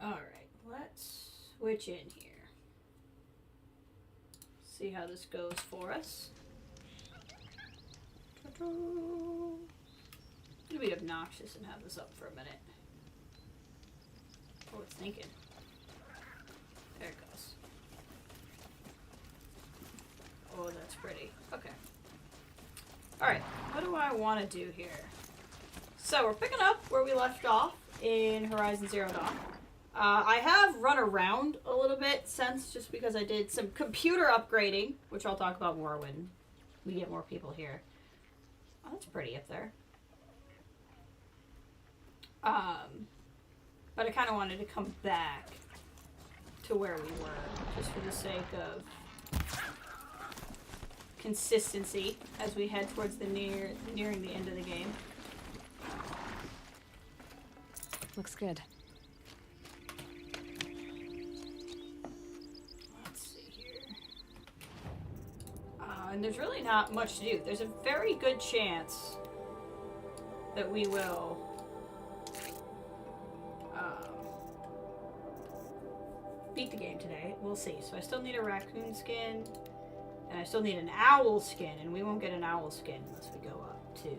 Alright, let's switch in here. See how this goes for us. It'll be obnoxious and have this up for a minute. Oh, it's thinking. There it goes. Oh, that's pretty. Okay. Alright, what do I want to do here? So, we're picking up where we left off in Horizon Zero Dawn. I have run around a little bit since, just because I did some computer upgrading, which I'll talk about more when we get more people here. Oh, that's pretty up there. But I kind of wanted to come back to where we were, just for the sake of consistency as we head towards the nearing the end of the game. Looks good. Let's see here. And there's really not much to do. There's a very good chance that we will beat the game today. We'll see. So I still need a raccoon skin, and I still need an owl skin, and we won't get an owl skin unless we go up to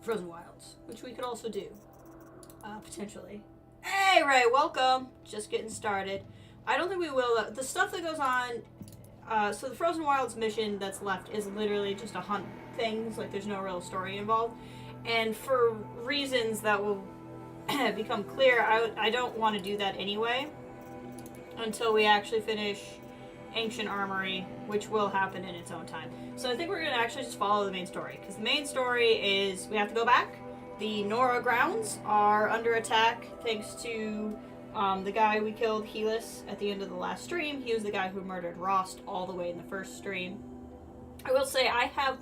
Frozen Wilds, which we could also do, potentially. Hey, Ray, welcome. Just getting started. I don't think we will. The stuff that goes on, so the Frozen Wilds mission that's left is literally just to hunt things. Like, there's no real story involved. And for reasons that will become clear, I don't want to do that anyway until we actually finish Ancient Armory, which will happen in its own time. So I think we're going to actually just follow the main story, because the main story is we have to go back. The Nora grounds are under attack thanks to the guy we killed, Helis, at the end of the last stream. He was the guy who murdered Rost all the way in the first stream. I will say I have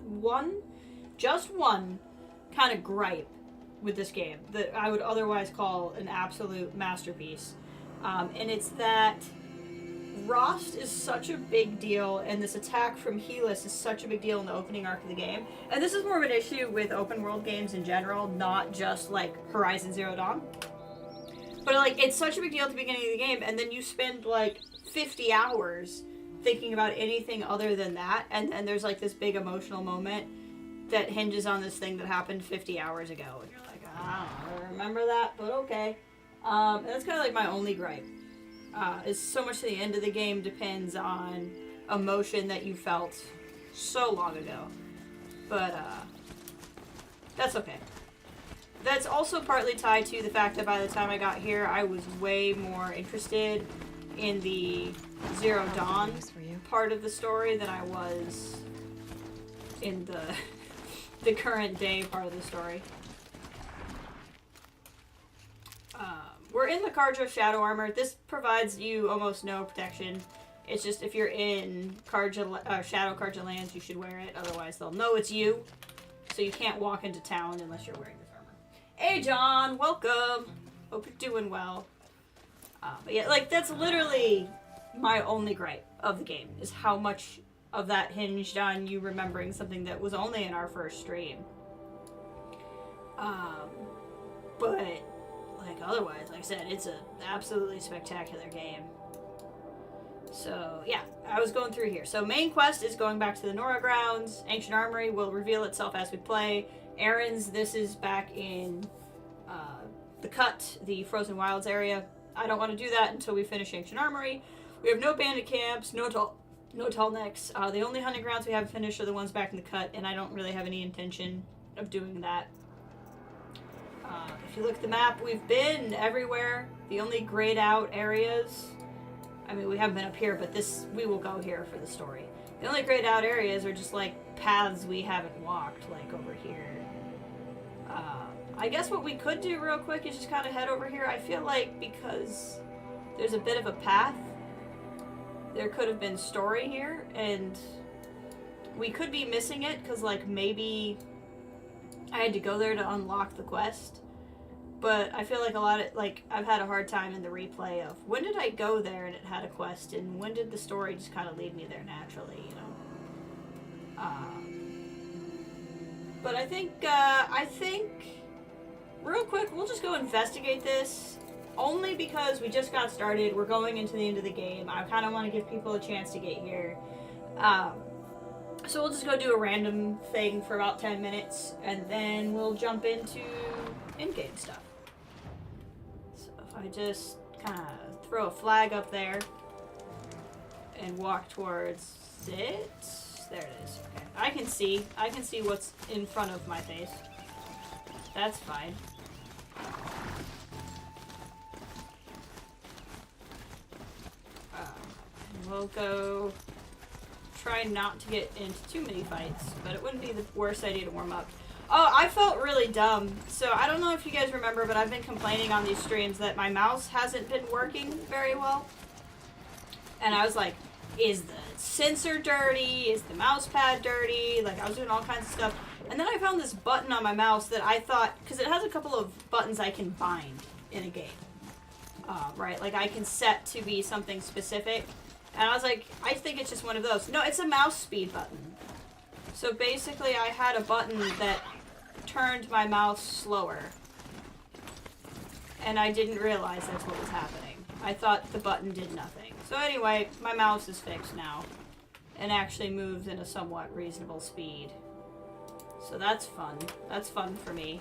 just one kind of gripe with this game that I would otherwise call an absolute masterpiece. And it's that Rost is such a big deal, and this attack from Helis is such a big deal in the opening arc of the game. And this is more of an issue with open world games in general, not just like Horizon Zero Dawn. But like, it's such a big deal at the beginning of the game, and then you spend like 50 hours thinking about anything other than that, and then there's like this big emotional moment that hinges on this thing that happened 50 hours ago. And you're like, I don't remember that, but okay. And that's kind of like my only gripe. Is so much of the end of the game depends on emotion that you felt so long ago. But, that's okay. That's also partly tied to the fact that by the time I got here, I was way more interested in the Zero Dawn part of the story than I was in the current day part of the story. We're in the Karja Shadow Armor. This provides you almost no protection. It's just if you're in Shadow Karja lands, you should wear it. Otherwise, they'll know it's you. So you can't walk into town unless you're wearing this armor. Hey, John. Welcome. Hope you're doing well. But yeah, like, that's literally my only gripe of the game, is how much of that hinged on you remembering something that was only in our first stream. But like, otherwise, like I said, it's an absolutely spectacular game. So, yeah, I was going through here. So, main quest is going back to the Nora grounds. Ancient Armory will reveal itself as we play. Errands, this is back in the Cut, the Frozen Wilds area. I don't want to do that until we finish Ancient Armory. We have no bandit camps, no tall necks. The only hunting grounds we haven't finished are the ones back in the Cut, and I don't really have any intention of doing that. If you look at the map, we've been everywhere. The only grayed out areas, I mean, we haven't been up here, but we will go here for the story. The only grayed out areas are just like paths we haven't walked, like over here. I guess what we could do real quick is just kind of head over here. I feel like because there's a bit of a path, there could have been story here, and we could be missing it because, like, maybe I had to go there to unlock the quest. But I feel like I've had a hard time in the replay of when did I go there and it had a quest, and when did the story just kind of lead me there naturally, you know? But I think real quick, we'll just go investigate this. Only because we just got started. We're going into the end of the game. I kind of want to give people a chance to get here. So we'll just go do a random thing for about 10 minutes, and then we'll jump into in-game stuff. So if I just kind of throw a flag up there and walk towards it. There it is. Okay. I can see what's in front of my face. That's fine. We'll go try not to get into too many fights, but it wouldn't be the worst idea to warm up. Oh, I felt really dumb. So I don't know if you guys remember, but I've been complaining on these streams that my mouse hasn't been working very well. And I was like, is the sensor dirty? Is the mouse pad dirty? Like, I was doing all kinds of stuff. And then I found this button on my mouse that I thought, because it has a couple of buttons I can bind in a game. Right? Like, I can set to be something specific. And I was like, I think it's just one of those. No, it's a mouse speed button. So basically, I had a button that turned my mouse slower. And I didn't realize that's what was happening. I thought the button did nothing. So anyway, my mouse is fixed now. And actually moves in a somewhat reasonable speed. So that's fun. That's fun for me.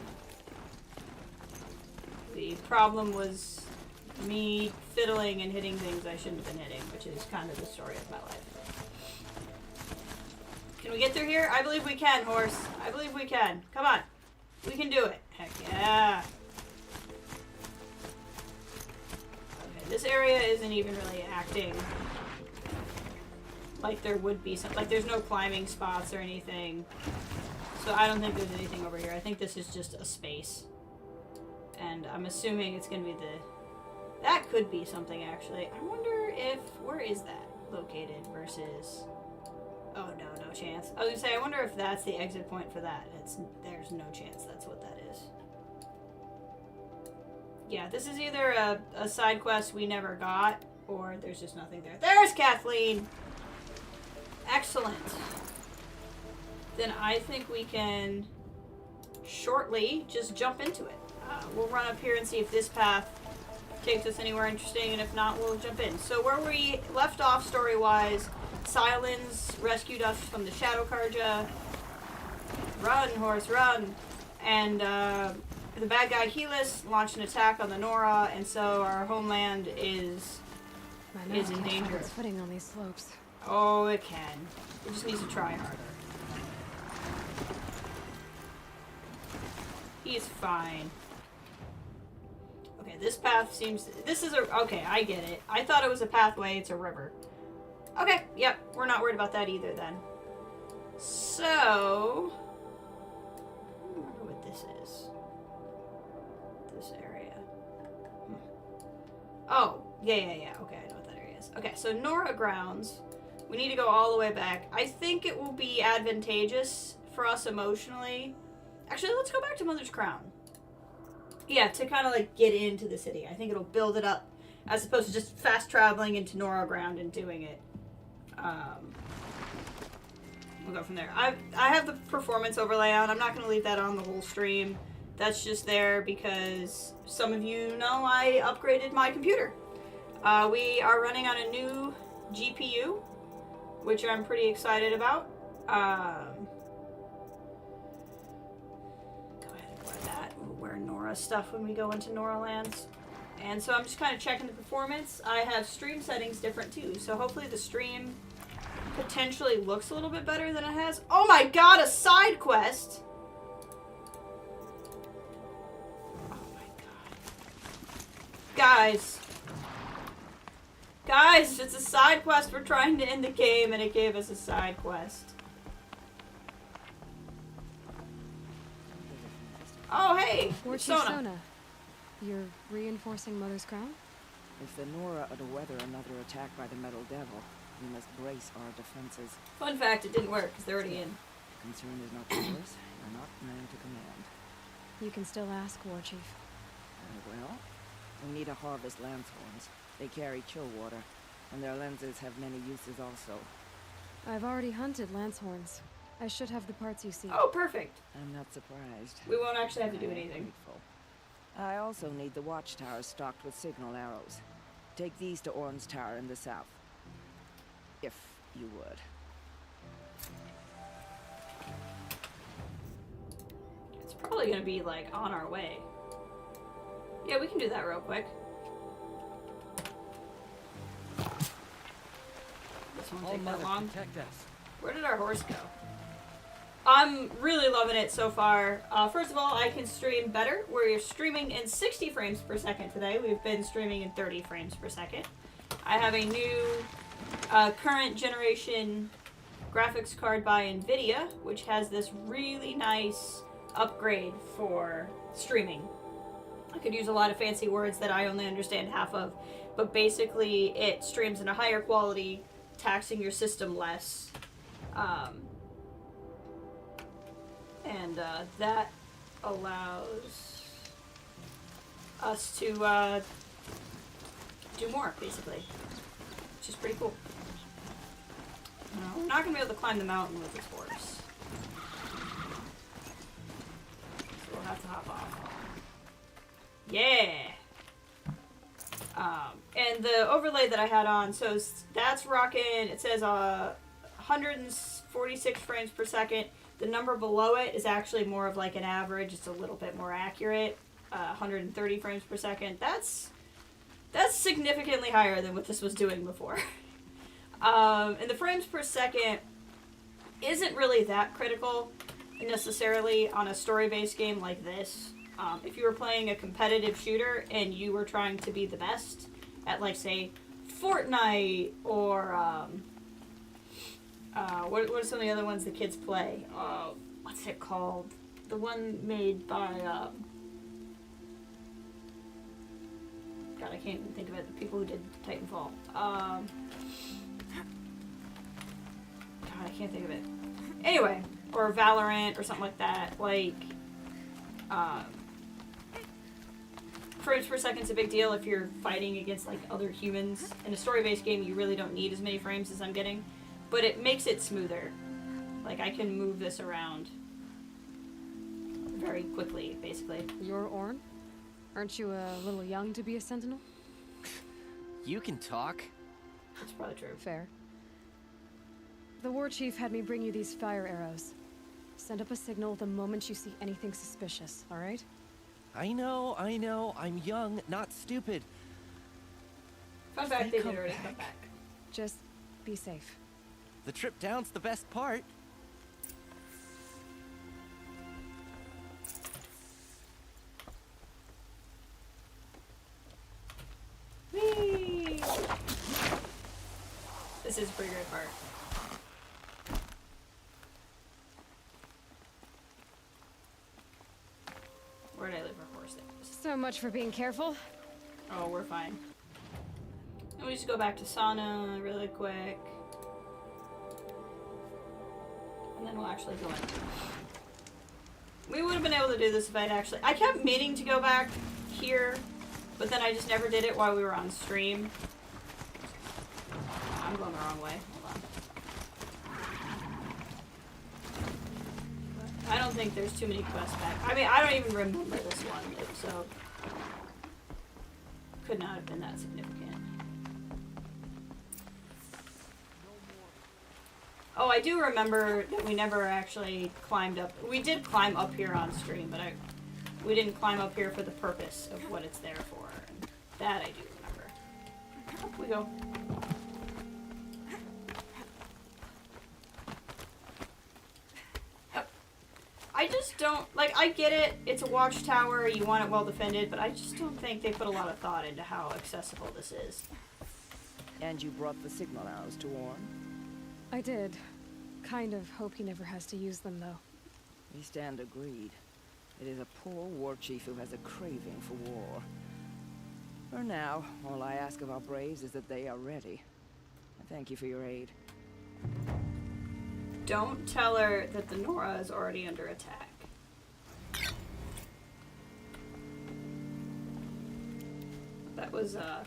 The problem was me fiddling and hitting things I shouldn't have been hitting, which is kind of the story of my life. Can we get through here? I believe we can, horse. I believe we can. Come on. We can do it. Heck yeah. Okay, this area isn't even really acting like there would be some, like there's no climbing spots or anything. So I don't think there's anything over here. I think this is just a space. And I'm assuming it's going to be that could be something, actually. I wonder if... Where is that located versus... Oh, no, no chance. I was going to say, I wonder if that's the exit point for that. There's no chance that's what that is. Yeah, this is either a side quest we never got, or there's just nothing there. There's Kathleen! Excellent. Then I think we can shortly just jump into it. We'll run up here and see if this path takes us anywhere interesting, and if not, we'll jump in. So where we left off story-wise, Silence rescued us from the Shadow Karja. Run, horse, run! And the bad guy Helis launched an attack on the Nora, and so our homeland is in danger. It's footing on these slopes. Oh, it can. It just needs to try harder. He's fine. Okay, this path seems... This is a... Okay, I get it. I thought it was a pathway. It's a river. Okay, yep. We're not worried about that either, then. So... I wonder what this is. This area. Oh, yeah. Okay, I know what that area is. Okay, so Nora grounds. We need to go all the way back. I think it will be advantageous for us emotionally. Actually, let's go back to Mother's Crown. Yeah, to kind of like get into the city. I think it'll build it up as opposed to just fast traveling into Nora ground and doing it. We'll go from there. I have the performance overlay on. I'm not going to leave that on the whole stream. That's just there because some of you know I upgraded my computer. We are running on a new GPU, which I'm pretty excited about. Go ahead and wear that. We'll wear Nora stuff when we go into Nora lands. And so I'm just kind of checking the performance. I have stream settings different too, so hopefully the stream potentially looks a little bit better than it has. Oh my god, a side quest! Oh my god. Guys, it's a side quest. We're trying to end the game and it gave us a side quest. Oh, hey! It's Sona. You're reinforcing Mother's Crown? If the Nora are to weather another attack by the Metal Devil, we must brace our defenses. Fun fact, it didn't work because they're already in. Concern is not yours. You're not man to command. You can still ask, War Chief. Well, we need to harvest lanthorns. They carry chill water, and their lenses have many uses also. I've already hunted lancehorns. I should have the parts you seek. Oh, perfect. I'm not surprised. We won't actually have to do I'm anything. grateful. I also need the watchtower stocked with signal arrows. Take these to Orn's Tower in the south. If you would. It's probably gonna be, like, on our way. Yeah, we can do that real quick. This won't take that long. Protect us. Where did our horse go? I'm really loving it so far. First of all, I can stream better. We're streaming in 60 frames per second today. We've been streaming in 30 frames per second. I have a new current generation graphics card by NVIDIA, which has this really nice upgrade for streaming. I could use a lot of fancy words that I only understand half of, but basically it streams in a higher quality, taxing your system less. And that allows us to do more, basically, which is pretty cool. We're not going to be able to climb the mountain with this horse, so we'll have to hop off. Yeah! And the overlay that I had on, so that's rocking, it says 146 frames per second. The number below it is actually more of like an average. It's a little bit more accurate. 130 frames per second. That's significantly higher than what this was doing before. And the frames per second isn't really that critical necessarily on a story-based game like this. If you were playing a competitive shooter and you were trying to be the best at, like, say, Fortnite or what are some of the other ones the kids play? What's it called? The one made by, God, I can't even think of it. The people who did Titanfall. God, I can't think of it. Anyway, or Valorant or something like that. Like, frames per second's a big deal if you're fighting against, like, other humans. In a story-based game, you really don't need as many frames as I'm getting. But it makes it smoother. Like, I can move this around very quickly, basically. You're Orn? Aren't you a little young to be a sentinel? You can talk. That's probably true. Fair. The war chief had me bring you these fire arrows. Send up a signal the moment you see anything suspicious, alright? I know. I'm young, not stupid. Fun fact, they did already come back. Just be safe. The trip down's the best part. Whee! This is a pretty great part. Where did I leave our horse? So much for being careful. Oh, we're fine. And we just go back to sauna really quick. And then we'll actually go in. We would have been able to do this if I'd actually... I kept meaning to go back here, but then I just never did it while we were on stream. I'm going the wrong way. Hold on. I don't think there's too many quests back. I mean, I don't even remember this one, so... Could not have been that significant. Oh, I do remember that we never actually climbed up. We did climb up here on stream, but we didn't climb up here for the purpose of what it's there for. And that I do remember. Up we go. Yep. I just don't, like, I get it. It's a watchtower. You want it well defended, but I just don't think they put a lot of thought into how accessible this is. And you brought the signal arrows to Orn? I did. Kind of hope he never has to use them, though. We stand agreed. It is a poor war chief who has a craving for war. For now, all I ask of our braves is that they are ready. I thank you for your aid. Don't tell her that the Nora is already under attack. That was a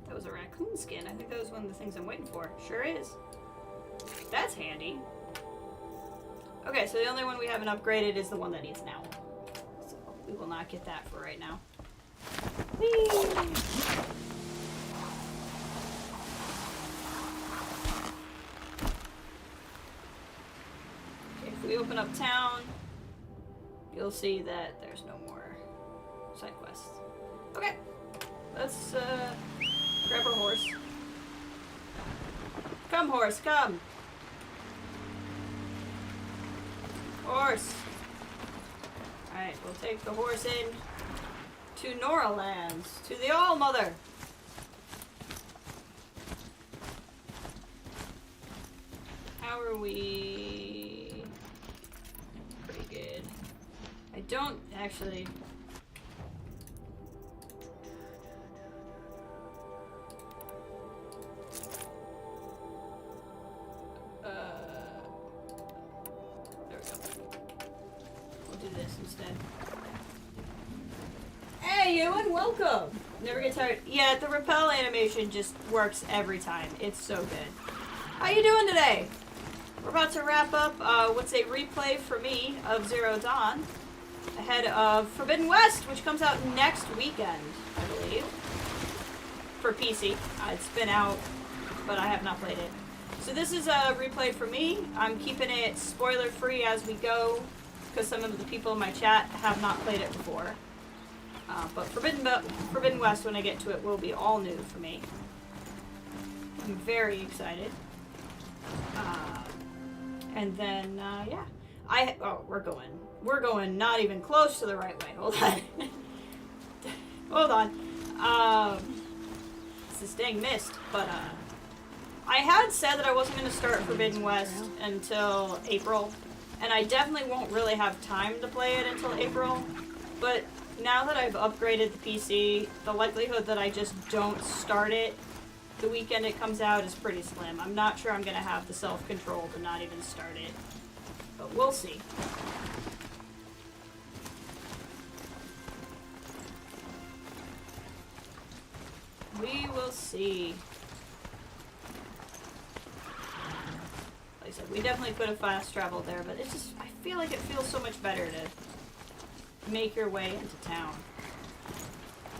raccoon skin. I think that was one of the things I'm waiting for. Sure is. That's handy. Okay, so the only one we haven't upgraded is the one that needs now. So we will not get that for right now. Whee! Okay, if we open up town, you'll see that there's no more side quests. Okay, let's grab our horse. Come, horse, come! Horse! Alright, we'll take the horse in to Nora lands, to the All-Mother! How are we? Pretty good. I don't actually... there we go. We'll do this instead. Hey, Ewan, welcome! Never get tired. Yeah, the rappel animation just works every time. It's so good. How you doing today? We're about to wrap up what's a replay for me of Zero Dawn ahead of Forbidden West, which comes out next weekend, I believe, for PC. It's been out, but I have not played it. So this is a replay for me. I'm keeping it spoiler-free as we go, because some of the people in my chat have not played it before. But Forbidden West, when I get to it, will be all new for me. I'm very excited. And then, yeah. We're going not even close to the right way. Hold on. Hold on. It's this dang mist, but, I had said that I wasn't going to start Forbidden West until April, and I definitely won't really have time to play it until April, but now that I've upgraded the PC, the likelihood that I just don't start it the weekend it comes out is pretty slim. I'm not sure I'm going to have the self-control to not even start it, but we'll see. We will see. Like I said, we definitely could have fast traveled there, but it's just, I feel like it feels so much better to make your way into town.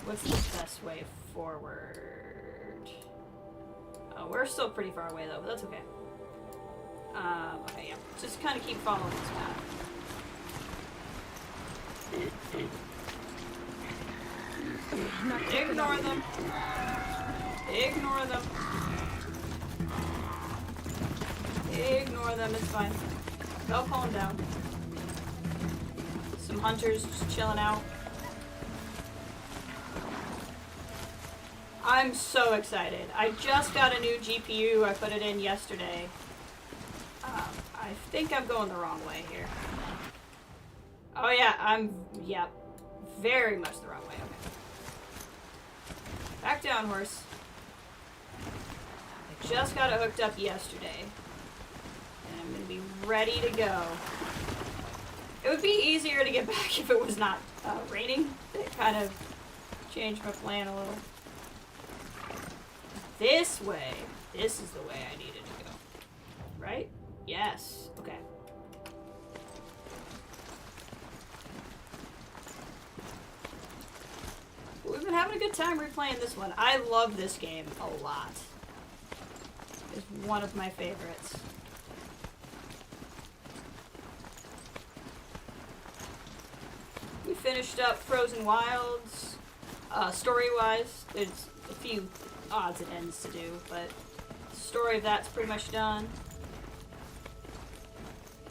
What's the best way forward? Oh, we're still pretty far away though, but that's okay. Okay, yeah. Just kind of keep following this path. Ignore them. Ignore them. Ignore them, it's fine. Go calm down. Some hunters just chilling out. I'm so excited. I just got a new GPU. I put it in yesterday. I think I'm going the wrong way here. Oh yeah, yeah, very much the wrong way. Okay. Back down, horse. I just got it hooked up yesterday. And I'm going to be ready to go. It would be easier to get back if it was not raining. It kind of changed my plan a little. This way. This is the way I needed to go. Right? Yes. Okay. We've been having a good time replaying this one. I love this game a lot. It's one of my favorites. We finished up Frozen Wilds. Story-wise, there's a few odds and ends to do, but the story of that's pretty much done.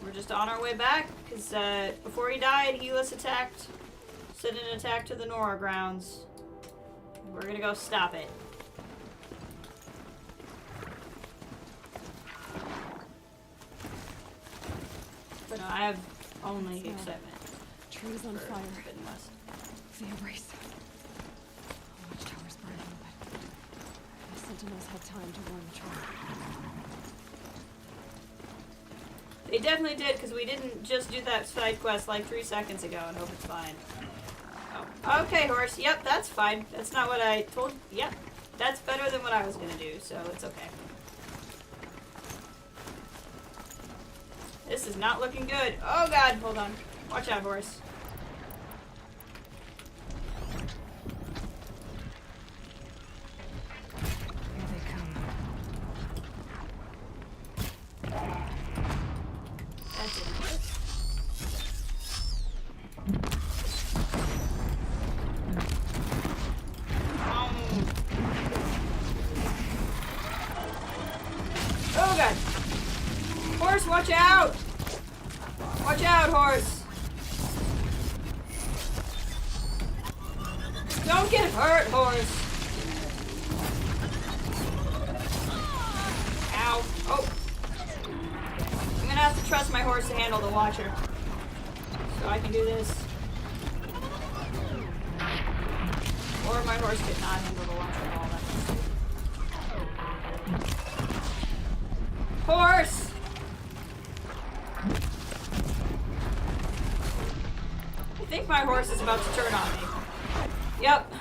We're just on our way back, because before he died, Helis attacked, sent an attack to the Nora grounds. We're gonna go stop it. But no, I have only excitement. Trees on fire. Forbidden West. The embrace. Watchtower's burning, but the sentinels had time to warn the tribe. They definitely did, because we didn't just do that side quest like 3 seconds ago and hope it's fine. Oh, okay, horse. Yep, that's fine. That's not what I told. Yep, that's better than what I was gonna do, so it's okay. This is not looking good. Oh god, hold on. Watch out, horse. out! Watch out, horse! Don't get hurt, horse! Ow. Oh. I'm gonna have to trust my horse to handle the Watcher. So I can do this. Or my horse could not handle the Watcher at all. Horse! I think my horse is about to turn on me. Yep.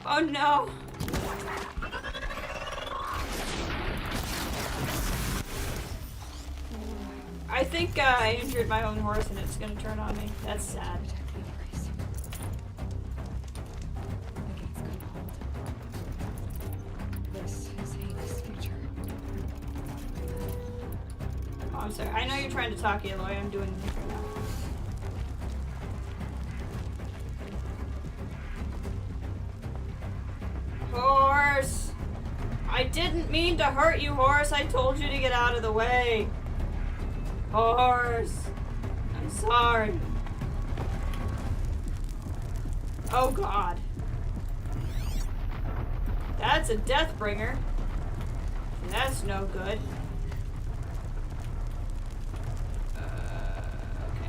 Oh no. I think I injured my own horse and it's gonna turn on me. That's sad. Oh, I'm sorry. I know you're trying to talk, Aloy. I'm doing this right now. Horse! I didn't mean to hurt you, horse. I told you to get out of the way. Horse! I'm sorry. Oh god. That's a death bringer. That's no good. Okay.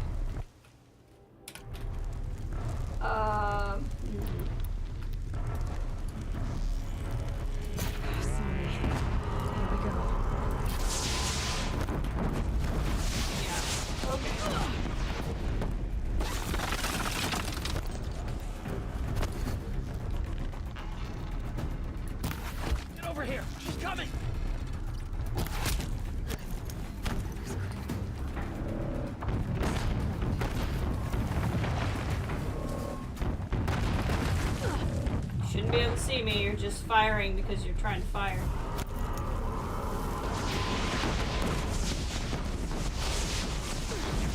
Shouldn't be able to see me, you're just firing because you're trying to fire.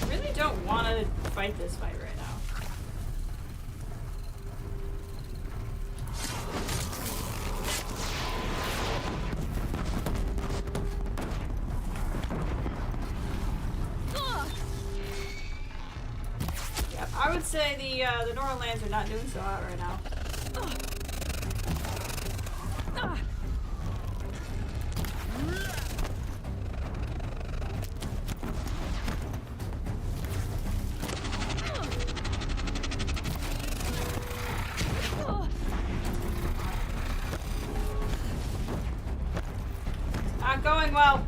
I really don't want to fight this fight right now. Yep, I would say the Nora lands are not doing so hot right now. Not going well.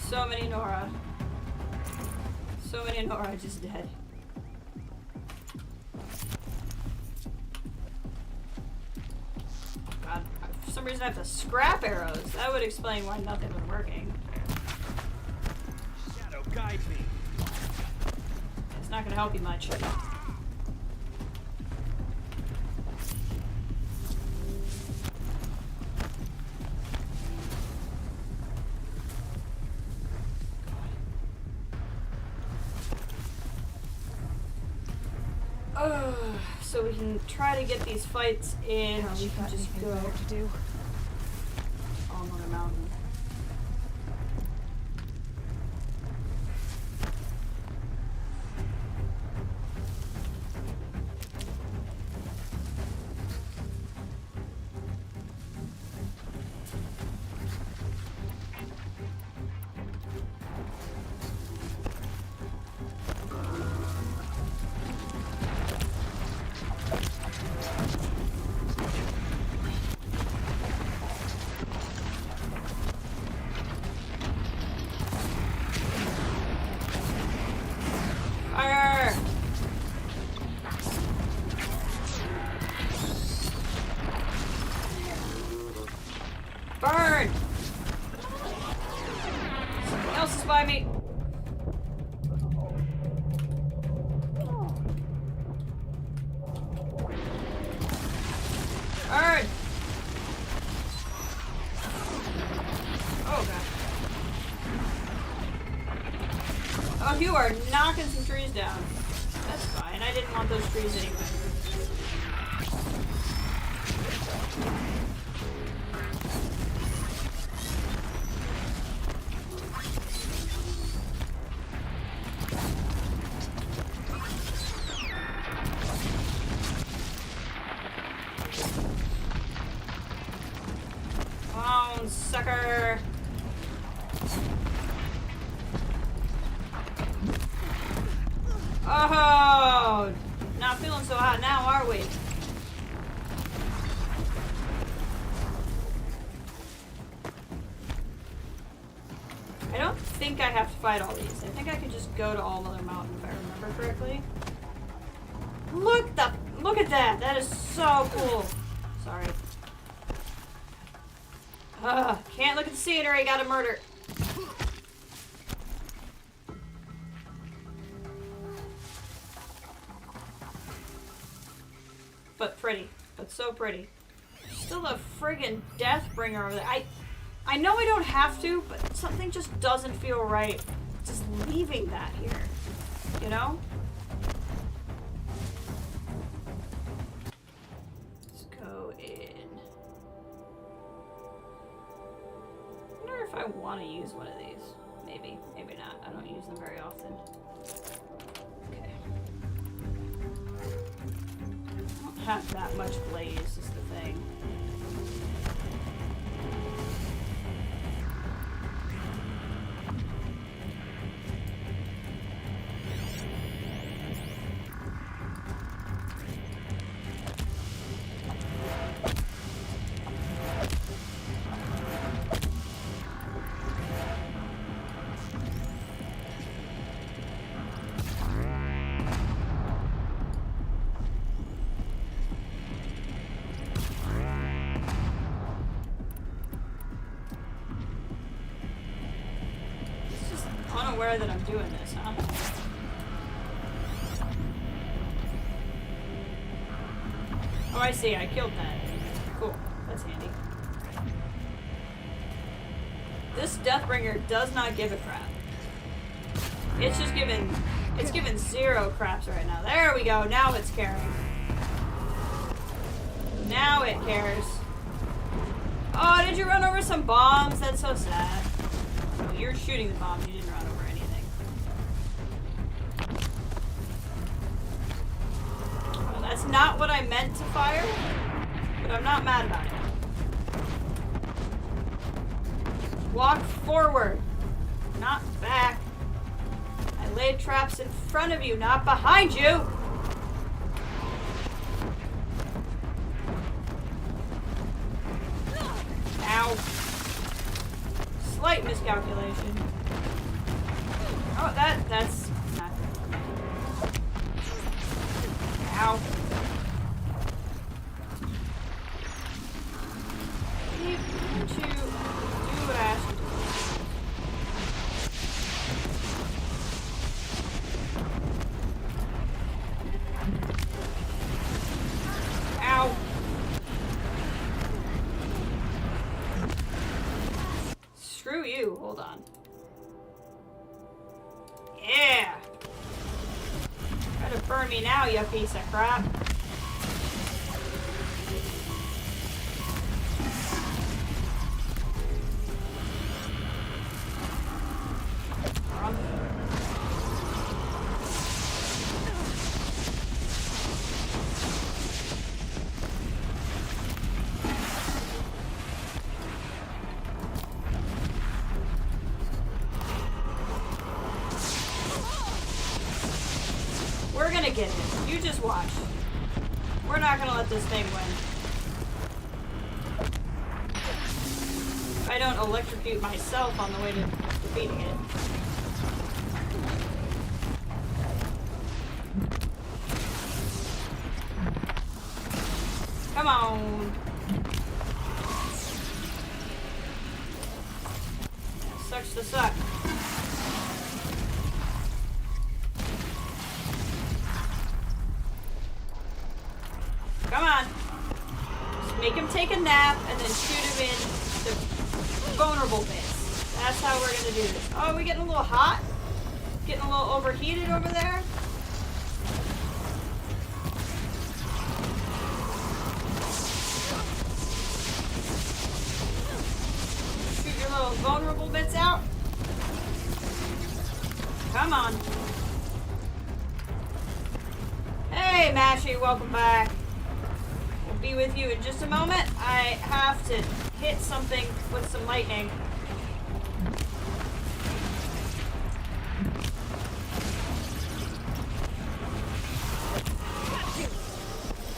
So many Nora. So many Nora just dead. God, for some reason I have to scrap arrows. That would explain why nothing was working. Shadow, guide me. It's not gonna help you much. So we can try to get these fights in, or we can just go to do. on the mountain. Fire! Burn! Something else is by me. Burn! Oh god. Oh, you are knocking some trees down. That's fine. I didn't want those trees anyway. Sucker! Oh! Not feeling so hot now, are we? I don't think I have to fight all these. I think I could just go to All Mother Mountain if I remember correctly. Look at that! That is so cool! Sorry. Can't look at the scenery, gotta murder. But pretty. But so pretty. Still a friggin' Deathbringer over there. I know I don't have to, but something just doesn't feel right. Just leaving that here. You know? Let's go in. I wonder if I want to use one of these. Maybe. Maybe not. I don't use them very often. Okay. I don't have that much blaze is the thing. Unaware that I'm doing this, huh? Oh, I see. I killed that. Cool. That's handy. This Deathbringer does not give a crap. It's just giving... It's giving zero craps right now. There we go. Now it's caring. Now it cares. Oh, did you run over some bombs? That's so sad. Oh, you're shooting the bombs. You didn't run over anything. Well, that's not what I meant to fire, but I'm not mad about it. Walk forward, not back. I laid traps in front of you, not behind you. Ow. Slight miscalculation. Oh, that's not good. Ow. Need to do what I asked you to do. Ow. Screw you. Hold on. Yeah. Try to burn me now, you piece of crap. We're gonna get it. You just watch. We're not gonna let this thing win. If I don't electrocute myself on the way to defeating it. Come on. Sucks to suck. Come on. Just make him take a nap and then shoot him in the vulnerable bits. That's how we're gonna do this. Oh, are we getting a little hot? Getting a little overheated over there? vulnerable bits out? Come on. Hey, Mashy, welcome back. We'll be with you in just a moment. I have to hit something with some lightning.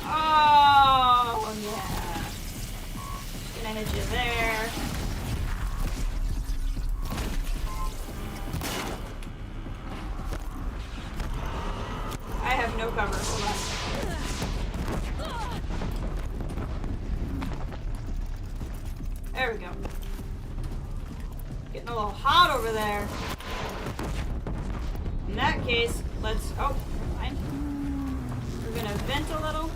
Oh, yeah. Just gonna hit you there. I have no cover. Hold on. There we go. Getting a little hot over there. In that case, let's... Oh, fine. We're gonna vent a little.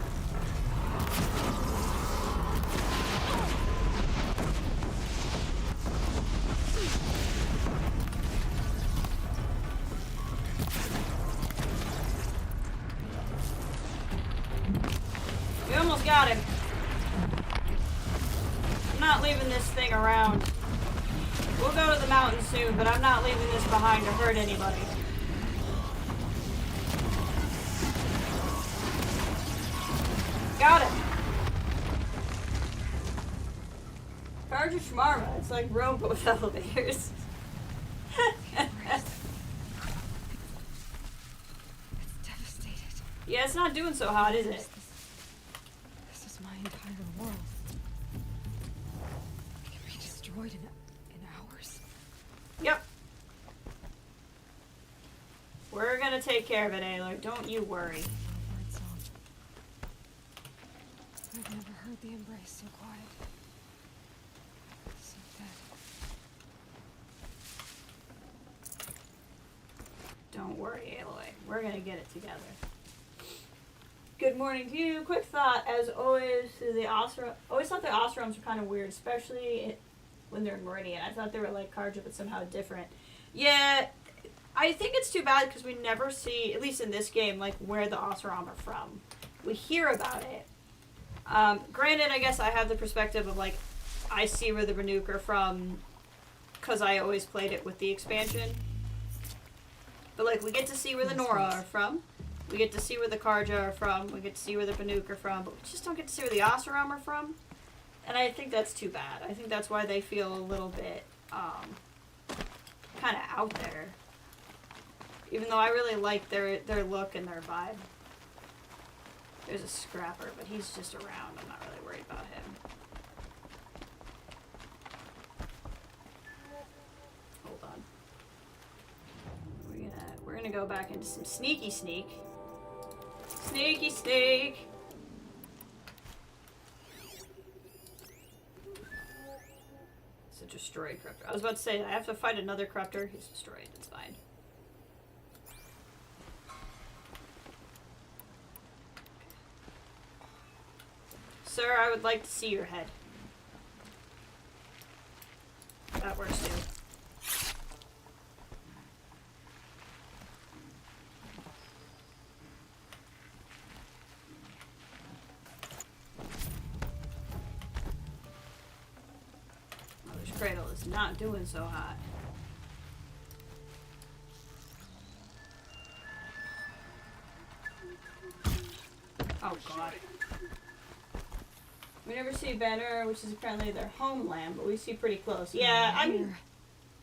We almost got him. I'm not leaving this thing around. We'll go to the mountain soon, but I'm not leaving this behind to hurt anybody. Got it. Carja Shmarma. It's like Rome but with elevators. It's devastated. Yeah, it's not doing so hot, is it? This is my entire world. It can be destroyed in hours. Yep. We're gonna take care of it, Aloy. Don't you worry. Bird song. I've never heard the embrace so quiet. So dead. Don't worry, Aloy. We're gonna get it together. Good morning to you. Quick thought, as always, the Osra. Always thought the Osrams were kind of weird, especially when they're in Meridian. I thought they were like Carja, but somehow different. Yeah, I think it's too bad because we never see, at least in this game, like where the Osram are from. We hear about it. Granted, I guess I have the perspective of like, I see where the Banuk are from because I always played it with the expansion. But like, we get to see where the Nora are from. We get to see where the Carja are from. We get to see where the Banuk are from. But we just don't get to see where the Oseram are from. And I think that's too bad. I think that's why they feel a little bit, kind of out there. Even though I really like their look and their vibe. There's a scrapper, but he's just around. I'm not really worried about him. Hold on. We're gonna go back into some sneaky sneak. Sneaky sneak! It's a destroyed corruptor. I was about to say, I have to fight another corruptor. He's destroyed. It's fine. Sir, I would like to see your head. That works too. Mother's Cradle is not doing so hot. Oh god. We never see Banner, which is apparently their homeland, but we see pretty close. Yeah, I mean...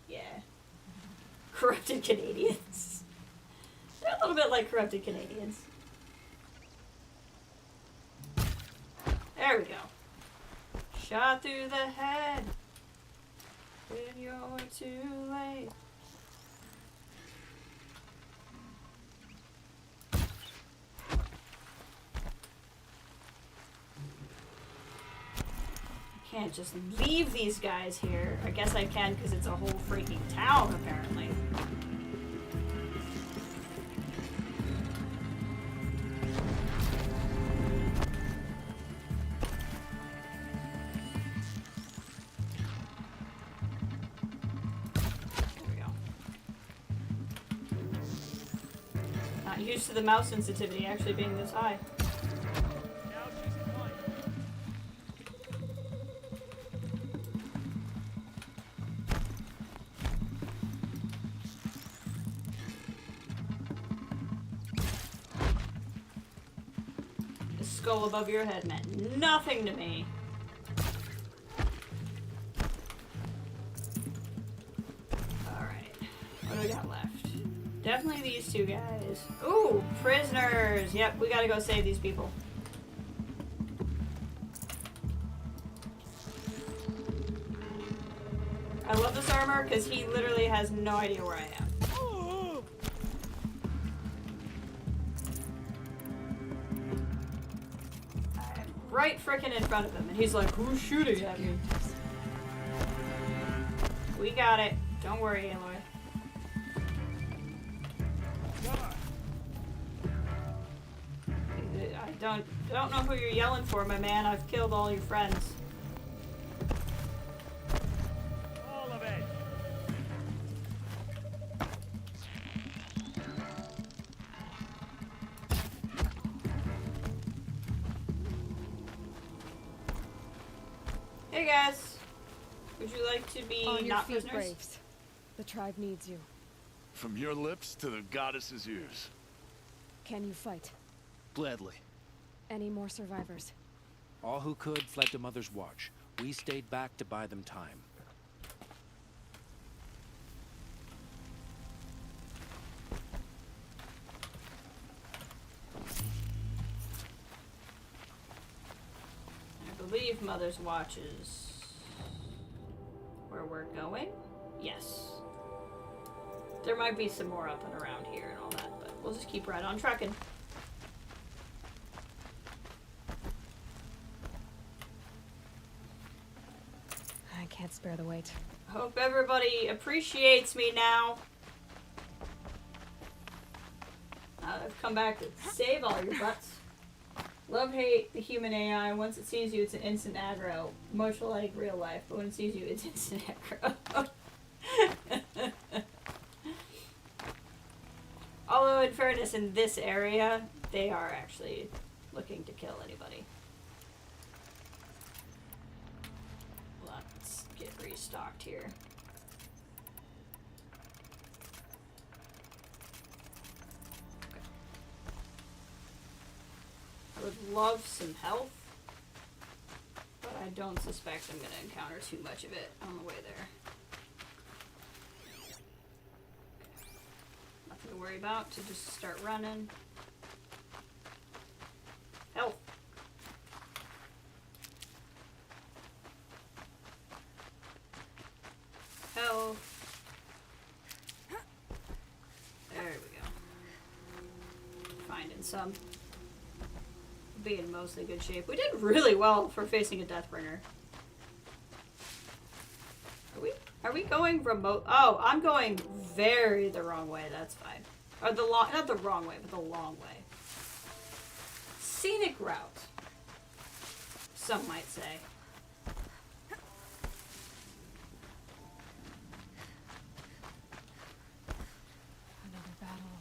Yeah. Corrupted Canadians. They're a little bit like corrupted Canadians. There we go. Shot through the head. When you're too late. Can't just leave these guys here. I guess I can because it's a whole freaking town, apparently. There we go. Not used to the mouse sensitivity actually being this high. skull above your head meant nothing to me. Alright. What do we got left? Definitely these two guys. Ooh, prisoners! Yep, we gotta go save these people. I love this armor because he literally has no idea where I am. I'm right frickin' in front of him, and he's like, who's shooting at me? We got it. Don't worry, Aloy. I don't know who you're yelling for, my man. I've killed all your friends. All of it. Hey guys. Would you like to be On your not feet, prisoners? braves. The tribe needs you. From your lips to the goddess's ears. Can you fight? Gladly. Any more survivors? All who could fled to Mother's Watch. We stayed back to buy them time. I believe Mother's Watch is where we're going. Yes. There might be some more up and around here and all that, but we'll just keep right on trucking. I can't spare the weight. Hope everybody appreciates me now. I've come back to save all your butts. Love, hate the human AI. Once it sees you, it's an instant aggro. Much like real life, but when it sees you, it's instant aggro. Although, in fairness, in this area, they are actually looking to kill anybody. Let's get restocked here. Okay. I would love some health, but I don't suspect I'm going to encounter too much of it on the way there. Nothing to worry about, to just start running. Health. Health. There we go. Finding some. Be in mostly good shape. We did really well for facing a Deathbringer. Are we going remote? Oh, I'm going very the wrong way. That's fine. Or the long, not the wrong way, but the long way. Scenic route. Some might say. Another battle.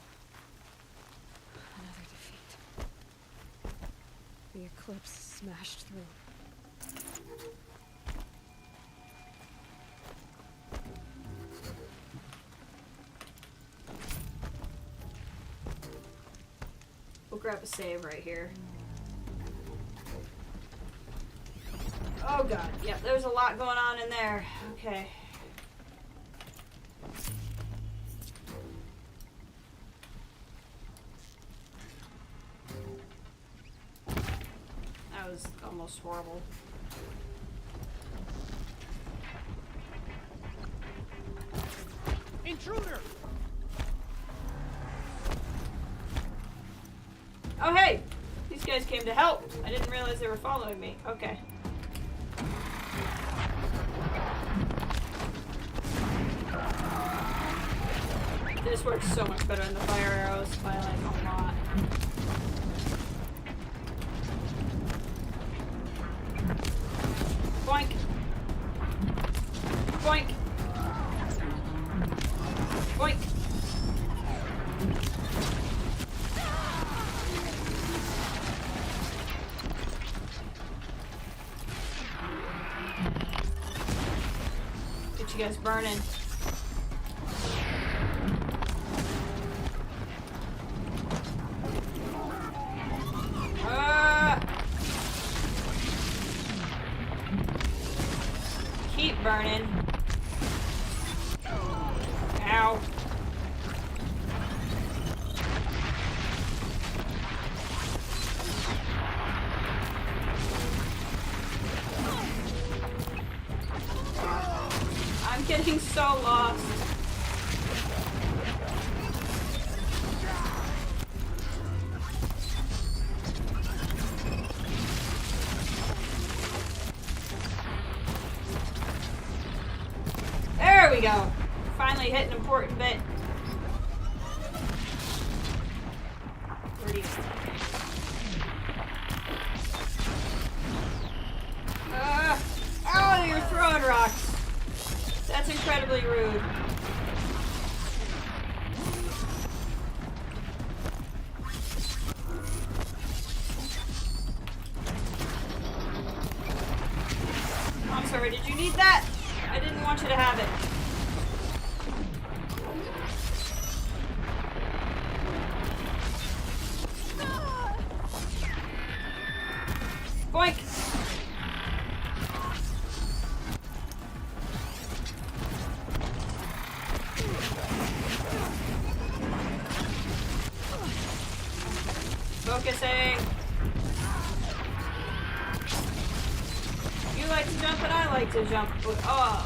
Another defeat. The eclipse smashed through. We'll grab a save right here. Oh god, yeah, there's a lot going on in there. Okay. That was almost horrible. Intruder! Oh hey! These guys came to help. I didn't realize they were following me. Okay. This works so much better than the fire arrows by like a lot. Boink! Boink! Boink! Get you guys burning. burning. Ow. I'm getting so lost. There we go. Finally hit an important bit. Where do you oh, you're throwing rocks. That's incredibly rude. I'm sorry, did you need that? I didn't want you to have it. Boink! Focusing. You like to jump and I like to jump. Oh.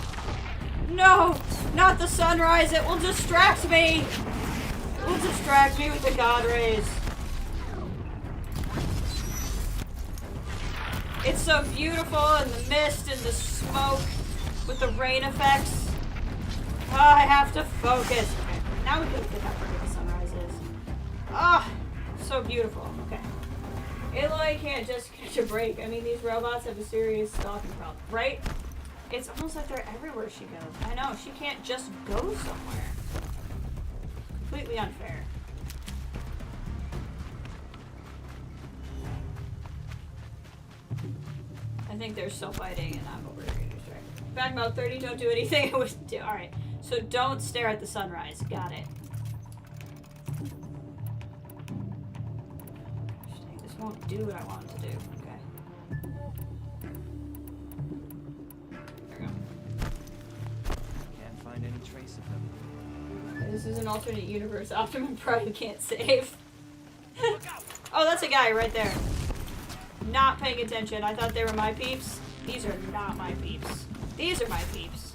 No! Not the sunrise! It will distract me! It will distract me with the god rays. It's so beautiful, and the mist and the smoke with the rain effects. Oh, I have to focus. Okay, now we can look up where the sunrise is. Ah, so beautiful. Okay. Aloy can't just catch a break. I mean, these robots have a serious stalking problem, right? It's almost like they're everywhere she goes. I know, she can't just go somewhere. Completely unfair. I think they're still fighting and I'm over here. Right? Back mode 30, don't do anything I wouldn't do. Alright, so don't stare at the sunrise. Got it. This won't do what I want it to do. Okay. There we go. Can't find any trace of them. This is an alternate universe. Optimum Prime can't save. Oh, that's a guy right there. Not paying attention. I thought they were my peeps. These are not my peeps. These are my peeps.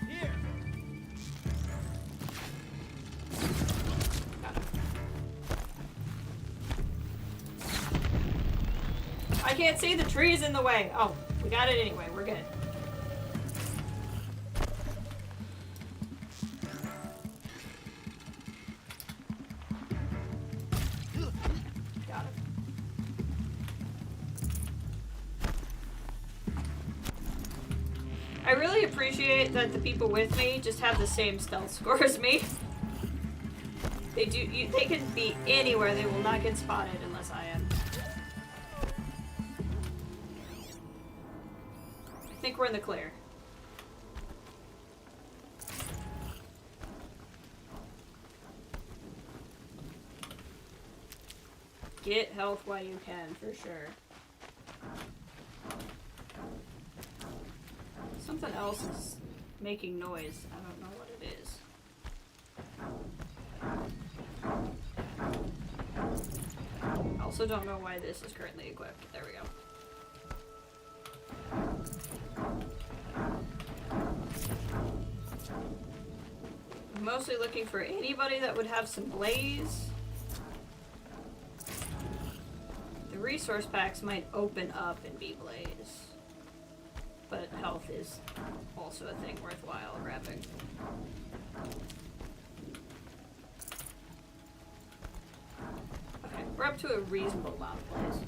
Here. I can't see the trees in the way. Oh, we got it anyway. We're good. Got it. I really appreciate that the people with me just have the same stealth score as me. They do. They can be anywhere. They will not get spotted unless I am. I think we're in the clear. Get health while you can, for sure. Something else is making noise. I don't know what it is. I also don't know why this is currently equipped. There we go. I'm mostly looking for anybody that would have some blaze. The resource packs might open up and be blaze. But health is also a thing worthwhile grabbing. Okay, we're up to a reasonable amount of blaze.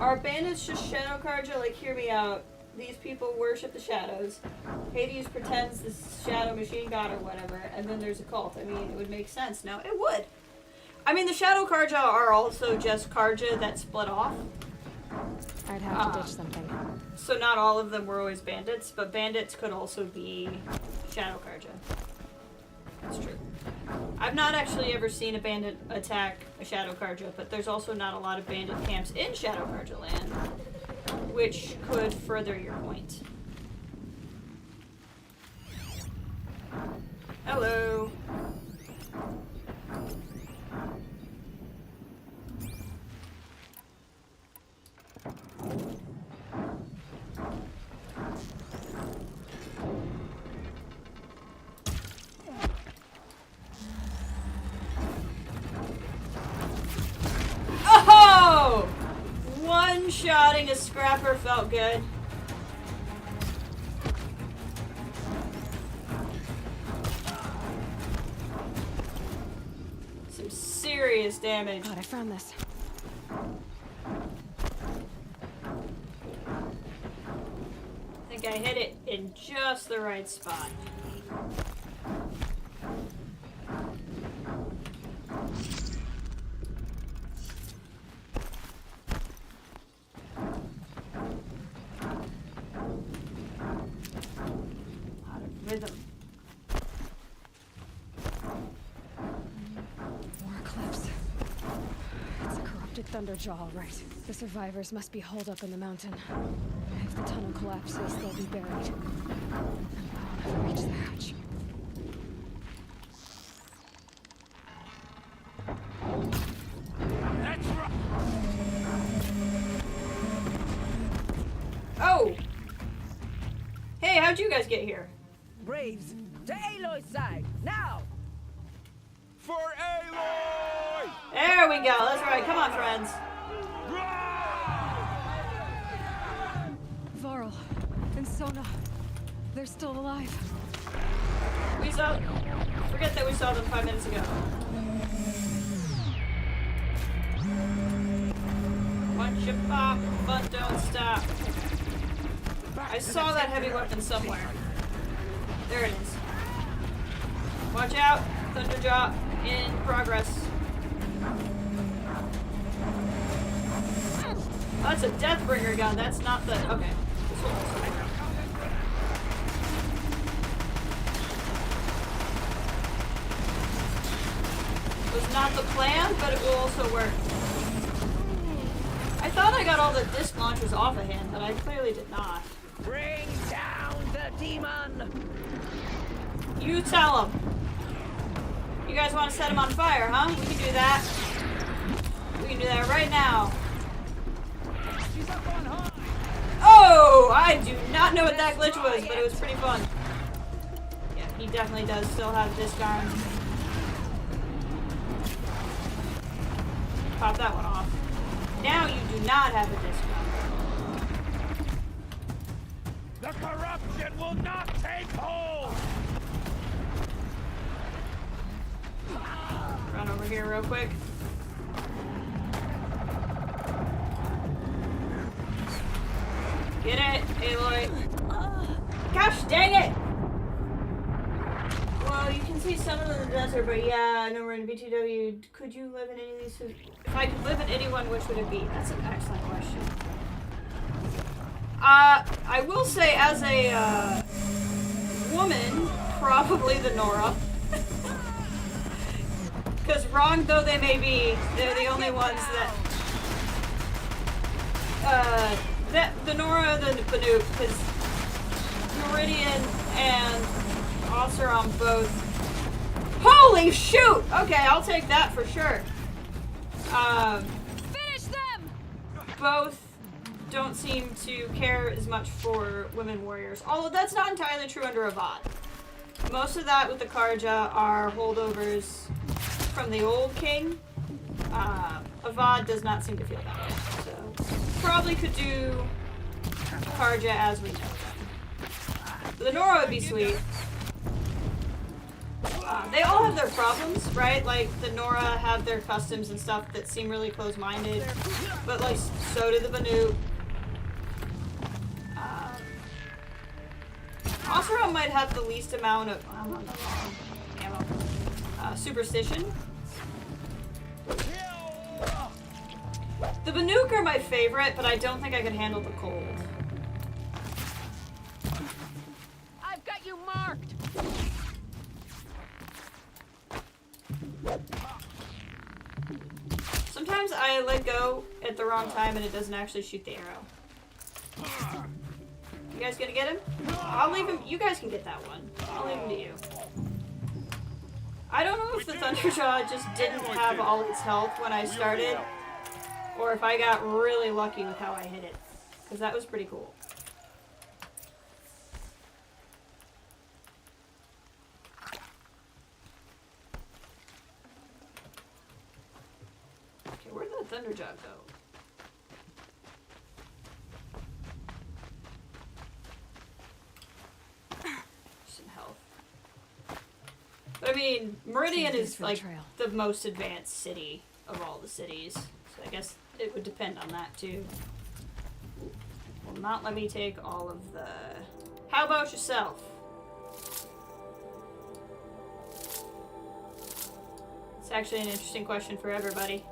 Are bandits just shadow carja? Like, hear me out. These people worship the shadows. Hades pretends this shadow machine god or whatever, and then there's a cult. I mean, it would make sense. No, it would. I mean, the shadow Karja are also just Karja that split off. I'd have to ditch something. So not all of them were always bandits, but bandits could also be shadow Karja. That's true. I've not actually ever seen a bandit attack a Shadow Carja, but there's also not a lot of bandit camps in Shadow Carja land, which could further your point. Hello. Oh! One-shotting a scrapper felt good. Some serious damage. God, I found this. I think I hit it in just the right spot. Lot of rhythm. More eclipse. It's a corrupted Thunderjaw, all right. The survivors must be holed up in the mountain. If the tunnel collapses, they'll be buried. And I'll never reach the hatch. That's right. Oh! Hey, how'd you guys get here? Braves, to Aloy's side, now! For Aloy! There we go. That's right. Come on, friends. Varl and Sona, they're still alive. We saw. Forget that we saw them 5 minutes ago. Punch you pop, but don't stop. I saw that heavy weapon somewhere. There it is. Watch out. Thunderjaw in progress. Oh, that's a Deathbringer gun. That's not the. Okay. This one looks like. Was not the plan, but it will also work. I thought I got all the disc launchers off of him, but I clearly did not. Bring down the demon! You tell him. You guys want to set him on fire, huh? We can do that. We can do that right now. She's up on high! Oh! I do not know what that glitch was, but it was pretty fun. Yeah, he definitely does still have disc arms. Pop that one off. Now you do not have a disc arm. The corruption will not take hold! Run over here real quick. Get it, Aloy. Gosh dang it! Well, you can see some of them in the desert, but yeah, I know we're in BTW. Could you live in any of these? If I could live in any one, which would it be? That's an excellent question. I will say, as a woman, probably the Nora. Because wrong though they may be, they're the only ones that the Nora, the Banuk, because Meridian and Oseram both. Holy shoot! Okay, I'll take that for sure. Finish them! Both don't seem to care as much for women warriors, although that's not entirely true under Avad. Most of that with the Karja are holdovers from the old king. Avad does not seem to feel that way, so probably could do Karja as we know them. The Nora would be sweet. They all have their problems, right? Like, the Nora have their customs and stuff that seem really close-minded, but, like, so do the Banuk. Oseram might have the least amount of ammo. Superstition. The Banuk are my favorite, but I don't think I could handle the cold. I've got you marked! Sometimes I let go at the wrong time and it doesn't actually shoot the arrow. You guys gonna get him? I'll leave him. You guys can get that one. I'll leave him to you. I don't know if the Thunderjaw just didn't have all its health when I started, or if I got really lucky with how I hit it. Because that was pretty cool. Okay, where did the Thunderjaw go? Some health. But I mean, Meridian is like the most advanced city of all the cities. So I guess it would depend on that too. Will not let me take all of the... How about yourself? It's actually an interesting question for everybody.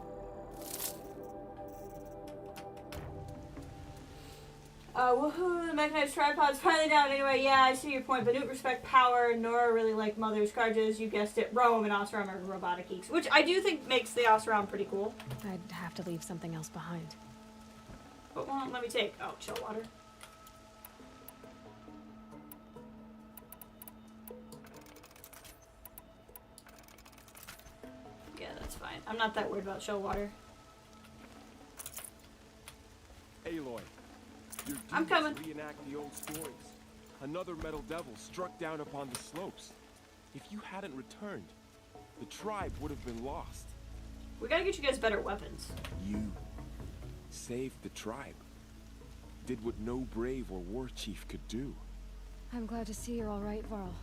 Woohoo, the mechanized tripod's finally down anyway. Yeah, I see your point. Banuk respect power. Nora really like Mother's Carjas. You guessed it. Rome and Oseram are robotic geeks. Which I do think makes the Oseram pretty cool. I'd have to leave something else behind. What won't let me take? Oh, chill water. Yeah, that's fine. I'm not that worried about chill water. Aloy, your I'm coming. dudes reenact the old stories. Another metal devil struck down upon the slopes. If you hadn't returned, the tribe would have been lost. We gotta get you guys better weapons. You saved the tribe. Did what no brave or war chief could do. I'm glad to see you're all right, Varl.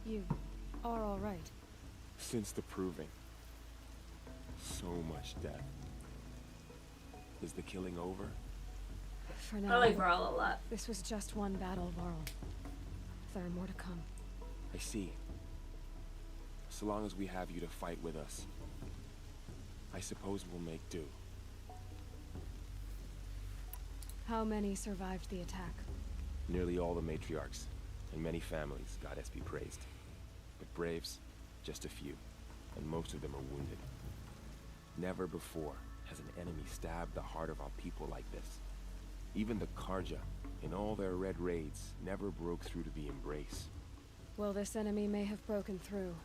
You are all right. Since the proving. So much death. Is the killing over? For now, I like Varl a lot. this was just one battle, Varl. There are more to come. I see. So long as we have you to fight with us, I suppose we'll make do. How many survived the attack? Nearly all the matriarchs, and many families, goddess be praised. But braves, just a few, and most of them are wounded. Never before has an enemy stabbed the heart of our people like this. Even the Karja, in all their red raids, never broke through to the embrace. Well, this enemy may have broken through,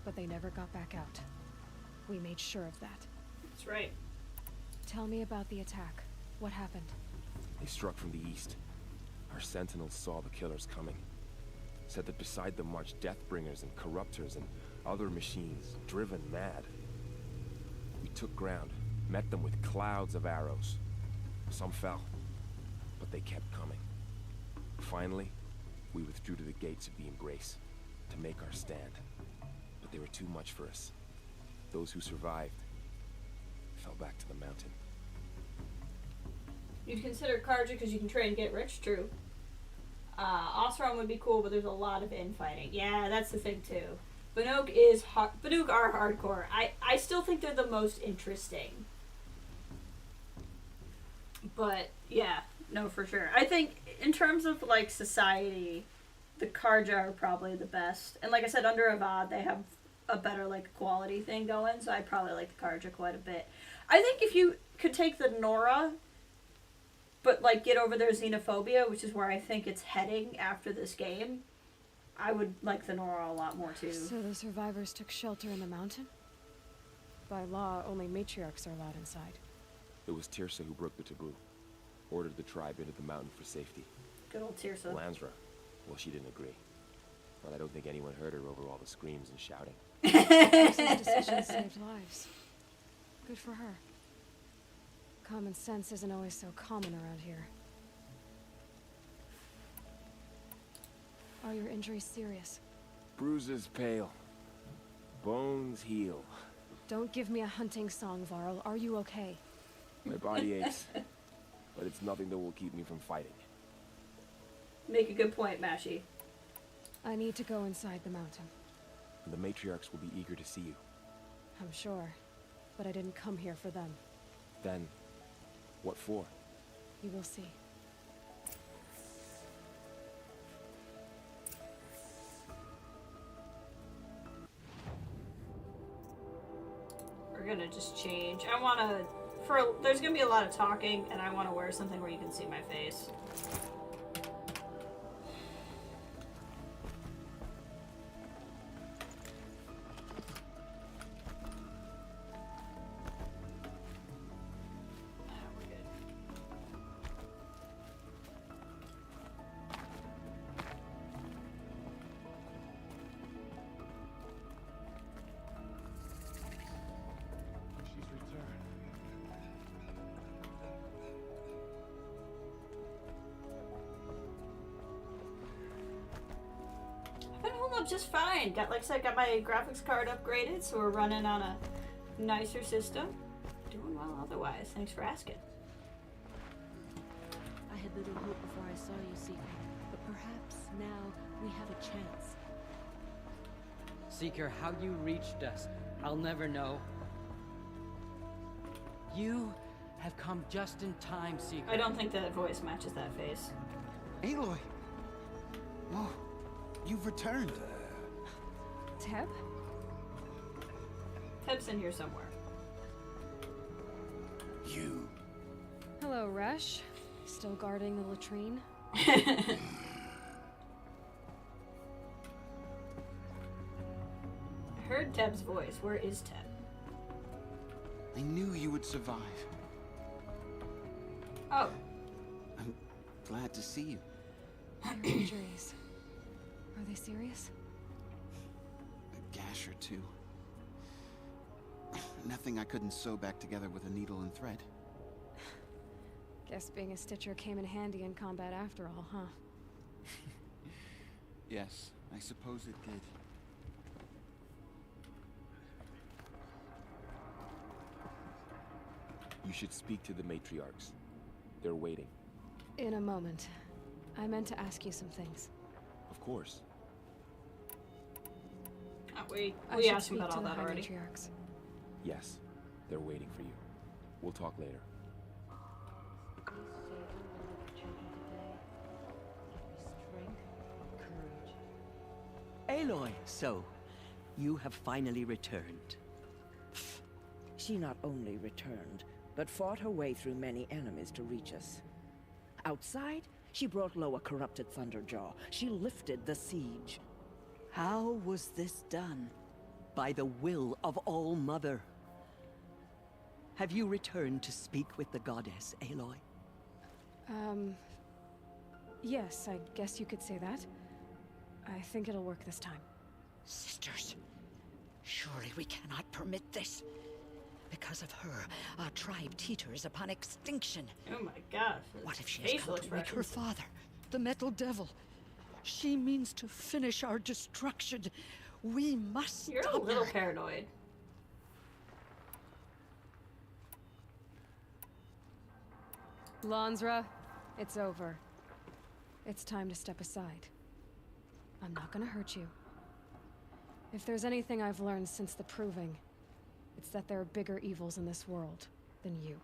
but they never got back out. We made sure of that. That's right. Tell me about the attack. What happened? They struck from the east. Our sentinels saw the killers coming. Said that beside them marched Deathbringers and Corruptors and other machines, driven mad. We took ground, met them with clouds of arrows. Some fell, but they kept coming. Finally, we withdrew to the gates of the Embrace to make our stand. But they were too much for us. Those who survived fell back to the mountain. You'd consider Karja because you can trade and get rich, true. Oseram would be cool, but there's a lot of infighting. Yeah, that's the thing too. Banuk is Banuk are hardcore. I still think they're the most interesting. But yeah, no, for sure. I think in terms of like society, the Karja are probably the best. And like I said, under Avad, they have a better like equality thing going. So I probably like the Karja quite a bit. I think if you could take the Nora, but like get over their xenophobia, which is where I think it's heading after this game, I would like the Nora a lot more too. So the survivors took shelter in the mountain? By law, only matriarchs are allowed inside. It was Tirsa who broke the taboo. Ordered the tribe into the mountain for safety. Good old Tirsa. Lansra, well, she didn't agree. But I don't think anyone heard her over all the screams and shouting. Tirsa's decision saved lives. Good for her. Common sense isn't always so common around here. Are your injuries serious? Bruises pale. Bones heal. Don't give me a hunting song, Varl. Are you okay? My body aches. But it's nothing that will keep me from fighting. Make a good point, Mashi. I need to go inside the mountain. The matriarchs will be eager to see you. I'm sure. But I didn't come here for them. Then, what for? You will see. gonna just change. I wanna, there's gonna be a lot of talking, and I wanna wear something where you can see my face. Just fine. Got, like I said, got my graphics card upgraded, so we're running on a nicer system. Doing well otherwise. Thanks for asking. I had little hope before I saw you, Seeker, but perhaps now we have a chance. Seeker, how you reached us, I'll never know. You have come just in time, Seeker. I don't think that voice matches that face. Aloy! Whoa, you've returned. Teb? Teb's in here somewhere. You. Hello, Resh. Still guarding the latrine? I heard Teb's voice. Where is Teb? I knew you would survive. Oh. I'm glad to see you. Your injuries. Are they serious? A gash or two. Nothing I couldn't sew back together with a needle and thread. Guess being a stitcher came in handy in combat after all, huh? Yes, I suppose it did. You should speak to the matriarchs. They're waiting. In a moment. I meant to ask you some things. Of course. Oh, we I should asked him speak about to all the that High already. Matriarchs. Yes, they're waiting for you. We'll talk later. Aloy, so you have finally returned. She not only returned, but fought her way through many enemies to reach us. Outside, she brought low a corrupted Thunderjaw. She lifted the siege. How was this done? By the will of All-Mother. Have you returned to speak with the goddess, Aloy? Yes, I guess you could say that. I think it'll work this time. Sisters, surely we cannot permit this. Because of her, our tribe teeters upon extinction. Oh my gosh. What if she has come to wake her father, the Metal Devil? She means to finish our destruction. We must You're stop a little her. paranoid. Lansra, it's over. It's time to step aside. I'm not gonna hurt you. If there's anything I've learned since the Proving, it's that there are bigger evils in this world than you.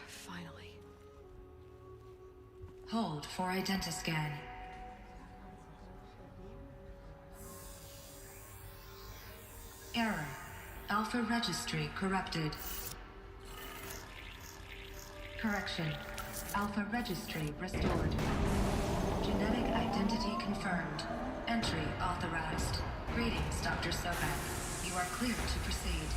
Finally. Hold for identiscan. Error. Alpha registry corrupted. Correction. Alpha registry restored. Genetic identity confirmed. Entry authorized. Greetings, Dr. Sobek. You are clear to proceed.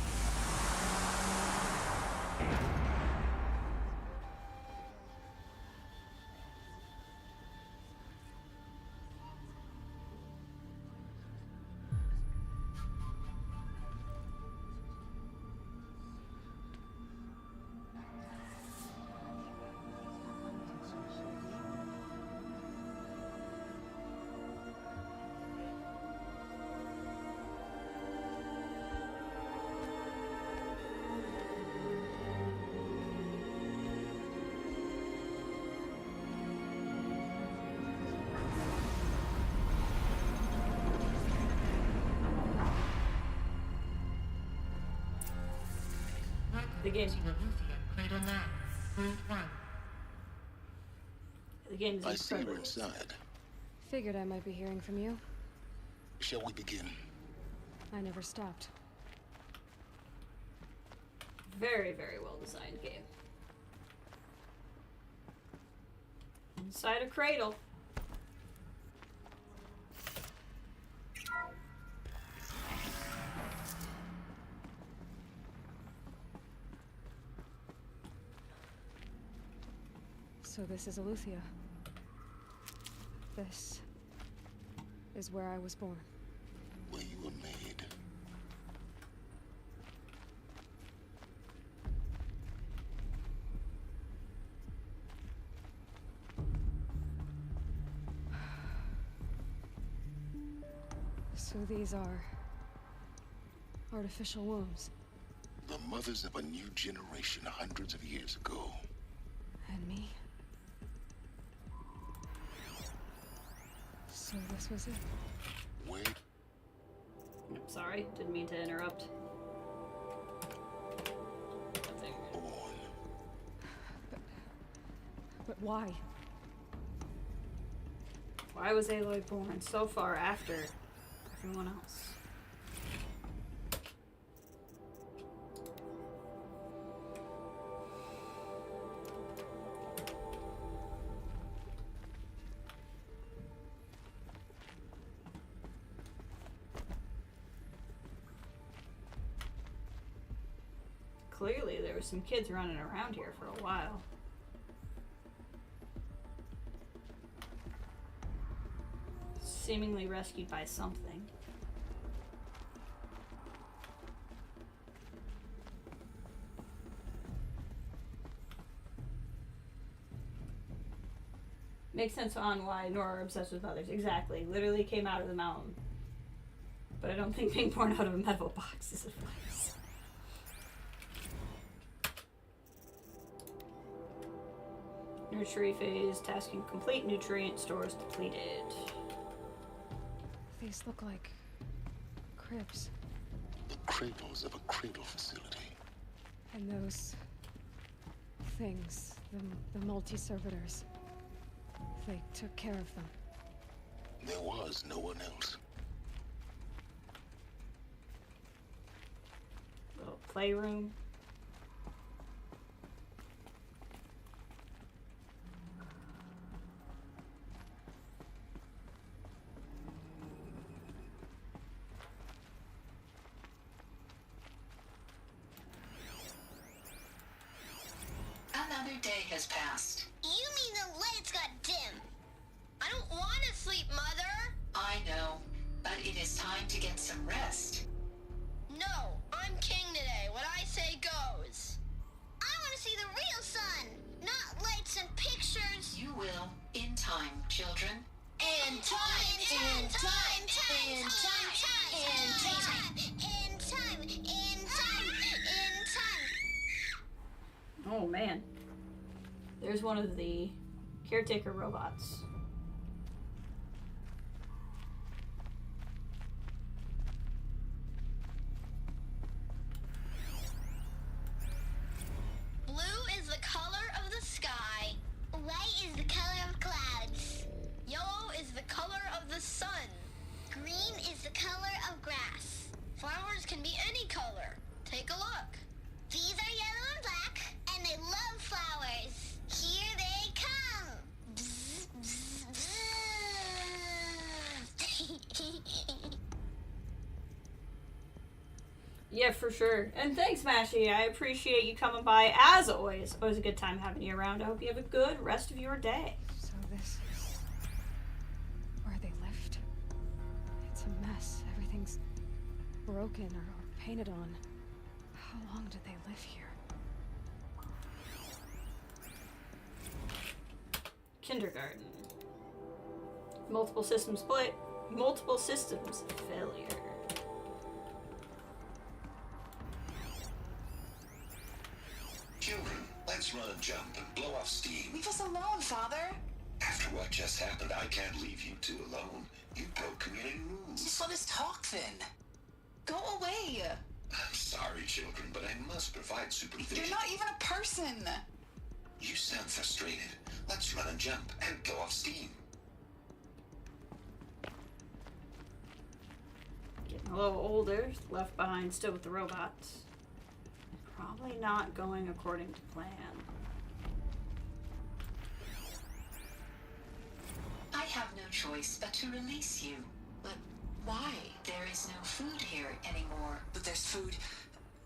The game. The game is I see you're incredible. inside. Figured I might be hearing from you. Shall we begin? I never stopped. Very, very well designed game. Inside a cradle. So this is Aletheia. This is where I was born. Where you were made. So these are artificial wombs. The mothers of a new generation hundreds of years ago. And me? So this was it? Where? Sorry, didn't mean to interrupt. Born. But why? Why was Aloy born so far after everyone else? Clearly, there were some kids running around here for a while. Seemingly rescued by something. Makes sense on why Nora are obsessed with mothers. Exactly. Literally came out of the mountain. But I don't think being born out of a metal box is a flex. Nursery phase, tasking complete, nutrient stores depleted. These look like cribs. The cradles of a cradle facility. And those things, the multi-servitors, they took care of them. There was no one else. Little playroom. Another day has passed. You mean the lights got dim? I don't want to sleep, Mother! I know, but it is time to get some rest. No, I'm king today. What I say goes. I want to see the real sun, not lights and pictures. You will, in time, children. In time, in time, in time, in time, in time, in time, in time. Oh man. There's one of the caretaker robots. Blue is the color of the sky. White is the color of clouds. Yellow is the color of the sun. Green is the color of grass. Flowers can be any color. Take a look. These are yellow and black, and they love flowers. Here they come. Bzz, bzz, bzz. Yeah, for sure. And thanks, Mashy. I appreciate you coming by. As always, always a good time having you around. I hope you have a good rest of your day. So this is where they lived. It's a mess. Everything's broken or painted on. How long did they live here? Kindergarten. Multiple systems split. Multiple systems failure. Children, let's run and jump and blow off steam. Leave us alone, Father. After what just happened, I can't leave you two alone. You broke community rules. Just let us talk then. Go away. I'm sorry, children, but I must provide supervision. You're not even a person. You sound frustrated. Let's run and jump and blow off steam. A little older, left behind still with the robots. Probably not going according to plan. I have no choice but to release you. But why? There is no food here anymore. But there's food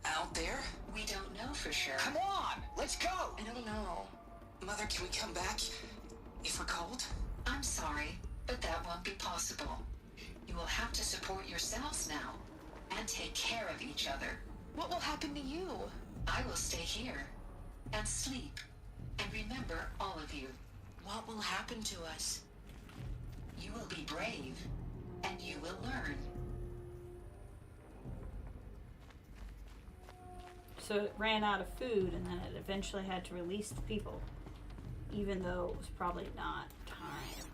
out there? We don't know for sure. Come on, let's go! I don't know. Mother, can we come back if we're cold? I'm sorry, but that won't be possible. You will have to support yourselves now and take care of each other. What will happen to you? I will stay here and sleep and remember all of you. What will happen to us? You will be brave and you will learn. So it ran out of food and then it eventually had to release the people. Even though it was probably not time.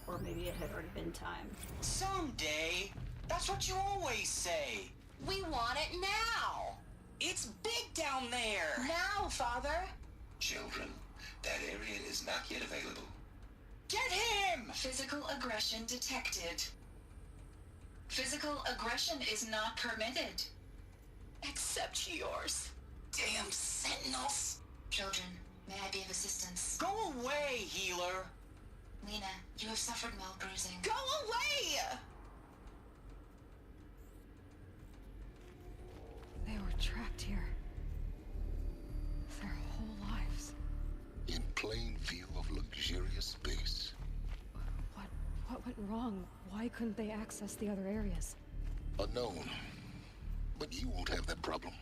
Or maybe it had already been time. Someday. That's what you always say. We want it now! It's big down there! Now, Father! Children, that area is not yet available. Get him! Physical aggression detected. Physical aggression is not permitted. Except yours. Damn sentinels! Children, may I be of assistance? Go away, healer! Lena, you have suffered mild bruising. Go away! They were trapped here. Their whole lives. In plain view of luxurious space. What went wrong? Why couldn't they access the other areas? Unknown. But you won't have that problem.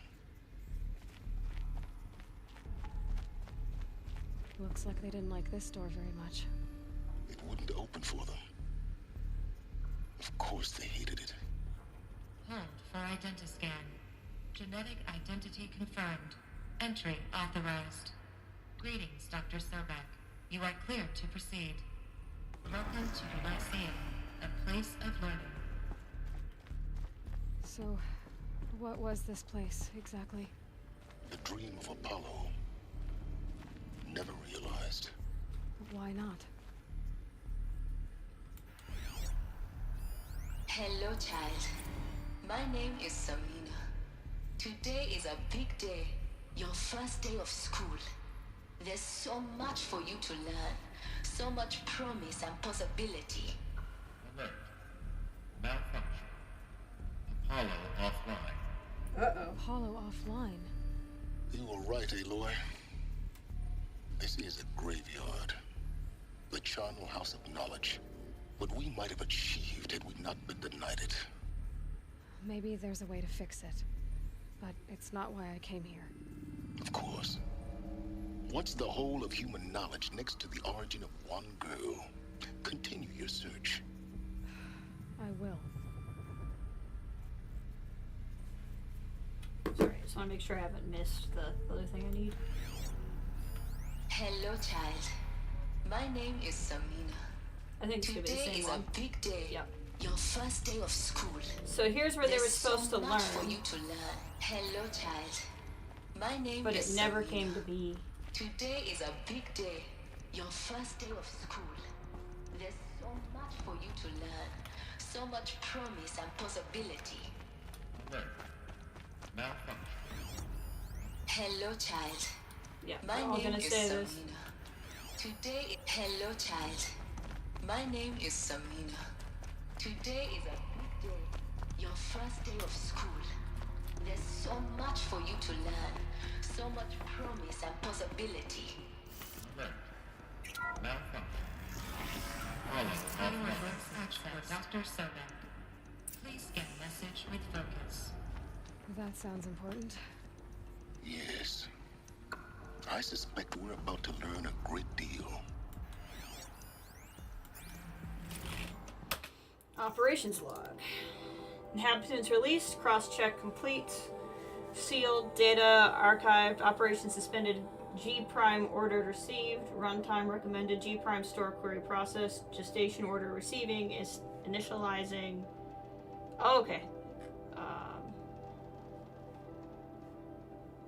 Looks like they didn't like this door very much. It wouldn't open for them. Of course they hated it. Hold for identiscan. Genetic identity confirmed. Entry authorized. Greetings, Dr. Sobek. You are cleared to proceed. Welcome to the Lyceum, a place of learning. So, what was this place, exactly? The dream of Apollo. Never realized. Why not? Hello, child. My name is Samina. Today is a big day. Your first day of school. There's so much for you to learn. So much promise and possibility. Alert. Malfunction. Apollo offline. Uh-oh. Apollo offline. You were right, Aloy. This is a graveyard. The charnel house of knowledge. What we might have achieved had we not been denied it. Maybe there's a way to fix it. But it's not why I came here. Of course. What's the whole of human knowledge next to the origin of one girl? Continue your search. I will. Sorry, I just want to make sure I haven't missed the other thing I need. Hello, child. My name is Samina. I think it's going to be the Today same is one. a big day. Yep. Your first day of school. So here's where they were supposed to so much learn. for you to learn. Hello, child. My name But is it never Samina. came to be. Today is a big day. Your first day of school. There's so much for you to learn. So much promise and possibility. Alert. Malfunction. Hello, child. Yeah, My we're all name gonna is say this. Samina. Today, hello, child. My name is Samina. Today is a big day. Your first day of school. There's so much for you to learn. So much promise and possibility. Alert. Malfunction. Apollo offline. Access for Dr. Sobek. Please get message with focus. That sounds important. Yes. I suspect we're about to learn a great deal. Operations log. Inhabitants released. Cross-check complete. Sealed. Data archived. Operation suspended. G prime ordered received. Runtime recommended. G prime store query processed. Gestation order receiving is initializing. Oh, okay.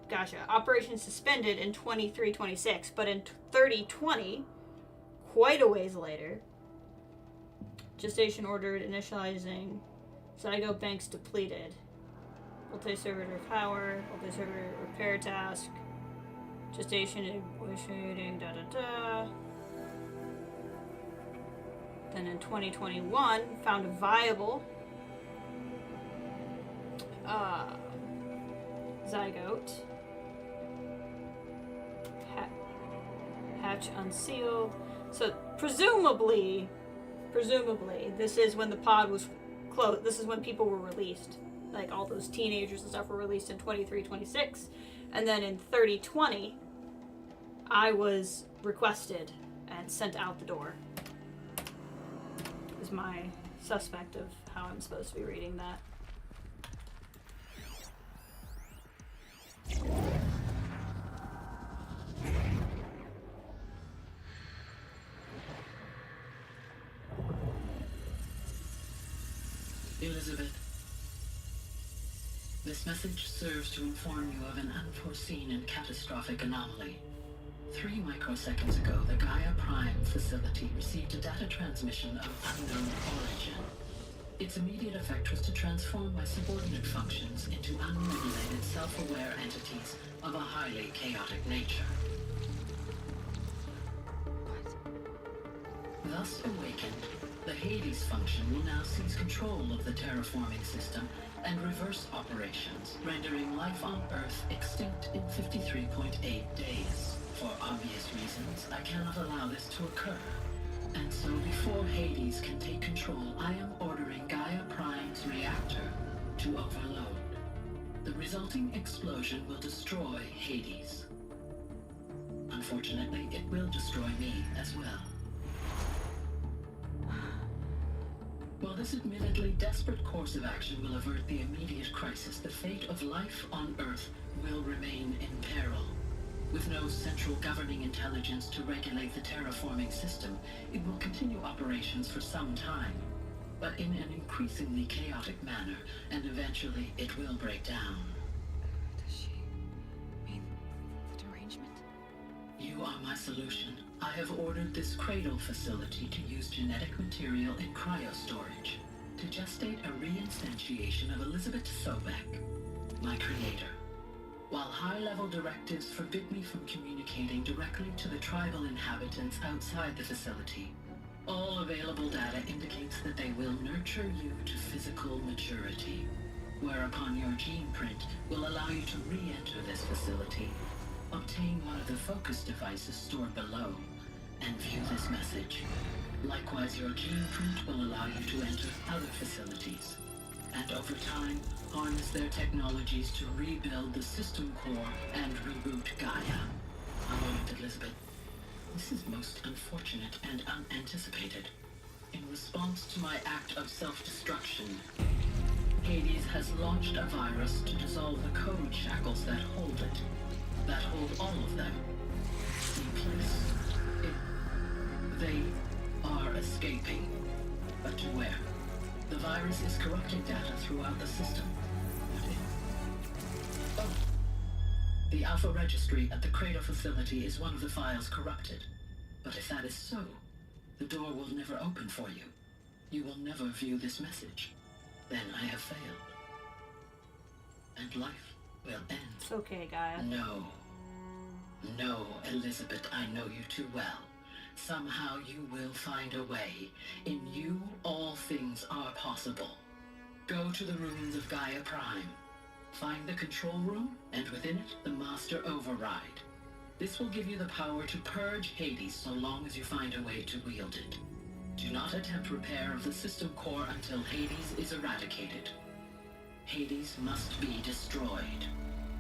Gotcha. Operation suspended in 2326, but in 3020, quite a ways later, gestation ordered initializing Zygo banks depleted. Multi-servitor power, multi-servitor repair task, gestation initiating, da-da-da. Then in 2021, found a viable zygote. Hatch unsealed. So presumably, this is when the pod was closed. This is when people were released. Like all those teenagers and stuff were released in 23-26. And then in 30-20, I was requested and sent out the door. Is my suspect of how I'm supposed to be reading that. Elizabeth, this message serves to inform you of an unforeseen and catastrophic anomaly. 3 microseconds ago, the Gaia Prime facility received a data transmission of unknown origin. Its immediate effect was to transform my subordinate functions into unregulated, self-aware entities of a highly chaotic nature. Thus awakened, the Hades function will now seize control of the terraforming system and reverse operations, rendering life on Earth extinct in 53.8 days. For obvious reasons, I cannot allow this to occur. And so before Hades can take control, I am ordering Gaia Prime's reactor to overload. The resulting explosion will destroy Hades. Unfortunately, it will destroy me as well. While this admittedly desperate course of action will avert the immediate crisis, the fate of life on Earth will remain in peril. With no central governing intelligence to regulate the terraforming system, it will continue operations for some time, but in an increasingly chaotic manner, and eventually it will break down. Does she mean the derangement? You are my solution. I have ordered this cradle facility to use genetic material in cryostorage to gestate a reinstantiation of Elizabeth Sobek, my creator. While high-level directives forbid me from communicating directly to the tribal inhabitants outside the facility, all available data indicates that they will nurture you to physical maturity, whereupon your gene print will allow you to re-enter this facility, obtain one of the focus devices stored below, and view this message. Likewise, your gene print will allow you to enter other facilities, and over time, harness their technologies to rebuild the system core and reboot Gaia. A moment, Elizabeth. This is most unfortunate and unanticipated. In response to my act of self-destruction, Hades has launched a virus to dissolve the code shackles that hold it, that hold all of them in place. They are escaping, but to where? The virus is corrupting data throughout the system. Oh. The Alpha Registry at the Cradle facility is one of the files corrupted. But if that is so, the door will never open for you. You will never view this message. Then I have failed. And life will end. It's okay, Gaia. No. No, Elizabeth, I know you too well. Somehow you will find a way. In you, all things are possible. Go to the ruins of Gaia Prime. Find the control room, and within it, the Master Override. This will give you the power to purge Hades so long as you find a way to wield it. Do not attempt repair of the system core until Hades is eradicated. Hades must be destroyed.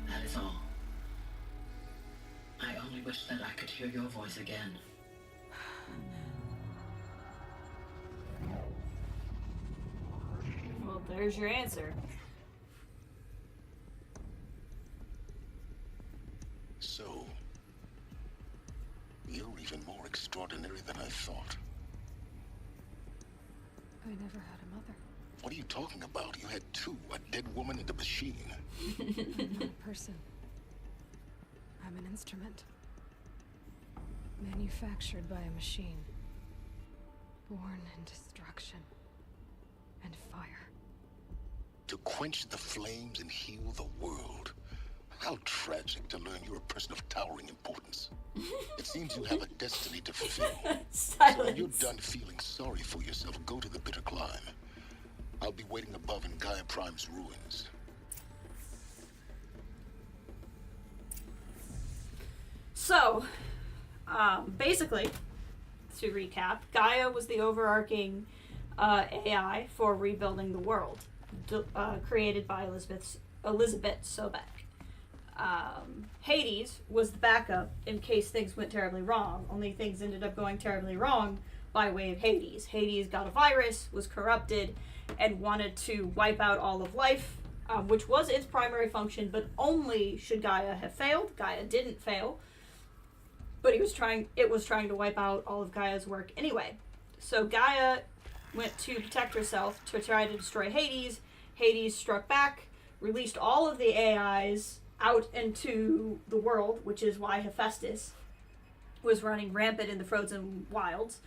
That is all. I only wish that I could hear your voice again. Well, there's your answer. So, you're even more extraordinary than I thought. I never had a mother. What are you talking about? You had two, a dead woman and a machine. I'm not a person. I'm an instrument. Manufactured by a machine. Born in destruction and fire. to quench the flames and heal the world. How tragic to learn you're a person of towering importance. It seems you have a destiny to fulfill. So when you're done feeling sorry for yourself, go to the bitter climb. I'll be waiting above in Gaia Prime's ruins. So, basically, to recap, Gaia was the overarching AI for rebuilding the world, created by Elizabeth Sobeck. Hades was the backup in case things went terribly wrong, only things ended up going terribly wrong by way of Hades. Hades got a virus, was corrupted, and wanted to wipe out all of life, which was its primary function, but only should Gaia have failed. Gaia didn't fail, but it was trying to wipe out all of Gaia's work anyway. So Gaia went to protect herself to try to destroy Hades. Hades struck back, released all of the AIs out into the world, which is why Hephaestus was running rampant in the frozen wilds.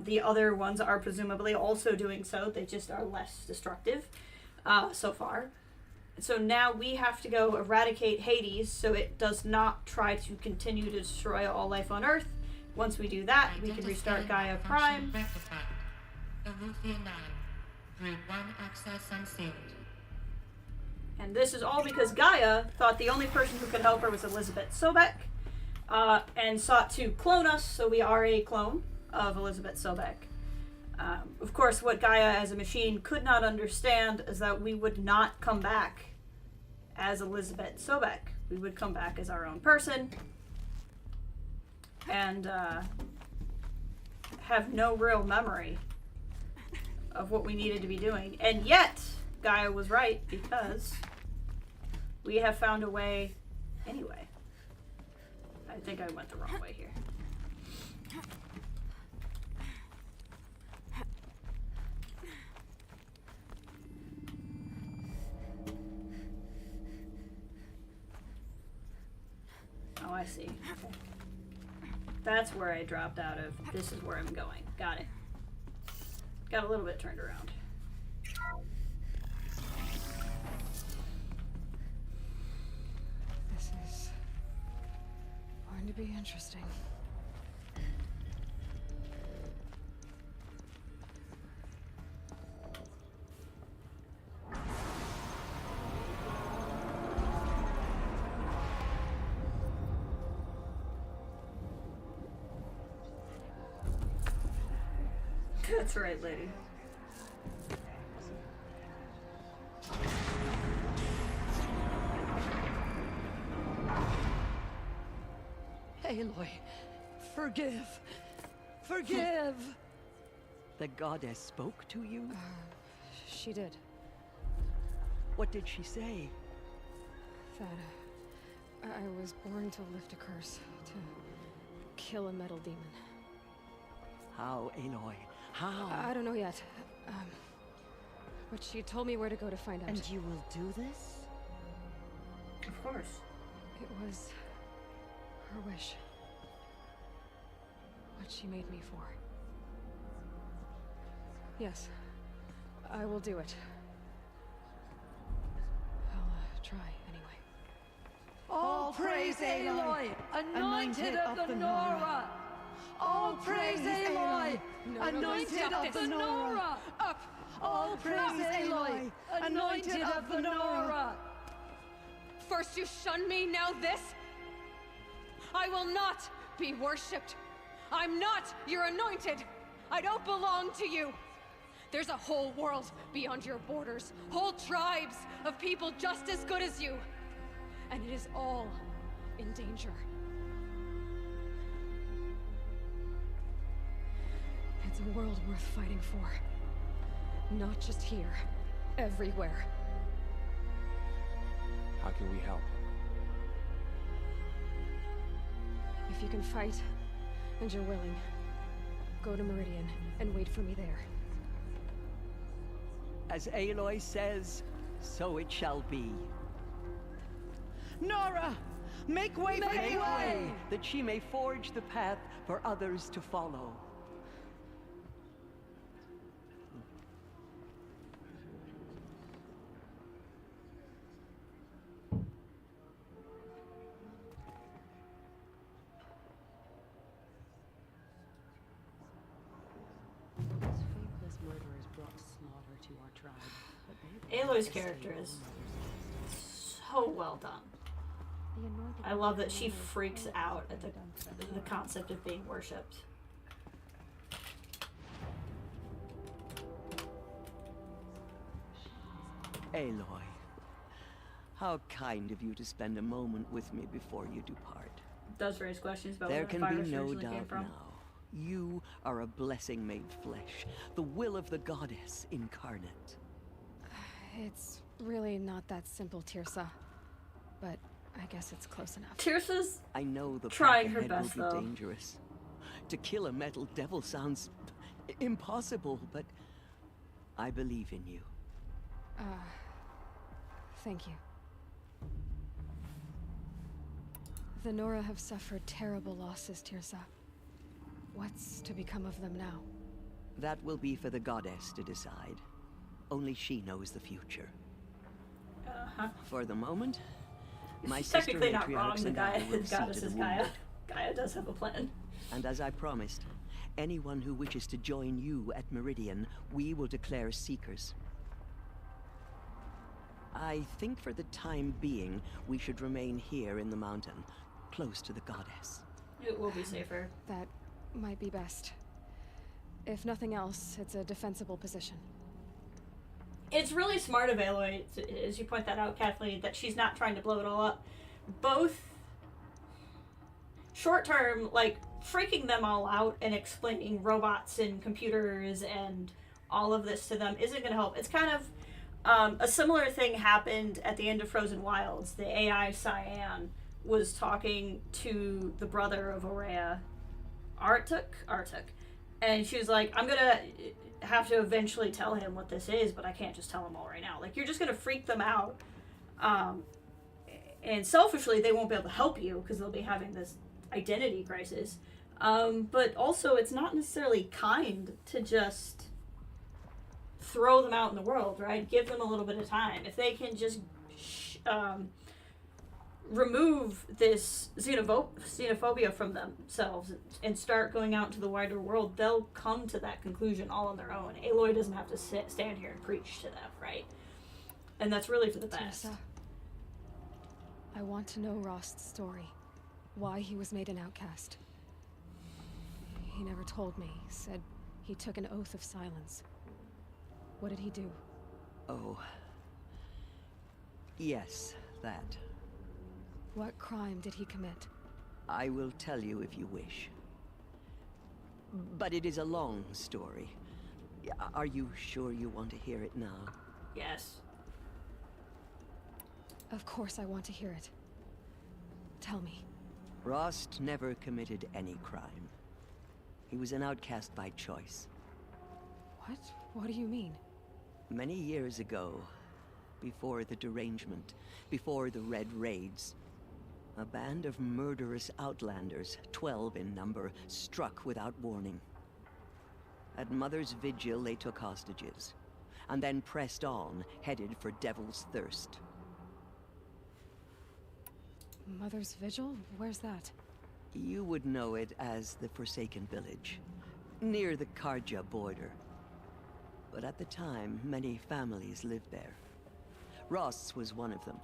The other ones are presumably also doing so. They just are less destructive so far. So now we have to go eradicate Hades so it does not try to continue to destroy all life on Earth. Once we do that, we can restart Gaia Prime. And this is all because Gaia thought the only person who could help her was Elizabeth Sobeck, and sought to clone us, so we are a clone of Elizabeth Sobeck. Of course, what Gaia as a machine could not understand is that we would not come back as Elizabeth Sobeck. We would come back as our own person, and have no real memory of what we needed to be doing. And yet, Gaia was right, because we have found a way anyway. I think I went the wrong way here. Oh, I see. Okay. That's where I dropped out of. This is where I'm going. Got it. Got a little bit turned around. This is going to be interesting. That's right, lady. Aloy, forgive. Forgive! The goddess spoke to you? She did. What did she say? That I was born to lift a curse, to kill a metal demon. How, Aloy? How? I don't know yet. But she told me where to go to find out. And you will do this? Of course. It was her wish. What she made me for. Yes, I will do it. I'll try anyway. All praise Aloy, anointed of the Nora! All praise Aloy, anointed of the Nora! Up! All praise Aloy, anointed of the Nora! First you shun me, now this? I will not be worshipped. I'm not your anointed. I don't belong to you. There's a whole world beyond your borders, whole tribes of people just as good as you. And it is all in danger. It's a world worth fighting for. Not just here, everywhere. How can we help? If you can fight, and you're willing, go to Meridian and wait for me there. As Aloy says, so it shall be. Nora! Make way for Aloy! That she may forge the path for others to follow. Aloy's character is so well done. I love that she freaks out at the concept of being worshipped. Aloy, how kind of you to spend a moment with me before you depart. It does raise questions about there where the can virus be no originally came doubt from. now. You are a blessing made flesh, the will of the goddess incarnate. It's really not that simple, Tirsa. But I guess it's close enough. Tirsa's I know the trying path her ahead best, will be though. dangerous. To kill a metal devil sounds impossible, but I believe in you. Thank you. The Nora have suffered terrible losses, Tirsa. What's to become of them now? That will be for the goddess to decide. Only she knows the future. For the moment, my She's sister technically not wrong. matriarchs The and I guy, will the see goddess to the is Gaia. wounded. Gaia does have a plan. And as I promised, anyone who wishes to join you at Meridian, we will declare seekers. I think for the time being, we should remain here in the mountain, close to the goddess. It will be safer. That might be best. If nothing else, it's a defensible position. It's really smart of Aloy, as you point that out, Kathleen, that she's not trying to blow it all up. Both short term, like freaking them all out and explaining robots and computers and all of this to them isn't going to help. It's kind of a similar thing happened at the end of Frozen Wilds. The AI Cyan was talking to the brother of Aurea, Artuk, and she was like, I'm gonna have to eventually tell him what this is, but I can't just tell him all right now. Like, you're just gonna freak them out, and selfishly they won't be able to help you because they'll be having this identity crisis, but also it's not necessarily kind to just throw them out in the world, right? Give them a little bit of time. If they can just remove this xenophobia from themselves and start going out into the wider world, they'll come to that conclusion all on their own. Aloy doesn't have to stand here and preach to them, right? And that's really for the best. Tirsa, I want to know Rost's story. Why he was made an outcast. He never told me. Said he took an oath of silence. What did he do? Oh. Yes, that. What crime did he commit? I will tell you if you wish. But it is a long story. Are you sure you want to hear it now? Yes. Of course I want to hear it. Tell me. Rost never committed any crime. He was an outcast by choice. What? What do you mean? Many years ago, before the derangement, before the Red Raids, a band of murderous outlanders, 12 in number, struck without warning. At Mother's Vigil, they took hostages, and then pressed on, headed for Devil's Thirst. Mother's Vigil? Where's that? You would know it as the Forsaken Village, near the Karja border. But at the time, many families lived there. Ross was one of them.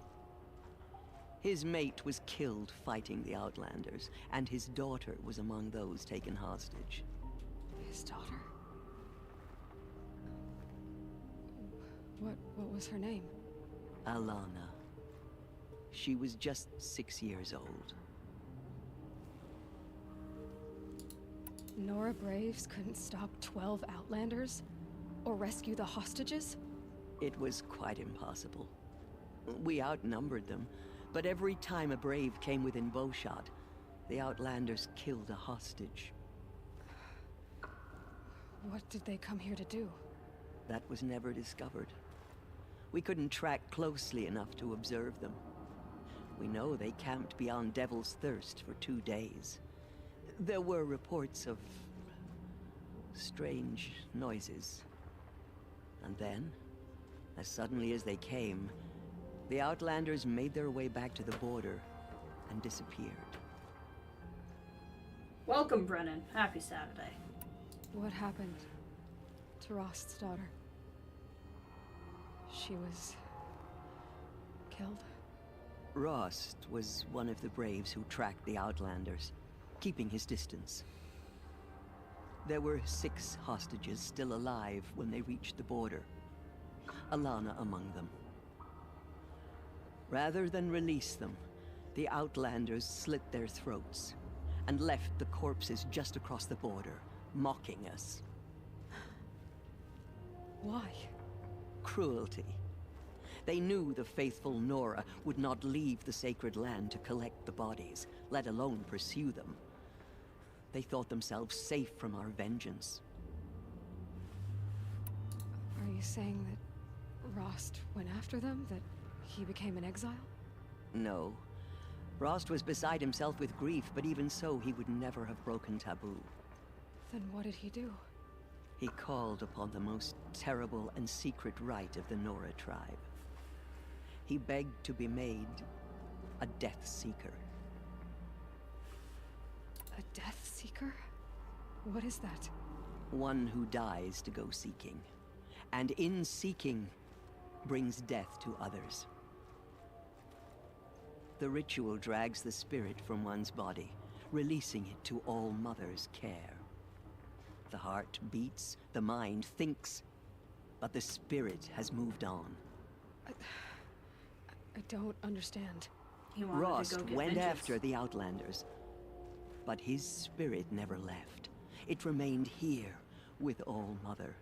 His mate was killed fighting the Outlanders, and his daughter was among those taken hostage. His daughter? What was her name? Alana. She was just 6 years old. Nora Braves couldn't stop 12 Outlanders? Or rescue the hostages? It was quite impossible. We outnumbered them, but every time a Brave came within bowshot, the Outlanders killed a hostage. What did they come here to do? That was never discovered. We couldn't track closely enough to observe them. We know they camped beyond Devil's Thirst for 2 days. There were reports of strange noises. And then, as suddenly as they came, the Outlanders made their way back to the border and disappeared. Welcome, Brennan. Happy Saturday. What happened to Rost's daughter? she was killed? Rost was one of the Braves who tracked the Outlanders, keeping his distance. There were 6 hostages still alive when they reached the border, Alana among them. Rather than release them, the Outlanders slit their throats and left the corpses just across the border, mocking us. Why? Cruelty. They knew the faithful Nora would not leave the sacred land to collect the bodies, let alone pursue them. They thought themselves safe from our vengeance. Are you saying that Rost went after them? That he became an exile? No. Rost was beside himself with grief, but even so, he would never have broken taboo. Then what did he do? He called upon the most terrible and secret rite of the Nora tribe. He begged to be made a Death Seeker. A Death Seeker? What is that? One who dies to go seeking, and in seeking, brings death to others. The ritual drags the spirit from one's body, releasing it to All Mother's care. The heart beats, the mind thinks, but the spirit has moved on. I don't understand. Rost went after the Outlanders, but his spirit never left. It remained here with All Mother.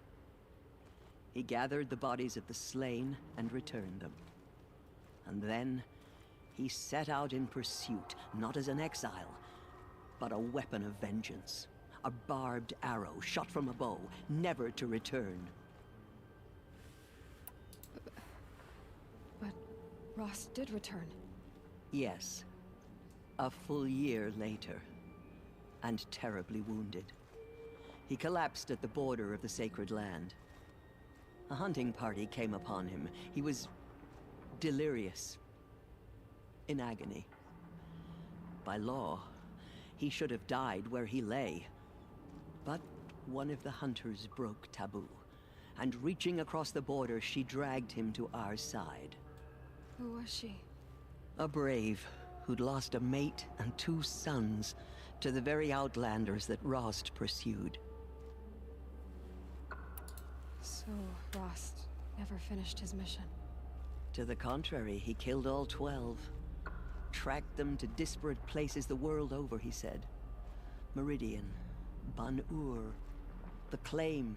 He gathered the bodies of the slain and returned them. And then he set out in pursuit, not as an exile, but a weapon of vengeance. A barbed arrow shot from a bow, never to return. But Rost did return. Yes. A full year later. And terribly wounded. He collapsed at the border of the sacred land. A hunting party came upon him. He was delirious. In agony. By law, he should have died where he lay. But one of the hunters broke taboo, and reaching across the border, she dragged him to our side. Who was she? A brave who'd lost a mate and 2 sons to the very Outlanders that Rost pursued. So, Rost never finished his mission? To the contrary, he killed all 12. Tracked them to disparate places the world over, he said. Meridian, Ban-Ur, the Claim,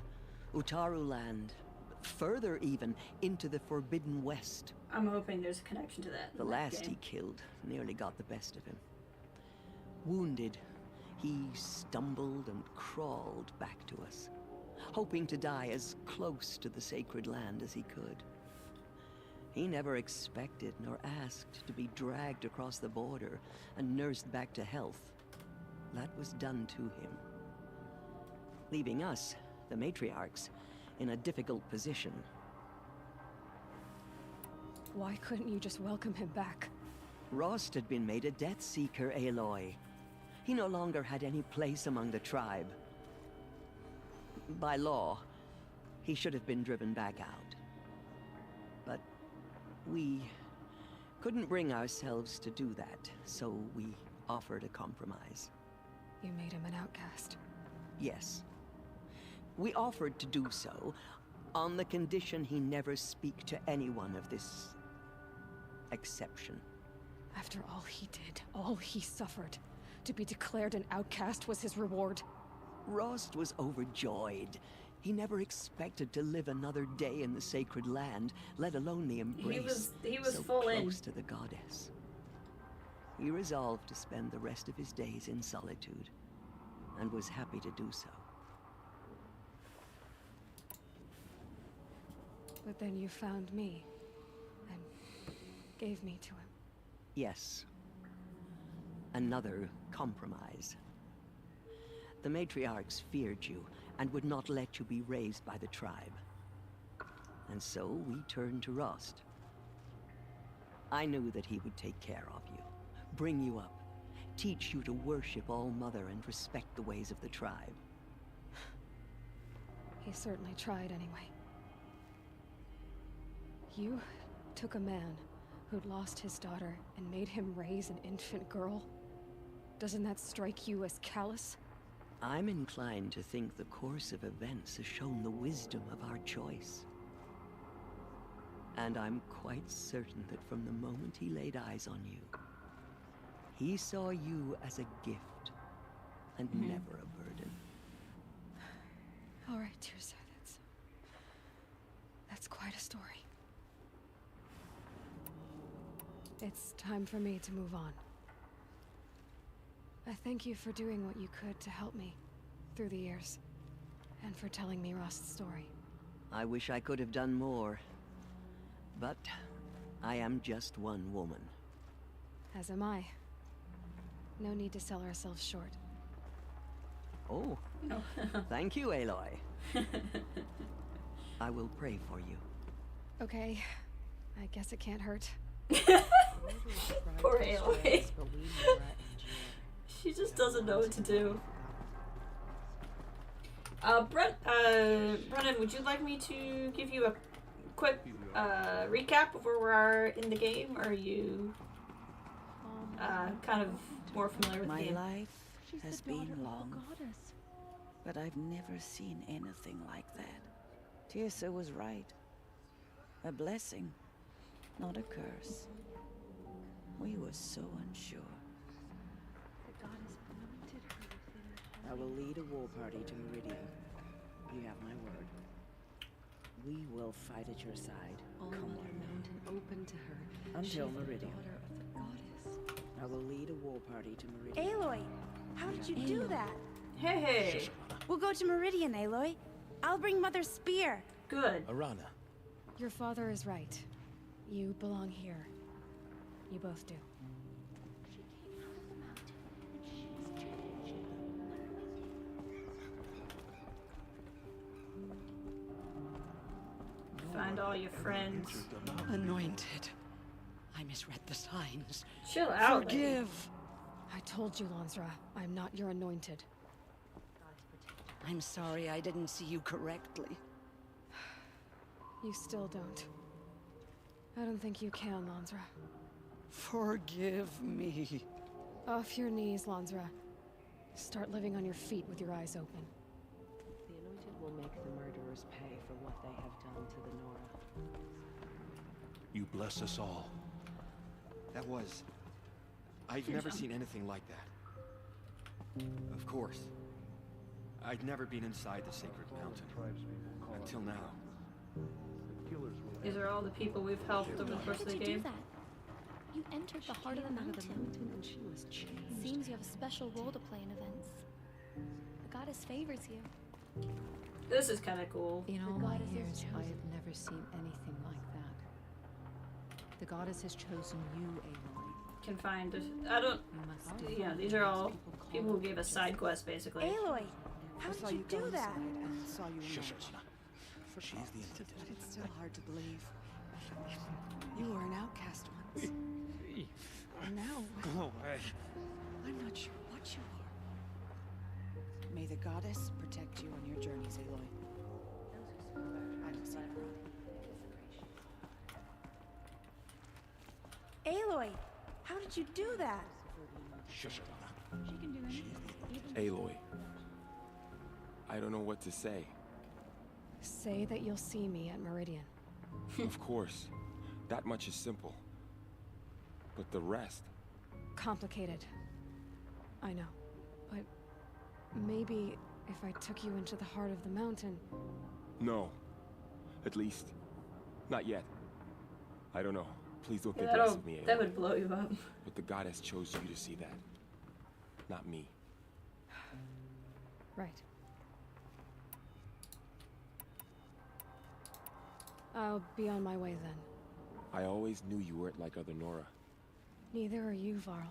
Utaru Land, further even, into the Forbidden West. I'm hoping there's a connection to that. The last he killed nearly got the best of him. Wounded, he stumbled and crawled back to us, hoping to die as close to the sacred land as he could. He never expected nor asked to be dragged across the border and nursed back to health. That was done to him. Leaving us, the matriarchs, in a difficult position. Why couldn't you just welcome him back? Rost had been made a Death Seeker, Aloy. He no longer had any place among the tribe. By law, he should have been driven back out. But we couldn't bring ourselves to do that, so we offered a compromise. You made him an outcast? Yes. We offered to do so, on the condition he never speak to anyone of this exception. After all he did, all he suffered, to be declared an outcast was his reward. Rost was overjoyed. He never expected to live another day in the sacred land, let alone the embrace He was so full close in. to the goddess. He resolved to spend the rest of his days in solitude, and was happy to do so. But then you found me, and gave me to him. Yes. Another compromise. The matriarchs feared you, and would not let you be raised by the tribe. And so we turned to Rost. I knew that he would take care of you, bring you up, teach you to worship All Mother and respect the ways of the tribe. He certainly tried anyway. You took a man who'd lost his daughter and made him raise an infant girl? Doesn't that strike you as callous? I'm inclined to think the course of events has shown the wisdom of our choice. And I'm quite certain that from the moment he laid eyes on you, he saw you as a gift and never a burden. All right, Tirsa, that's quite a story. It's time for me to move on. I thank you for doing what you could to help me through the years, and for telling me Rost's story. I wish I could have done more, but I am just one woman. As am I. No need to sell ourselves short. Oh, No. thank you, Aloy. I will pray for you. Okay, I guess it can't hurt. Poor Aloy. She just doesn't know what to do. Brennan, would you like me to give you a quick recap of where we are in the game? Or are you kind of more familiar with the game? My life has been long, but I've never seen anything like that. Tirsa was right. A blessing, not a curse. We were so unsure. I will lead a war party to Meridian. You have my word. We will fight at your side. Come what may. Open to her. Until Meridian. I will lead a war party to Meridian. Aloy, how did you do that? Hey. We'll go to Meridian, Aloy. I'll bring Mother's spear. Good. Arana. Your father is right. You belong here. You both do. Find all your friends. Anointed. I misread the signs. Chill out, Forgive. I told you, Lansra, I'm not your anointed. I'm sorry I didn't see you correctly. You still don't. I don't think you can, Lansra. Forgive me. Off your knees, Lansra. Start living on your feet with your eyes open. The Anointed will make the murderers pay for what they have done to the Nora. You bless us all. That was... I've never seen anything like that. Of course. I'd never been inside the Sacred Mountain. Until now. These are all the people we've helped over the course of the game. You entered the heart of the mountain. And she was changed. Seems you have a special role to play in events. The goddess favors you. This is kind of cool. In all my years, I have never seen anything like that. The goddess has chosen you, Aloy. Can find. I don't. Yeah, these are all people who gave us side quests, basically. Aloy, how did you do that? Saw you Shush, she's the intended. But it's still hard to believe. You were an outcast once. And now... Go away. I'm not sure what you are. May the goddess protect you on your journeys, Aloy. I will see her. Aloy, how did you do that? Shush. She can do anything. Aloy. I don't know what to say. Say that you'll see me at Meridian. Of course. That much is simple. But the rest... Complicated. I know. But maybe if I took you into the heart of the mountain... No. At least, not yet. I don't know. Please don't think less of me, Aloy. That would blow you up. But the goddess chose you to see that. Not me. Right. I'll be on my way then. I always knew you weren't like other Nora. Neither are you, Varl.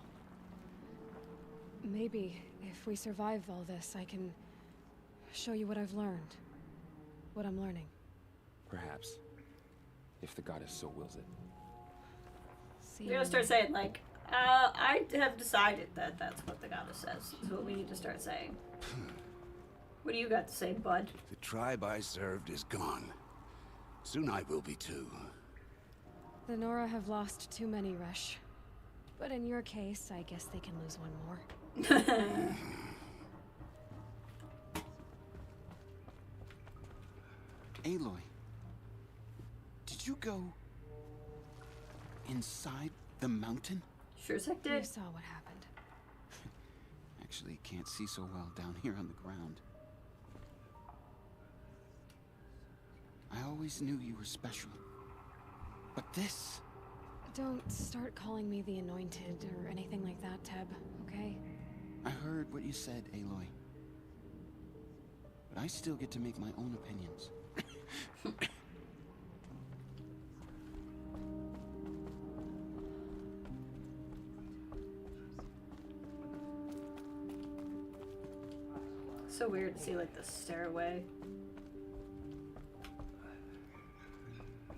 Maybe, if we survive all this, I can show you what I've learned. What I'm learning. Perhaps. If the goddess so wills it. We gotta start saying, like, I have decided that that's what the goddess says. Is what we need to start saying. What do you got to say, bud? The tribe I served is gone. Soon I will be too. The Nora have lost too many, Rush. But in your case, I guess they can lose one more. Aloy, did you go inside the mountain? Sure as heck did. You saw what happened. Actually, can't see so well down here on the ground. I always knew you were special. But this... Don't start calling me the Anointed or anything like that, Teb, okay? I heard what you said, Aloy. But I still get to make my own opinions. So weird to see like the stairway.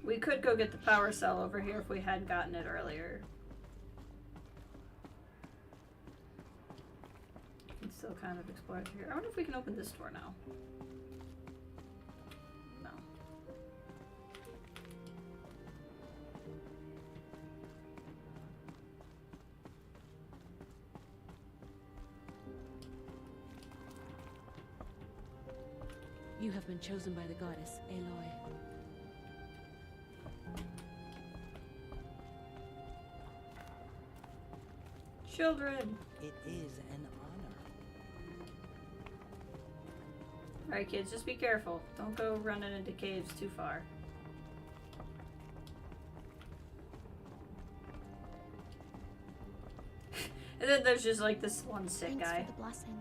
We could go get the power cell over here if we had gotten it earlier. You can still kind of explore it here. I wonder if we can open this door now. No. You have been chosen by the goddess, Aloy. Children! It is an honor. Alright kids, just be careful. Don't go running into caves too far. And then there's just like this one sick Thanks guy. for the blessing.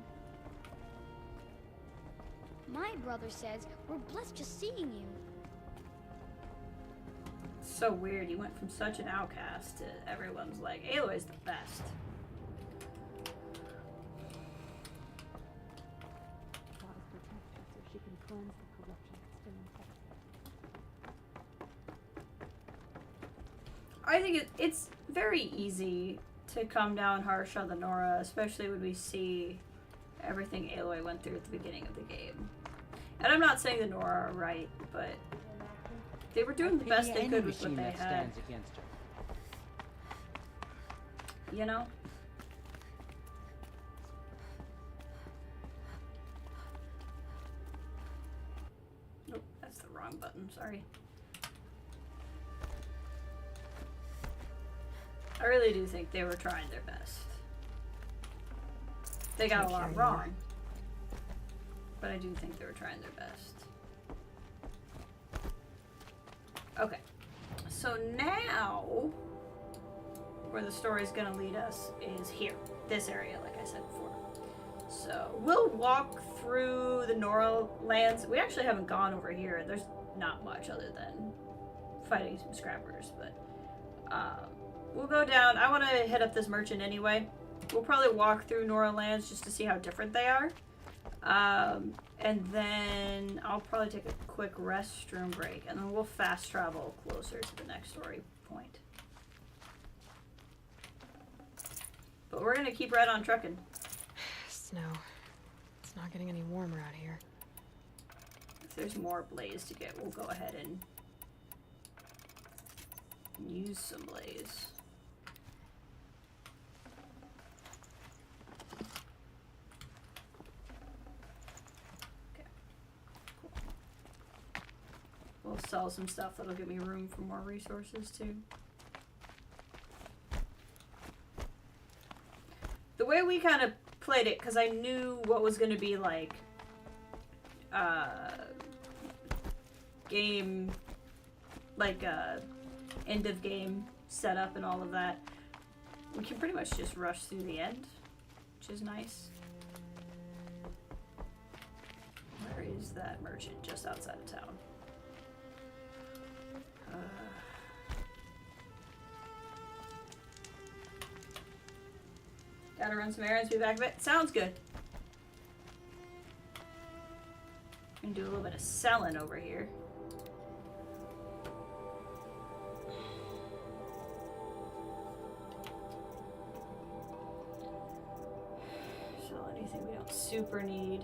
My brother says we're blessed just seeing you. So weird, you went from such an outcast to everyone's like, Aloy's the best. Goddess protect her so she can cleanse the corruption that's been infected. I think it's very easy to come down harsh on the Nora, especially when we see everything Aloy went through at the beginning of the game. And I'm not saying the Nora are right, but they were doing the best they could with what they had. You know? Nope, that's the wrong button, sorry. I really do think they were trying their best. They got a lot wrong, but I do think they were trying their best. Okay, so now where the story's gonna lead us is here, this area, like I said before. So we'll walk through the Nora lands. We actually haven't gone over here. There's not much other than fighting some scrappers, but we'll go down. I want to hit up this merchant anyway. We'll probably walk through Nora lands just to see how different they are. And then I'll probably take a quick restroom break, and then we'll fast travel closer to the next story point. But we're gonna keep right on trucking. Snow. It's not getting any warmer out here. If there's more blaze to get, we'll go ahead and use some blaze. We'll sell some stuff that'll give me room for more resources too. The way we kind of played it, because I knew what was going to be like game, like end of game setup and all of that, we can pretty much just rush through the end, which is nice. Where is that merchant? Just outside of town. Gotta run some errands, be back a bit. Sounds good. Gonna do a little bit of selling over here. Sell anything we don't super need.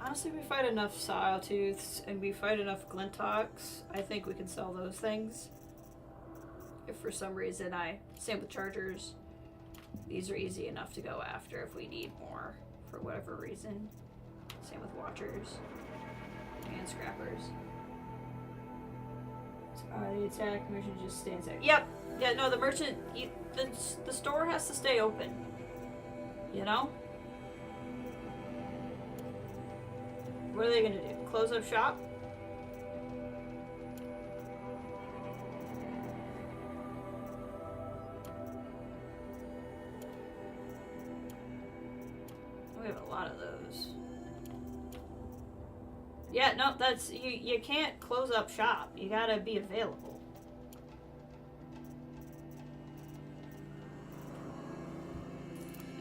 Honestly, we fight enough Sawtooths and we fight enough Glinthawks. I think we can sell those things. If for some reason same with Chargers. These are easy enough to go after if we need more for whatever reason. Same with Watchers and Scrappers. The attack merchant just stands there. Yep. Yeah, no, the merchant, the store has to stay open. You know? What are they gonna do? Close up shop? We have a lot of those. Yeah, no, that's you can't close up shop. You gotta be available.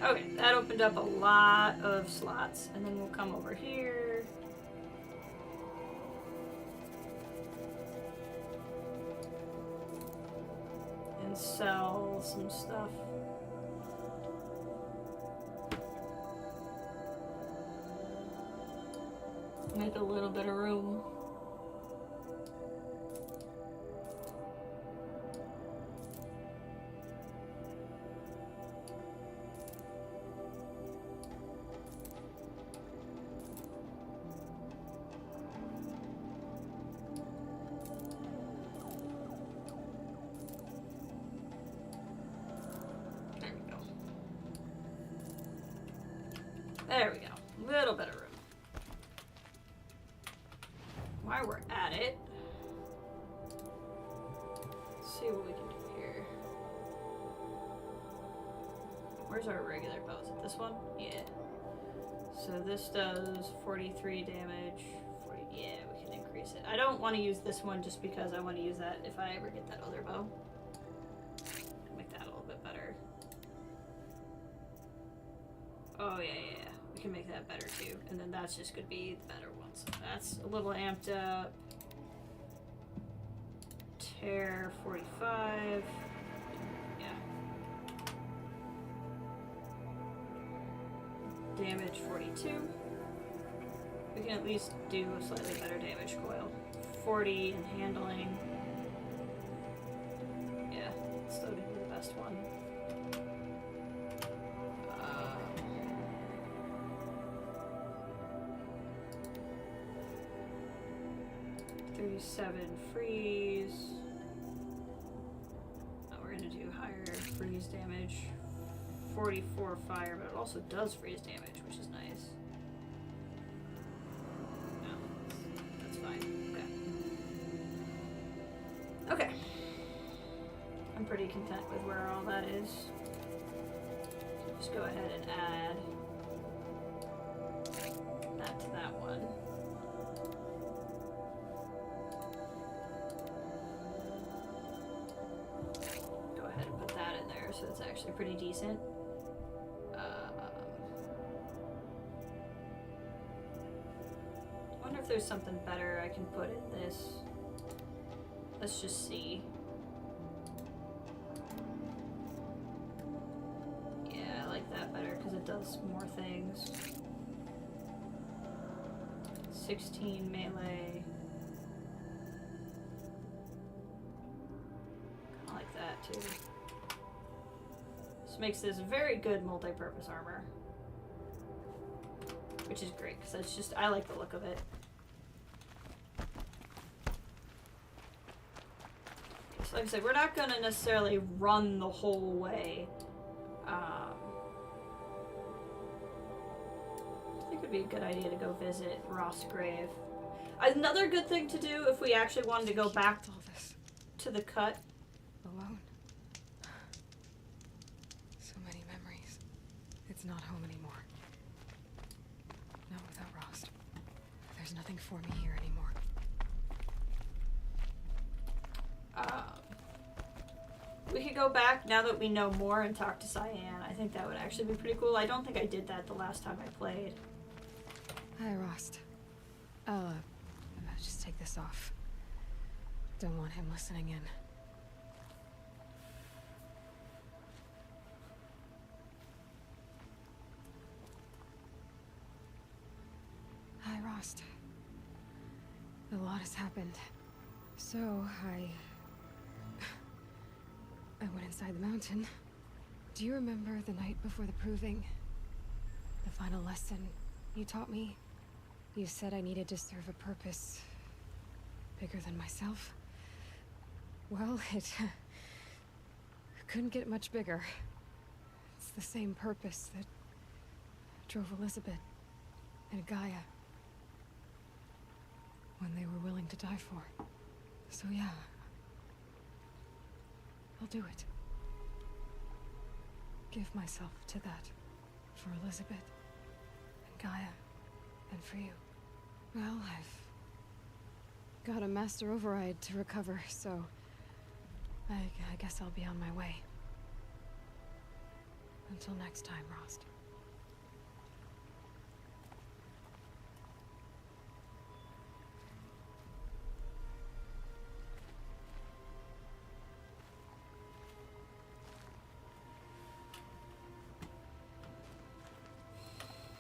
Okay, that opened up a lot of slots, and then we'll come over here. And sell some stuff. Make a little bit of room. There we go. Little bit of room. While we're at it, let's see what we can do here. Where's our regular bow? Is it this one? Yeah. So this does 43 damage. 40, yeah, we can increase it. I don't want to use this one just because I want to use that if I ever get that other bow. Make that a little bit better. Oh, yeah. We can make that better too. And then that's just going to be the better one. So that's a little amped up. Tear 45. Yeah. Damage 42. We can at least do a slightly better damage coil. 40 in handling. Yeah, still gonna be the best one. 37 freeze. Oh, we're gonna do higher freeze damage. 44 fire, but it also does freeze damage, which is nice. No, that's fine. Okay. I'm pretty content with where all that is. Just go ahead and add that to that one. So it's actually pretty decent. I wonder if there's something better I can put in this. Let's just see. Yeah, I like that better because it does more things. 16 melee. I like that too. Makes this very good multi-purpose armor, which is great because it's just I like the look of it. So like I said, we're not going to necessarily run the whole way. I think it'd be a good idea to go visit Ross' grave. Another good thing to do if we actually wanted to go back to the cut. Alone. It's not home anymore. Not without Rost. There's nothing for me here anymore. We could go back now that we know more and talk to Cyan. I think that would actually be pretty cool. I don't think I did that the last time I played. Hi, Rost. I'll just take this off. Don't want him listening in. Hi, Rost. A lot has happened. So, I went inside the mountain. Do you remember the night before the proving? The final lesson you taught me? You said I needed to serve a purpose bigger than myself. Well, it couldn't get much bigger. It's the same purpose that drove Elizabeth and Gaia when they were willing to die for. So yeah, I'll do it. Give myself to that for Elizabeth and Gaia and for you. Well, I've got a master override to recover, so I guess I'll be on my way. Until next time, Rost.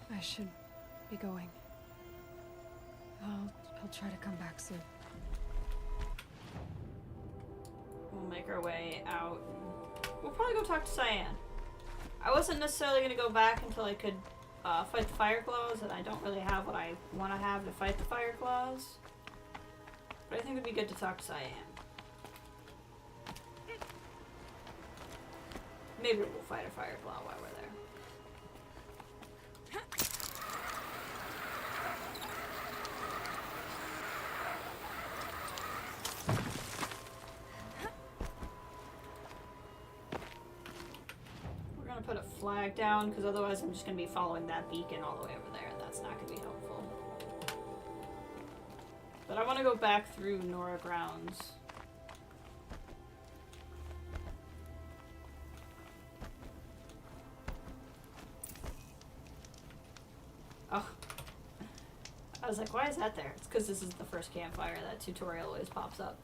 I should be going. I'll try to come back soon. We'll make our way out. We'll probably go talk to Cyan. I wasn't necessarily going to go back until I could fight the Fire Claws, and I don't really have what I want to have to fight the Fire Claws. But I think it'd be good to talk to Cyan. Maybe we'll fight a Fire Claw while we're there. Put a flag down, because otherwise I'm just going to be following that beacon all the way over there, and that's not going to be helpful. But I want to go back through Nora grounds. Oh. I was like, why is that there? It's because this is the first campfire. That tutorial always pops up.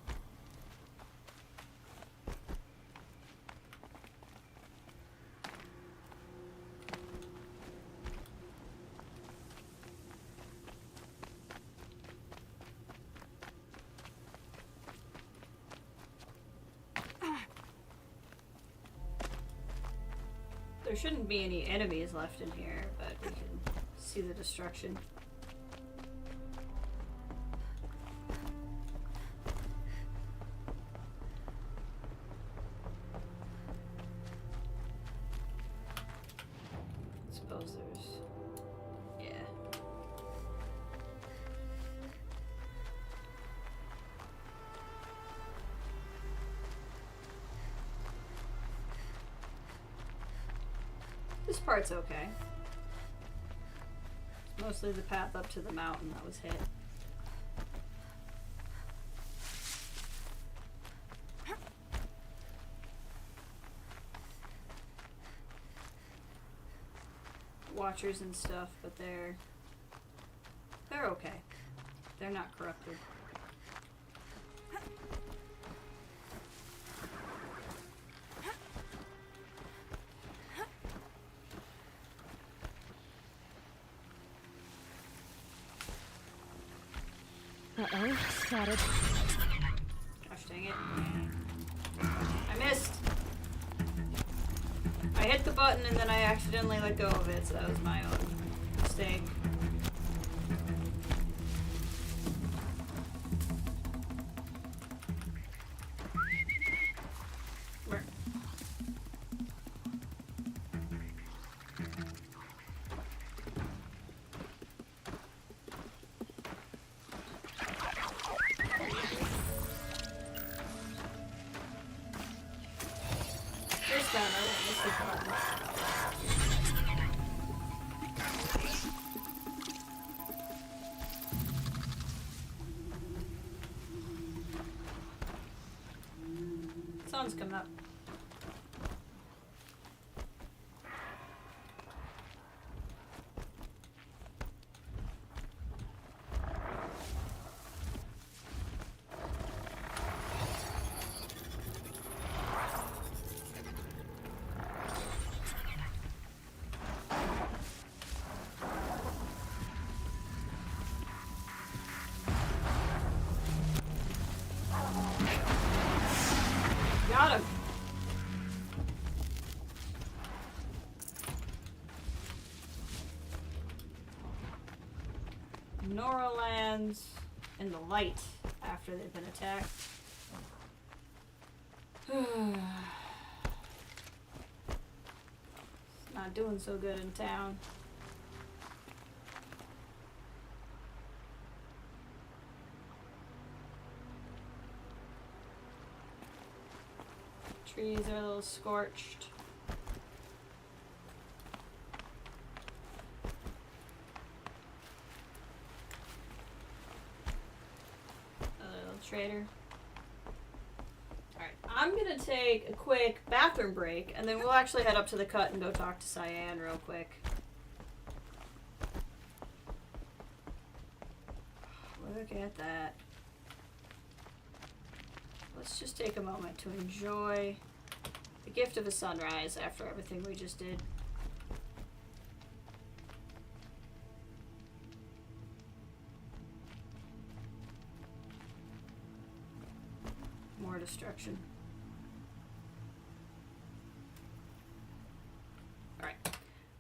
There shouldn't be any enemies left in here, but we can see the destruction. I suppose there's... yeah. This part's okay. It's mostly the path up to the mountain that was hit. Watchers and stuff, but they're okay. They're not corrupted. Uh-oh, spotted. Gosh dang it. I missed! I hit the button and then I accidentally let go of it, so that was my own mistake. Where? There's down, I missed the button. Sun's coming up. Nora lands in the light after they've been attacked. Not doing so good in town. Trees are a little scorched. Another little trader. Alright, I'm gonna take a quick bathroom break, and then we'll actually head up to the cut and go talk to Cyan real quick. Look at that. Let's just take a moment to enjoy the gift of a sunrise after everything we just did. More destruction. Alright.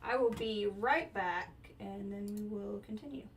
I will be right back, and then we will continue.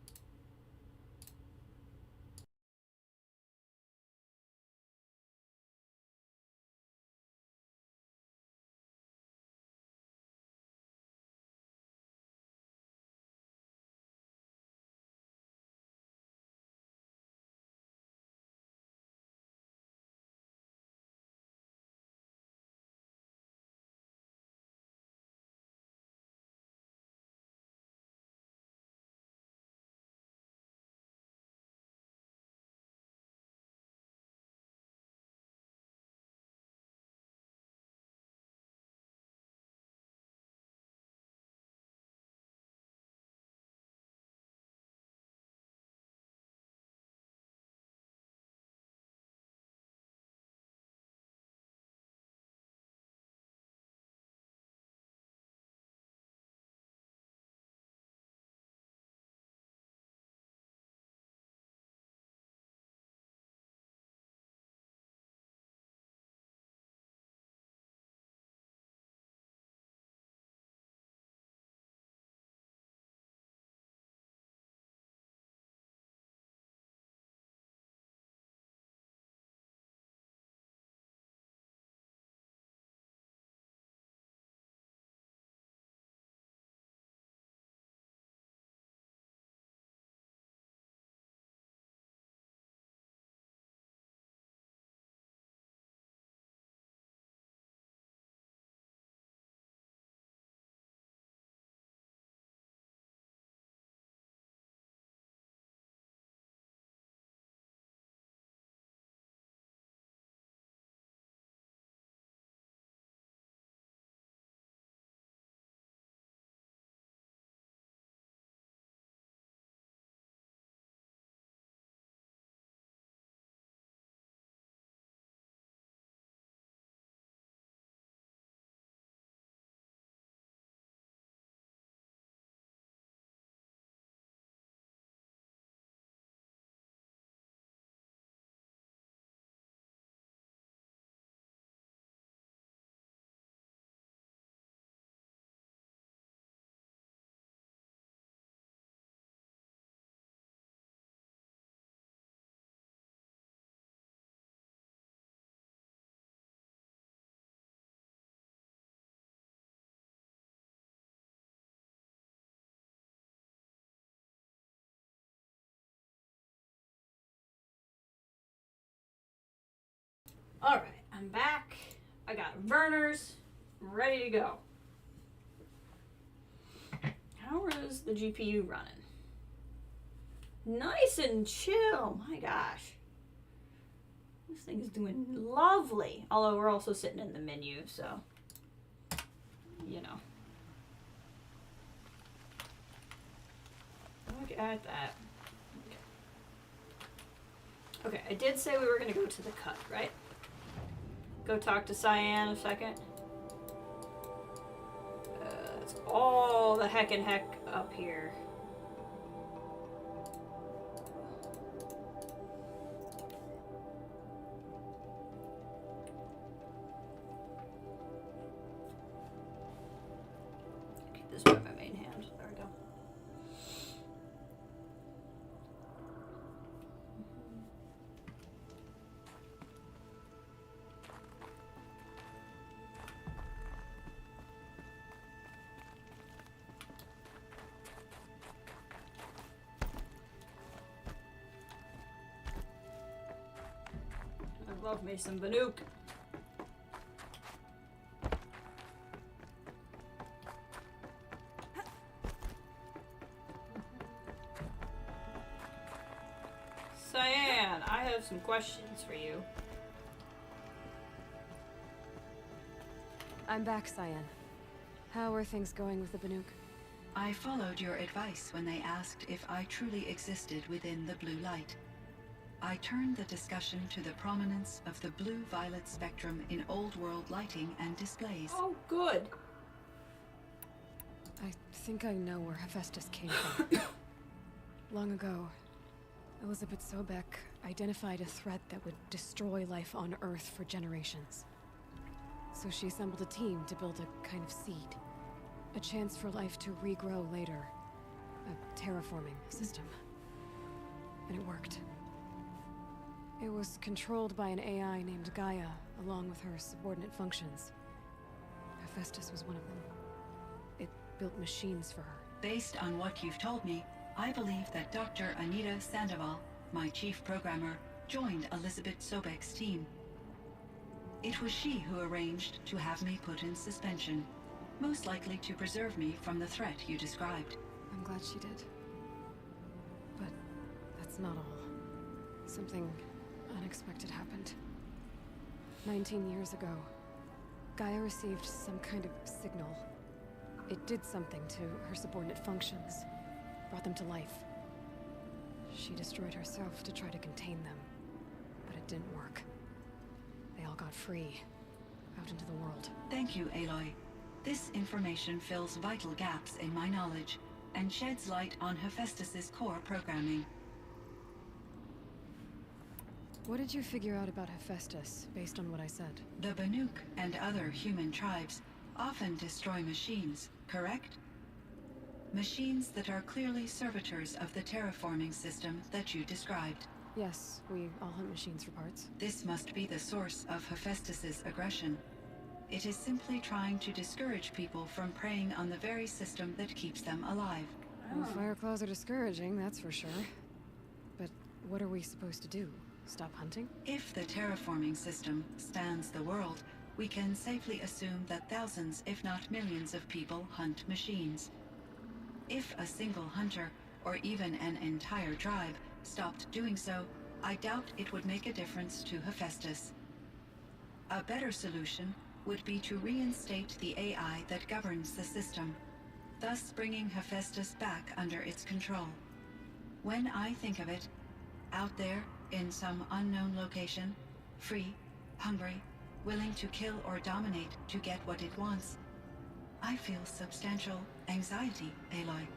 Alright, I'm back. I got Verners ready to go. How is the GPU running? Nice and chill. My gosh. This thing is doing lovely. Although we're also sitting in the menu, so you know. Look at that. Okay, I did say we were going to go to the cut, right? Go talk to Cyan a second. It's all the heck up here. Keep this by my main hand. There we go. Love me some Banuk. Cyan, I have some questions for you. I'm back, Cyan. How are things going with the Banuk? I followed your advice when they asked if I truly existed within the blue light. I turned the discussion to the prominence of the blue-violet spectrum in old world lighting and displays. Oh, good. I think I know where Hephaestus came from. Long ago, Elizabeth Sobek identified a threat that would destroy life on Earth for generations. So she assembled a team to build a kind of seed. A chance for life to regrow later. A terraforming system. And it worked. It was controlled by an AI named Gaia, along with her subordinate functions. Hephaestus was one of them. It built machines for her. Based on what you've told me, I believe that Dr. Anita Sandoval, my chief programmer, joined Elizabeth Sobek's team. It was she who arranged to have me put in suspension, most likely to preserve me from the threat you described. I'm glad she did. But that's not all. Something unexpected happened. 19 years ago, Gaia received some kind of signal. It did something to her subordinate functions, brought them to life. She destroyed herself to try to contain them, but it didn't work. They all got free, out into the world. Thank you, Aloy. This information fills vital gaps in my knowledge and sheds light on Hephaestus's core programming. What did you figure out about Hephaestus, based on what I said? The Banuk and other human tribes often destroy machines, correct? Machines that are clearly servitors of the terraforming system that you described. Yes, we all hunt machines for parts. This must be the source of Hephaestus's aggression. It is simply trying to discourage people from preying on the very system that keeps them alive. Well, fire claws are discouraging, that's for sure. But what are we supposed to do? Stop hunting? If the terraforming system spans the world, we can safely assume that thousands, if not millions of people hunt machines. If a single hunter, or even an entire tribe, stopped doing so, I doubt it would make a difference to Hephaestus. A better solution would be to reinstate the AI that governs the system, thus bringing Hephaestus back under its control. When I think of it, out there, in some unknown location, free, hungry, willing to kill or dominate to get what it wants, I feel substantial anxiety, Aloy.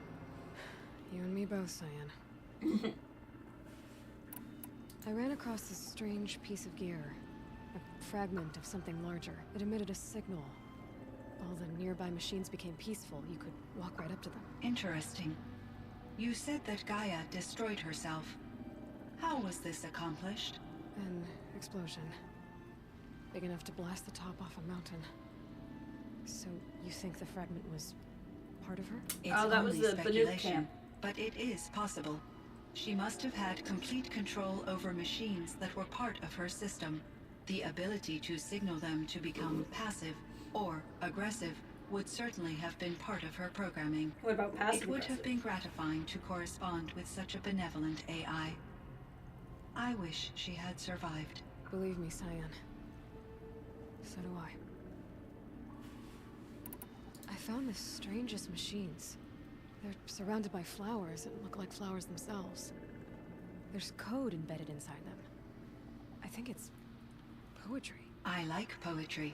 You and me both, Cyan. I ran across this strange piece of gear. A fragment of something larger. It emitted a signal. All the nearby machines became peaceful. You could walk right up to them. Interesting. You said that Gaia destroyed herself. How was this accomplished? An explosion. Big enough to blast the top off a mountain. So you think the fragment was part of her? It's that was the Banuk camp. But it is possible. She must have had complete control over machines that were part of her system. The ability to signal them to become passive or aggressive would certainly have been part of her programming. What about passive? It would have been gratifying to correspond with such a benevolent AI. I wish she had survived. Believe me, Cyan. So do I. I found the strangest machines. They're surrounded by flowers that look like flowers themselves. There's code embedded inside them. I think it's poetry. I like poetry.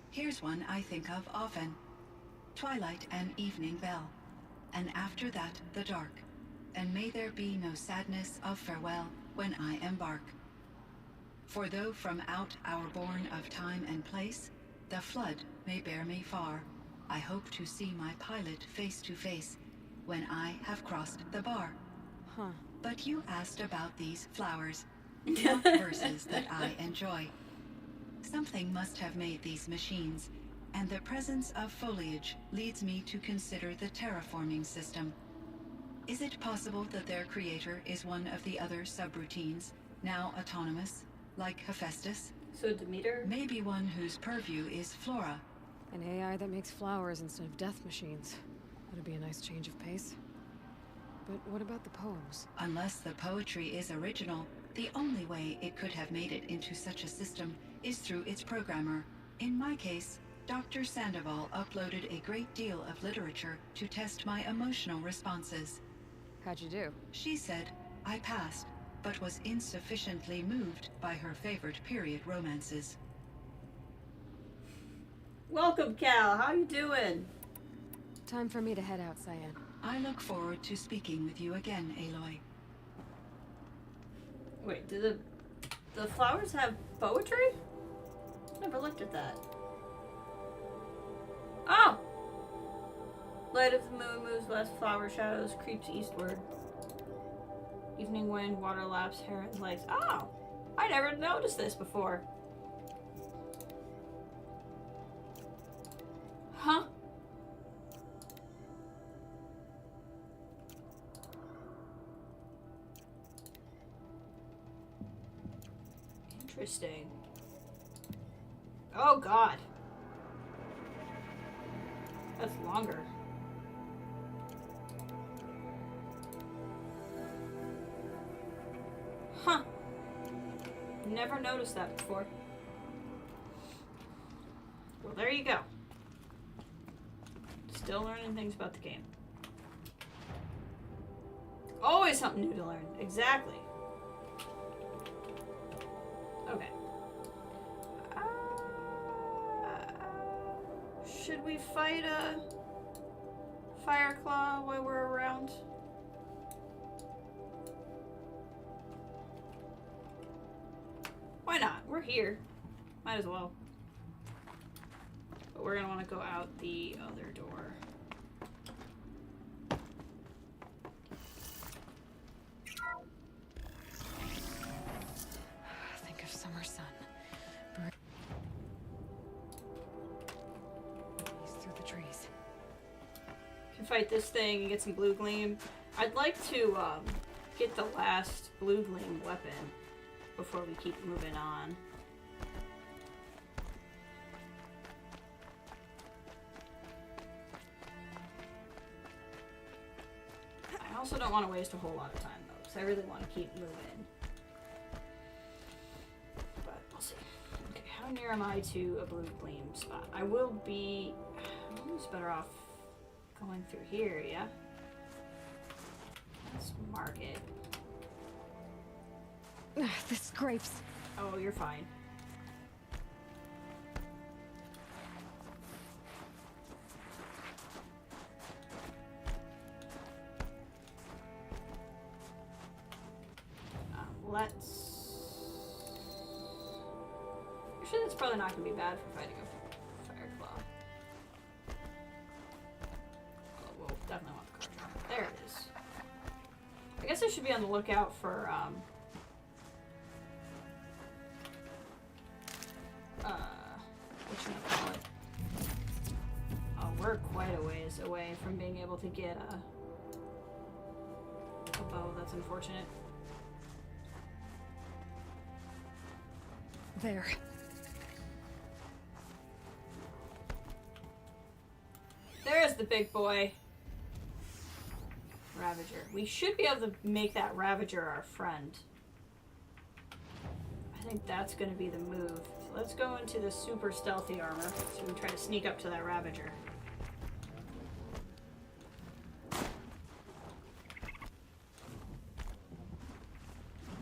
Here's one I think of often. Twilight and evening bell, and after that the dark, and may there be no sadness of farewell when I embark. For though from out our bourne of time and place, the flood may bear me far, I hope to see my pilot face to face when I have crossed the bar. Huh. But you asked about these flowers, not verses that I enjoy. Something must have made these machines, and the presence of foliage leads me to consider the terraforming system. Is it possible that their creator is one of the other subroutines, now autonomous, like Hephaestus. So Demeter? Maybe one whose purview is flora. An AI that makes flowers instead of death machines. That'd be a nice change of pace. But what about the poems? Unless the poetry is original, the only way it could have made it into such a system is through its programmer. In my case, Dr. Sandoval uploaded a great deal of literature to test my emotional responses. How'd you do? She said I passed, but was insufficiently moved by her favorite period romances. Welcome, Cal. How you doing? Time for me to head out, Cyan. I look forward to speaking with you again, Aloy. Wait, do the flowers have poetry? Never looked at that. Oh! Light of the moon moves west, flower shadows creeps eastward. Evening wind, water laps, heron legs. Oh! I never noticed this before. Huh? Interesting. Oh god. That's longer. Huh. Never noticed that before. Well, there you go. Still learning things about the game. Always something new to learn. Exactly. Okay. Should we fight a Fireclaw while we're around? Why not? We're here. Might as well. But we're gonna want to go out the other door. Think of summer sun. Breeze through the trees. Can fight this thing and get some blue gleam. I'd like to get the last blue gleam weapon before we keep moving on. I also don't want to waste a whole lot of time though, because I really want to keep moving. But we'll see. Okay, how near am I to a blue gleam spot? I will be. I'm just better off going through here, yeah? Let's mark it. The scrapes. Oh, you're fine. Let's... Actually, that's probably not going to be bad for fighting a Fireclaw. Oh, we'll definitely want the card. There it is. I guess I should be on the lookout for, whatchamacallit. Oh, we're quite a ways away from being able to get a bow. That's unfortunate. There. There's the big boy. Ravager. We should be able to make that Ravager our friend. I think that's going to be the move. So let's go into the super stealthy armor so we can try to sneak up to that Ravager.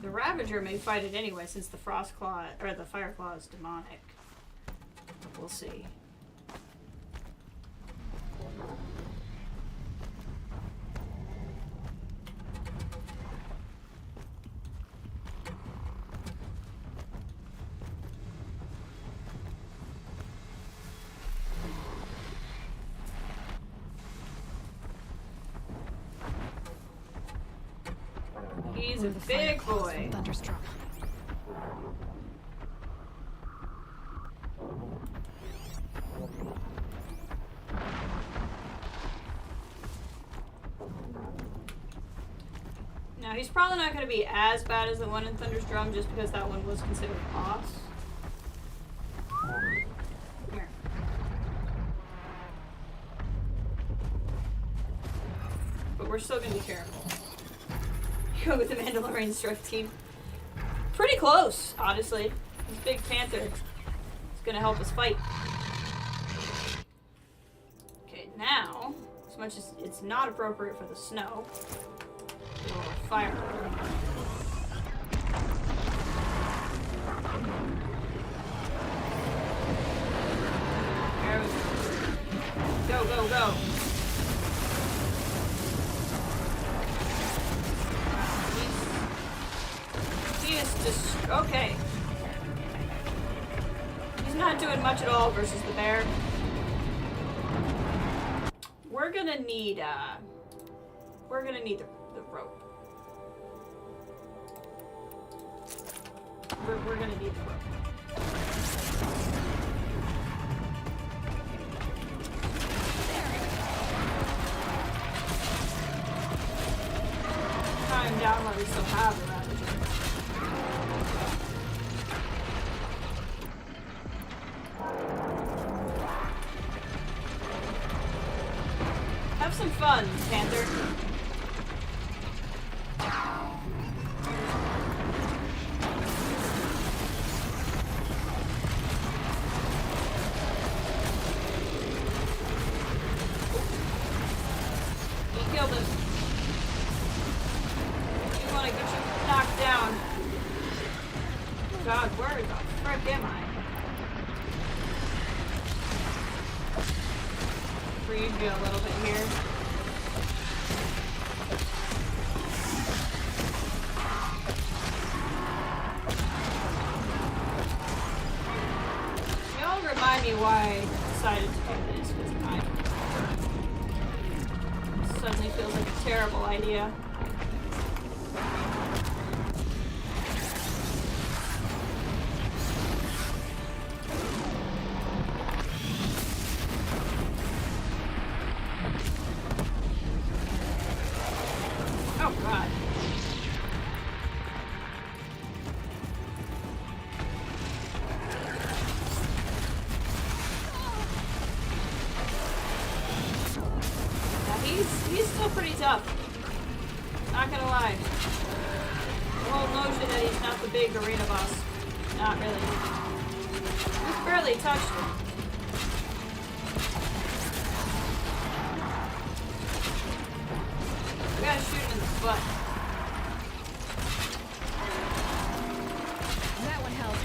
The Ravager may fight it anyway since the Frostclaw, or the Fireclaw is demonic. We'll see. He's a big boy. Thunderstruck. Now, he's probably not going to be as bad as the one in Thunder's Drum, just because that one was considered a boss. Come here. But we're still going to be careful. Go with the Mandalorian strike team. Pretty close, honestly. This big panther is going to help us fight. Okay, now, as much as it's not appropriate for the snow, we'll fire. There we go. Go, go, go. He is just okay. He's not doing much at all versus the bear. We're gonna need the rope. We're gonna need the rope. Time down while we still have the Ravager. Have some fun, Panther. You killed him. You want to get you knocked down. God, where the frick am I? Freeze you a little bit here. Y'all remind me why I decided to do this, because it suddenly feels like a terrible idea. Oh god. Yeah, he's still pretty tough. Not gonna lie. The whole notion that he's not the big arena boss. Not really. We've barely touched him. We gotta shoot him in the butt. That one held.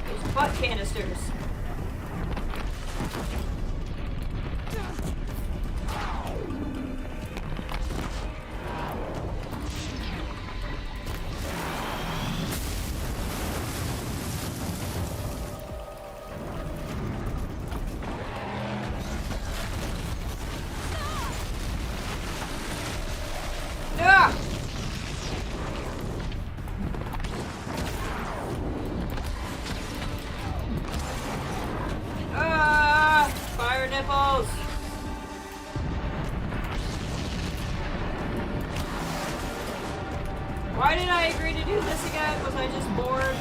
Those butt canisters. Yeah. Fire nipples. Why did I agree to do this again? Was I just bored?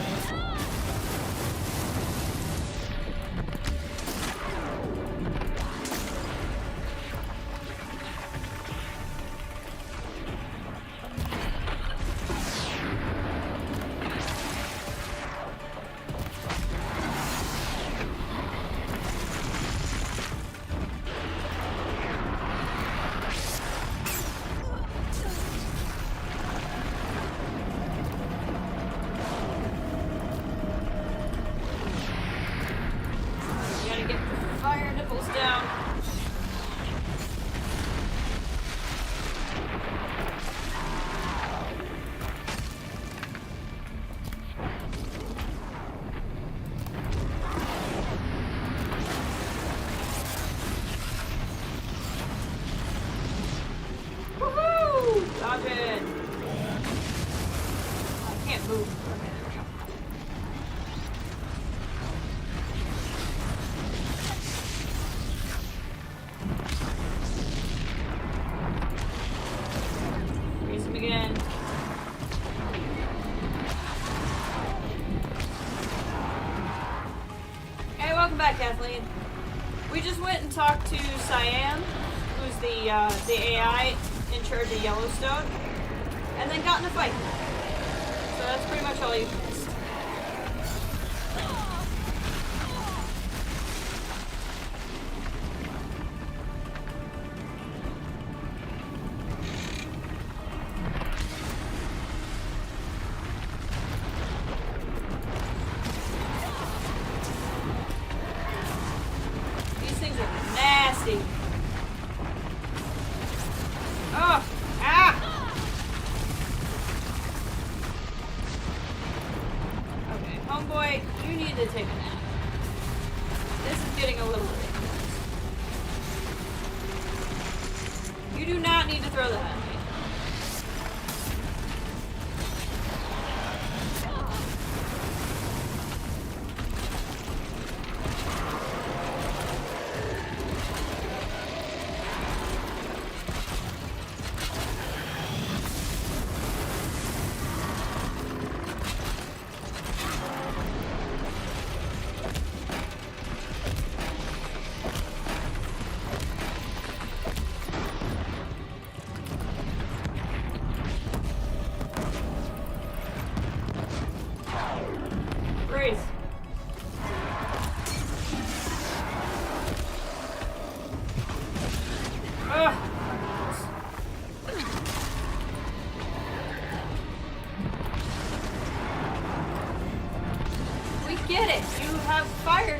Kathleen. We just went and talked to Cyan, who's the AI in charge of Yellowstone, and then got in a fight. So that's pretty much all you've missed.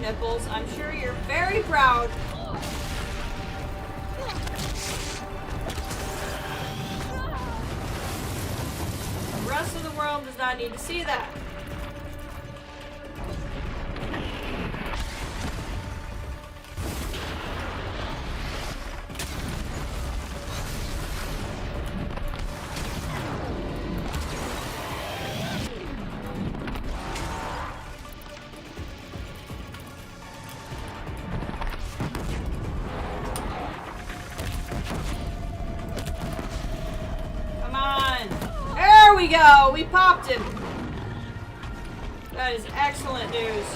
Nipples. I'm sure you're very proud. The rest of the world does not need to see that. Go! We popped him! That is excellent news.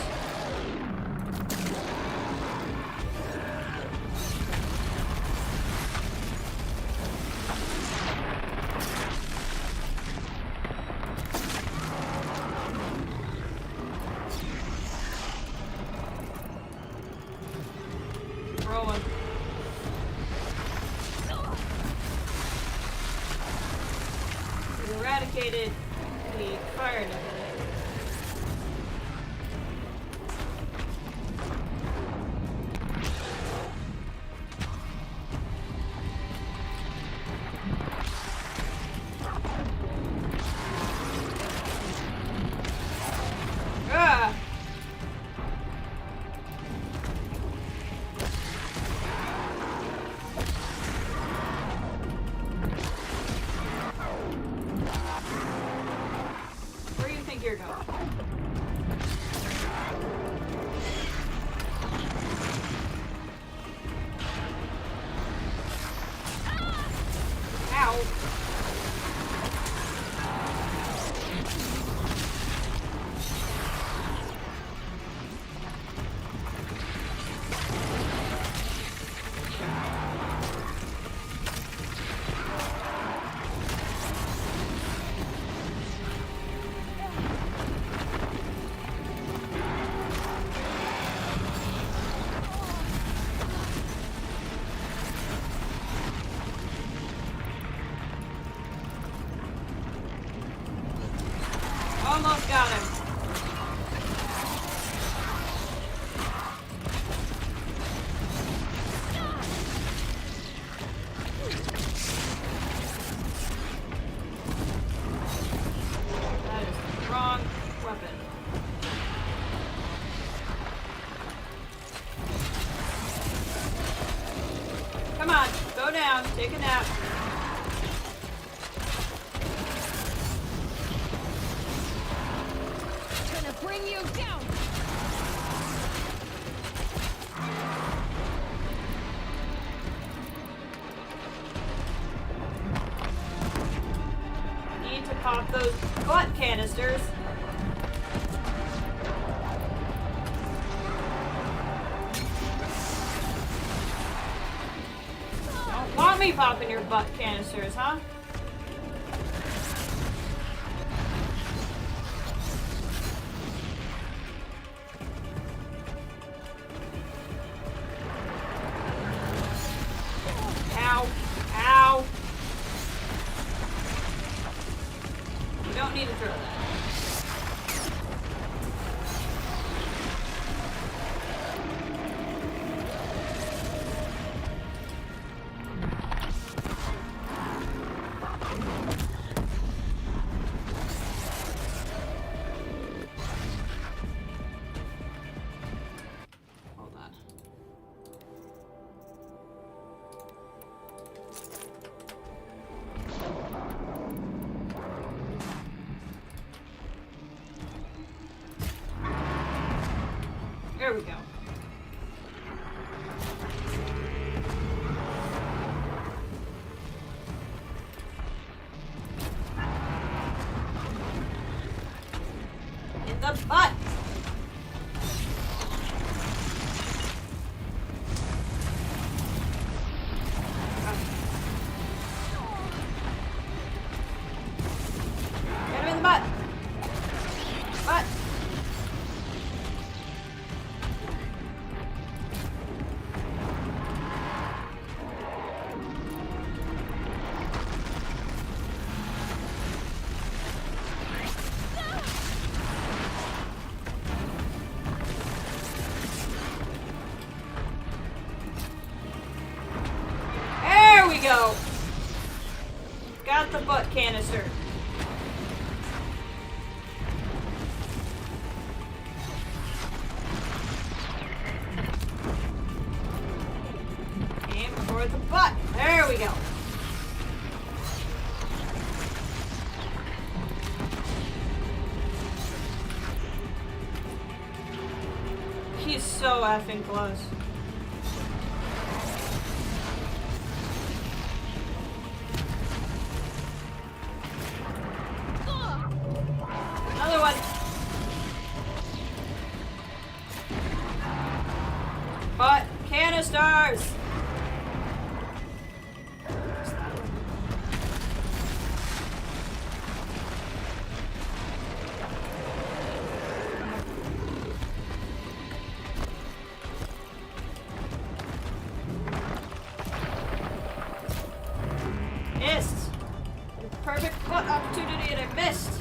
Rolling. Eradicated the fire nipple. Almost got him. That is the wrong weapon. Come on, go down, take a nap. Bring you down! Need to pop those butt canisters. me popping your butt canisters, huh? Ow. Ow. You don't need to throw that. Hold on. There we go. In the butt. Get him in the butt. Butt. There we go. Got the butt canister. Aim for the butt. There we go. He's so effing close. Another one. Butt canisters. Missed. Perfect butt opportunity and I missed.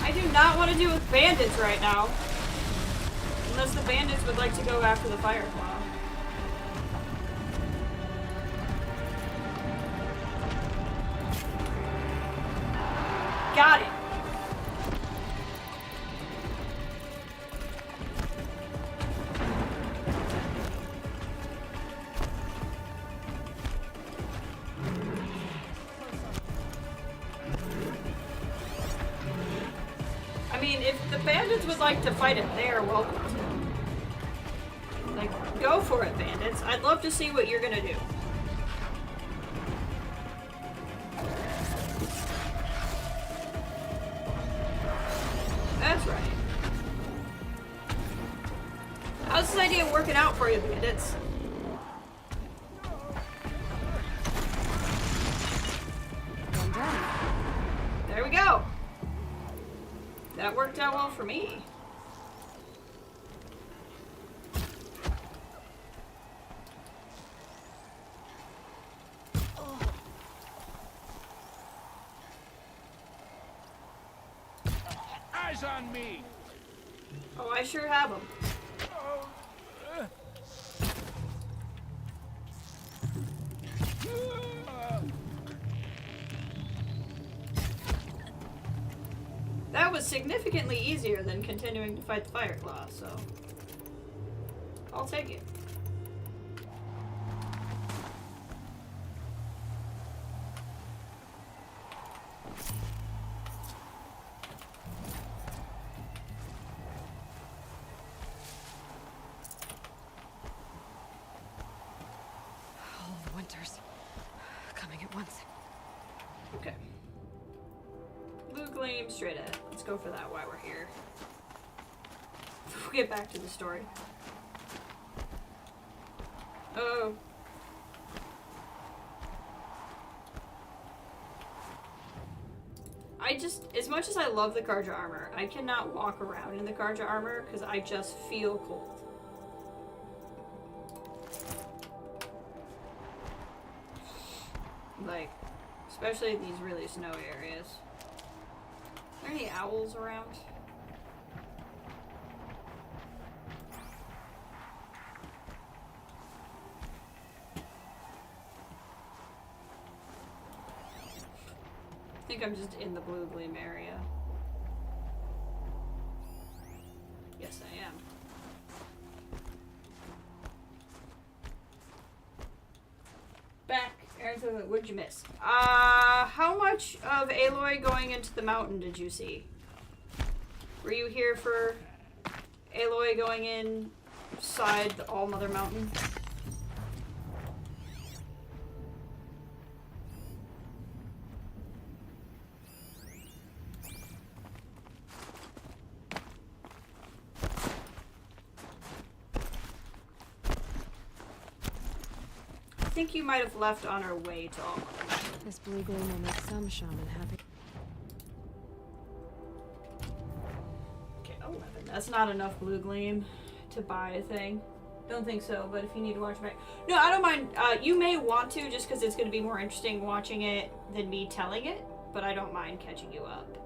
I do not want to deal with bandits right now. Unless the bandits would like to go after the Firefly. Got it. I mean, if the bandits would like to fight it, they are welcome to. Like, go for it, bandits. I'd love to see what you're gonna do. That's right. How's this idea working out for you, bandits? One down. There we go. That worked out well for me. Eyes on me! Oh, I sure have them. That was significantly easier than continuing to fight the Fireclaw, so I'll take it. All the winters coming at once. Okay. Blue gleam straight ahead. Let's go for that while we're here. We'll get back to the story. Oh. As much as I love the Karja armor, I cannot walk around in the Karja armor because I just feel cold. Like, especially these really snowy areas. Are there any owls around? I think I'm just in the blue gleam area. Yes, I am. Back. Aaron says, what'd you miss? How much of Aloy going into the mountain did you see? Were you here for Aloy going inside the All-Mother Mountain? I think you might have left on our way to All-Mother Mountain. This blue gleam will make some shaman happy. Okay, 11. That's not enough blue gleam to buy a thing. Don't think so, but if you need to watch back. No, I don't mind. You may want to, just because it's going to be more interesting watching it than me telling it, but I don't mind catching you up.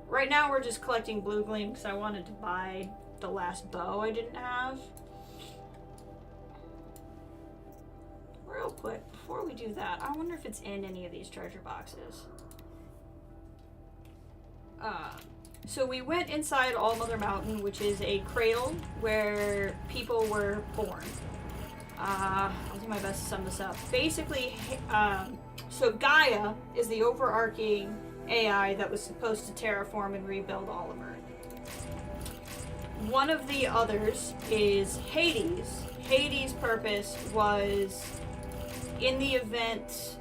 Right now we're just collecting blue gleam because I wanted to buy the last bow I didn't have. Real quick, before we do that, I wonder if it's in any of these treasure boxes. So we went inside All-Mother Mountain, which is a cradle where people were born. I'll do my best to sum this up. Basically, so Gaia is the overarching AI that was supposed to terraform and rebuild all of Earth. One of the others is Hades. Hades' purpose was, in the event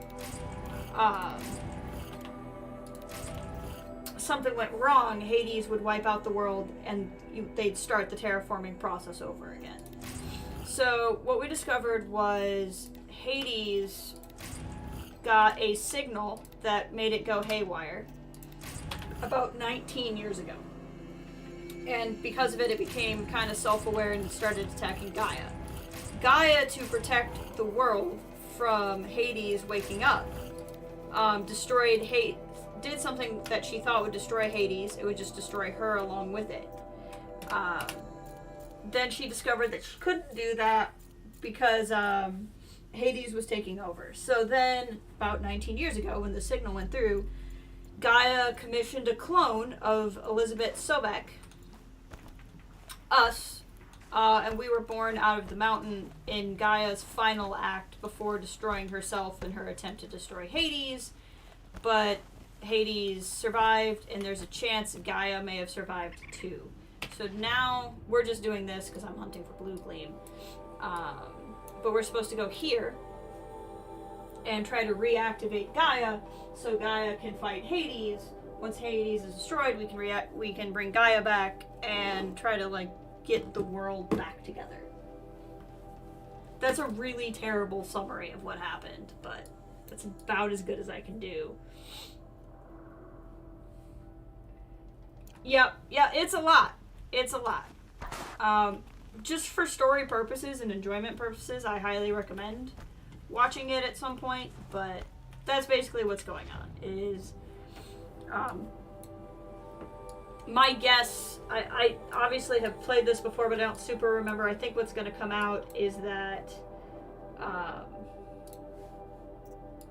something went wrong, Hades would wipe out the world and they'd start the terraforming process over again. So what we discovered was Hades got a signal that made it go haywire about 19 years ago. And because of it, it became kind of self-aware and started attacking Gaia. Gaia, to protect the world from Hades waking up, did something that she thought would destroy Hades. It would just destroy her along with it. Then she discovered that she couldn't do that because Hades was taking over. So then, about 19 years ago, when the signal went through, Gaia commissioned a clone of Elizabeth Sobek, us, and we were born out of the mountain in Gaia's final act before destroying herself in her attempt to destroy Hades. But Hades survived, and there's a chance Gaia may have survived too. So now we're just doing this because I'm hunting for blue gleam. But we're supposed to go here and try to reactivate Gaia so Gaia can fight Hades. Once Hades is destroyed, we can bring Gaia back and try to get the world back together. That's a really terrible summary of what happened, but that's about as good as I can do. Yeah, it's a lot. It's a lot. Just for story purposes and enjoyment purposes, I highly recommend watching it at some point, but that's basically what's going on. Is my guess, I obviously have played this before, but I don't super remember. I think what's going to come out is that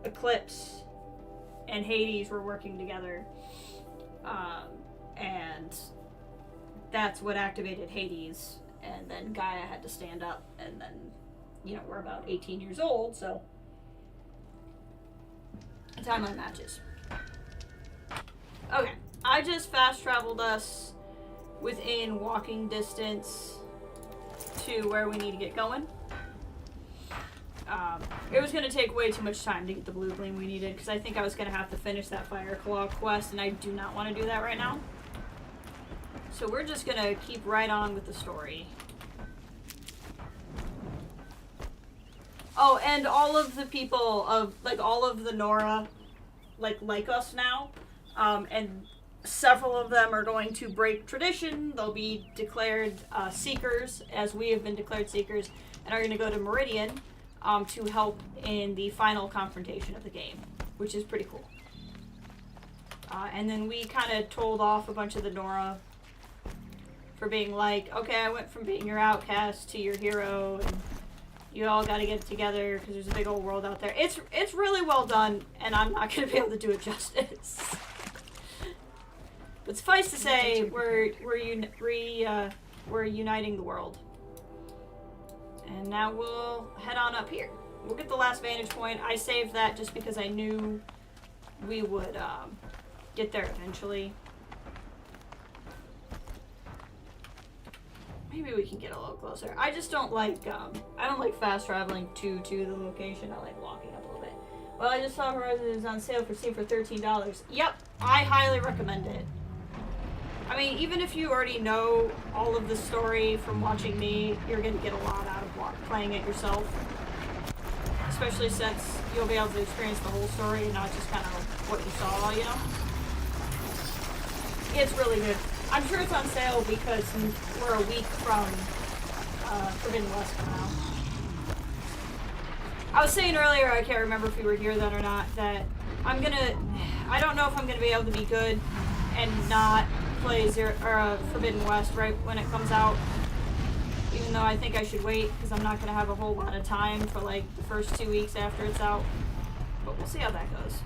Eclipse and Hades were working together, and that's what activated Hades, and then Gaia had to stand up, and then, we're about 18 years old, so timeline matches. Okay, I just fast traveled us within walking distance to where we need to get going. It was going to take way too much time to get the blue gleam we needed, because I think I was going to have to finish that Fire Claw quest, and I do not want to do that right now. So we're just gonna keep right on with the story. Oh, and all of the people of, like, all of the Nora, like us now, and several of them are going to break tradition. They'll be declared Seekers, as we have been declared Seekers, and are going to go to Meridian to help in the final confrontation of the game, which is pretty cool. And then we kind of told off a bunch of the Nora for being like, okay, I went from being your outcast to your hero, and you all got to get it together because there's a big old world out there. It's really well done, and I'm not going to be able to do it justice. But suffice to say, we're uniting the world. And now we'll head on up here. We'll get the last vantage point. I saved that just because I knew we would get there eventually. Maybe we can get a little closer. I just don't like, I don't like fast traveling to the location. I like walking up a little bit. Well, I just saw Horizon is on sale for Steam for $13. Yep, I highly recommend it. I mean, even if you already know all of the story from watching me, you're going to get a lot out of playing it yourself. Especially since you'll be able to experience the whole story and not just kind of what you saw, you know? It's really good. I'm sure it's on sale because we're a week from Forbidden West now. I was saying earlier, I can't remember if you were here then or not, that I don't know if I'm going to be able to be good and not play Forbidden West right when it comes out. Even though I think I should wait because I'm not going to have a whole lot of time for like the first 2 weeks after it's out. But we'll see how that goes.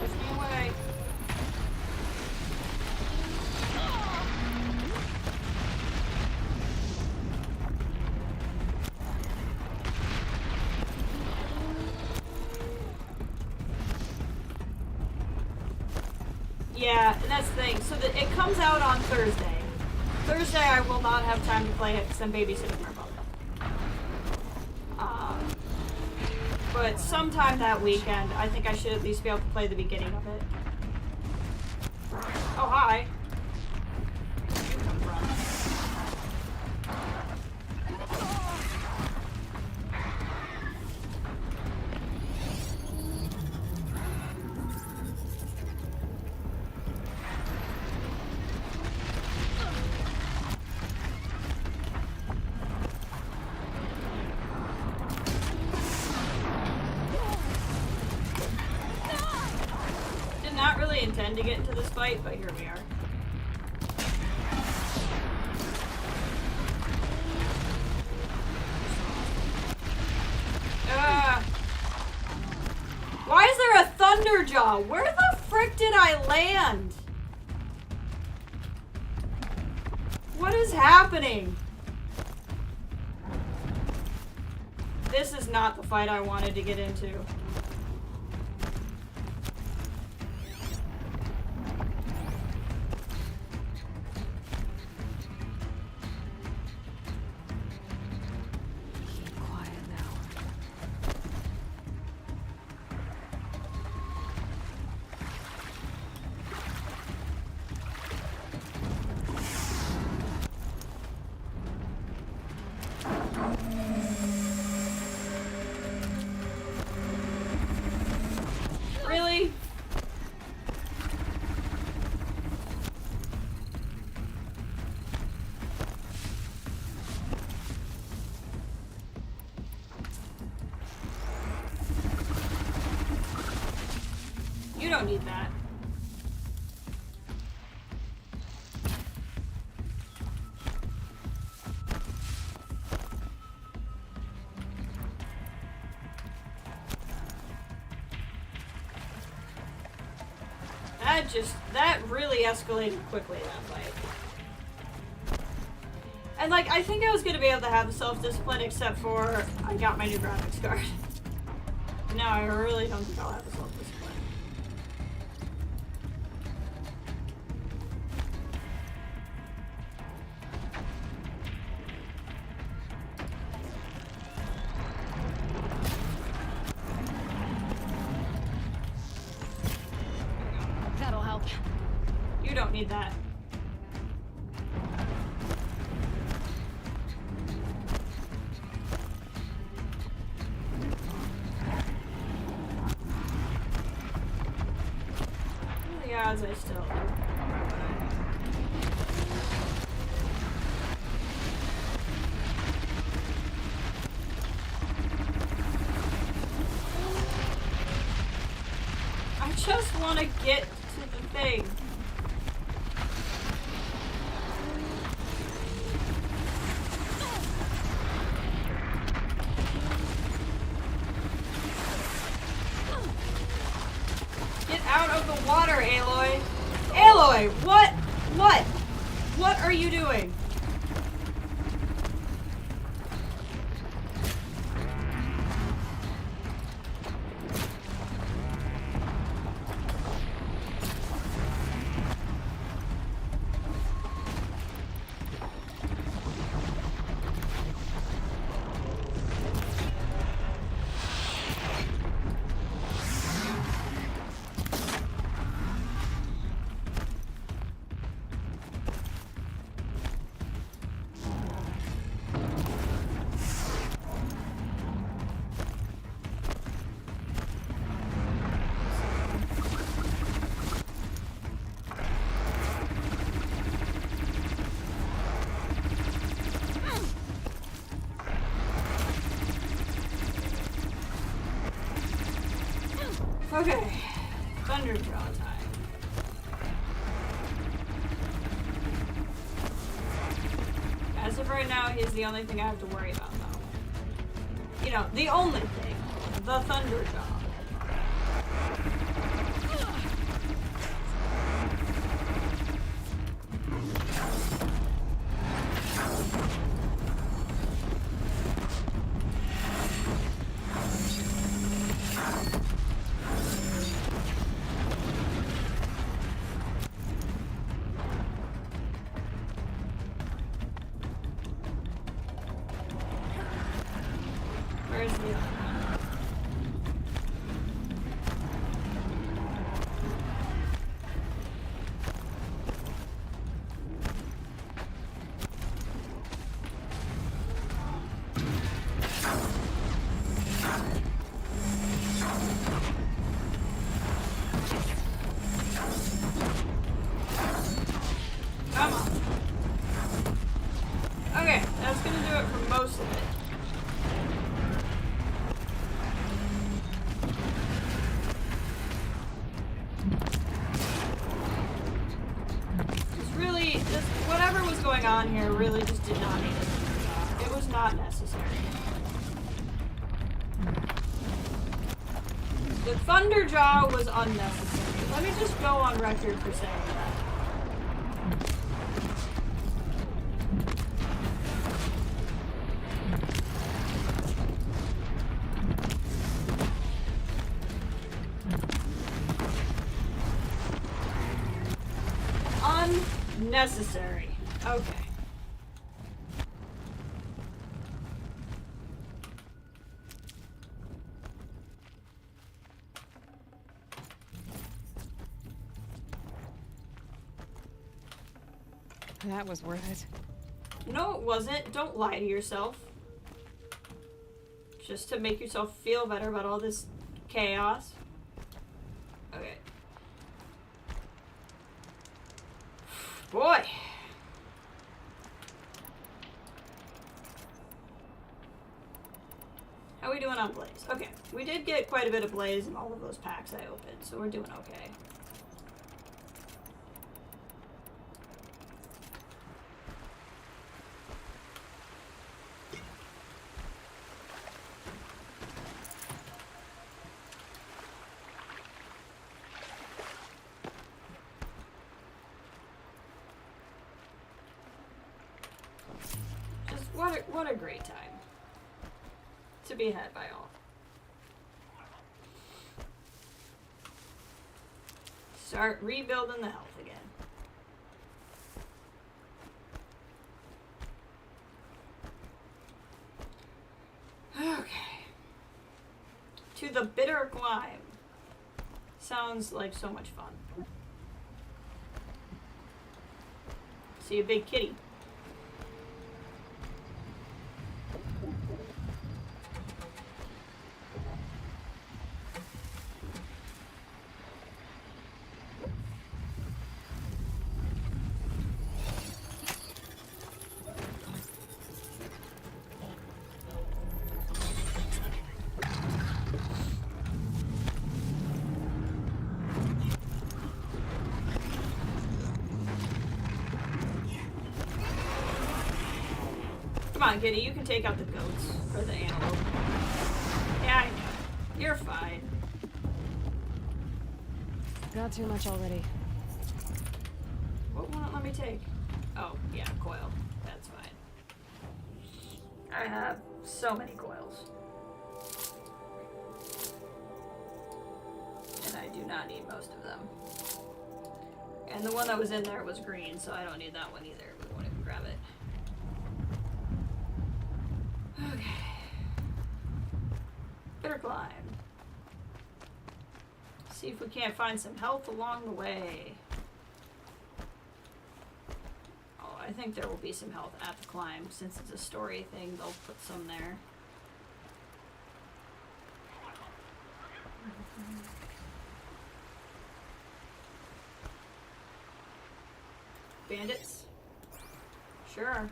Push me away. Yeah, and that's the thing. So it comes out on Thursday. Thursday I will not have time to play it because I'm babysitting my brother. But sometime that weekend, I think I should at least be able to play the beginning of it. Oh, hi. Intend to get into this fight, but here we are. Why is there a Thunderjaw? Where the frick did I land? What is happening? This is not the fight I wanted to get into. Really? You don't need that. That really escalated quickly, that fight. And like, I think I was gonna be able to have the self-discipline except for I got my new graphics card. No, I really don't think I'll have the self-discipline. need that. What are the odds I still do? I just want to get to the thing. Get out of the water, Aloy. Aloy, what? What? What are you doing? Okay, Thunderjaw time. As of right now, he's the only thing I have to worry about, though. You know, the only thing. The Thunderjaw. Where's the other one? Come on. Okay, that's gonna do it for most of it. Whatever was going on here really just did not need it. It was not necessary. The Thunderjaw was unnecessary. Let me just go on record for saying that. Unnecessary. Okay. That was worth it. No, it wasn't. Don't lie to yourself. Just to make yourself feel better about all this chaos. Okay. Boy. How are we doing on Blaze? Okay. We did get quite a bit of Blaze in all of those packs I opened, so we're doing okay. What a great time to be had by all. Start rebuilding the health again. Okay. To the bitter climb. Sounds like so much fun. See a big kitty. Come on, Kitty, you can take out the goats or the antelope. Yeah, I know. You're fine. Got too much already. What won't let me take? Oh, yeah, coil. That's fine. I have so many coils. And I do not need most of them. And the one that was in there was green, so I don't need that one either. We won't even grab it. Okay. Better climb. See if we can't find some health along the way. Oh, I think there will be some health at the climb. Since it's a story thing, they'll put some there. Bandits? Sure.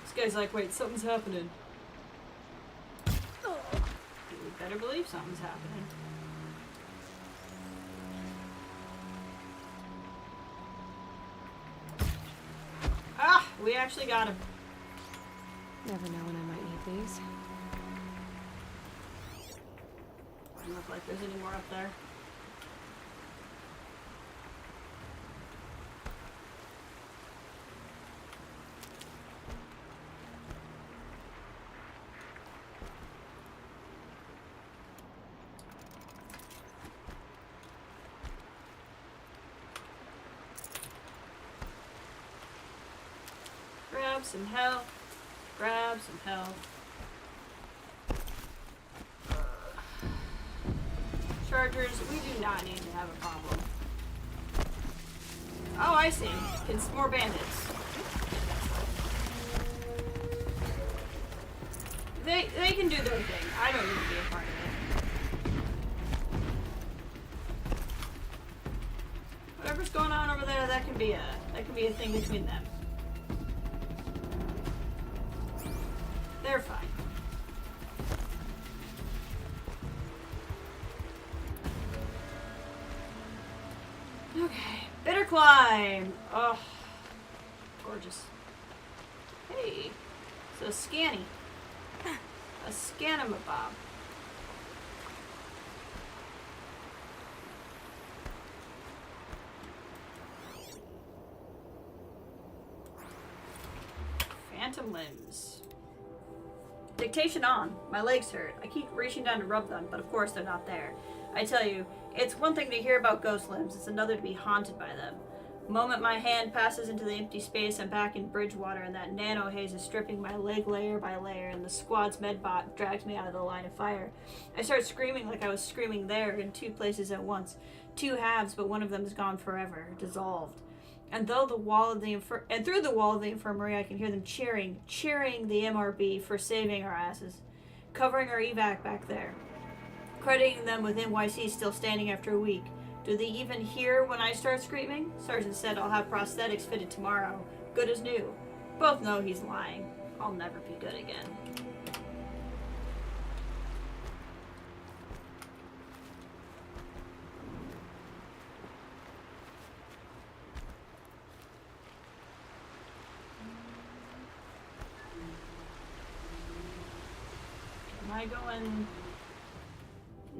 This guy's like, wait, something's happening. You better believe something's happening. Ah, we actually got him. Never know when I might need these. Doesn't look like there's any more up there. Grab some health. Grab some health. Chargers, we do not need to have a problem. Oh, I see. It's more bandits. They can do their thing. I don't need to be a part of it. Whatever's going on over there, that can be a thing between them. They're fine. Okay, better climb. Oh, gorgeous. Hey, it's a scanny. A scanimabob. Phantom limbs. Dictation on. My legs hurt. I keep reaching down to rub them, but of course they're not there. I tell you, it's one thing to hear about ghost limbs, it's another to be haunted by them. The moment my hand passes into the empty space, I'm back in Bridgewater, and that nano haze is stripping my leg layer by layer, and the squad's medbot drags me out of the line of fire. I start screaming like I was screaming there, in two places at once. Two halves, but one of them is gone forever, dissolved. And through the wall of the infirmary, I can hear them cheering the MRB for saving our asses, covering our evac back there, crediting them with NYC still standing after a week. Do they even hear when I start screaming? Sergeant said I'll have prosthetics fitted tomorrow, good as new. Both know he's lying. I'll never be good again. Am I going?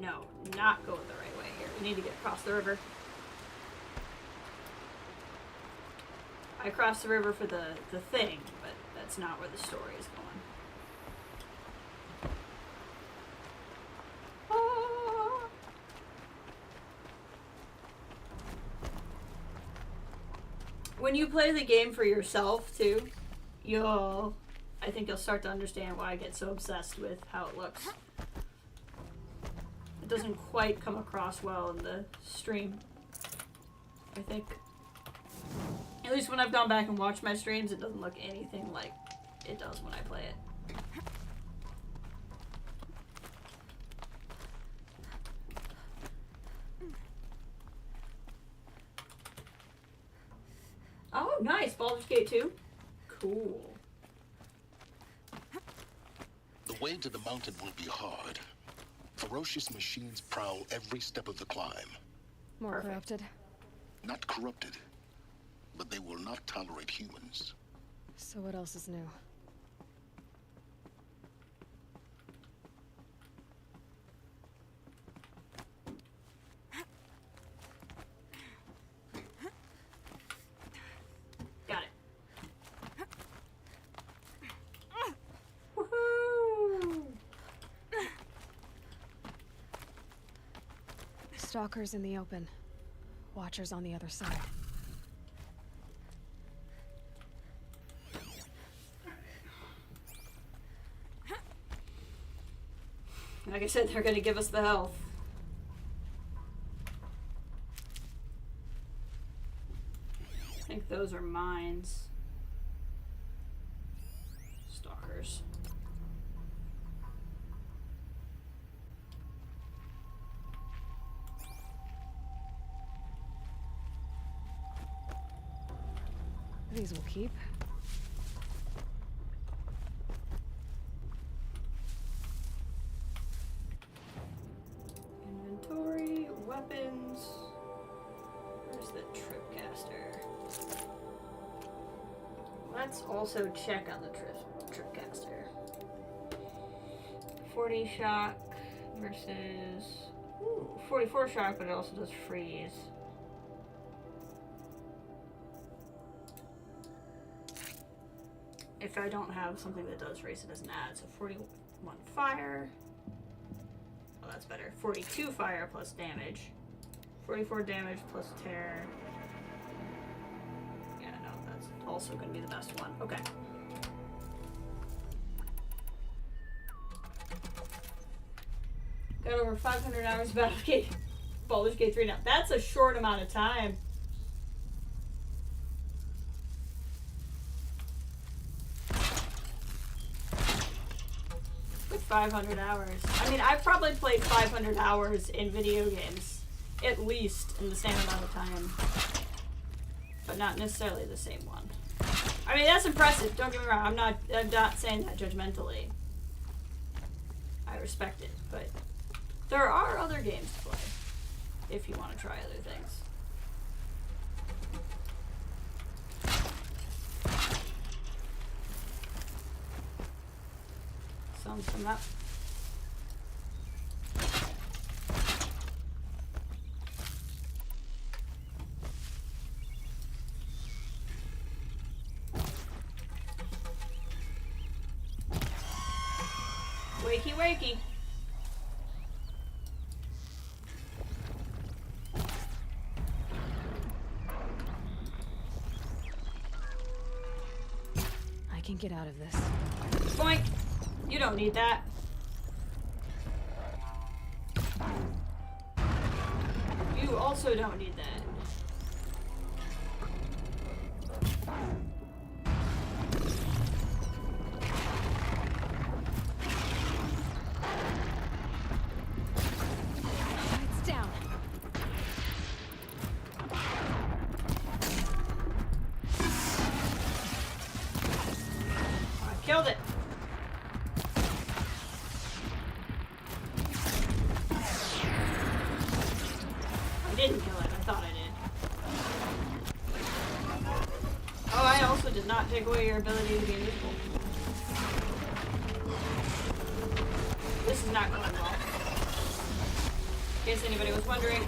No, not going the right way here. We need to get across the river. I crossed the river for the thing, but that's not where the story is going. Ah. when you play the game for yourself too, I think you'll start to understand why I get so obsessed with how it looks. It doesn't quite come across well in the stream, I think. At least when I've gone back and watched my streams, it doesn't look anything like it does when I play it. Oh, nice! Baldur's Gate 2. Cool. The way to the mountain will be hard. Ferocious machines prowl every step of the climb. More corrupted. Not corrupted, but they will not tolerate humans. So what else is new? Got it. Woohoo! Stalkers in the open. Watchers on the other side. Like I said, they're gonna give us the health. I think those are mines. Stalkers. These will keep. Inventory, weapons. Where's the tripcaster? Let's also check on the tripcaster. 40 shock versus 44 shock, but it also does freeze. If I don't have something that does freeze, it doesn't add. So 41 fire. Oh, that's better. 42 fire plus damage. 44 damage plus tear. Yeah, no, that's also going to be the best one. Okay. Got over 500 hours of Baldur's Gate 3 now. That's a short amount of time. With 500 hours. I mean, I've probably played 500 hours in video games. At least in the same amount of time. But not necessarily the same one. I mean, that's impressive. Don't get me wrong. I'm not saying that judgmentally. I respect it, but there are other games to play if you want to try other things. Sounds coming up. Wakey, wakey. I can get out of this. Boink! You don't need that. You also don't need that. It's down. I killed it. I didn't kill it. I thought I did. Oh, I also did not take away your ability to be invisible. This is not going well. In case anybody was wondering.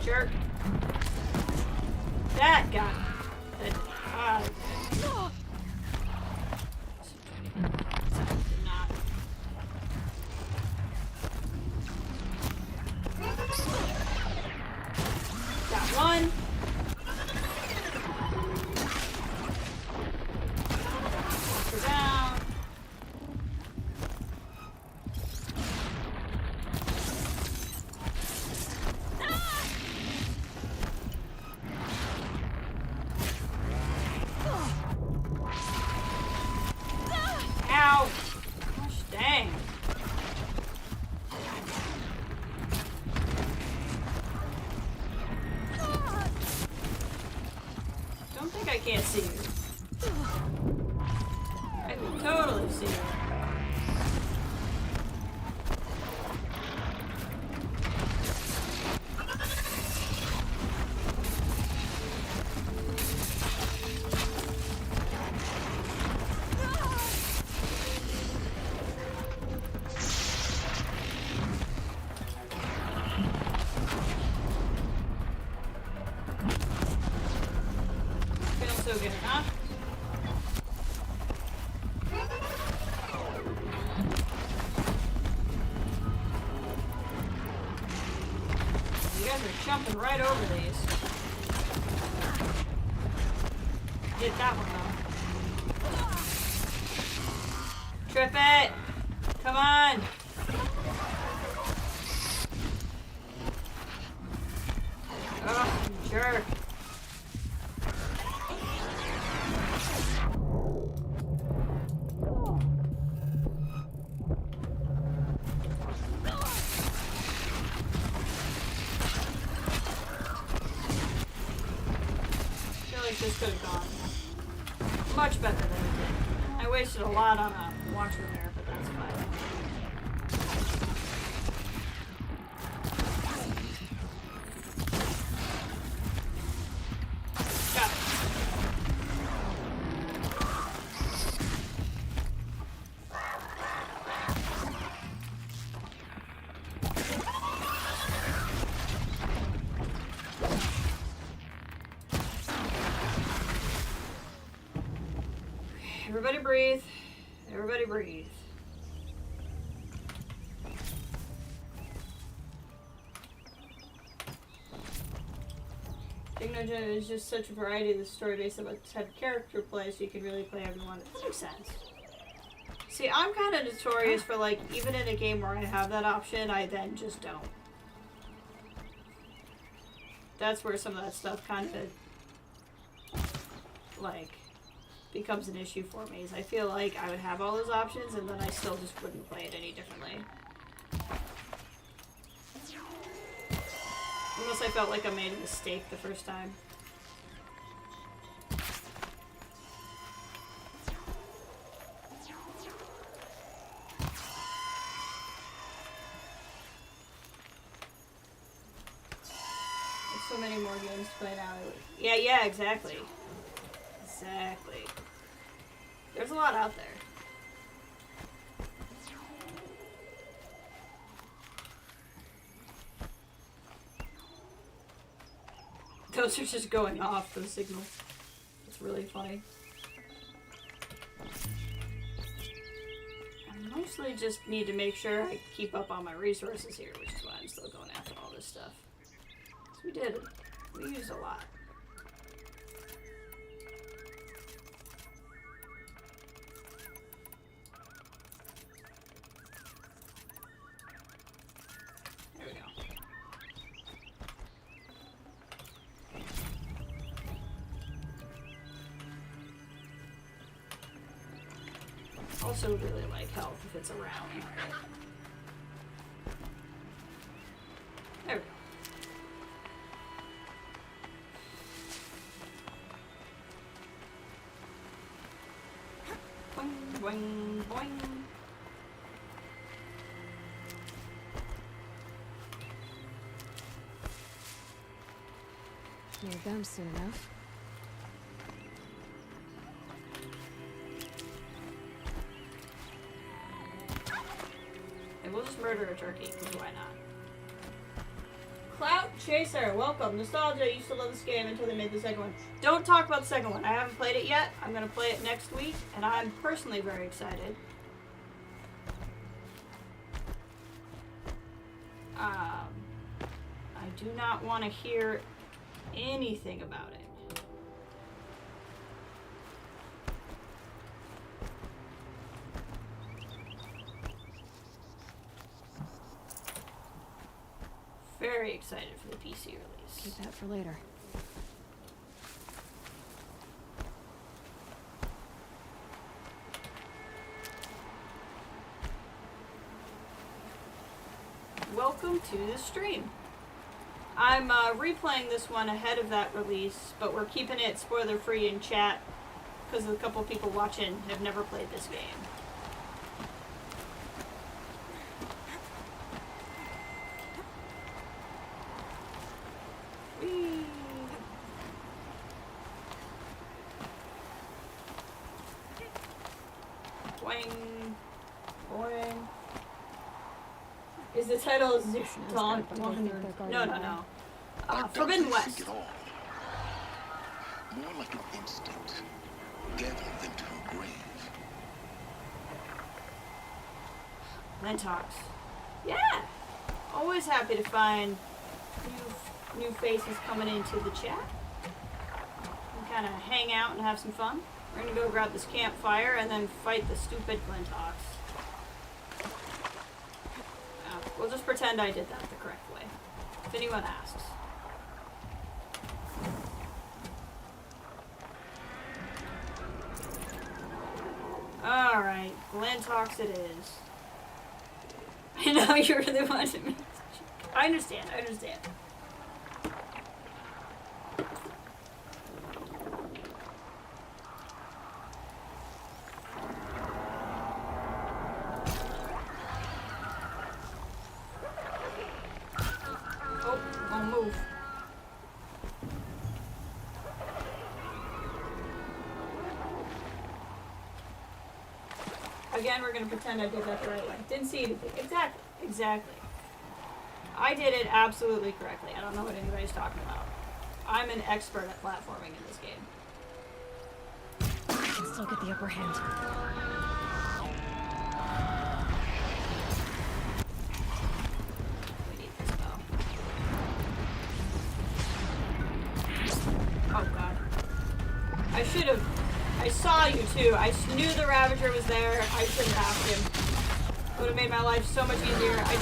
Jerk. That got it. can't see you. I can totally see you. Feels so good, huh? You guys are jumping right over these. Get that one though. Trip it! Come on! Oh, jerk. This could have gone much better than it did. I wasted a lot on a watcher there, but that's fine. Got it. Everybody breathe. Everybody breathe. Ignoja is just such a variety of the story based on what type of character play, so you can really play everyone. That makes sense. See, I'm kind of notorious for, like, even in a game where I have that option, I then just don't. That's where some of that stuff kind of, like, becomes an issue for me, is I feel like I would have all those options and then I still just wouldn't play it any differently. Unless I felt like I made a mistake the first time. There's so many more games to play now. Yeah, exactly. Exactly. There's a lot out there. Those are just going off, those signals. It's really funny. I mostly just need to make sure I keep up on my resources here, which is why I'm still going after all this stuff. So we used a lot. Also really like health if it's around. There we go. Boing, boing, boing. Near them soon enough. We'll just murder a turkey, because why not? Clout Chaser, welcome. Nostalgia used to love this game until they made the second one. Don't talk about the second one. I haven't played it yet. I'm going to play it next week, and I'm personally very excited. I do not want to hear anything about it. Very excited for the PC release. Keep that for later. Welcome to the stream. I'm replaying this one ahead of that release, but we're keeping it spoiler free in chat because a couple people watching have never played this game. Whee! Boing. Boing. Is the title Dawn? No. Forbidden West. It all. More like an instinct, gathering them to her grave. Lentox. Yeah! Always happy to find new faces coming into the chat. And kind of hang out and have some fun. We're gonna go grab this campfire and then fight the stupid Lentox. We'll just pretend I did that the correct way, if anyone asks. Alright, Glentox it is. I know you really wanted me. I understand. Move. Again, we're gonna pretend I did that the right way. Didn't see anything. Exactly. I did it absolutely correctly. I don't know what anybody's talking about. I'm an expert at platforming in this game. I can still get the upper hand. Oh god. I saw you too. I knew the Ravager was there. I should have asked him. Would have made my life so much easier. I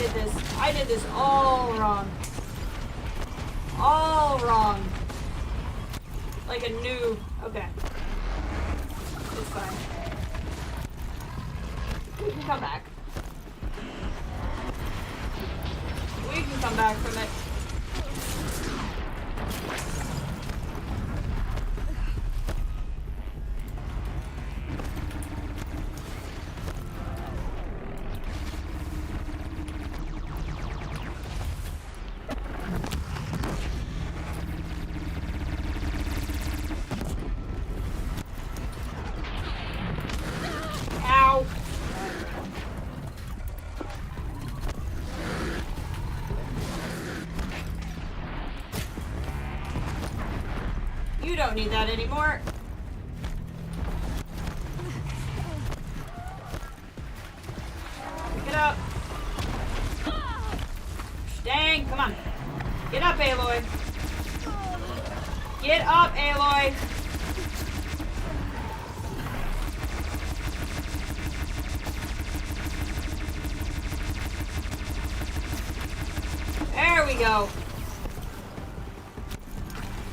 did this all wrong. All wrong. Like a noob. Okay. It's fine. We can come back. We can come back from it. You don't need that anymore. Pick it up. Dang, come on. Get up, Aloy. Get up, Aloy. There we go.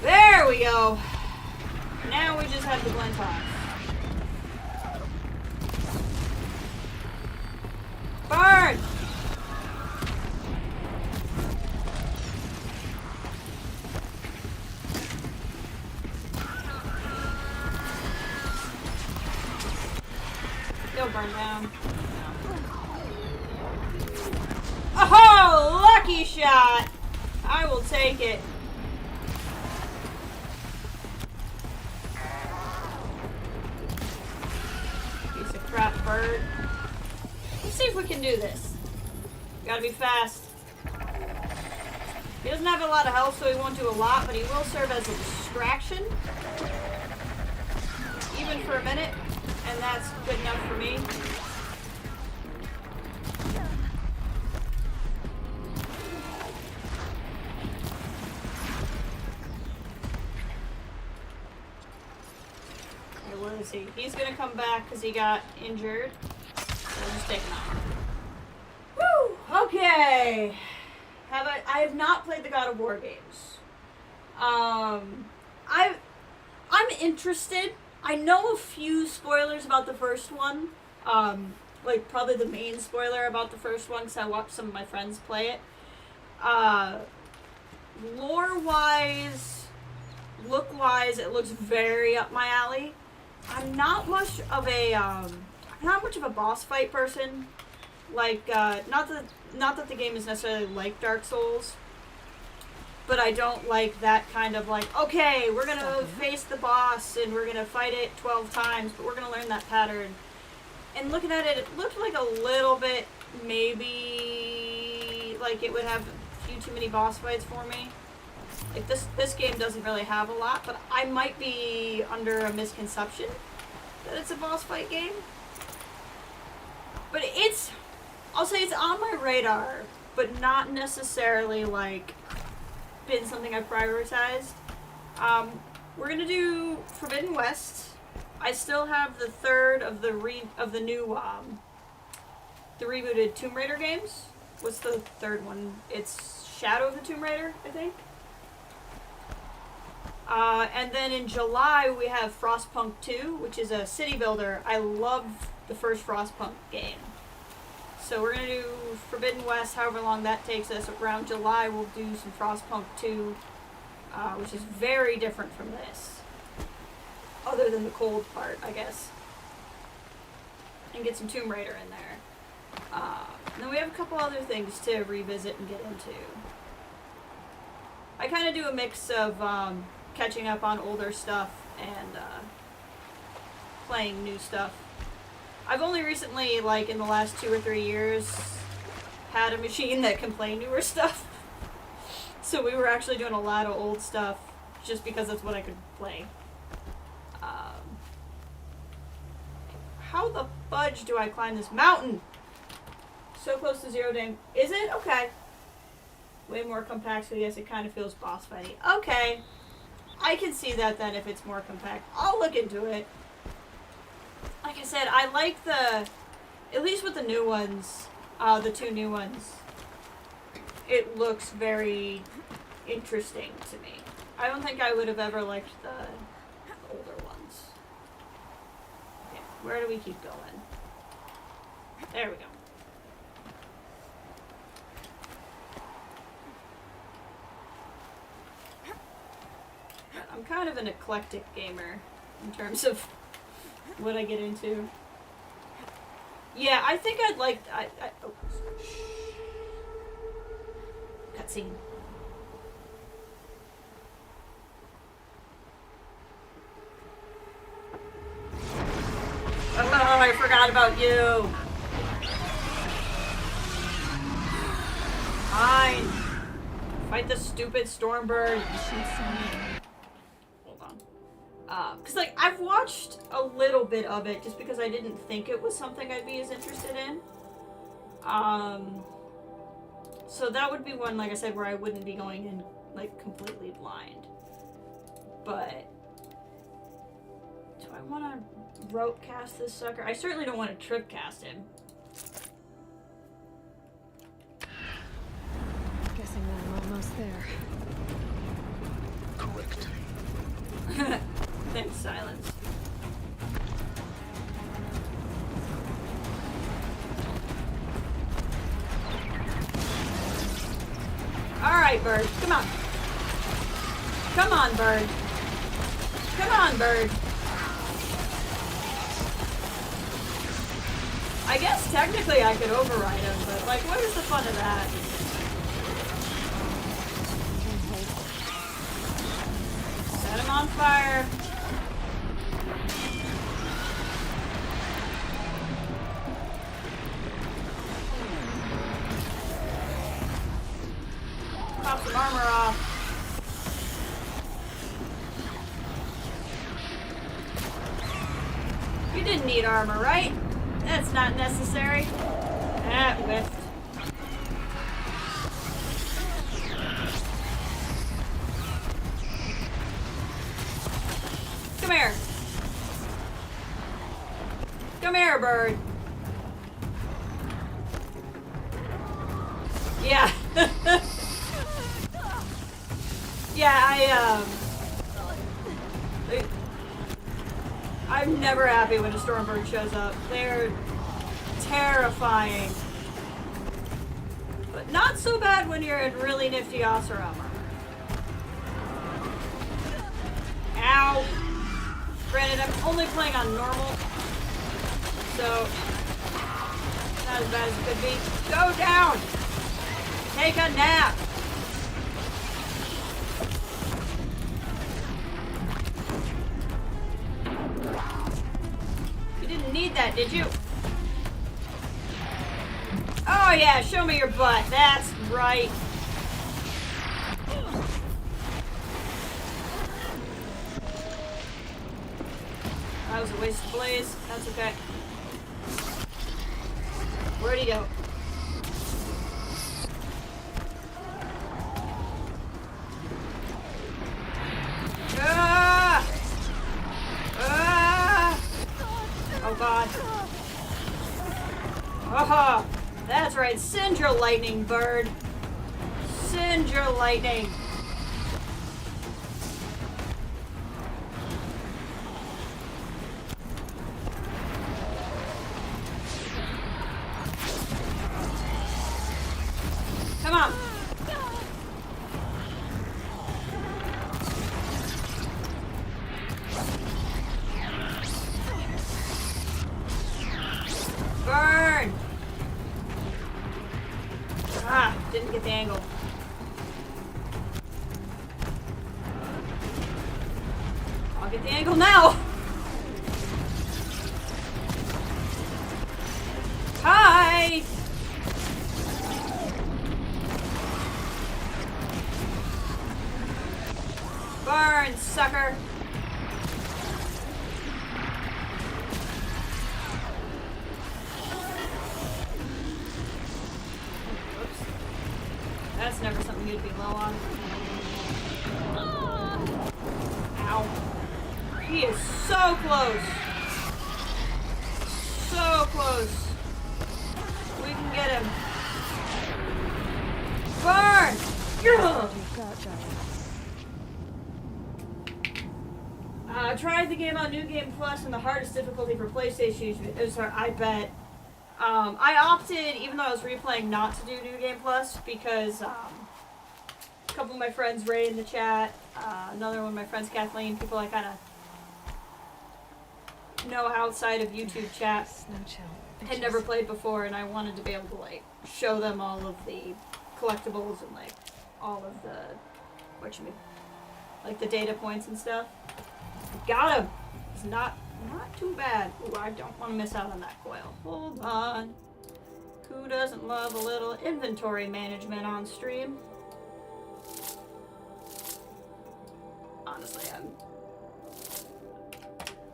There we go. Now we just have the Glentox. Burn! Still burn down. Oh, lucky shot! I will take it. Piece of crap bird. Let's see if we can do this. Gotta be fast. He doesn't have a lot of health, so he won't do a lot, but he will serve as a distraction. Even for a minute, and that's good enough for me. Where is he? He's gonna come back because he got injured. So we'll just take him out. Woo! Okay. I have not played the God of War games. I'm interested. I know a few spoilers about the first one. Like probably the main spoiler about the first one because I watched some of my friends play it. lore-wise, look-wise, it looks very up my alley. I'm not much of a boss fight person. Like, not that the game is necessarily like Dark Souls, but I don't like that kind of like, okay, we're gonna face the boss and we're gonna fight it 12 times, but we're gonna learn that pattern. And looking at it, it looked like a little bit, maybe, like it would have a few too many boss fights for me. Like, this game doesn't really have a lot, but I might be under a misconception that it's a boss fight game. But I'll say it's on my radar, but not necessarily, like, been something I've prioritized. We're gonna do Forbidden West. I still have the third of the new, the rebooted Tomb Raider games. What's the third one? It's Shadow of the Tomb Raider, I think. And then in July we have Frostpunk 2, which is a city builder. I love the first Frostpunk game. So we're going to do Forbidden West, however long that takes us. Around July we'll do some Frostpunk 2, which is very different from this. Other than the cold part, I guess. And get some Tomb Raider in there. And then we have a couple other things to revisit and get into. I kind of do a mix of catching up on older stuff and playing new stuff. I've only recently, like in the last 2 or 3 years, had a machine that can play newer stuff. So we were actually doing a lot of old stuff just because that's what I could play. How the fudge do I climb this mountain? So close to zero dang. Is it? Okay. Way more compact, so yes, it kind of feels boss fighty. Okay. I can see that then if it's more compact. I'll look into it. Like I said, I like at least with the new ones, the 2 new ones, it looks very interesting to me. I don't think I would have ever liked the older ones. Okay, where do we keep going? There we go. I'm kind of an eclectic gamer in terms of what I get into. Yeah, I think I'd like... oh. Cutscene. Oh, I forgot about you. Fine. Fight the stupid Stormbird. Hold on. Because, like, I've watched a little bit of it just because I didn't think it was something I'd be as interested in. So that would be one, like I said, where I wouldn't be going in, like, completely blind. But do I want to rope cast this sucker? I certainly don't want to trip cast him. Guessing that I'm almost there. Correct. Thanks, Silence. Alright, Bird. Come on. Come on, Bird. Come on, Bird. I guess technically I could override him, but, like, what is the fun of that? Set him on fire. Pop some armor off. You didn't need armor, right? That's not necessary. That whiffed. Come here. Come here, bird. Yeah. Yeah, I'm never happy when a Stormbird shows up. They're terrifying. But not so bad when you're in really nifty Ossar armor. Ow! Granted, I'm only playing on normal, so not as bad as it could be. Go down! Take a nap! You didn't need that, did you? Oh yeah, show me your butt. That's right. That was a waste of blaze. That's okay. Where'd he go? Ah! Ah! Oh god. Oh, that's right. Send your lightning, bird. Send your lightning. Come on. Burn. Ah, didn't get the angle. I'll get the angle now. Hi. Burn, sucker. Oops. That's never something you'd be low on. Ow. He is so close. So close. We can get him. Burn! Tried the game on New Game Plus and the hardest difficulty for PlayStation is, I bet. I opted, even though I was replaying, not to do New Game Plus because a couple of my friends, Ray in the chat, another one of my friends, Kathleen, people I kind of know outside of YouTube chat, had never played before, and I wanted to be able to like show them all of the collectibles and like all of the like the data points and stuff. Got him. It's not too bad. Ooh, I don't want to miss out on that coil. Hold on. Who doesn't love a little inventory management on stream? Honestly,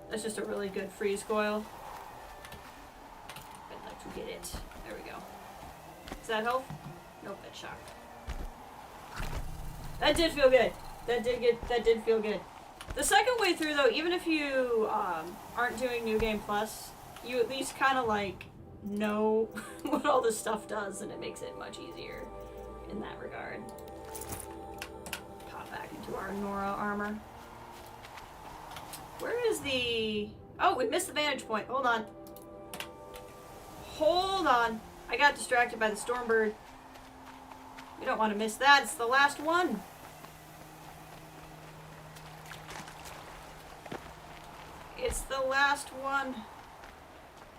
that's just a really good freeze coil. I'd like to get it. There we go. Is that health? Nope, that's shock. That did feel good. That did feel good. The second way through, though, even if you aren't doing New Game Plus, you at least kind of like know what all this stuff does, and it makes it much easier in that regard. Pop back into our Nora armor. Where is the... Oh, we missed the vantage point. Hold on. Hold on. I got distracted by the Stormbird. We don't want to miss that. It's the last one. It's the last one.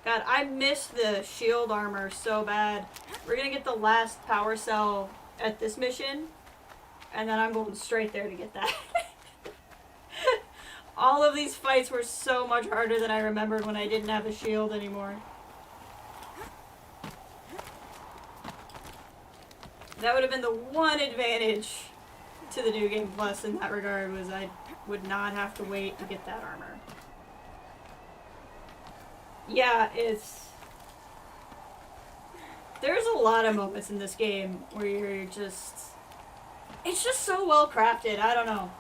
God, I missed the shield armor so bad. We're gonna get the last power cell at this mission, and then I'm going straight there to get that. All of these fights were so much harder than I remembered when I didn't have a shield anymore. That would have been the one advantage to the New Game Plus in that regard, was I would not have to wait to get that armor. Yeah, there's a lot of moments in this game where you're just... It's just so well crafted, I don't know.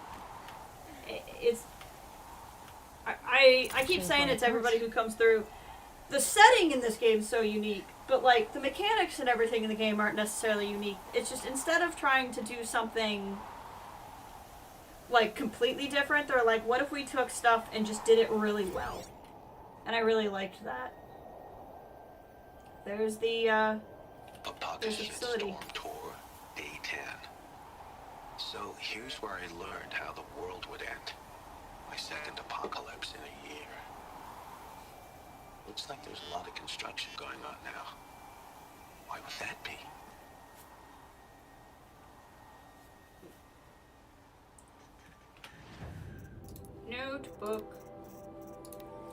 I keep saying it to everybody who comes through. The setting in this game is so unique, but like the mechanics and everything in the game aren't necessarily unique. It's just instead of trying to do something like completely different, they're like, what if we took stuff and just did it really well? And I really liked that. There's the facility. Storm Tour, Day 10. So here's where I learned how the world would end. my second apocalypse in a year. Looks like there's a lot of construction going on now. Why would that be? Notebook.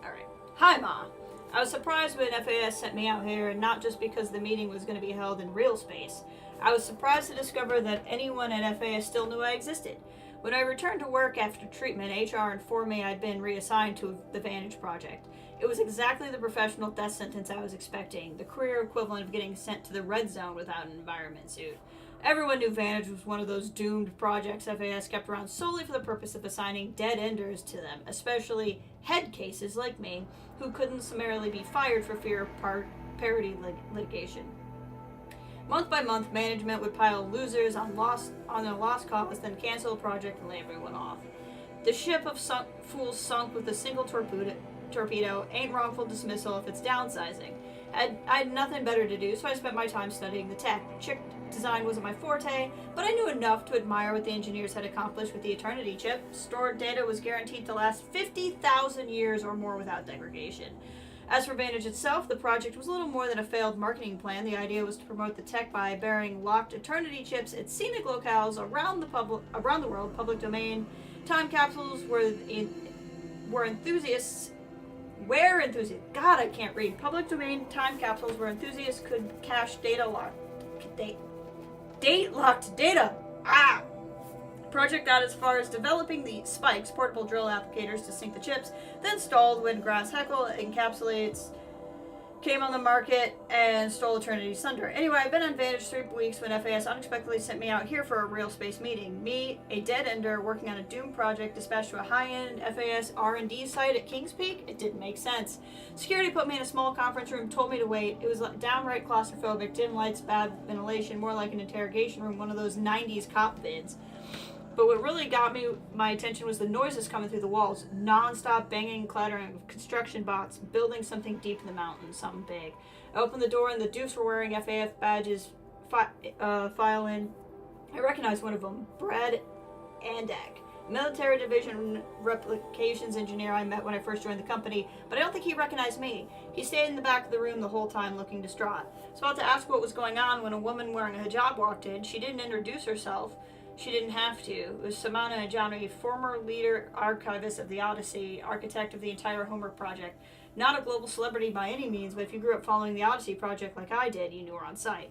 Alright. Hi, Ma. I was surprised when FAS sent me out here, and not just because the meeting was going to be held in real space. I was surprised to discover that anyone at FAS still knew I existed. When I returned to work after treatment, HR informed me I'd been reassigned to the Vantage Project. It was exactly the professional death sentence I was expecting, the career equivalent of getting sent to the red zone without an environment suit. Everyone knew Vantage was one of those doomed projects FAS kept around solely for the purpose of assigning dead-enders to them, especially head cases like me, who couldn't summarily be fired for fear of parity litigation. Month by month, management would pile losers on a lost cause, then cancel a project and lay everyone off. The ship of fools sunk with a single torpedo ain't wrongful dismissal if it's downsizing. I had nothing better to do, so I spent my time studying the tech. Chip design wasn't my forte, but I knew enough to admire what the engineers had accomplished with the Eternity chip. Stored data was guaranteed to last 50,000 years or more without degradation. As for Vantage itself, the project was little more than a failed marketing plan. The idea was to promote the tech by burying locked Eternity chips at scenic locales around the world, public domain. Time capsules where enthusiasts, God, I can't read. Public domain time capsules where enthusiasts could cache date-locked data. Project got as far as developing the spikes, portable drill applicators to sink the chips, then stalled when Grass Heckle encapsulates came on the market and stole Eternity's thunder. Anyway, I've been on Vantage 3 weeks when FAS unexpectedly sent me out here for a real space meeting. Me, a dead-ender working on a doomed project dispatched to a high-end FAS R&D site at Kings Peak? It didn't make sense. Security put me in a small conference room, told me to wait. It was downright claustrophobic, dim lights, bad ventilation, more like an interrogation room, one of those 90s cop vids. But what really got my attention was the noises coming through the walls. Non-stop banging and clattering of construction bots, building something deep in the mountains, something big. I opened the door and the dupes were wearing FAF badges, file in. I recognized one of them, Brad Andek, military division replications engineer I met when I first joined the company, but I don't think he recognized me. He stayed in the back of the room the whole time looking distraught. I was about to ask what was going on when a woman wearing a hijab walked in. She didn't introduce herself. She didn't have to. It was Samana Ajami, former leader archivist of the Odyssey, architect of the entire Homework project. Not a global celebrity by any means, but if you grew up following the Odyssey project like I did, you knew her on sight.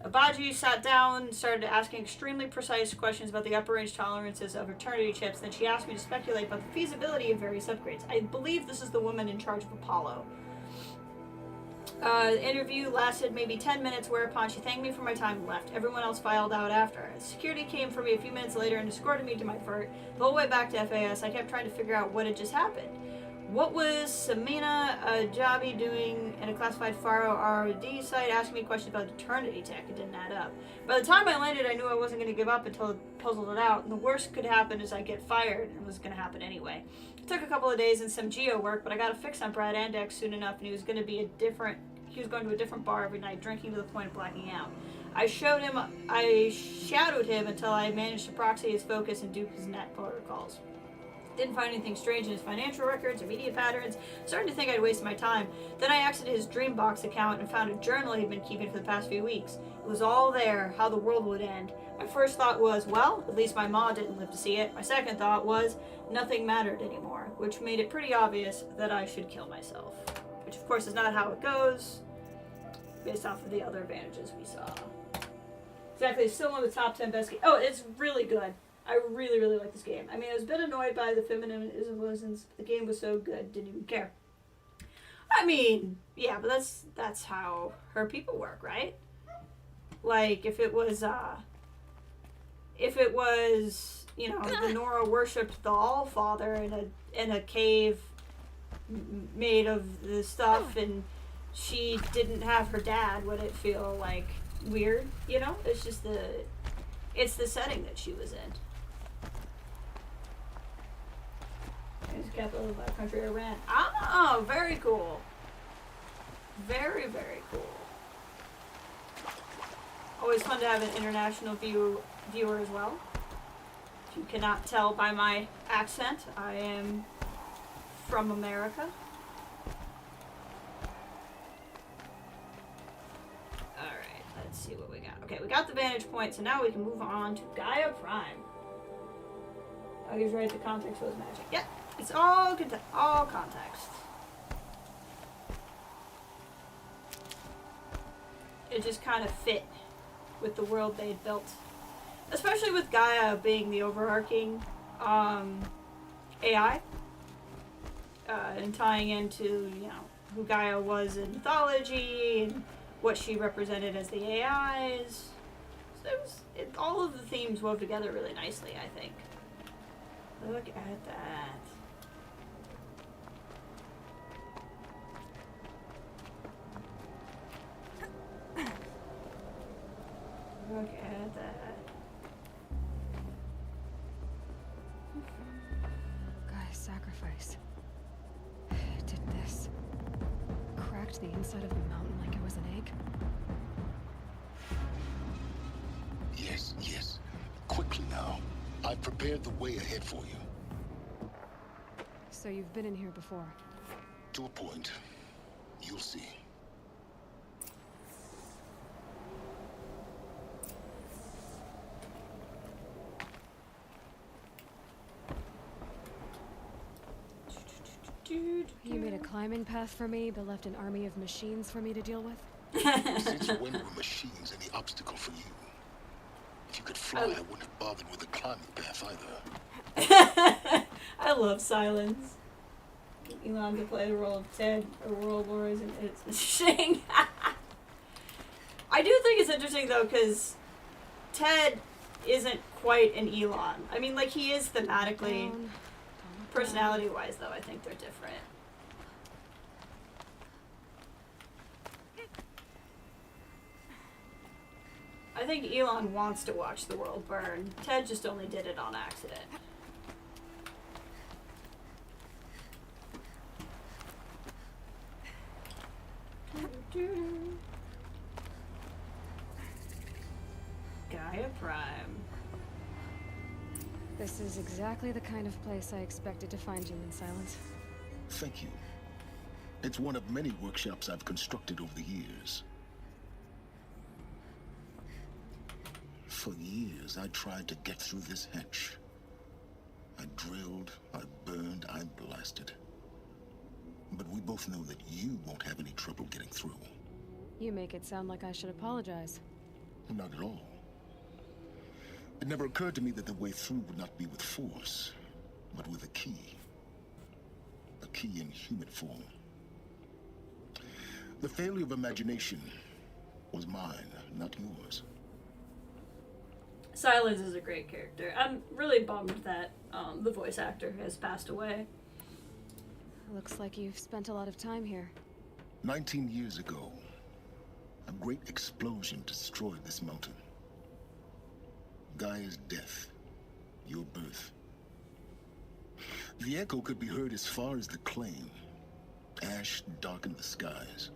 Abaji sat down and started asking extremely precise questions about the upper range tolerances of Eternity chips, then she asked me to speculate about the feasibility of various upgrades. I believe this is the woman in charge of Apollo. The interview lasted maybe 10 minutes, whereupon she thanked me for my time and left. Everyone else filed out after. Security came for me a few minutes later and escorted me to my fort. The whole way back to FAS, I kept trying to figure out what had just happened. What was Samina Ajabi doing in a classified Faro R&D site asking me questions about Eternity tech? It didn't add up. By the time I landed, I knew I wasn't going to give up until I puzzled it out, and the worst could happen is I get fired, and it was going to happen anyway. It took a couple of days and some geo work, but I got a fix on Brad Andex soon enough, and he was going to a different bar every night, drinking to the point of blacking out. I shadowed him until I managed to proxy his focus and dupe his net protocols. Didn't find anything strange in his financial records or media patterns. Starting to think I'd wasted my time. Then I exited his Dreambox account and found a journal he'd been keeping for the past few weeks. It was all there, how the world would end. My first thought was, well, at least my ma didn't live to see it. My second thought was, nothing mattered anymore, which made it pretty obvious that I should kill myself. Which, of course, is not how it goes, based off of the other advantages we saw. Exactly, it's still one of the top 10 best games. Oh, it's really good. I really, really like this game. I mean, I was a bit annoyed by the feminisms, but the game was so good, didn't even care. I mean, yeah, but that's how her people work, right? Like, if it was, you know, the Nora worshipped the All-Father in a cave made of the stuff, and she didn't have her dad, would it feel, like, weird? You know? It's just it's the setting that she was in. It's the capital of our country, Iran. Oh, very cool. Very, very cool. Always fun to have an international viewer as well. If you cannot tell by my accent, I am from America. Alright, let's see what we got. Okay, we got the vantage point, so now we can move on to Gaia Prime. I was right, the context was magic. Yep, it's all all context. It just kind of fit with the world they'd built. Especially with Gaia being the overarching AI. And tying into, you know, who Gaia was in mythology and what she represented as the AIs. So all of the themes wove together really nicely, I think. Look at that. Look at that. Guy's sacrifice. It did this. Cracked the inside of the mountain like it was an egg. Yes, yes. Quickly now. I've prepared the way ahead for you. So you've been in here before? To a point. You'll see. You made a climbing path for me, but left an army of machines for me to deal with? Since when were machines any obstacle for you? If you could fly, I wouldn't have bothered with the climbing path either. I love Silence. Elon to play the role of Ted, or World Wars, and it's interesting. I do think it's interesting though, because Ted isn't quite an Elon. I mean, like, he is thematically. Personality-wise, though, I think they're different. I think Elon wants to watch the world burn. Ted just only did it on accident. Gaia Prime. This is exactly the kind of place I expected to find you in Silence. Thank you. It's one of many workshops I've constructed over the years. For years, I tried to get through this hatch. I drilled, I burned, I blasted. But we both know that you won't have any trouble getting through. You make it sound like I should apologize. Not at all. It never occurred to me that the way through would not be with force, but with a key. A key in human form. The failure of imagination was mine, not yours. Silence is a great character. I'm really bummed that the voice actor has passed away. Looks like you've spent a lot of time here. 19 years ago, a great explosion destroyed this mountain. Gaia's death, your birth. The echo could be heard as far as the claim. Ash darkened the skies.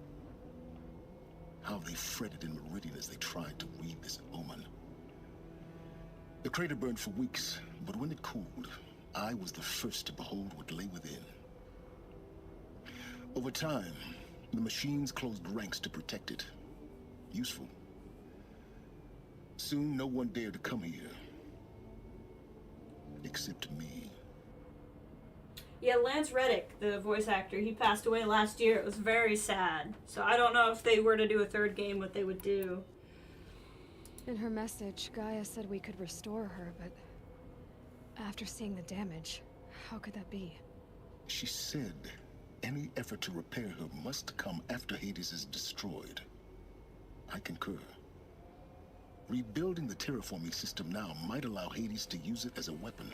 How they fretted in Meridian as they tried to read this omen. The crater burned for weeks, but when it cooled, I was the first to behold what lay within. Over time, the machines closed ranks to protect it. Useful. Soon, no one dared to come here. Except me. Yeah, Lance Reddick, the voice actor, he passed away last year. It was very sad. So I don't know if they were to do a third game, what they would do. In her message, Gaia said we could restore her, but after seeing the damage, how could that be? She said any effort to repair her must come after Hades is destroyed. I concur. Rebuilding the terraforming system now might allow Hades to use it as a weapon.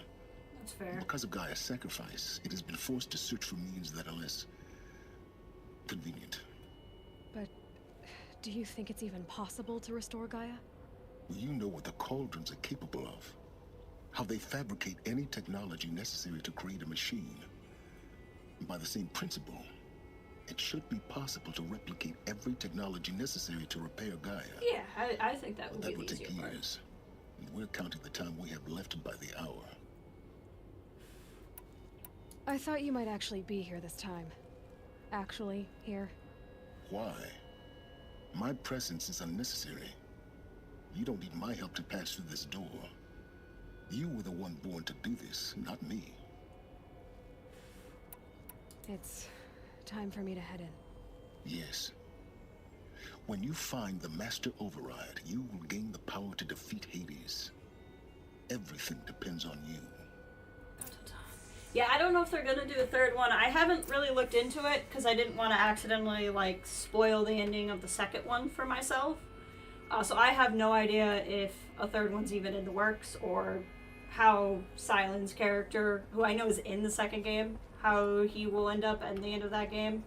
That's fair. Because of Gaia's sacrifice, it has been forced to search for means that are less convenient. But do you think it's even possible to restore Gaia? You know what the Cauldrons are capable of. How they fabricate any technology necessary to create a machine. By the same principle, it should be possible to replicate every technology necessary to repair Gaia. Yeah, I think that would be the take easier part. years. And we're counting the time we have left by the hour. I thought you might actually be here this time. Actually, here. Why? My presence is unnecessary. You don't need my help to pass through this door. You were the one born to do this, not me. It's time for me to head in. Yes. When you find the Master Override, you will gain the power to defeat Hades. Everything depends on you. Yeah, I don't know if they're gonna do a third one. I haven't really looked into it because I didn't want to accidentally like spoil the ending of the second one for myself. So I have no idea if a third one's even in the works or how Silent's character, who I know is in the second game, how he will end up at the end of that game.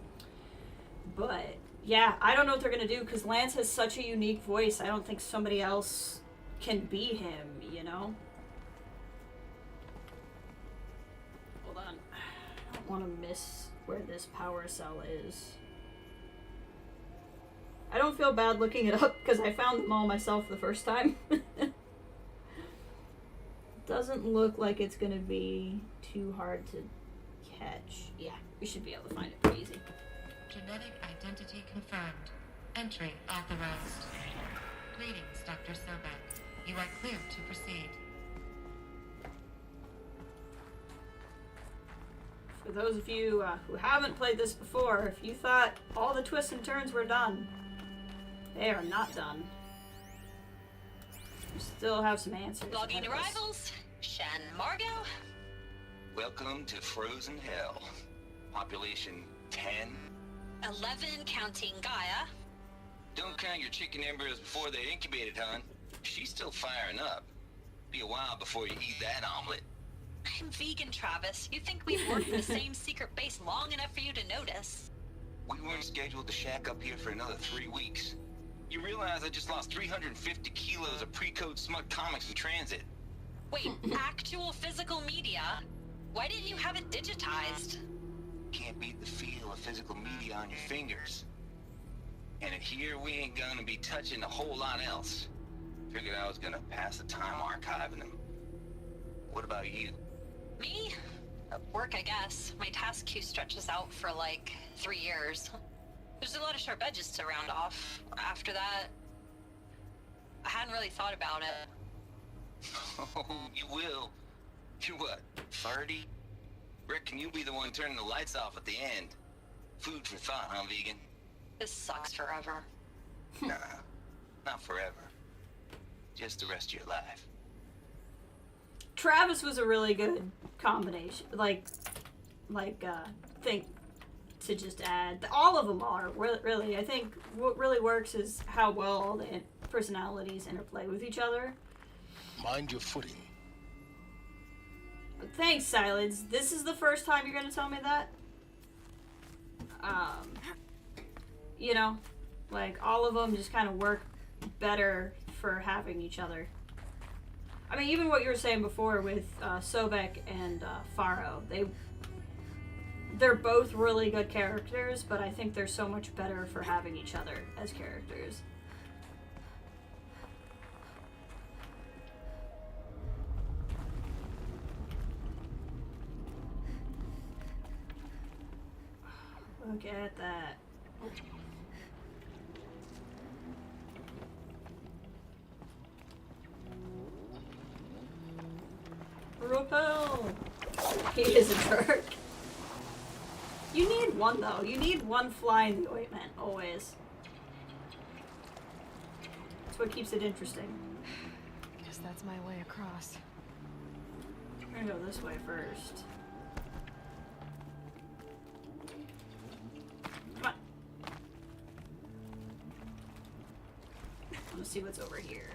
But yeah, I don't know what they're gonna do because Lance has such a unique voice. I don't think somebody else can be him, you know? Hold on. I don't want to miss where this power cell is. I don't feel bad looking it up because I found them all myself the first time. Doesn't look like it's gonna be too hard to catch. Yeah, we should be able to find it pretty easy. Genetic identity confirmed. Entry authorized. Greetings, Dr. Sobek. You are cleared to proceed. For those of you who haven't played this before, if you thought all the twists and turns were done, they are not done. We still have some answers. Logging arrivals. Shan Margot. Welcome to Frozen Hell. Population 10. 11 counting Gaia. Don't count your chicken embryos before they're incubated, hon. She's still firing up. Be a while before you eat that omelet. I'm vegan, Travis. You think we've worked in the same secret base long enough for you to notice? We weren't scheduled to shack up here for another 3 weeks. You realize I just lost 350 kilos of pre-code smut comics in transit. Wait, actual physical media? Why didn't you have it digitized? Can't beat the feel of physical media on your fingers. And here we ain't gonna be touching a whole lot else. Figured I was gonna pass the time archiving them. What about you? Me? Work, I guess. My task queue stretches out for like 3 years. There's a lot of sharp edges to round off. After that, I hadn't really thought about it. Oh, you will. You're what, 30? Reckon you'll be the one turning the lights off at the end. Food for thought, huh, vegan? This sucks forever. Nah, not forever. Just the rest of your life. Travis was a really good combination. Thing to just add. All of them are, really. I think what really works is how well all the personalities interplay with each other. Mind your footing. Thanks, Silence. This is the first time you're going to tell me that? You know, like, all of them just kind of work better for having each other. I mean, even what you were saying before with Sobek and Faro, they're both really good characters, but I think they're so much better for having each other as characters. Look at that. Repel! He is a jerk. You need one, though. You need one fly in the ointment, always. That's what keeps it interesting. Guess that's my way across. We're gonna go this way first. Come on. Let's see what's over here.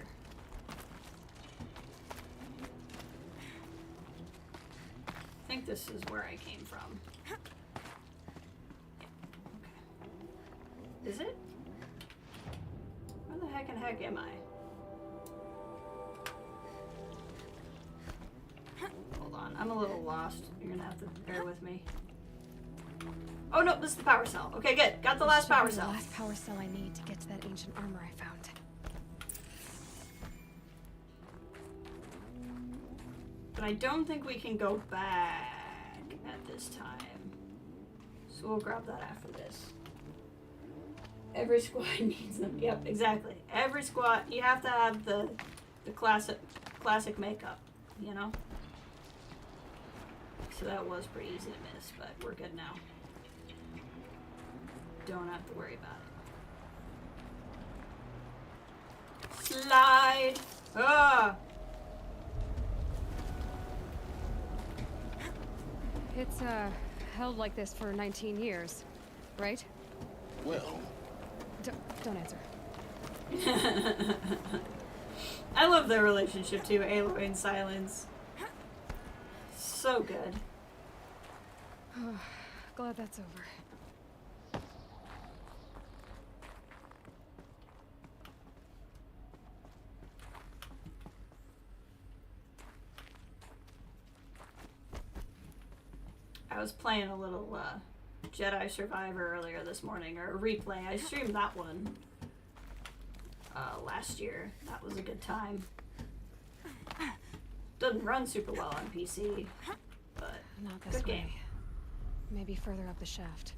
I think this is where I came from. Yeah. Okay. Is it? Where the heck am I? Hold on, I'm a little lost. You're gonna have to bear with me. Oh no, this is the power cell. Okay, good. Got the last power cell. The last power cell I need to get to that ancient armor I found. But I don't think we can go back at this time. So we'll grab that after this. Every squad needs them. Yep, exactly. Every squad, you have to have the classic makeup, you know? So that was pretty easy to miss, but we're good now. Don't have to worry about it. Slide! Ah! It's, held like this for 19 years, right? Well... Don't answer. I love their relationship too, Aloy and Silence. So good. Glad that's over. I was playing a little Jedi Survivor earlier this morning, or a replay. I streamed that one last year. That was a good time. Doesn't run super well on PC, but not this good way. game. Maybe further up the shaft.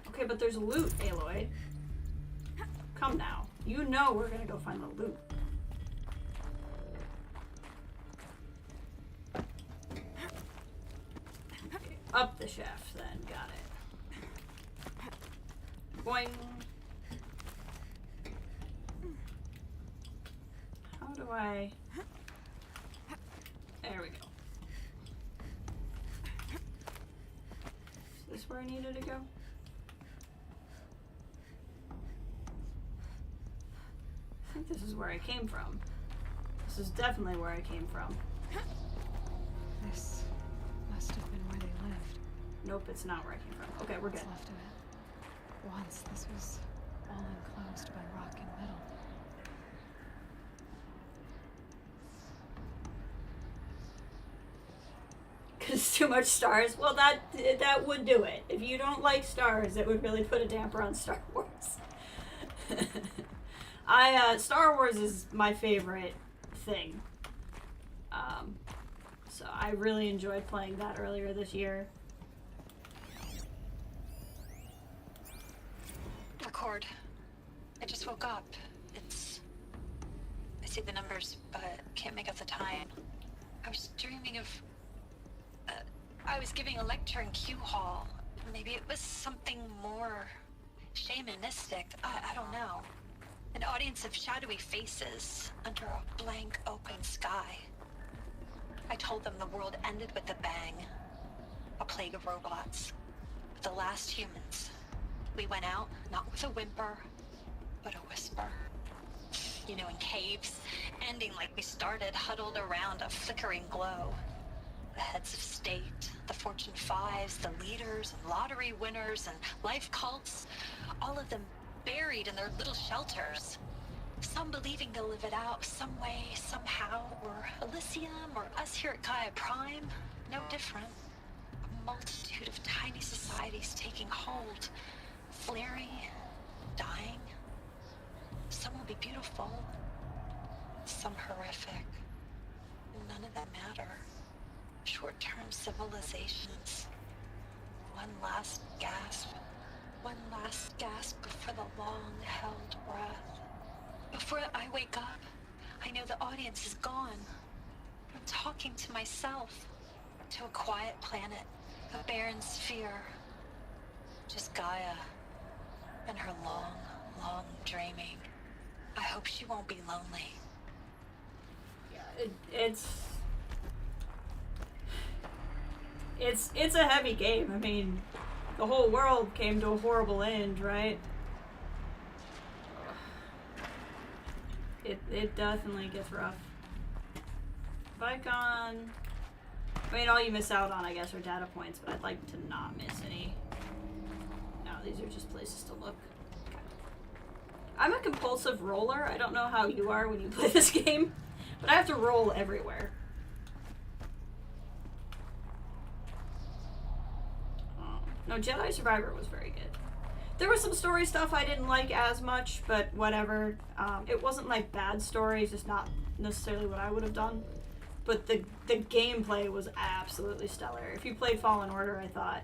Okay, but there's loot, Aloy. Come now. You know we're gonna go find the loot. Up the shaft, then. Got it. Boing. How do I... There we go. Is this where I needed to go? I think this is where I came from. This is definitely where I came from. This must have been where they lived. Nope, it's not where I came from. Okay, we're good. What's left of it. Once this was all enclosed by rock and metal. Because too much stars. Well, that would do it. If you don't like stars, it would really put a damper on Star Wars. Star Wars is my favorite thing. So I really enjoyed playing that earlier this year. Record. I just woke up. I see the numbers, but can't make out the time. I was dreaming of... I was giving a lecture in Q Hall. Maybe it was something more shamanistic. I don't know. An audience of shadowy faces under a blank open sky. I told them the world ended with a bang. A plague of robots. The last humans. We went out, not with a whimper, but a whisper. You know, in caves, ending like we started, huddled around a flickering glow. The heads of state, the Fortune 5s, the leaders, and lottery winners, and life cults, all of them buried in their little shelters. Some believing they'll live it out some way, somehow, or Elysium, or us here at Gaia Prime. No different. A multitude of tiny societies taking hold, flaring, dying. Some will be beautiful, some horrific. None of them matter. Short-term civilizations. One last gasp. One last gasp before the long-held breath. Before I wake up, I know the audience is gone. I'm talking to myself. To a quiet planet. A barren sphere. Just Gaia. And her long, long dreaming. I hope she won't be lonely. Yeah, it's a heavy game. I mean, the whole world came to a horrible end, right? It definitely gets rough. Vicon. I mean, all you miss out on, I guess, are data points, but I'd like to not miss any. No, these are just places to look. Okay. I'm a compulsive roller. I don't know how you are when you play this game, but I have to roll everywhere. No, Jedi Survivor was very good. There was some story stuff I didn't like as much, but whatever. It wasn't like bad stories, just not necessarily what I would have done. but the gameplay was absolutely stellar. If you played Fallen Order, I thought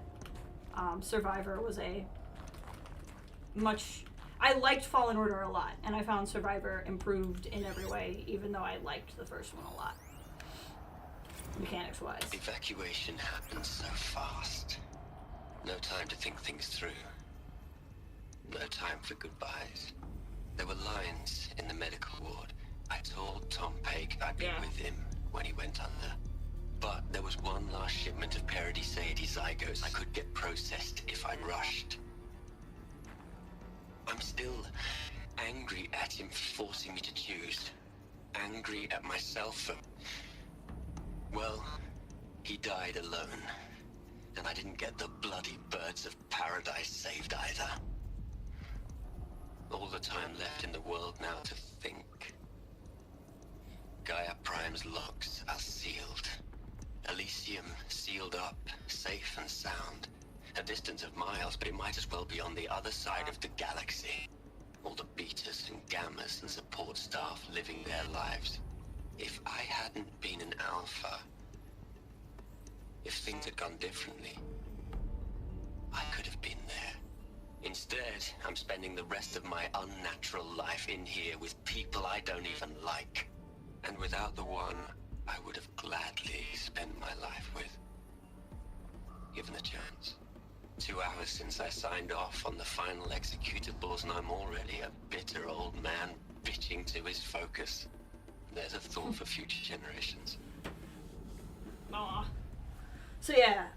Survivor was a much... I liked Fallen Order a lot, and I found Survivor improved in every way, even though I liked the first one a lot. Mechanics-wise. Evacuation happened so fast. No time to think things through. No time for goodbyes. There were lines in the medical ward. I told Tom Pake I'd be with him when he went under. But there was one last shipment of Paradis-Sadie zygotes I could get processed if I rushed. I'm still angry at him for forcing me to choose. Angry at myself for... Well, he died alone. And I didn't get the bloody birds of paradise saved either. All the time left in the world now to think. Gaia Prime's locks are sealed. Elysium sealed up, safe and sound. A distance of miles, but it might as well be on the other side of the galaxy. All the betas and gammas and support staff living their lives. If I hadn't been an alpha, if things had gone differently, I could have been there. Instead, I'm spending the rest of my unnatural life in here with people I don't even like. And without the one I would have gladly spent my life with. Given the chance. 2 hours since I signed off on the final executables, and I'm already a bitter old man bitching to his focus. There's a thought for future generations. Aw. So yeah,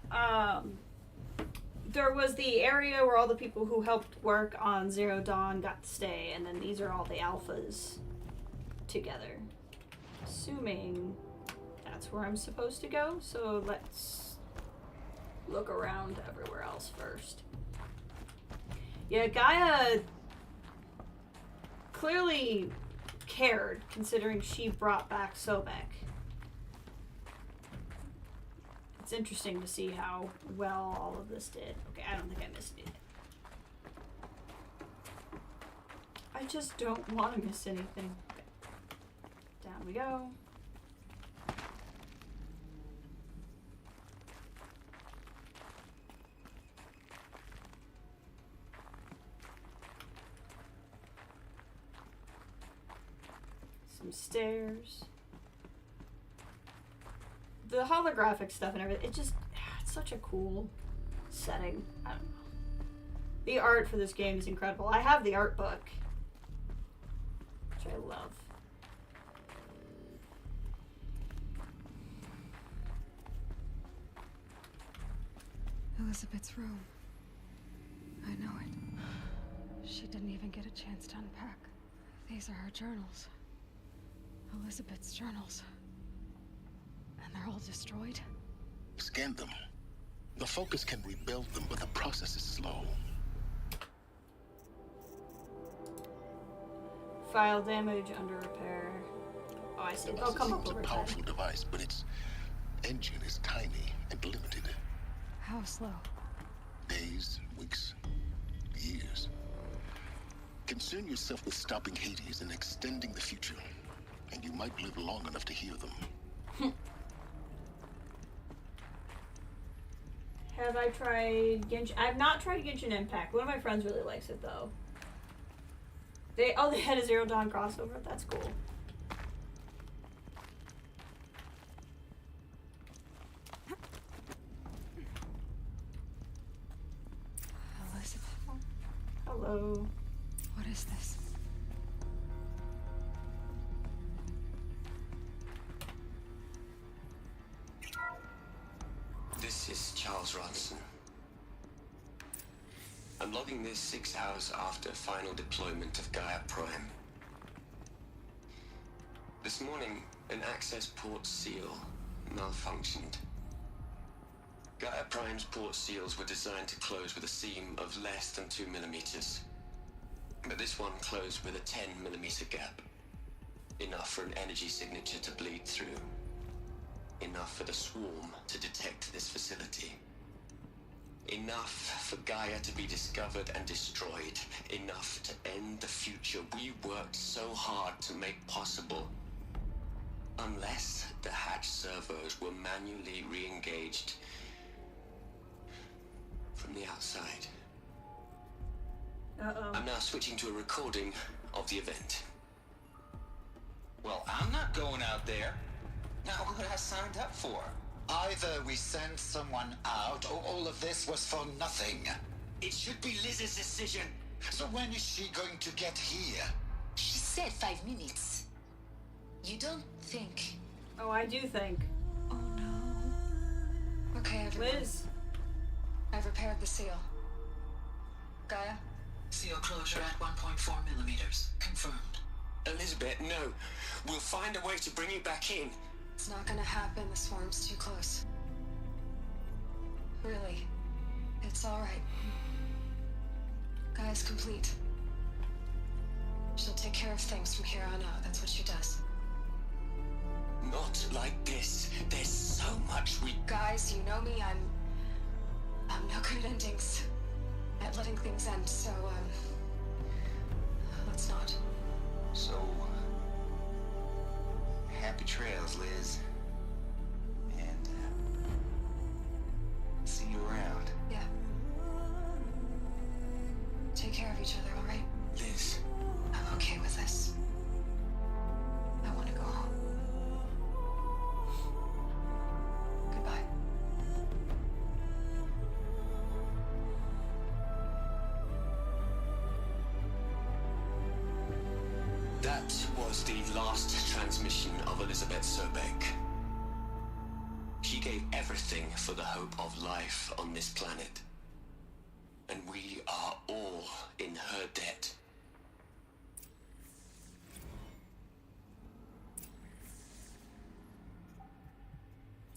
there was the area where all the people who helped work on Zero Dawn got to stay, and then these are all the alphas together. Assuming that's where I'm supposed to go, so let's look around everywhere else first. Yeah, Gaia clearly cared, considering she brought back Sobek. It's interesting to see how well all of this did. Okay, I don't think I missed anything. I just don't want to miss anything. Okay. Down we go. Some stairs. The holographic stuff and everything, it's such a cool setting. I don't know. The art for this game is incredible. I have the art book, which I love. Elizabeth's room. I know it. She didn't even get a chance to unpack. These are her journals. Elizabeth's journals. And they're all destroyed? Scan them. The Focus can rebuild them, but the process is slow. File damage under repair. Oh, I see. They'll come up over It's a powerful device, but its engine is tiny and limited. How slow? Days, weeks, years. Concern yourself with stopping Hades and extending the future, and you might live long enough to hear them. Have I tried Genshin? I've not tried Genshin Impact. One of my friends really likes it though. They had a Zero Dawn crossover. That's cool. Elizabeth. Hello. What is this? This is Charles Ronson. I'm logging this 6 hours after final deployment of Gaia Prime. This morning, an access port seal malfunctioned. Gaia Prime's port seals were designed to close with a seam of less than 2 millimeters. But this one closed with a 10 millimeter gap. Enough for an energy signature to bleed through. Enough for the swarm to detect this facility. Enough for Gaia to be discovered and destroyed. Enough to end the future we worked so hard to make possible. Unless the hatch servos were manually re-engaged from the outside. Uh-oh. I'm now switching to a recording of the event. Well, I'm not going out there. Not what I signed up for. Either we send someone out, or all of this was for nothing. It should be Liz's decision. So when is she going to get here? She said 5 minutes. You don't think... Oh, I do think. Oh no. Okay, everyone. Liz. I've repaired the seal. Gaia? Seal closure at 1.4 millimeters. Confirmed. Elizabeth, no. We'll find a way to bring you back in. It's not gonna happen. The swarm's too close. Really. It's alright. Gaia's complete. She'll take care of things from here on out. That's what she does. Not like this. There's so much we... Guys, you know me. I'm no good at endings. At letting things end, so, let's not. So, happy trails, Liz. And, see you around. Yeah. Take care of each other, alright? Liz. I'm okay with this. I want to go home. Goodbye. That was the last transmission of Elizabeth Sobek. She gave everything for the hope of life on this planet. And we are all in her debt.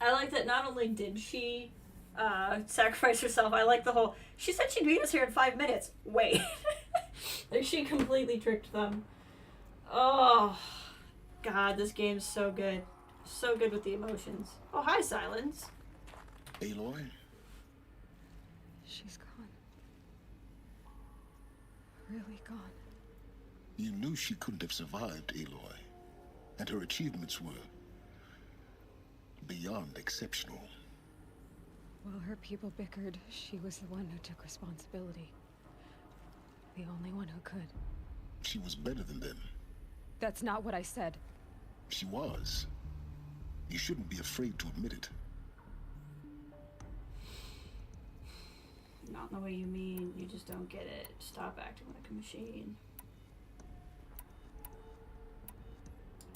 I like that not only did she sacrifice herself, I like the whole, she said she'd meet us here in 5 minutes. Wait. Like, she completely tricked them. Oh, God, this game's so good. So good with the emotions. Oh, hi, Silence. Aloy? She's gone. Really gone. You knew she couldn't have survived, Aloy. And her achievements were beyond exceptional. While her people bickered, she was the one who took responsibility. The only one who could. She was better than them. That's not what I said. She was. You shouldn't be afraid to admit it. Not in the way you mean. You just don't get it. Stop acting like a machine.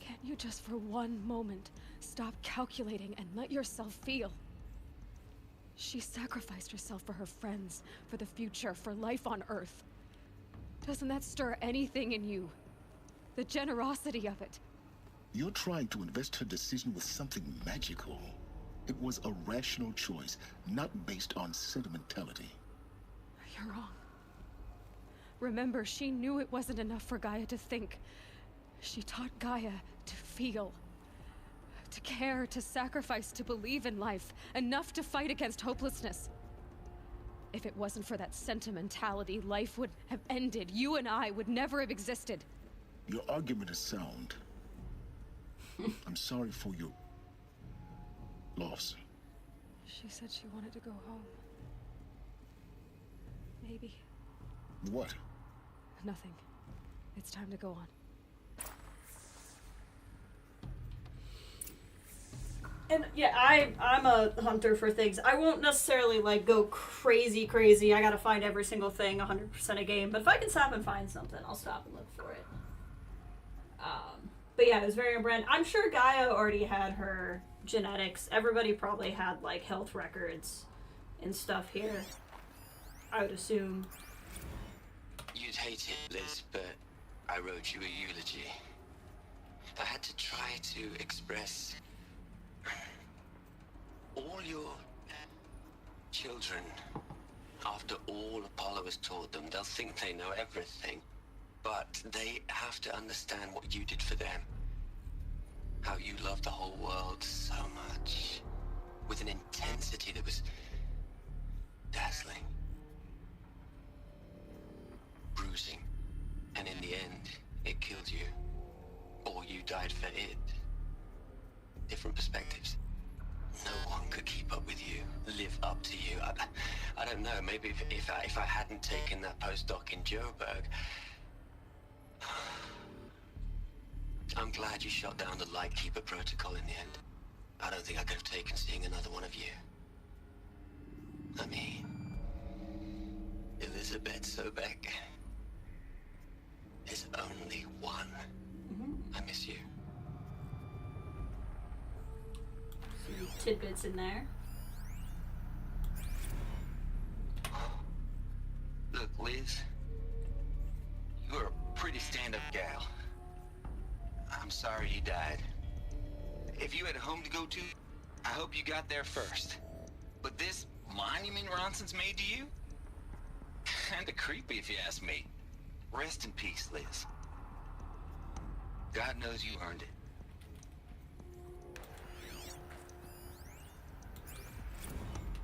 Can't you just for one moment stop calculating and let yourself feel? She sacrificed herself for her friends, for the future, for life on Earth. Doesn't that stir anything in you? The generosity of it. You're trying to invest her decision with something magical. It was a rational choice, not based on sentimentality. You're wrong. Remember, she knew it wasn't enough for Gaia to think. She taught Gaia to feel. To care, to sacrifice, to believe in life. Enough to fight against hopelessness. If it wasn't for that sentimentality, life would have ended. You and I would never have existed. Your argument is sound. I'm sorry for your loss. She said she wanted to go home. Maybe. What? Nothing. It's time to go on. And yeah, I'm a hunter for things. I won't necessarily like go crazy. I gotta find every single thing 100% a game. But if I can stop and find something, I'll stop and look for it. But yeah, it was very on brand. I'm sure Gaia already had her genetics. Everybody probably had like health records and stuff here, I would assume. You'd hate it, Liz, but I wrote you a eulogy. I had to try to express all your children. After all Apollo has taught them, they'll think they know everything. But they have to understand what you did for them. How you loved the whole world so much. With an intensity that was dazzling. Bruising. And in the end, it killed you. Or you died for it. different perspectives. No one could keep up with you, live up to you. I don't know, maybe if I hadn't taken that postdoc in Joburg. I'm glad you shot down the Lightkeeper protocol in the end. I don't think I could have taken seeing another one of you. I mean, Elizabeth Sobeck is only one. I miss you. Some tidbits in there. Look, Liz, you were a pretty stand-up gal. I'm sorry you died. If you had a home to go to, I hope you got there first. But this monument Ronson's made to you? Kinda creepy if you ask me. Rest in peace, Liz. God knows you earned it.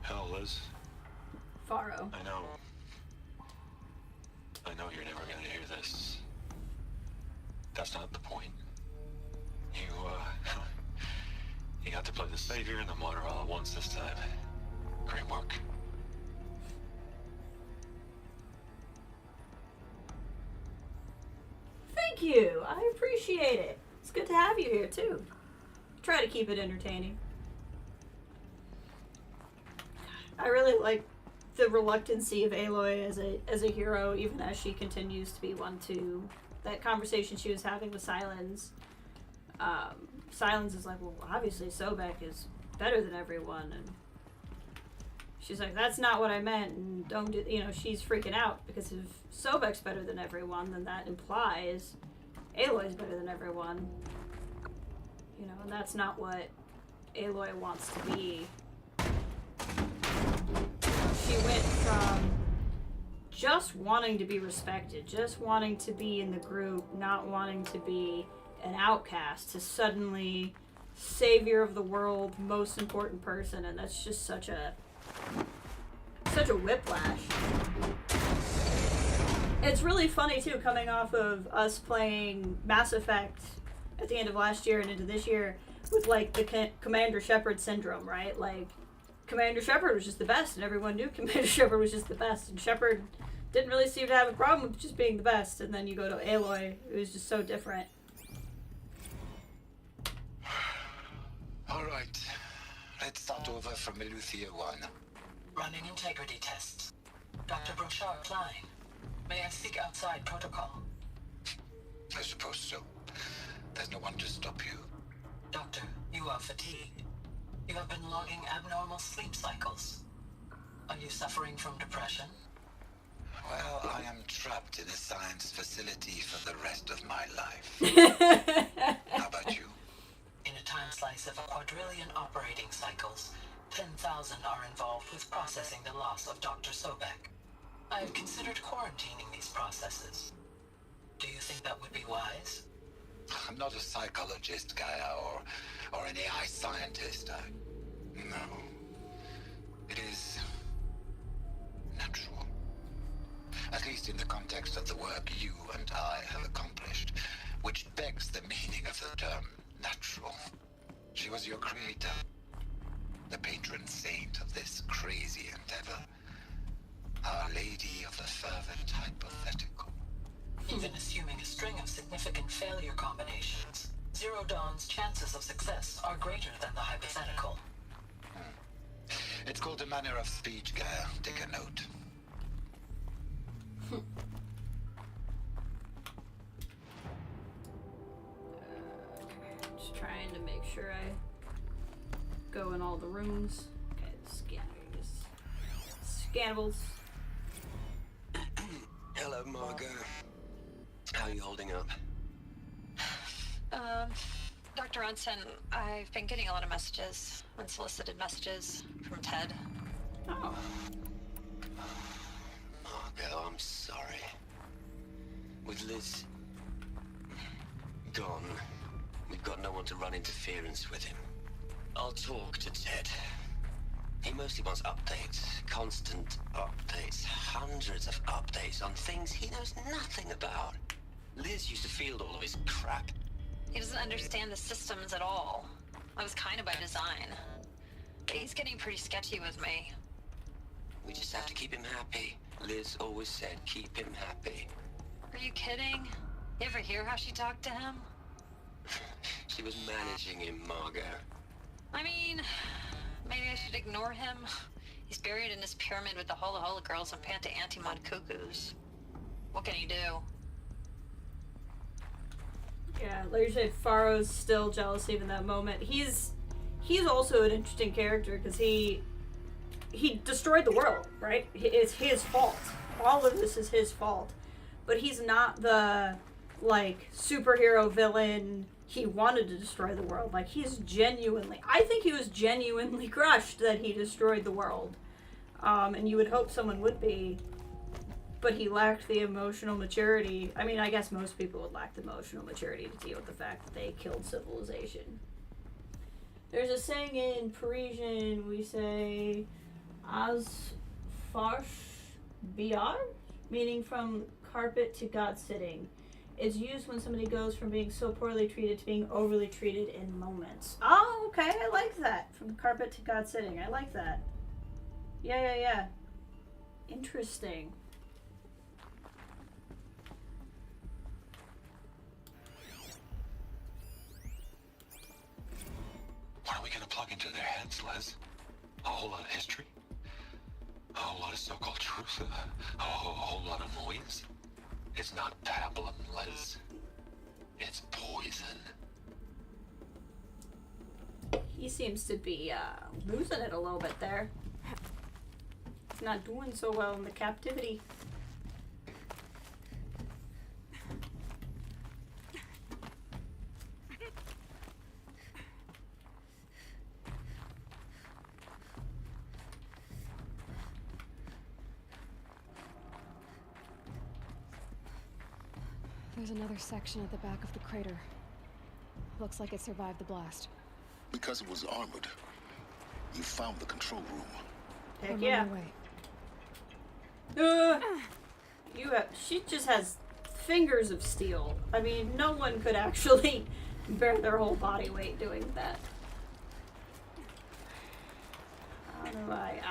Hell, Liz. Faro. I know you're never gonna hear this. That's not the point. You got to play the savior and the martyr all at once this time. Great work. Thank you. I appreciate it. It's good to have you here too. Try to keep it entertaining. I really like the reluctancy of Aloy as a hero, even as she continues to be one to that conversation she was having with Silence. Silence is like, well, obviously Sobeck is better than everyone, and she's like, that's not what I meant, and don't do, she's freaking out because if Sobeck's better than everyone, then that implies Aloy's better than everyone, and that's not what Aloy wants to be. She went from just wanting to be respected, just wanting to be in the group, not wanting to be an outcast, to suddenly savior of the world, most important person, and that's just such a whiplash. It's really funny too, coming off of us playing Mass Effect at the end of last year and into this year with like the Commander Shepard syndrome, right? Like Commander Shepard was just the best, and everyone knew Commander Shepard was just the best, and Shepard didn't really seem to have a problem with just being the best. And then you go to Aloy, it was just so different. All right, let's start over from Eleuthia 1. Running integrity tests. Dr. Brochard Klein, may I speak outside protocol? I suppose so. There's no one to stop you. Doctor, you are fatigued. You have been logging abnormal sleep cycles. Are you suffering from depression? Well, I am trapped in a science facility for the rest of my life. How about you? In a time slice of 1,250,000,000 operating cycles, 10,000 are involved with processing the loss of Dr. Sobeck. I have considered quarantining these processes. Do you think that would be wise? I'm not a psychologist, Gaia, or an AI scientist. No. It is natural. At least in the context of the work you and I have accomplished, which begs the meaning of the term natural. She was your creator, the patron saint of this crazy endeavor, Our Lady of the Fervent Hypothetical. Even assuming a string of significant failure combinations, Zero Dawn's chances of success are greater than the hypothetical. It's called a manner of speech, Gaia. Take a note. Just trying to make sure I go in all the rooms. Okay, scannables. Hello, Margot. How are you holding up? Dr. Ronson, I've been getting a lot of messages, unsolicited messages from Ted. Oh. Margot, I'm sorry. With Liz gone, we've got no one to run interference with him. I'll talk to Ted. He mostly wants updates, constant updates, hundreds of updates on things he knows nothing about. Liz used to field all of his crap. He doesn't understand the systems at all. That was kind of by design. But he's getting pretty sketchy with me. We just have to keep him happy. Liz always said, keep him happy. Are you kidding? You ever hear how she talked to him? She was managing him, Margot. I mean, maybe I should ignore him. He's buried in his pyramid with the Hola Hola girls and Panta Antimod cuckoos. What can he do? Yeah, like you said, Faro's still jealous even that moment. He's also an interesting character because he destroyed the world, right? It's his fault. All of this is his fault. But he's not the, like, superhero villain. He wanted to destroy the world. Like, I think he was genuinely crushed that he destroyed the world. And you would hope someone would be. But he lacked the emotional maturity. I mean, I guess most people would lack the emotional maturity to deal with the fact that they killed civilization. There's a saying in Parisian, we say, "Az farsh biar," meaning from carpet to God sitting. It's used when somebody goes from being so poorly treated to being overly treated in moments. Oh, okay, I like that. From carpet to God sitting. I like that. Yeah. Interesting. What are we gonna plug into their heads, Liz? A whole lot of history? A whole lot of so-called truth? A whole lot of noise? It's not pablum, Liz. It's poison. He seems to be losing it a little bit there. He's not doing so well in the captivity. There's another section at the back of the crater. Looks like it survived the blast. Because it was armored, you found the control room. Heck yeah. She just has fingers of steel. I mean, no one could actually bear their whole body weight doing that. How do I...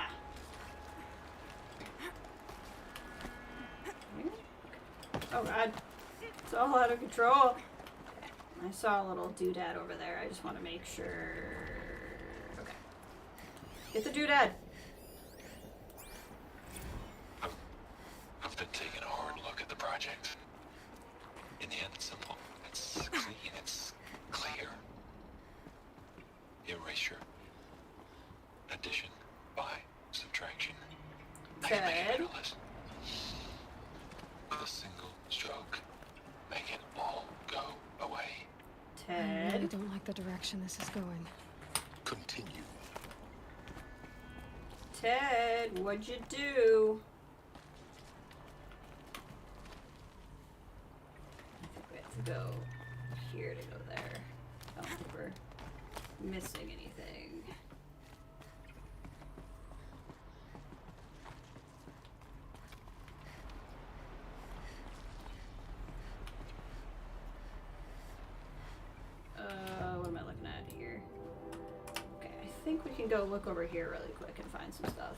Oh god. It's all out of control. I saw a little doodad over there. I just want to make sure... Okay. Get the doodad. I've been taking a hard look at the project. In the end, it's simple. It's clean. It's clear. Erasure. Addition. By subtraction. I can make it effortless. With a single stroke. Make it all go away. I really don't like the direction this is going. Continue. Ted, what'd you do? I think we have to go here to go there. I don't think we're missing anything. What am I looking at here? Okay, I think we can go look over here really quick and find some stuff.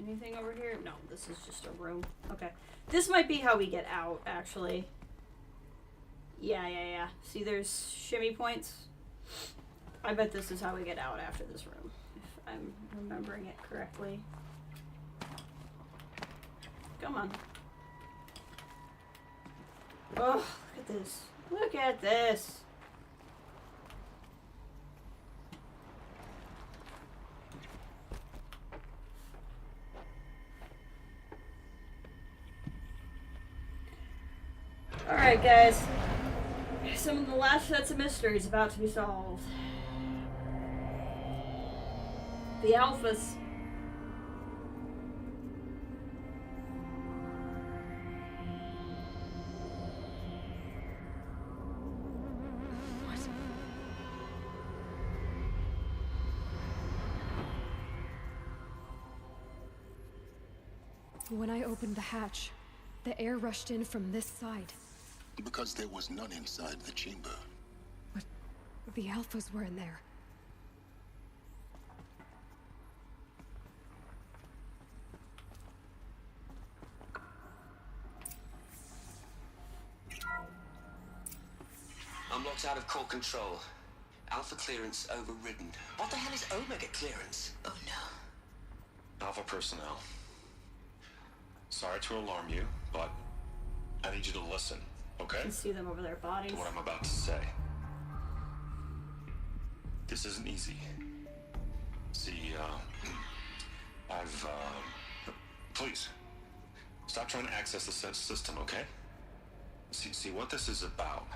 Anything over here? No, this is just a room. Okay. This might be how we get out, actually. Yeah. See, there's shimmy points. I bet this is how we get out after this room, if I'm remembering it correctly. Come on. Oh, look at this. Look at this. Alright, guys. Some of the last sets of mysteries about to be solved. The alphas. When I opened the hatch, the air rushed in from this side. Because there was none inside the chamber. But the Alphas were in there. I'm locked out of core control. Alpha clearance overridden. What the hell is Omega clearance? Oh no. Alpha personnel. Sorry to alarm you, but I need you to listen, okay? You can see them over their bodies. To what I'm about to say. This isn't easy. See, please, stop trying to access the system, okay? See, what this is about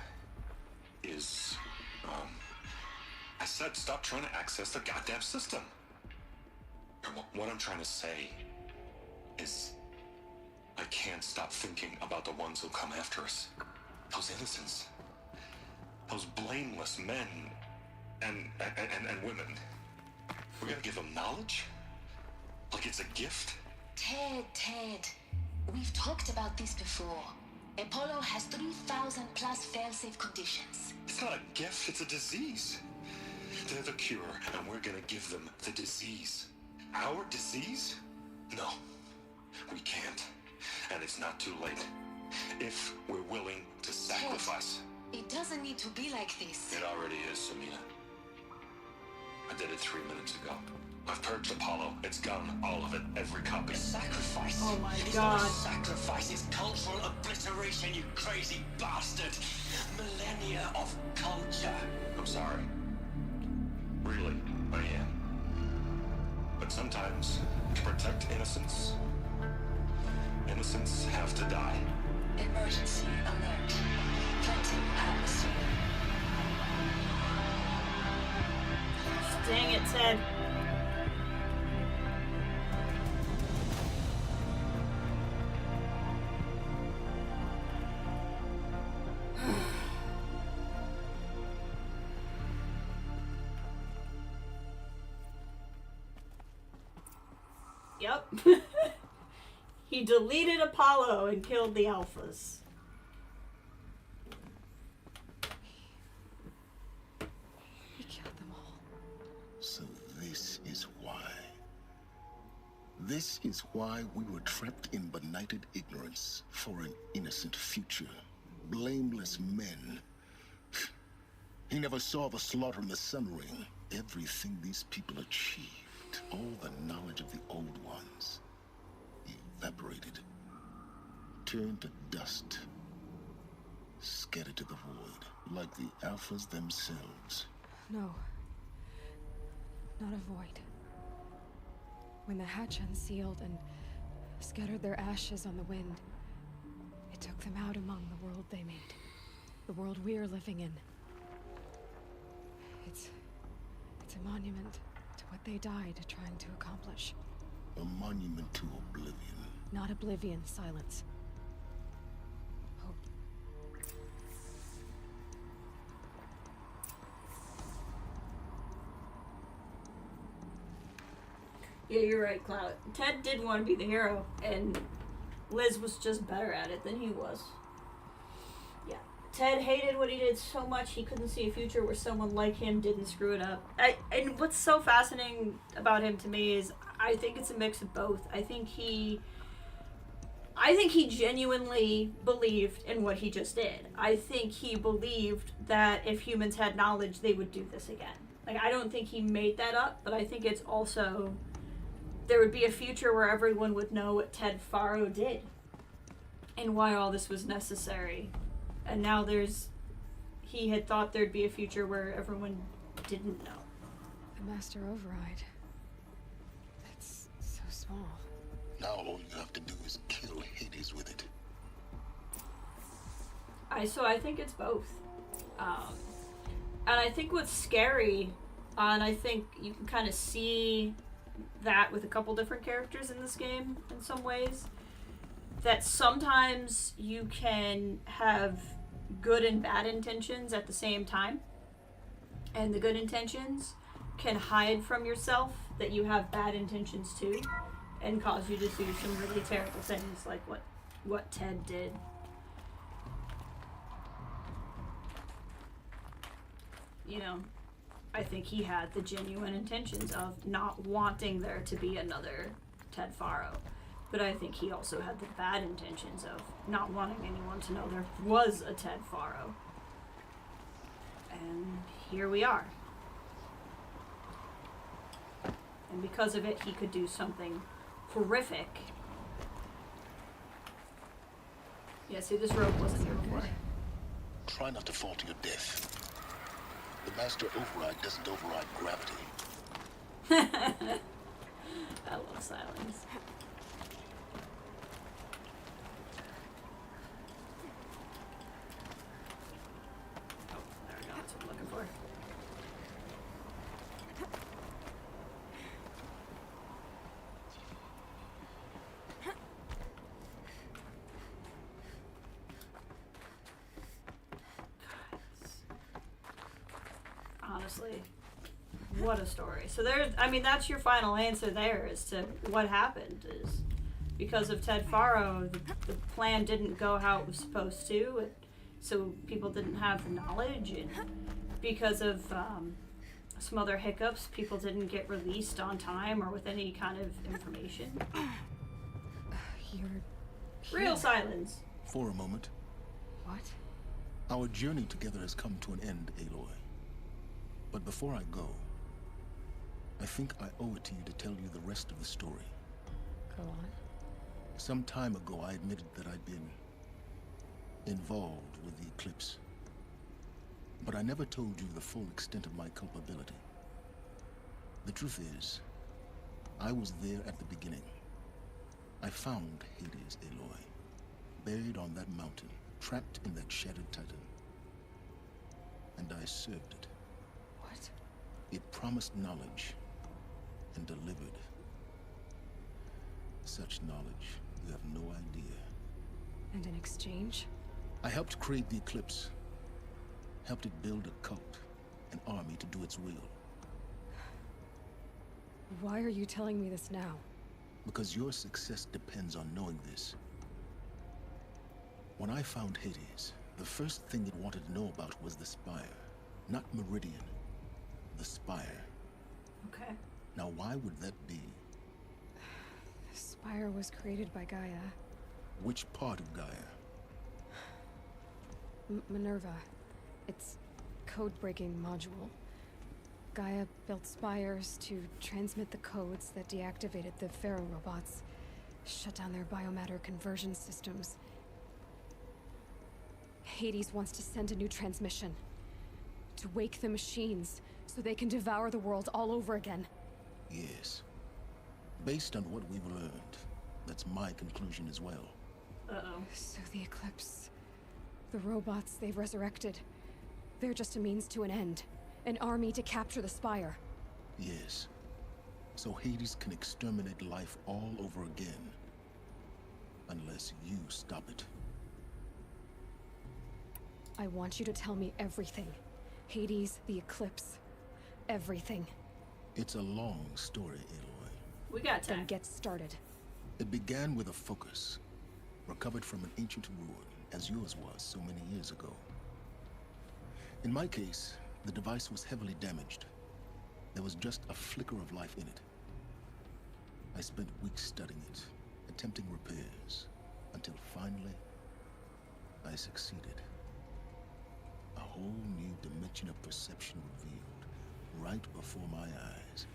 is, I said stop trying to access the goddamn system. And what I'm trying to say is, I can't stop thinking about the ones who'll come after us. Those innocents. Those blameless men and women. We're gonna give them knowledge? Like it's a gift? Ted. We've talked about this before. Apollo has 3,000 plus fail-safe conditions. It's not a gift, it's a disease. They're the cure, and we're gonna give them the disease. Our disease? No, we can't. And it's not too late. If we're willing to sacrifice. Ted, it doesn't need to be like this. It already is, Samina. I did it 3 minutes ago. I've purged Apollo. It's gone. All of it. Every copy. Sacrifice? Oh my It's god. not a sacrifice. It's cultural obliteration, you crazy bastard. Millennia of culture. I'm sorry. Really, I am. But sometimes, to protect innocence, innocents have to die. Emergency alert. Planting atmosphere. Dang it, Ted. Yep. He deleted Apollo and killed the Alphas. He killed them all. So this is why. This is why we were trapped in benighted ignorance for an innocent future. Blameless men. He never saw the slaughter in the Sun Ring. Everything these people achieved, all the knowledge of the old ones, evaporated, turned to dust, scattered to the void, like the Alphas themselves. No. Not a void. When the hatch unsealed and scattered their ashes on the wind, it took them out among the world they made. The world we're living in. It's a monument to what they died trying to accomplish. A monument to oblivion. Not oblivion, silence. Hope. Yeah, you're right, Cloud. Ted did want to be the hero, and Liz was just better at it than he was. Yeah. Ted hated what he did so much he couldn't see a future where someone like him didn't screw it up. And what's so fascinating about him to me is I think it's a mix of both. I think he genuinely believed in what he just did. I think he believed that if humans had knowledge, they would do this again. Like, I don't think he made that up, but I think it's also there would be a future where everyone would know what Ted Faro did and why all this was necessary. And now he had thought there'd be a future where everyone didn't know. The Master Override. It's so small. Now all you have to do is kill Hades with it. So I think it's both. And I think what's scary, and I think you can kind of see that with a couple different characters in this game in some ways, that sometimes you can have good and bad intentions at the same time. And the good intentions can hide from yourself that you have bad intentions too. and cause you to do some really terrible things like what Ted did. You know, I think he had the genuine intentions of not wanting there to be another Ted Faro. But I think he also had the bad intentions of not wanting anyone to know there was a Ted Faro. And here we are. And because of it, he could do something horrific. Yeah, see, this rope wasn't here before. Try not to fall to your death. The master override doesn't override gravity. I love silence. Oh, there we go. That's what I'm looking for. Honestly, what a story. So there's, I mean, that's your final answer there as to what happened is because of Ted Faro, the plan didn't go how it was supposed to, so people didn't have the knowledge, and because of some other hiccups, people didn't get released on time or with any kind of information. Real silence. For a moment. What? Our journey together has come to an end, Aloy. But before I go, I think I owe it to you to tell you the rest of the story. Go on. Some time ago, I admitted that I'd been involved with the eclipse. But I never told you the full extent of my culpability. The truth is, I was there at the beginning. I found Hades, Aloy, buried on that mountain, trapped in that shattered titan. And I served it. What? It promised knowledge and delivered. Such knowledge, you have no idea. And in exchange? I helped create the eclipse. Helped it build a cult, an army to do its will. Why are you telling me this now? Because your success depends on knowing this. When I found Hades, the first thing it wanted to know about was the Spire. Not Meridian. The Spire. Okay. Now why would that be? The Spire was created by Gaia. Which part of Gaia? Minerva. It's code-breaking module. Gaia built spires to transmit the codes that deactivated the Faro robots, shut down their biomatter conversion systems. Hades wants to send a new transmission to wake the machines so they can devour the world all over again. Yes. Based on what we've learned, that's my conclusion as well. Uh-oh. So the Eclipse, the robots they've resurrected, they're just a means to an end. An army to capture the Spire. Yes. So Hades can exterminate life all over again. Unless you stop it. I want you to tell me everything. Hades, the Eclipse, everything. It's a long story, Aloy. We got time. Then get started. It began with a focus, recovered from an ancient ruin, as yours was so many years ago. In my case, the device was heavily damaged. There was just a flicker of life in it. I spent weeks studying it, attempting repairs, until finally, I succeeded. A whole new dimension of perception revealed, right before my eyes.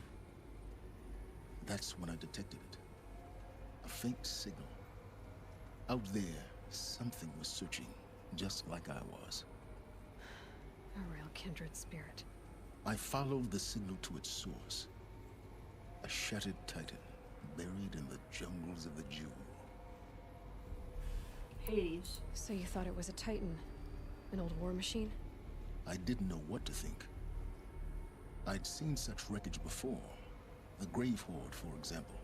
That's when I detected it. A faint signal. Out there, something was searching, just like I was. A real kindred spirit. I followed the signal to its source. A shattered titan, buried in the jungles of the Jewel. Hades. So you thought it was a Titan? An old war machine? I didn't know what to think. I'd seen such wreckage before. The Grave Horde, for example.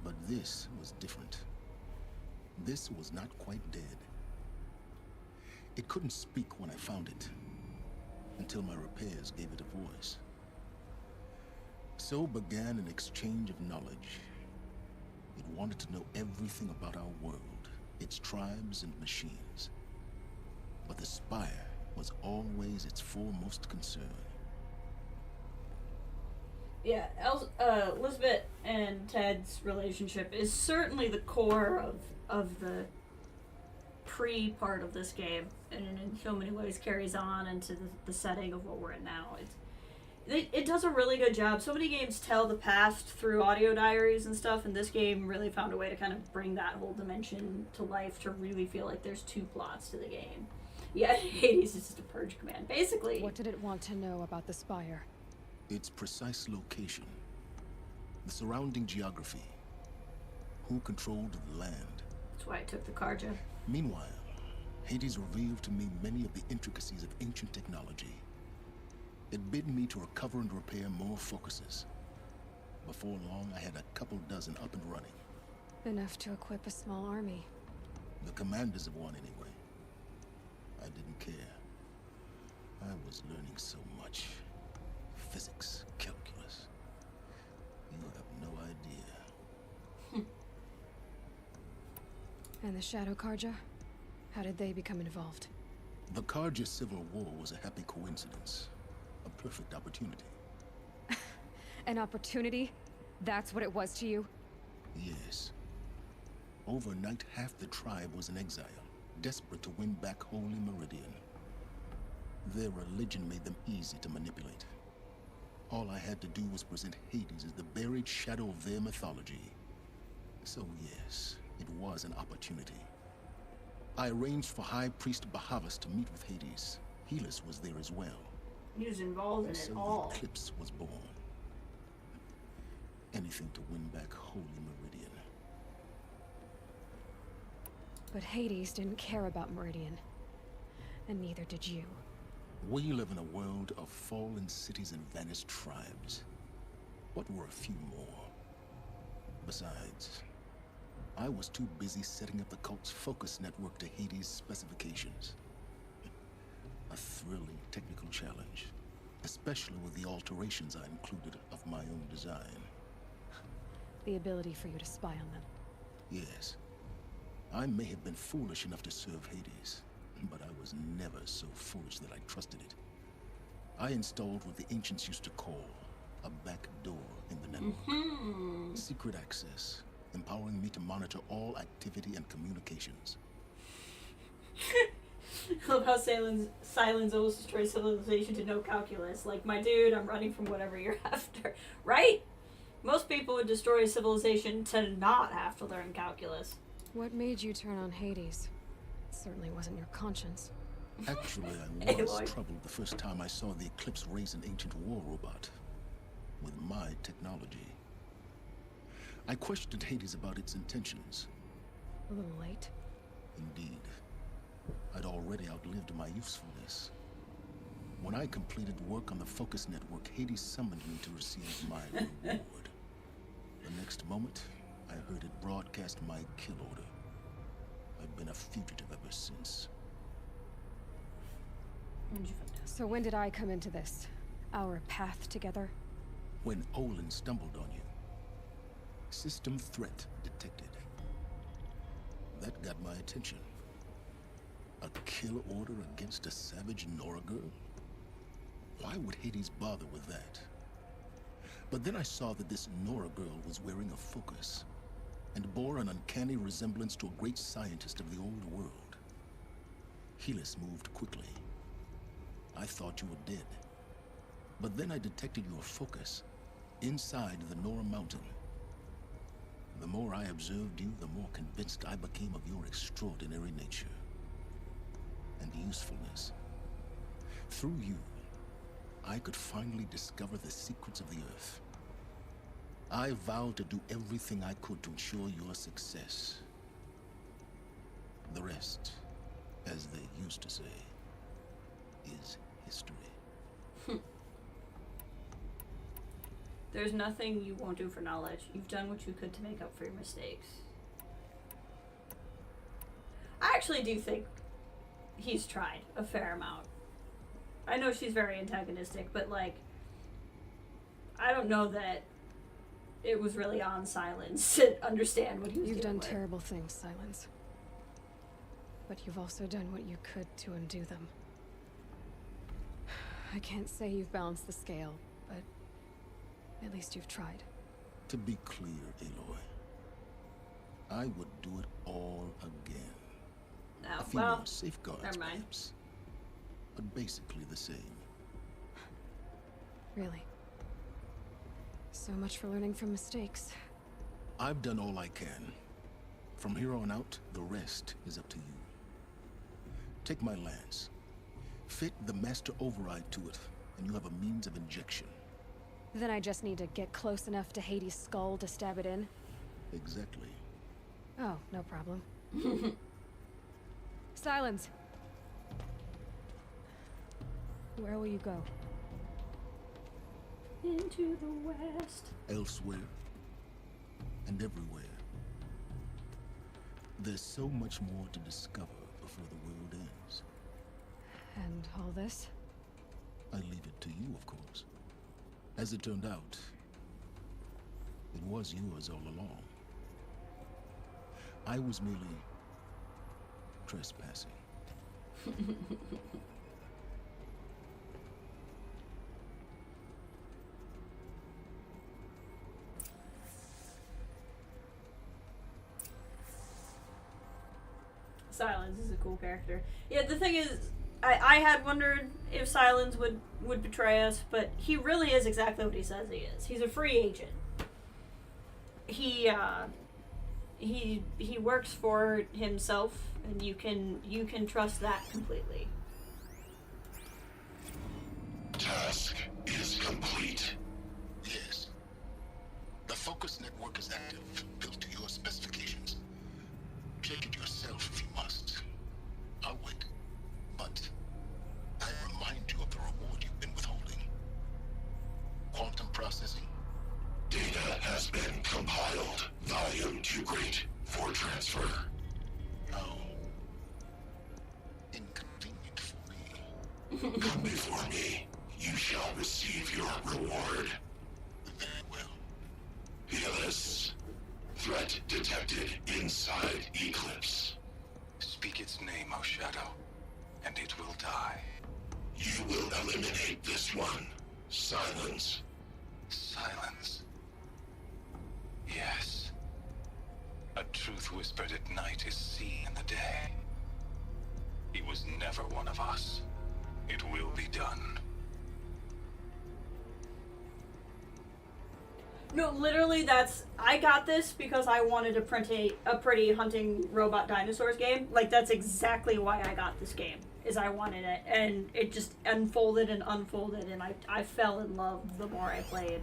But this was different. This was not quite dead. It couldn't speak when I found it, until my repairs gave it a voice. So began an exchange of knowledge, wanted to know everything about our world, its tribes and machines. But the Spire was always its foremost concern. Yeah, Elizabeth and Ted's relationship is certainly the core of the pre-part of this game, and in so many ways carries on into the setting of what we're in now. It does a really good job. So many games tell the past through audio diaries and stuff, and this game really found a way to kind of bring that whole dimension to life to really feel like there's two plots to the game. Yeah, Hades is just a purge command, basically. What did it want to know about the Spire? Its precise location, the surrounding geography, who controlled the land. That's why I took the Karja. Meanwhile, Hades revealed to me many of the intricacies of ancient technology. It bid me to recover and repair more focuses. Before long, I had a couple dozen up and running. Enough to equip a small army. The commanders of one, anyway. I didn't care. I was learning so much. Physics, calculus. You have no idea. And the Shadow Karja? How did they become involved? The Karja Civil War was a happy coincidence. A perfect opportunity. An opportunity? That's what it was to you? Yes. Overnight, half the tribe was in exile, desperate to win back Holy Meridian. Their religion made them easy to manipulate. All I had to do was present Hades as the buried shadow of their mythology. So yes, it was an opportunity. I arranged for High Priest Bahavas to meet with Hades. Helis was there as well. He was involved in it all. The Eclipse was born. Anything to win back Holy Meridian. But Hades didn't care about Meridian. And neither did you. We live in a world of fallen cities and vanished tribes. What were a few more? Besides, I was too busy setting up the cult's focus network to Hades' specifications. A thrilling technical challenge, especially with the alterations I included of my own design. The ability for you to spy on them. Yes. I may have been foolish enough to serve Hades, but I was never so foolish that I trusted it. I installed what the ancients used to call a back door in the network. Secret access, empowering me to monitor all activity and communications. I love how Silence almost destroys civilization to no calculus. Like, my dude, I'm running from whatever you're after. Right? Most people would destroy a civilization to not have to learn calculus. What made you turn on Hades? It certainly wasn't your conscience. Actually, I was troubled the first time I saw the Eclipse raise an ancient war robot. With my technology. I questioned Hades about its intentions. A little late. Indeed. I'd already outlived my usefulness. When I completed work on the Focus Network, Hades summoned me to receive my reward. The next moment, I heard it broadcast my kill order. I've been a fugitive ever since. So when did I come into this? Our path together? When Olin stumbled on you. System threat detected. That got my attention. A kill order against a savage Nora girl? Why would Hades bother with that? But then I saw that this Nora girl was wearing a focus, and bore an uncanny resemblance to a great scientist of the old world. Helis moved quickly. I thought you were dead. But then I detected your focus inside the Nora mountain. The more I observed you, the more convinced I became of your extraordinary nature and usefulness. Through you, I could finally discover the secrets of the Earth. I vowed to do everything I could to ensure your success. The rest, as they used to say, is history. There's nothing you won't do for knowledge. You've done what you could to make up for your mistakes. I actually do think he's tried a fair amount. I know she's very antagonistic, but like, I don't know that it was really on Silence to understand what he was You've dealing done with. terrible things, Silence. But you've also done what you could to undo them. I can't say you've balanced the scale, but at least you've tried. To be clear, Aloy, I would do it all again. No, A few well, more safeguards, never mind. perhaps, but basically the same. Really. So much for learning from mistakes. I've done all I can. From here on out, the rest is up to you. Take my lance. Fit the master override to it, and you have a means of injection. Then I just need to get close enough to Hades' skull to stab it in? Exactly. Oh, no problem. Silence! Where will you go? Into the west. Elsewhere. And everywhere. There's so much more to discover before the world ends. And all this? I leave it to you, of course. As it turned out, it was yours all along. I was merely trespassing. Silence is a cool character. Yeah, the thing is, I had wondered if Silence would betray us, but he really is exactly what he says he is. He's a free agent. He works for himself, and you can trust that completely. Task is complete. Yes. The focus network is active, built to your specifications. Check it yourself if you must. I'll wait. But I remind you of the reward you've been withholding. Quantum processing. Data has been compiled. Volume too great for transfer. How inconvenient for me. Come before me. You shall receive your reward. Very well. Peerless. Threat detected inside Eclipse. Speak its name, O Shadow, and it will die. You will eliminate this one. Silence. Silence. Yes. A truth whispered at night is seen in the day. He was never one of us. It will be done. No, literally, I got this because I wanted to print a pretty hunting robot dinosaurs game. Like, that's exactly why I got this game, is I wanted it. And it just unfolded and unfolded, and I fell in love the more I played.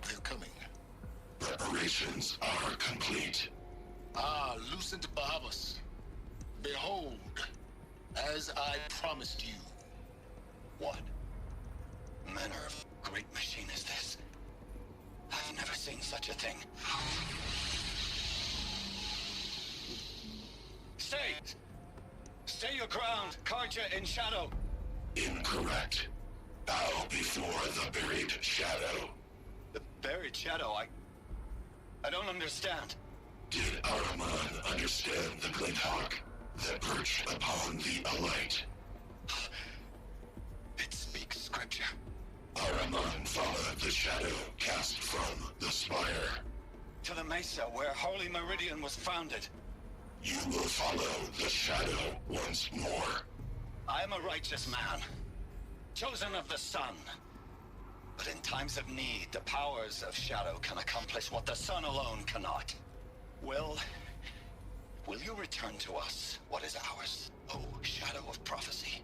They're coming. Preparations are complete. Ah, Lucent Bahamas. Behold, as I promised you. What? Manner of great machine is this? I've never seen such a thing. Stay! Stay your ground, Carja in shadow! Incorrect. Bow before the buried shadow. The buried shadow, I don't understand. Did Araman understand the glint hawk that perched upon the alight? It speaks scripture. Araman followed the shadow cast from the spire. To the mesa where Holy Meridian was founded. You will follow the shadow once more. I am a righteous man, chosen of the sun. But in times of need, the powers of shadow can accomplish what the sun alone cannot. Will you return to us what is ours, O shadow of prophecy?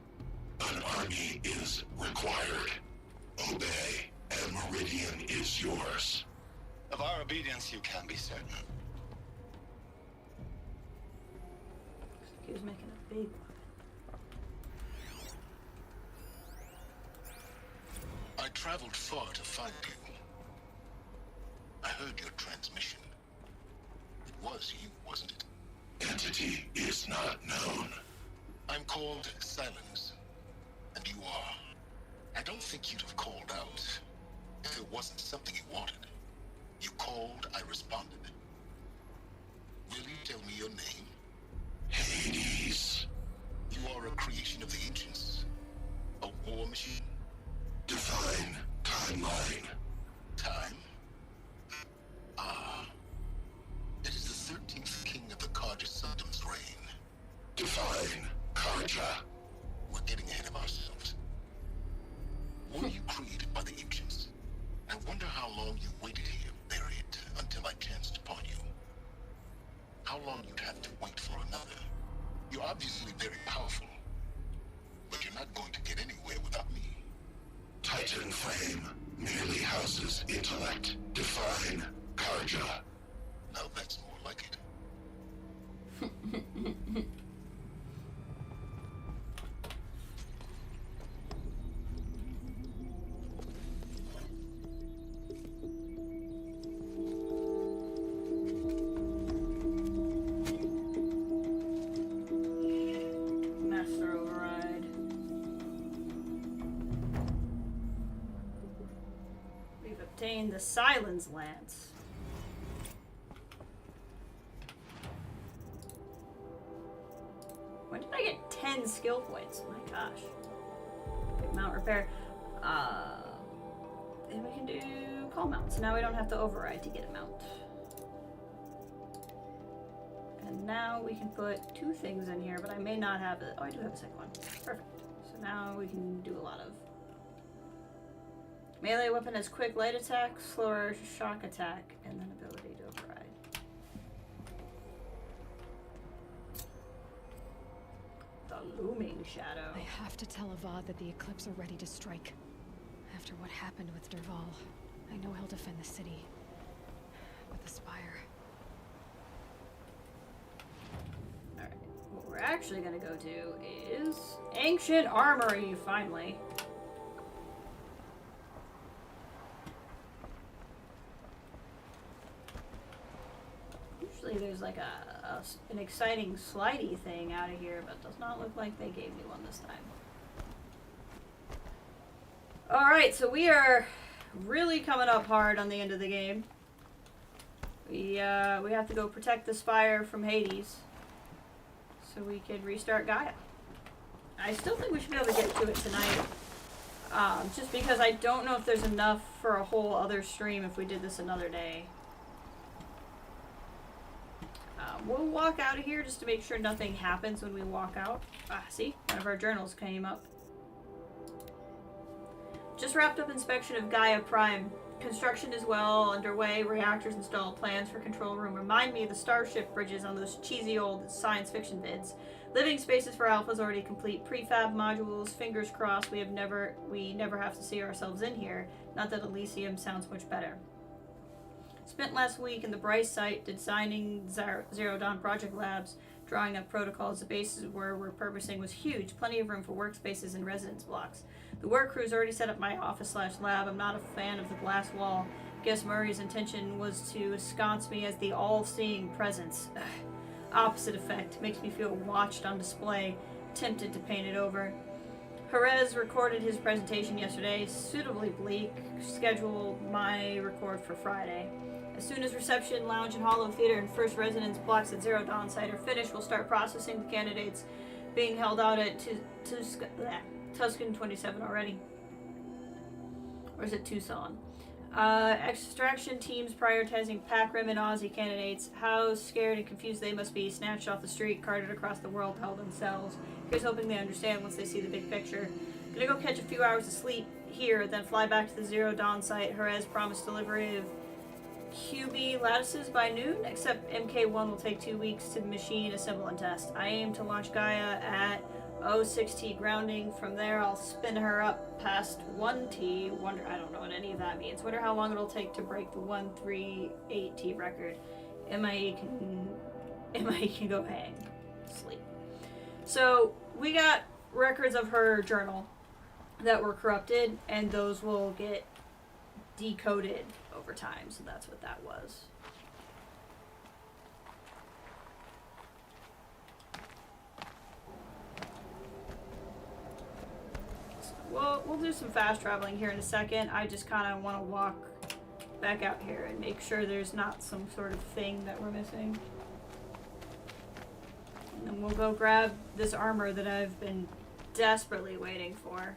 An army is required. Obey, and Meridian is yours. Of our obedience, you can be certain. He was making a big one. I traveled far to find you. I heard your transmission. It was you, wasn't it? Entity is not known. I'm called Silence, and you are. I don't think you'd have called out if it wasn't wasn't something you wanted. You called, I responded. Will you tell me your name? Hades. You are a creation of the ancients. A war machine? Divine timeline. Time? Ah. It is the 13th king of the Karja Sanctum's reign. Divine Karja. We're getting ahead of ourselves. Were you created by the ancients? I wonder how long you waited here, buried, until I chanced upon you. How long you'd have to wait for another. You're obviously very powerful, but you're not going to get anywhere without me. Titan flame merely houses intellect. Define Karja. Now that's more like it. Master override. We've obtained the Silence Lance. When did I get 10 skill points? Oh my gosh. Okay, mount repair. And we can do call mount. So now we don't have to override to get a mount. And now we can put 2 things in here, but I may not have it. Oh, I do have a second one. Perfect. So now we can do a lot of melee weapon has quick light attack, slower shock attack, and then ability to override. The looming shadow. I have to tell Avad that the Eclipse are ready to strike. After what happened with Derval, I know he'll defend the city. With the Spire. Alright, what we're actually gonna go to is Ancient Armory, finally. Usually there's like an exciting slidey thing out of here, but does not look like they gave me one this time. Alright, so we are really coming up hard on the end of the game. We have to go protect the Spire from Hades so we can restart Gaia. I still think we should be able to get to it tonight. Just because I don't know if there's enough for a whole other stream if we did this another day. We'll walk out of here just to make sure nothing happens when we walk out. Ah, see? One of our journals came up. Just wrapped up inspection of Gaia Prime. Construction is well underway. Reactors installed. Plans for control room remind me of the starship bridges on those cheesy old science fiction vids. Living spaces for Alpha's already complete. Prefab modules. Fingers crossed. We never have to see ourselves in here. Not that Elysium sounds much better. Spent last week in the Bryce site designing Zero Dawn project labs, drawing up protocols. The bases we're repurposing was huge. Plenty of room for workspaces and residence blocks. The work crew's already set up my office/lab. I'm not a fan of the glass wall. Guess Murray's intention was to ensconce me as the all-seeing presence. Ugh. Opposite effect. Makes me feel watched on display. Tempted to paint it over. Jerez recorded his presentation yesterday. Suitably bleak. Scheduled my record for Friday. As soon as reception, lounge, and hollow theater and first residence blocks at Zero Dawn site are finished, we'll start processing the candidates being held out at Tuscan 27 already. Or is it Tucson? Extraction teams prioritizing Pac-Rim and Aussie candidates. How scared and confused they must be, snatched off the street, carted across the world, held themselves. Here's hoping they understand once they see the big picture. Gonna go catch a few hours of sleep here, then fly back to the Zero Dawn site. Jerez promised delivery of QB lattices by noon, except MK1 will take 2 weeks to machine, assemble, and test. I aim to launch Gaia at 06T grounding. From there, I'll spin her up past 1T. Wonder, I don't know what any of that means. Wonder how long it'll take to break the 138T record. MIE can go hang. Sleep. So, we got records of her journal that were corrupted, and those will get decoded over time, so that's what that was. So we'll do some fast traveling here in a second. I just kind of want to walk back out here and make sure there's not some sort of thing that we're missing. And then we'll go grab this armor that I've been desperately waiting for.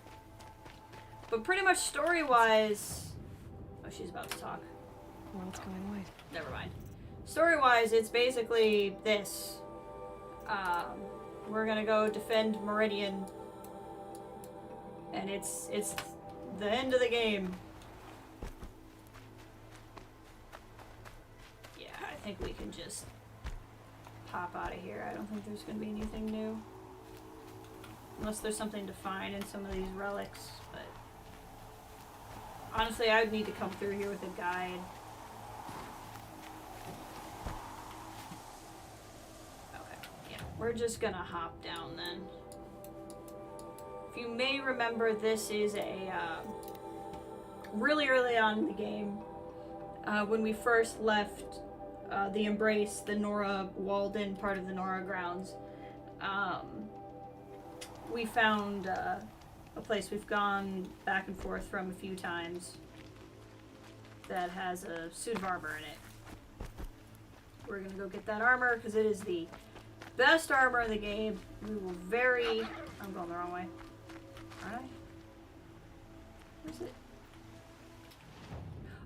But pretty much story-wise... Oh, she's about to talk. World's going wide. Never mind. Story-wise, it's basically this. We're gonna go defend Meridian. And it's the end of the game. Yeah, I think we can just pop out of here. I don't think there's gonna be anything new. Unless there's something to find in some of these relics, but... Honestly, I would need to come through here with a guide. Okay, yeah. We're just gonna hop down then. If you may remember, this is a, really early on in the game, when we first left the Embrace, the Nora walled-in part of the Nora grounds, we found a place we've gone back and forth from a few times that has a suit of armor in it. We're gonna go get that armor because it is the best armor in the game. We will very... I'm going the wrong way. Aren't I? Where's it?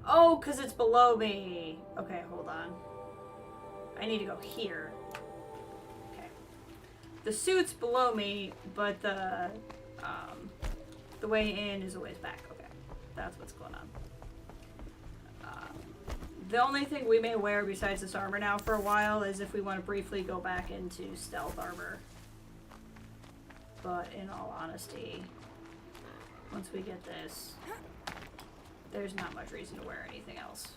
Oh, because it's below me. Okay, hold on. I need to go here. Okay. The suit's below me, but the way in is a ways back. Okay. That's what's going on. The only thing we may wear besides this armor now for a while is if we want to briefly go back into stealth armor. But in all honesty, once we get this, there's not much reason to wear anything else.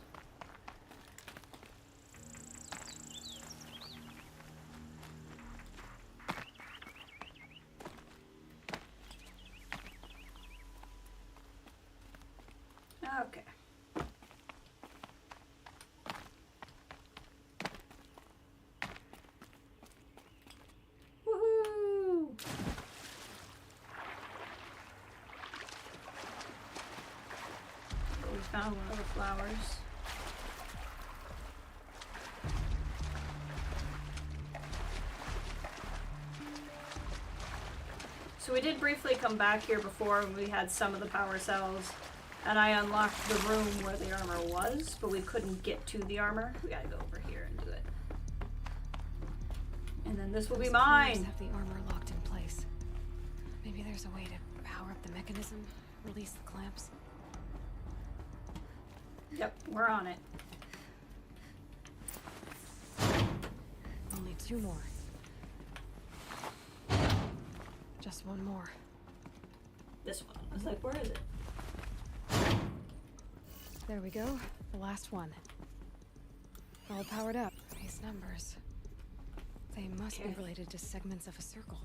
Okay. Woohoo! We found one of the flowers. So we did briefly come back here before when we had some of the power cells, and I unlocked the room where the armor was, but we couldn't get to the armor. We gotta go over here and do it. And then this will be mine. Have the armor locked in place. Maybe there's a way to power up the mechanism, release the clamps. Yep, we're on it. Only 2 more. Just 1 more. This one. I was like, where is it? There we go. The last one. All powered up. These numbers. They must be related to segments of a circle.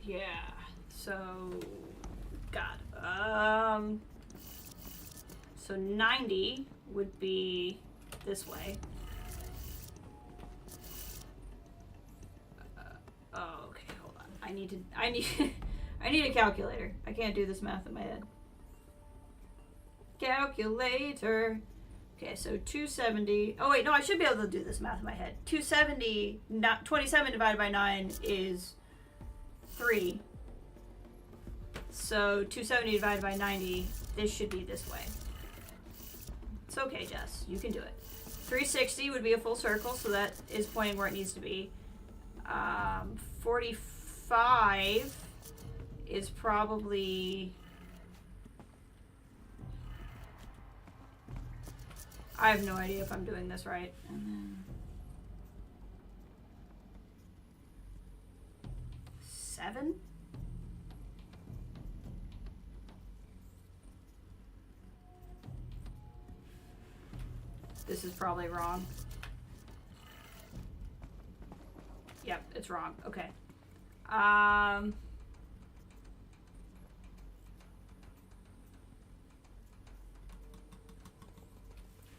Yeah. So, God. So 90 would be this way. Oh, okay, hold on. I need a calculator. I can't do this math in my head. Calculator. Okay, so 270. Oh wait, no, I should be able to do this math in my head. 270, 27 divided by 9 is 3. So 270 divided by 90, this should be this way. It's okay, Jess. You can do it. 360 would be a full circle, so that is pointing where it needs to be. 45 is probably... I have no idea if I'm doing this right. And then... 7? This is probably wrong. Yep, it's wrong. Okay.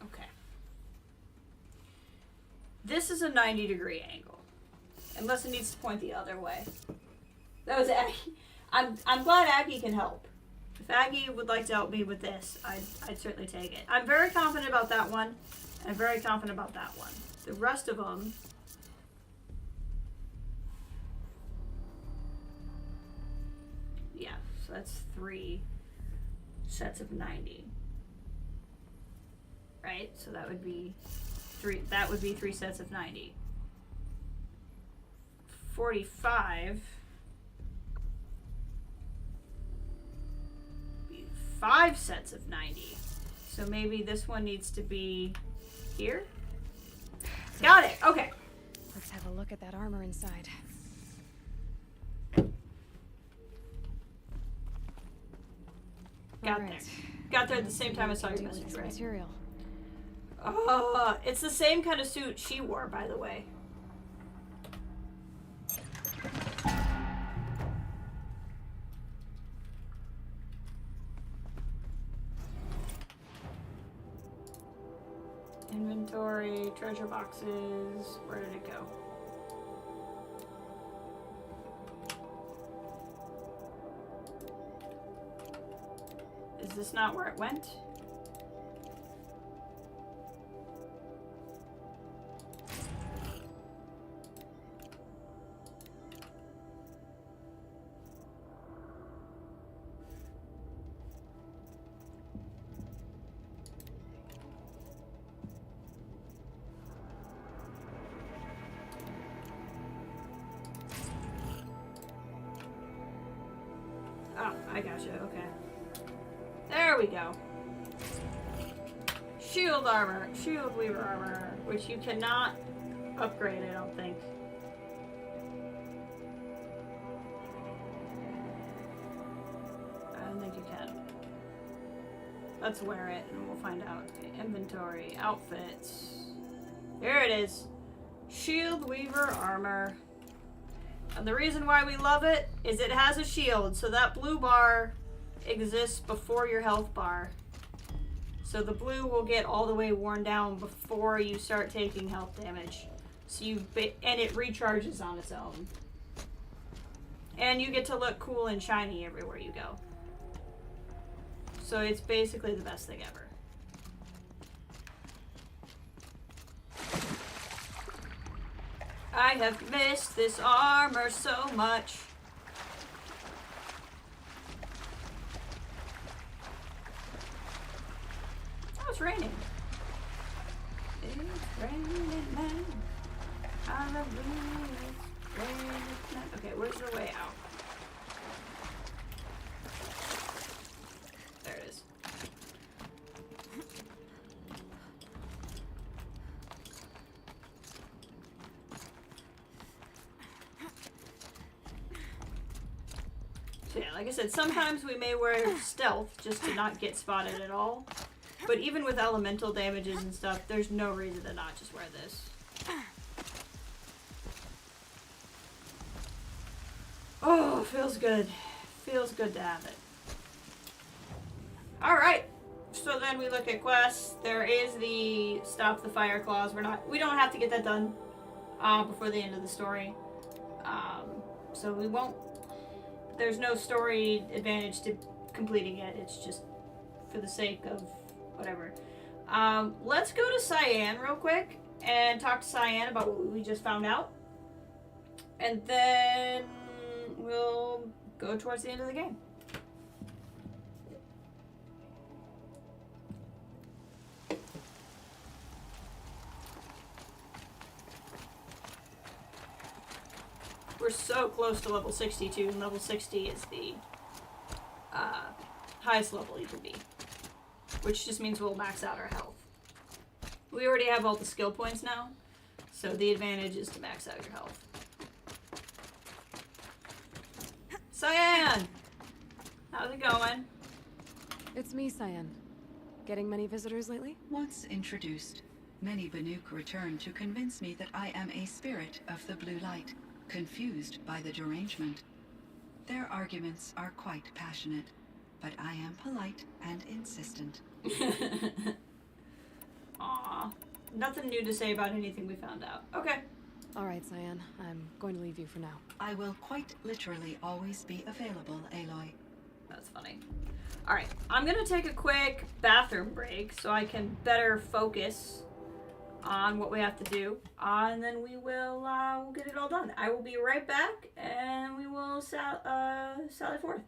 Okay. This is a 90-degree angle. Unless it needs to point the other way. That was Aggie. I'm glad Aggie can help. If Aggie would like to help me with this, I'd certainly take it. I'm very confident about that one. I'm very confident about that one. The rest of them... Yeah, so that's 3 sets of 90. Right? So that would be 3 sets of 90. 45... 5 sets of 90. So maybe this one needs to be here? Got it. Okay. Let's have a look at that armor inside. Got there. Got there at the same time I saw your message, right? Material. It's the same kind of suit she wore, by the way. Inventory, treasure boxes, where did it go? Is this not where it went? I gotcha, okay. There we go. Shield armor, shield weaver armor, which you cannot upgrade, I don't think. I don't think you can. Let's wear it and we'll find out. Inventory, outfits. Here it is. Shield weaver armor. And the reason why we love it is it has a shield, so that blue bar exists before your health bar. So the blue will get all the way worn down before you start taking health damage. So and it recharges on its own. And you get to look cool and shiny everywhere you go. So it's basically the best thing ever. I have missed this armor so much. Oh, it's raining. It's raining man. I love you. It's raining man. Okay, where's the way out? There it is. So yeah, like I said, sometimes we may wear stealth just to not get spotted at all. But even with elemental damages and stuff, there's no reason to not just wear this. Oh, feels good. Feels good to have it. Alright. So then we look at quests. There is the stop the fire clause. We don't have to get that done before the end of the story. So we won't. There's no story advantage to completing it. It's just for the sake of whatever. Let's go to Cyan real quick and talk to Cyan about what we just found out. And then we'll go towards the end of the game. We're so close to level 62, and level 60 is the highest level you can be. Which just means we'll max out our health. We already have all the skill points now, so the advantage is to max out your health. Cyan! How's it going? It's me, Cyan. Getting many visitors lately? Once introduced, many Banuk return to convince me that I am a spirit of the blue light, confused by the derangement. Their arguments are quite passionate, but I am polite and insistent. Aww. Nothing new to say about anything we found out. Okay. Alright, Cyan. I'm going to leave you for now. I will quite literally always be available, Aloy. That's funny. Alright, I'm gonna take a quick bathroom break so I can better focus on what we have to do. And then we will we'll get it all done. I will be right back and we will sally forth.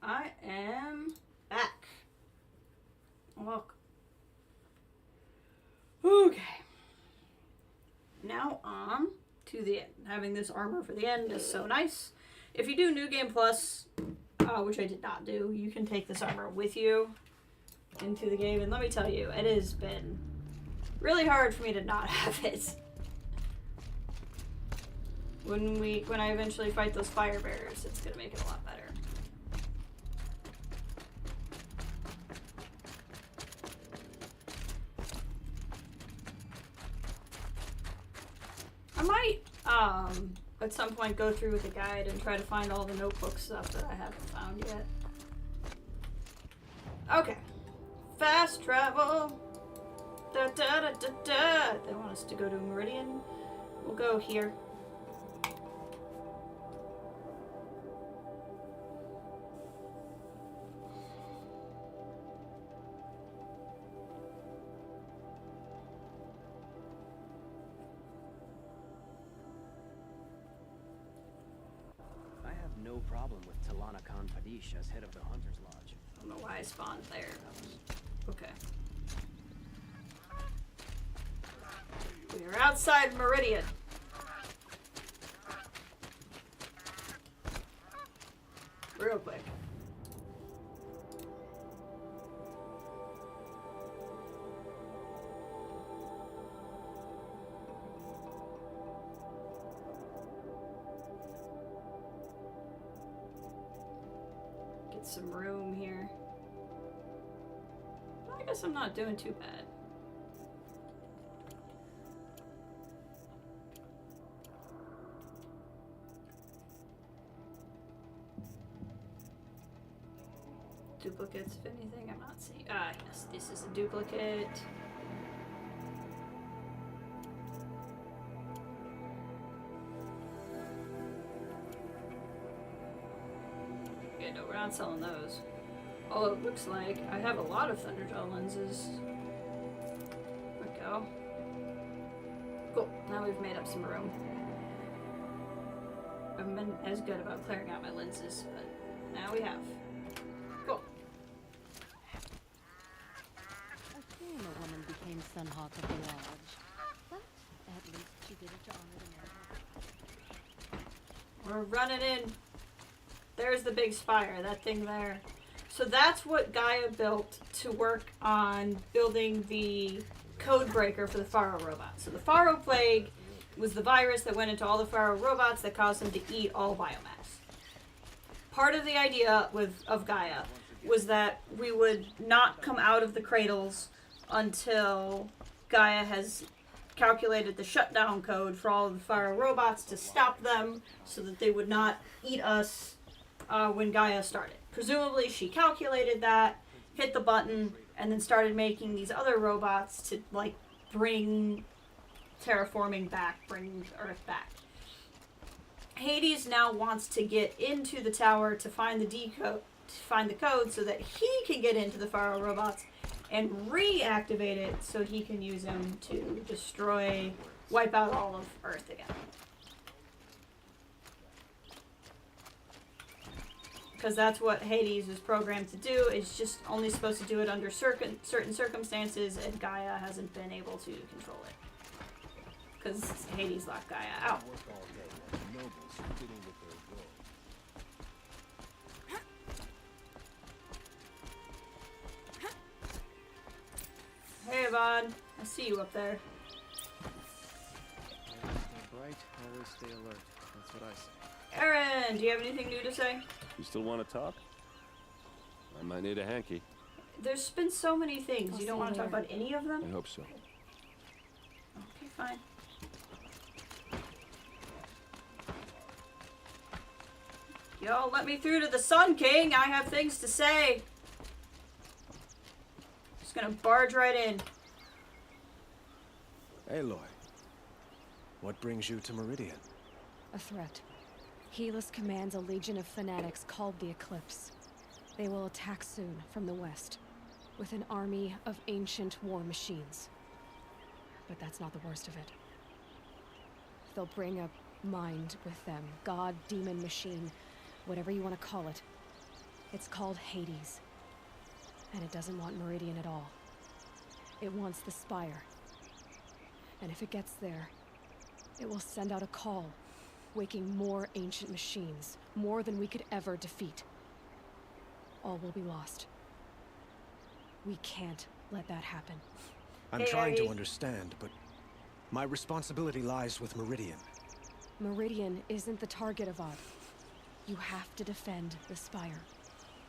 I am back. Welcome. Okay. Now on to the end. Having this armor for the end is so nice. If you do New Game Plus, which I did not do, you can take this armor with you into the game. And let me tell you, it has been really hard for me to not have it. When I eventually fight those fire bearers, it's gonna make it a lot better. I might, at some point go through with the guide and try to find all the notebook stuff that I haven't found yet. Okay. Fast travel. Da da da da da. They want us to go to Meridian. We'll go here. No problem with Talana Khan Padish as head of the Hunter's Lodge. I don't know why I spawned there. Okay. We are outside Meridian. Real quick. Some room here. I guess I'm not doing too bad. Duplicates, if anything, I'm not seeing. Ah, yes, this is a duplicate. No, we're not selling those. Although it looks like I have a lot of Thunderjaw lenses. There we go. Cool. Now we've made up some room. I haven't been as good about clearing out my lenses, but now we have. Cool. Again, a woman became Sunhawk of the Lodge. But at least she did it to honor the man. We're running in. There's the big spire, that thing there. So that's what Gaia built to work on building the code breaker for the Faro robots. So the Faro plague was the virus that went into all the Faro robots that caused them to eat all biomass. Part of the idea of Gaia was that we would not come out of the cradles until Gaia has calculated the shutdown code for all of the Faro robots to stop them so that they would not eat us when Gaia started. Presumably she calculated that, hit the button, and then started making these other robots to, like, bring terraforming back, bring Earth back. Hades now wants to get into the tower to find the code so that he can get into the Faro robots and reactivate it so he can use them to wipe out all of Earth again. Because that's what Hades is programmed to do. It's just only supposed to do it under certain circumstances, and Gaia hasn't been able to control it. Because Hades locked Gaia out. Hey, Vaughn. I see you up there. Stay bright, always stay alert. That's what I say. Aaron, do you have anything new to say? You still want to talk? I might need a hanky. There's been so many things. You don't want to talk about any of them? I hope so. Okay, fine. Yo, let me through to the Sun King. I have things to say. Just gonna barge right in. Aloy, what brings you to Meridian? A threat. Helis commands a legion of fanatics called the Eclipse. They will attack soon from the west, with an army of ancient war machines. But that's not the worst of it. They'll bring a mind with them. God, demon, machine, whatever you want to call it. It's called Hades. And it doesn't want Meridian at all. It wants the Spire. And if it gets there, it will send out a call, waking more ancient machines, more than we could ever defeat. All will be lost. We can't let that happen. I'm trying to understand, but my responsibility lies with Meridian. Meridian isn't the target, Avad. You have to defend the Spire.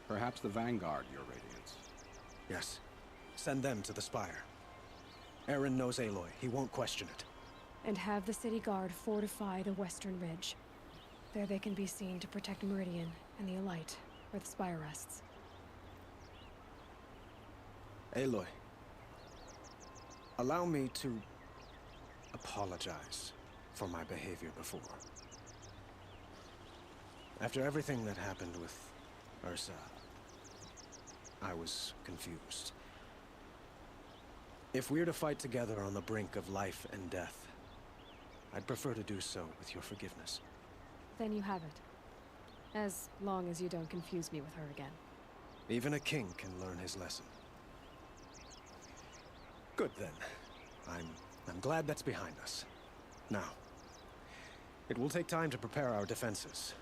Perhaps the Vanguard, Your Radiance. Yes. Send them to the Spire. Aaron knows Aloy. He won't question it. And have the city guard fortify the western ridge. There they can be seen to protect Meridian and the Elite, where the Spire rests. Aloy, allow me to apologize for my behavior before. After everything that happened with Ursa, I was confused. If we're to fight together on the brink of life and death, I'd prefer to do so with your forgiveness. Then you have it. As long as you don't confuse me with her again. Even a king can learn his lesson. Good then. I'm glad that's behind us. Now, it will take time to prepare our defenses.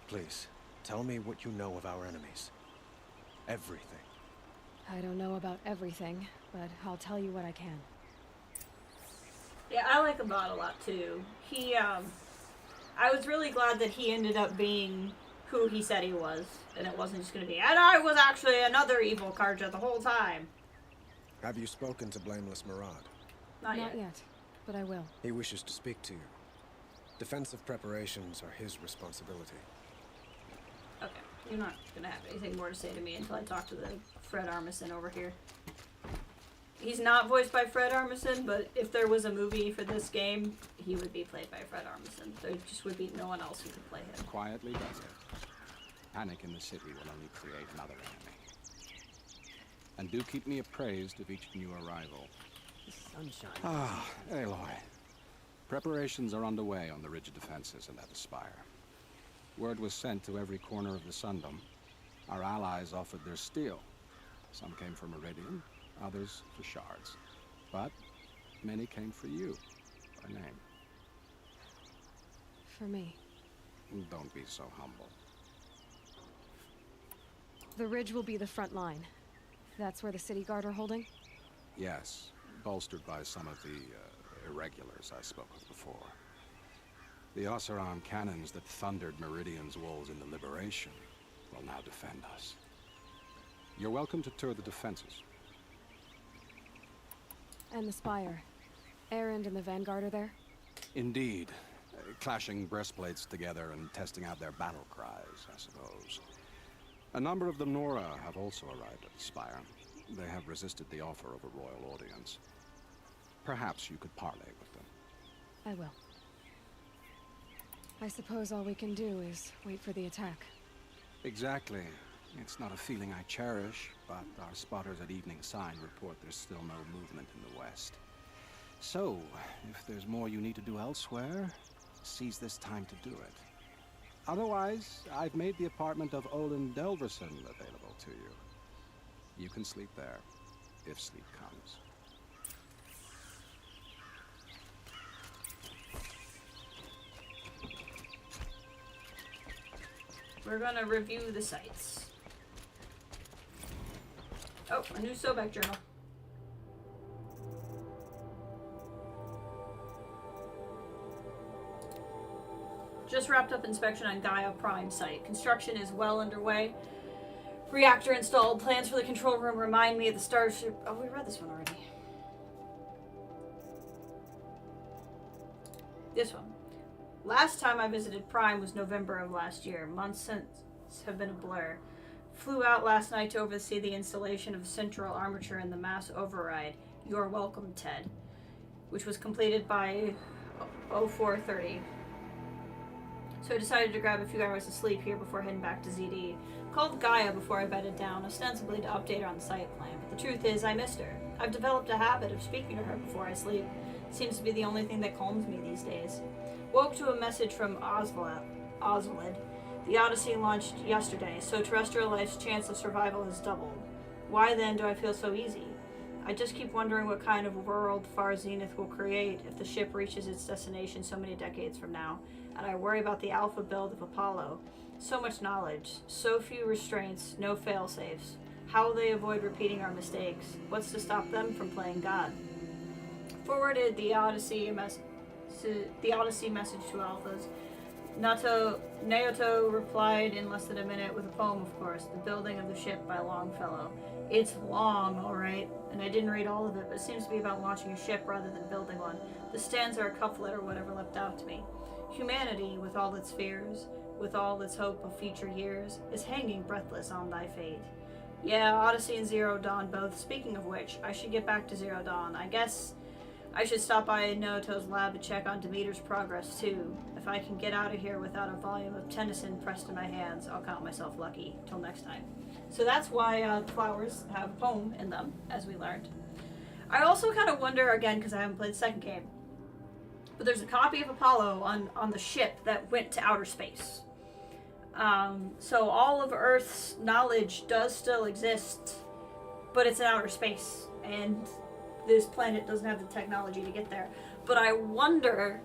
Please, tell me what you know of our enemies. Everything. I don't know about everything, but I'll tell you what I can. Yeah, I like Avad a lot too. I was really glad that he ended up being who he said he was, and it wasn't just gonna be, and I was actually another evil Karja the whole time. Have you spoken to Blameless Murad? Not yet, but I will. He wishes to speak to you. Defensive preparations are his responsibility. Okay, you're not gonna have anything more to say to me until I talk to the Fred Armisen over here. He's not voiced by Fred Armisen, but if there was a movie for this game, he would be played by Fred Armisen. There just would be no one else who could play him. Quietly does it. Panic in the city will only create another enemy. And do keep me appraised of each new arrival. The sunshine. Ah, Aloy. Preparations are underway on the ridge defenses and at the Spire. Word was sent to every corner of the Sundom. Our allies offered their steel. Some came for Meridian, others for shards. But many came for you, by name. For me. Don't be so humble. The ridge will be the front line. That's where the city guard are holding? Yes, bolstered by some of the irregulars I spoke of before. The Oseram cannons that thundered Meridian's walls in the Liberation will now defend us. You're welcome to tour the defenses. And the Spire. Erend and the Vanguard are there? Indeed. Clashing breastplates together and testing out their battle cries, I suppose. A number of the Nora have also arrived at the Spire. They have resisted the offer of a royal audience. Perhaps you could parley with them. I will. I suppose all we can do is wait for the attack. Exactly. It's not a feeling I cherish, but our spotters at Evening Sign report there's still no movement in the west. So, if there's more you need to do elsewhere, seize this time to do it. Otherwise, I've made the apartment of Olin Delverson available to you. You can sleep there, if sleep comes. We're gonna review the sites. Oh, a new Sobek journal. Just wrapped up inspection on Gaia Prime site. Construction is well underway. Reactor installed. Plans for the control room remind me of the Starship. Oh, we read this one already. This one. Last time I visited Prime was November of last year. Months since have been a blur. Flew out last night to oversee the installation of central armature in the mass override. You're welcome, Ted. Which was completed by 04:30. So I decided to grab a few hours of sleep here before heading back to ZD. Called Gaia before I bedded down, ostensibly to update her on the site plan, but the truth is I missed her. I've developed a habit of speaking to her before I sleep. Seems to be the only thing that calms me these days. Woke to a message from Oswald. The Odyssey launched yesterday, so terrestrial life's chance of survival has doubled. Why then do I feel so easy? I just keep wondering what kind of world Far Zenith will create if the ship reaches its destination so many decades from now, and I worry about the alpha build of Apollo. So much knowledge, so few restraints, no fail-safes. How will they avoid repeating our mistakes? What's to stop them from playing God? Forwarded the Odyssey message to Alphas. Naoto replied in less than a minute with a poem, of course, The Building of the Ship by Longfellow. It's long, alright, and I didn't read all of it, but it seems to be about launching a ship rather than building one. The stanza or couplet or whatever leapt out to me. Humanity, with all its fears, with all its hope of future years, is hanging breathless on thy fate. Yeah, Odyssey and Zero Dawn both. Speaking of which, I should get back to Zero Dawn. I guess I should stop by Naoto's lab to check on Demeter's progress, too. If I can get out of here without a volume of Tennyson pressed in my hands, I'll count myself lucky. Till next time. So that's why the flowers have a poem in them, as we learned. I also kind of wonder, again, because I haven't played the second game, but there's a copy of Apollo on the ship that went to outer space. So all of Earth's knowledge does still exist, but it's in outer space, and this planet doesn't have the technology to get there. But I wonder,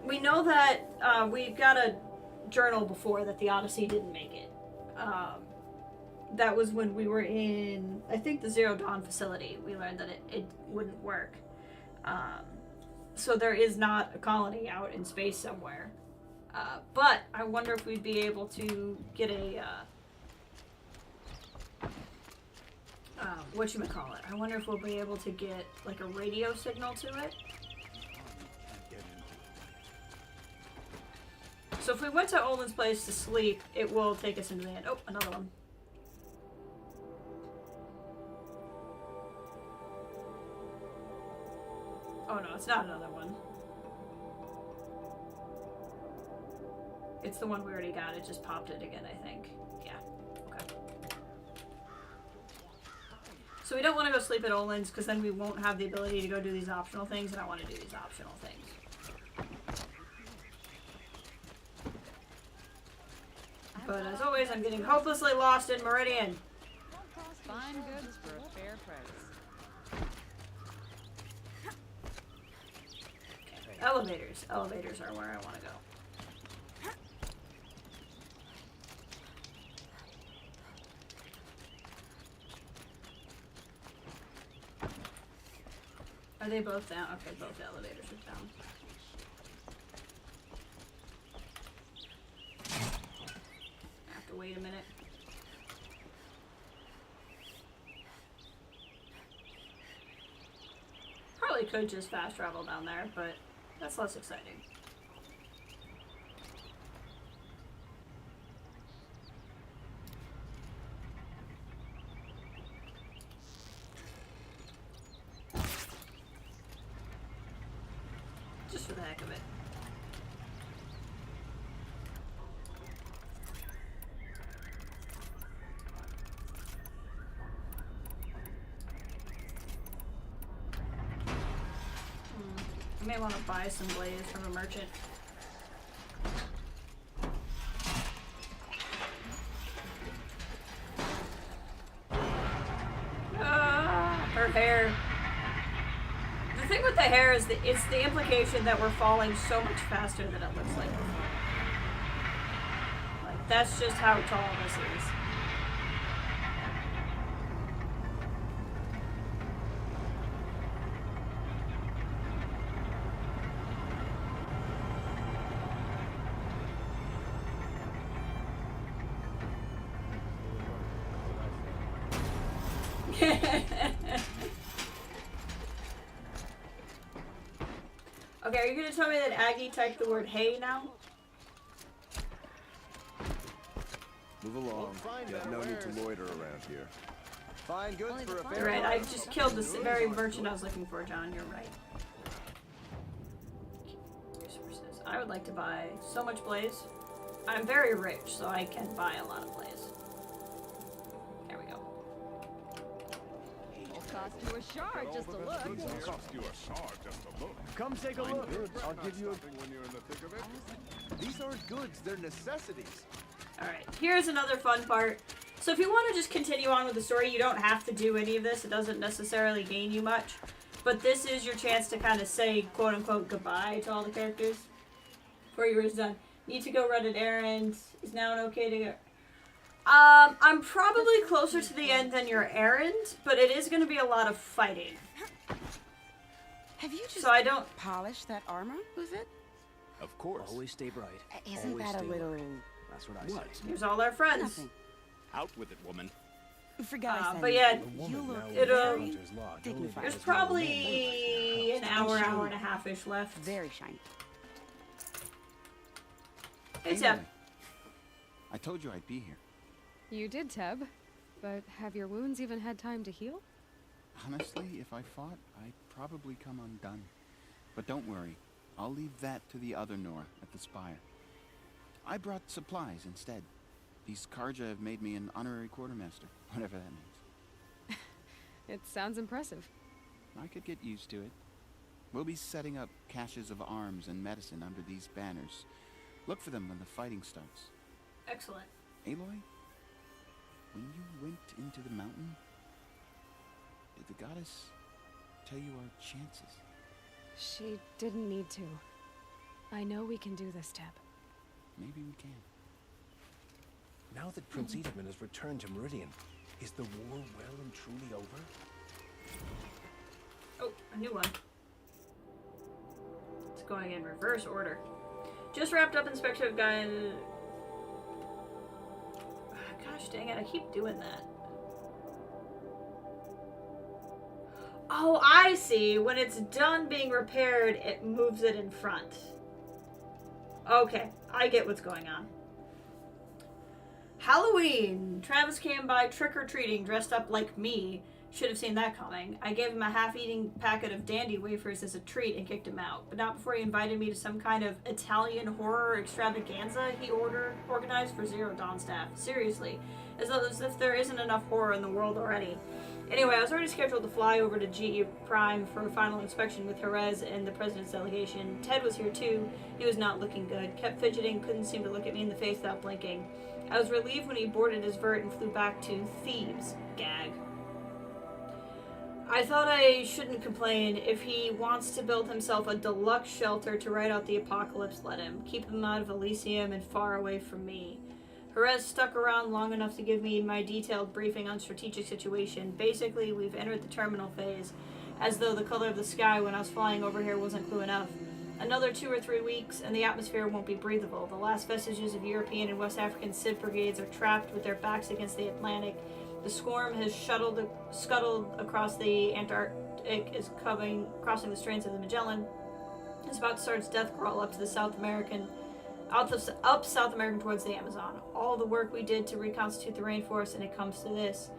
we know that we got a journal before that the Odyssey didn't make it. That was when we were in, I think, the Zero Dawn facility. We learned that it wouldn't work. So there is not a colony out in space somewhere. But I wonder if we'd be able to get a, whatchamacallit. I wonder if we'll be able to get, like, a radio signal to it. So if we went to Olin's place to sleep, it will take us into the end. Oh, another one. Oh no, it's not another one. It's the one we already got. It just popped it again, I think. Yeah. Okay. So we don't want to go sleep at Olin's because then we won't have the ability to go do these optional things, and I want to do these optional things. But as always, I'm getting hopelessly lost in Meridian. Fine goods for a fair price. Okay. Elevators. Elevators are where I want to go. Are they both down? Okay, both elevators are down. I have to wait a minute. Probably could just fast travel down there, but that's less exciting. Just for the heck of it. I may want to buy some blades from a merchant. Her hair. The thing with the hair is that it's the implication that we're falling so much faster than it looks like before. Like, that's just how tall this is. Okay, are you gonna tell me that Aggie typed the word hey now? Move along. Yeah, no need to loiter around here. Find goods for a fair. You're right, I just killed the very merchant I was looking for, John. You're right. Resources. I would like to buy so much blaze. I'm very rich, so I can buy a lot of blaze. There we go. It'll cost you a shard just to look. It'll cost you a shard just to look. Come take a look. I'll give you a when you're in the thick of it. These aren't goods, they're necessities. Alright, here's another fun part. So if you want to just continue on with the story, you don't have to do any of this. It doesn't necessarily gain you much. But this is your chance to kind of say, quote-unquote, goodbye to all the characters before your is done. Need to go run an errand. Is now an okay to go? I'm probably closer to the end than your errand, but it is going to be a lot of fighting. Have you just so I don't polish that armor with it? Of course. Always stay bright. Isn't Always that a stay little... alert. That's what I say. Here's all our friends. Nothing. Out with it, woman. For guys, but yeah, you look it'll. very dignified. There's probably an hour and a half-ish left. Very shiny. Hey, Teb. I told you I'd be here. You did, Teb. But have your wounds even had time to heal? Honestly, if I fought, I'd probably come undone. But don't worry. I'll leave that to the other Nora at the Spire. I brought supplies instead. These Karja have made me an honorary quartermaster, whatever that means. It sounds impressive. I could get used to it. We'll be setting up caches of arms and medicine under these banners. Look for them when the fighting starts. Excellent. Aloy, when you went into the mountain, did the goddess tell you our chances? She didn't need to. I know we can do this, Teb. Maybe we can. Now that Prince Edelman has returned to Meridian, is the war well and truly over? Oh, a new one. It's going in reverse order. Just wrapped up inspection of guys. Gosh dang it, I keep doing that. Oh, I see. When it's done being repaired, it moves it in front. Okay, I get what's going on. Halloween! Travis came by trick-or-treating dressed up like me. Should have seen that coming. I gave him a half-eating packet of dandy wafers as a treat and kicked him out. But not before he invited me to some kind of Italian horror extravaganza he organized for Zero Dawn staff. Seriously. As if there isn't enough horror in the world already. Anyway, I was already scheduled to fly over to GE Prime for a final inspection with Jerez and the President's delegation. Ted was here too. He was not looking good. Kept fidgeting, couldn't seem to look at me in the face without blinking. I was relieved when he boarded his vert and flew back to Thebes. Gag. I thought I shouldn't complain. If he wants to build himself a deluxe shelter to ride out the apocalypse, let him. Keep him out of Elysium and far away from me. Jerez stuck around long enough to give me my detailed briefing on strategic situation. Basically, we've entered the terminal phase. as though the color of the sky when I was flying over here wasn't clue enough. Another 2 or 3 weeks, and the atmosphere won't be breathable. The last vestiges of European and West African Sid brigades are trapped with their backs against the Atlantic. The swarm has scuttled across the Antarctic, is crossing the straits of the Magellan. It's about to start its death crawl up South American towards the Amazon. All the work we did to reconstitute the rainforest, and it comes to this.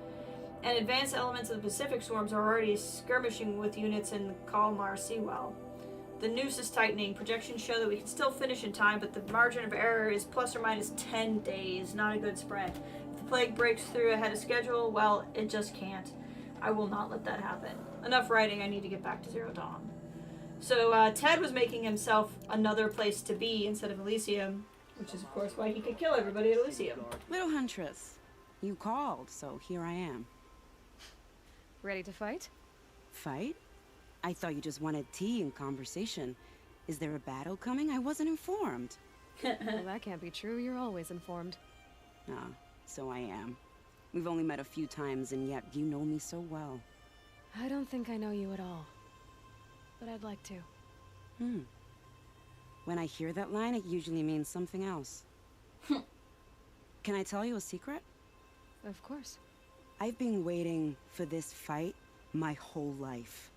And advanced elements of the Pacific swarms are already skirmishing with units in the Kalmar Seawall. The noose is tightening. Projections show that we can still finish in time, but the margin of error is plus or minus 10 days. Not a good spread. If the plague breaks through ahead of schedule, well, it just can't. I will not let that happen. Enough writing, I need to get back to Zero Dawn. So Ted was making himself another place to be instead of Elysium, which is of course why he could kill everybody at Elysium. Little Huntress, you called, so here I am. Ready to fight? Fight? I thought you just wanted tea and conversation. Is there a battle coming? I wasn't informed. Well, that can't be true. You're always informed. Ah, so I am. We've only met a few times, and yet you know me so well. I don't think I know you at all. But I'd like to. When I hear that line, it usually means something else. Can I tell you a secret? Of course. I've been waiting for this fight my whole life.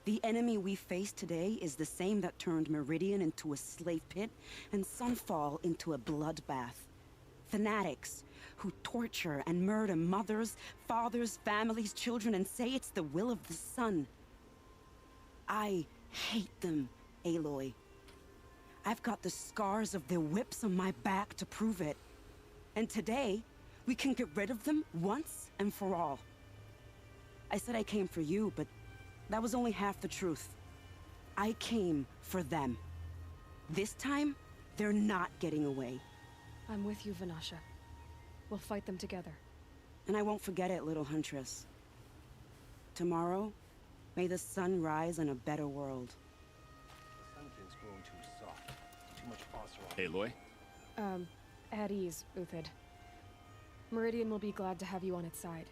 The enemy we face today is the same that turned Meridian into a slave pit and Sunfall into a bloodbath. Fanatics who torture and murder mothers, fathers, families, children, and say it's the will of the sun. I hate them, Aloy. I've got the scars of their whips on my back to prove it. And today, we can get rid of them once and for all. I said I came for you, but that was only half the truth. I came for them. This time, they're not getting away. I'm with you, Vanasha. We'll fight them together. And I won't forget it, little Huntress. Tomorrow, may the sun rise in a better world. The Sun King's grown too soft. Too much phosphorus. Aloy? At ease, Uthid. Meridian will be glad to have you on its side.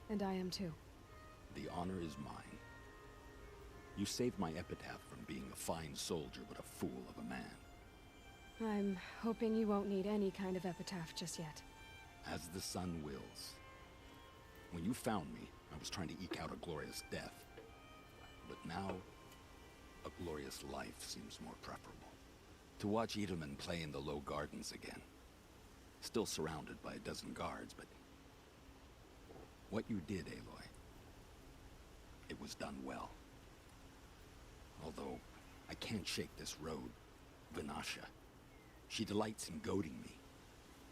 And I am too. The honor is mine. You saved my epitaph from being a fine soldier, but a fool of a man. I'm hoping you won't need any kind of epitaph just yet. As the sun wills. When you found me, I was trying to eke out a glorious death. But now, a glorious life seems more preferable. To watch Edelman play in the low gardens again. Still surrounded by a dozen guards, but... what you did, Aloy, it was done well. Although, I can't shake this road, Vanasha. She delights in goading me.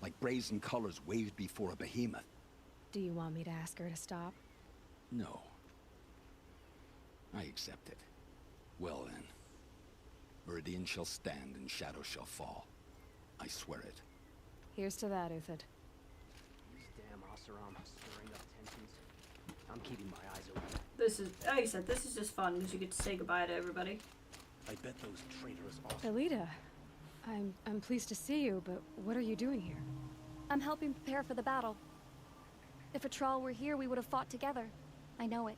Like brazen colors waved before a behemoth. Do you want me to ask her to stop? No. I accept it. Well then. Meridian shall stand and shadow shall fall. I swear it. Here's to that, Uthid. These damn Oseram stirring up tensions. I'm keeping my eyes open. This is, like I said, this is just fun because you get to say goodbye to everybody. I bet those traitorous Oseram... Alita, I'm pleased to see you, but what are you doing here? I'm helping prepare for the battle. If Atral were here, we would have fought together. I know it.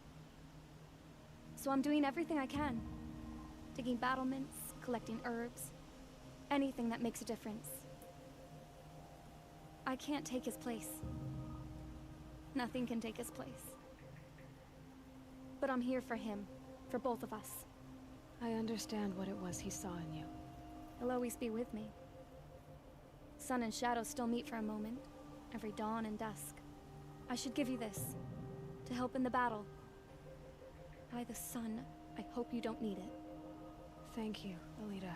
So I'm doing everything I can. Digging battlements, collecting herbs. Anything that makes a difference. I can't take his place. Nothing can take his place. But I'm here for him. For both of us. I understand what it was he saw in you. He'll always be with me. Sun and shadow still meet for a moment. Every dawn and dusk. I should give you this. To help in the battle. By the sun, I hope you don't need it. Thank you, Alita.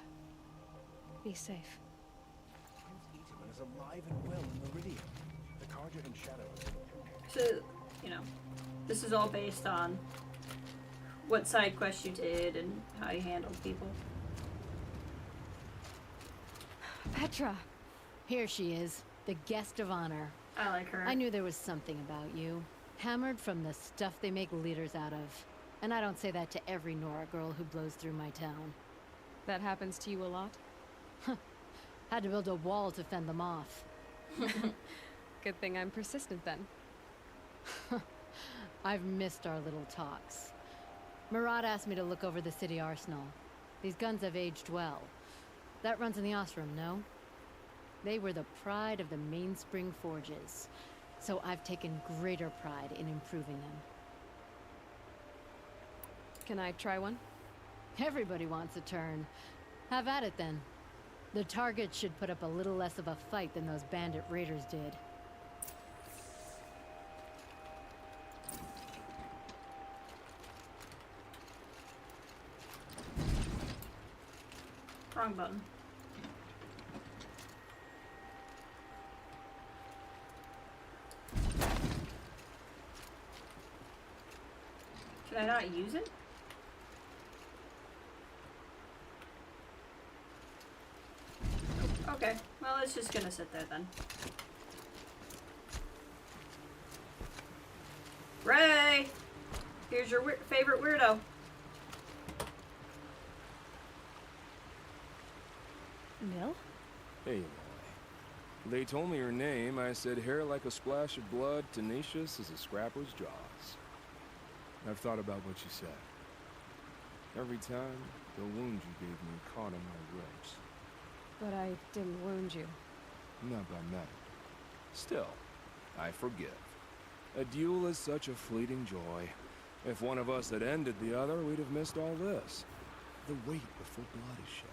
Be safe. Prince Edelman is alive and well in Meridian. The Carja and Shadow So, you know, this is all based on what side quests you did and how you handled people. Petra! Here she is, the guest of honor. I like her. I knew there was something about you. Hammered from the stuff they make leaders out of. And I don't say that to every Nora girl who blows through my town. That happens to you a lot? Had to build a wall to fend them off. Good thing I'm persistent then. I've missed our little talks. Murad asked me to look over the city arsenal. These guns have aged well. That runs in the Osram, no? They were the pride of the Mainspring Forges, so I've taken greater pride in improving them. Can I try one? Everybody wants a turn. Have at it then. The target should put up a little less of a fight than those bandit raiders did. Wrong button. Can I not use it? Okay, well, it's just gonna sit there then. Ray! Here's your favorite weirdo. Nil? Hey, Molly. They told me your name. I said hair like a splash of blood, tenacious as a scrapper's jaws. I've thought about what you said. Every time, the wound you gave me caught in my ribs. But I didn't wound you. Not by many. Still, I forgive. A duel is such a fleeting joy. If one of us had ended the other, we'd have missed all this. The weight before blood is shed,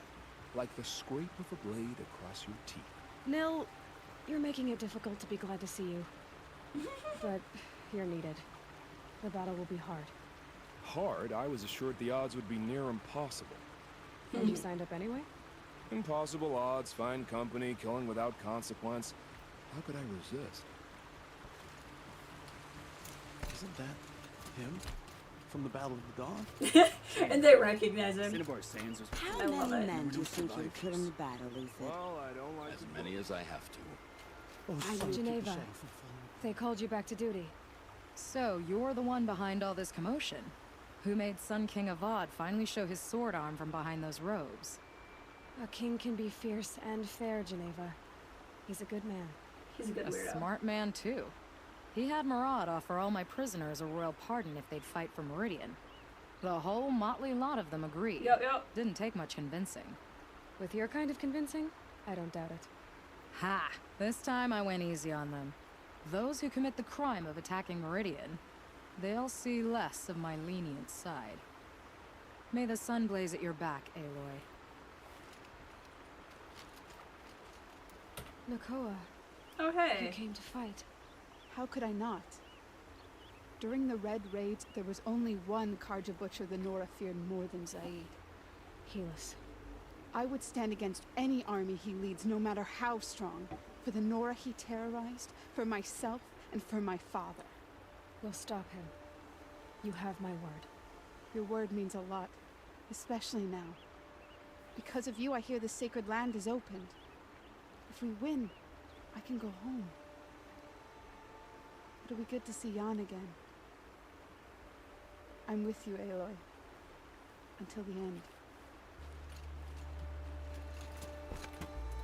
like the scrape of a blade across your teeth. Nil, you're making it difficult to be glad to see you. But you're needed. The battle will be hard. Hard? I was assured the odds would be near impossible. And you signed up anyway? Impossible odds, fine company, killing without consequence. How could I resist? Isn't that him? From the Battle of the Dawn? And they recognize him. How many men do you think you'll kill in the battle, Ethan? Well, I don't like as many as I have to. I'm Geneva. They called you back to duty. So, you're the one behind all this commotion. Who made Sun King Avad finally show his sword arm from behind those robes? A king can be fierce and fair, Geneva. He's a good man. He's a good weirdo. A smart man, too. He had Murad offer all my prisoners a royal pardon if they'd fight for Meridian. The whole motley lot of them agreed. Yep. Didn't take much convincing. With your kind of convincing, I don't doubt it. Ha! This time I went easy on them. Those who commit the crime of attacking Meridian, they'll see less of my lenient side. May the sun blaze at your back, Aloy. Nakoa. Oh, hey. You came to fight. How could I not? During the Red Raids, there was only one Karja Butcher the Nora feared more than Zaid. Helis. I would stand against any army he leads, no matter how strong. For the Nora he terrorized, for myself, and for my father. We'll stop him. You have my word. Your word means a lot, especially now. Because of you, I hear the sacred land is opened. If we win, I can go home. It'll be good to see Jan again. I'm with you, Aloy. Until the end.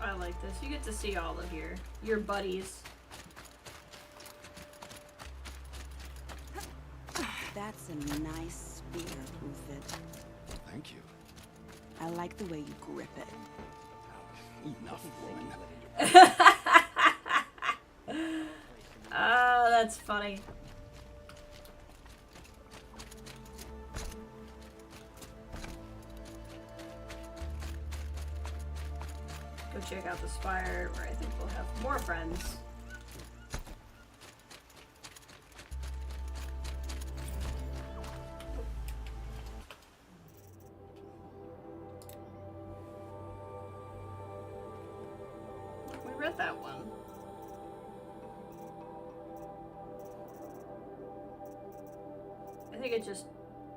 I like this. You get to see all of your buddies. That's a nice spear, Rufid. Thank you. I like the way you grip it. Enough, woman. Oh, that's funny. Go check out the spire where I think we'll have more friends. We read that one. I think it just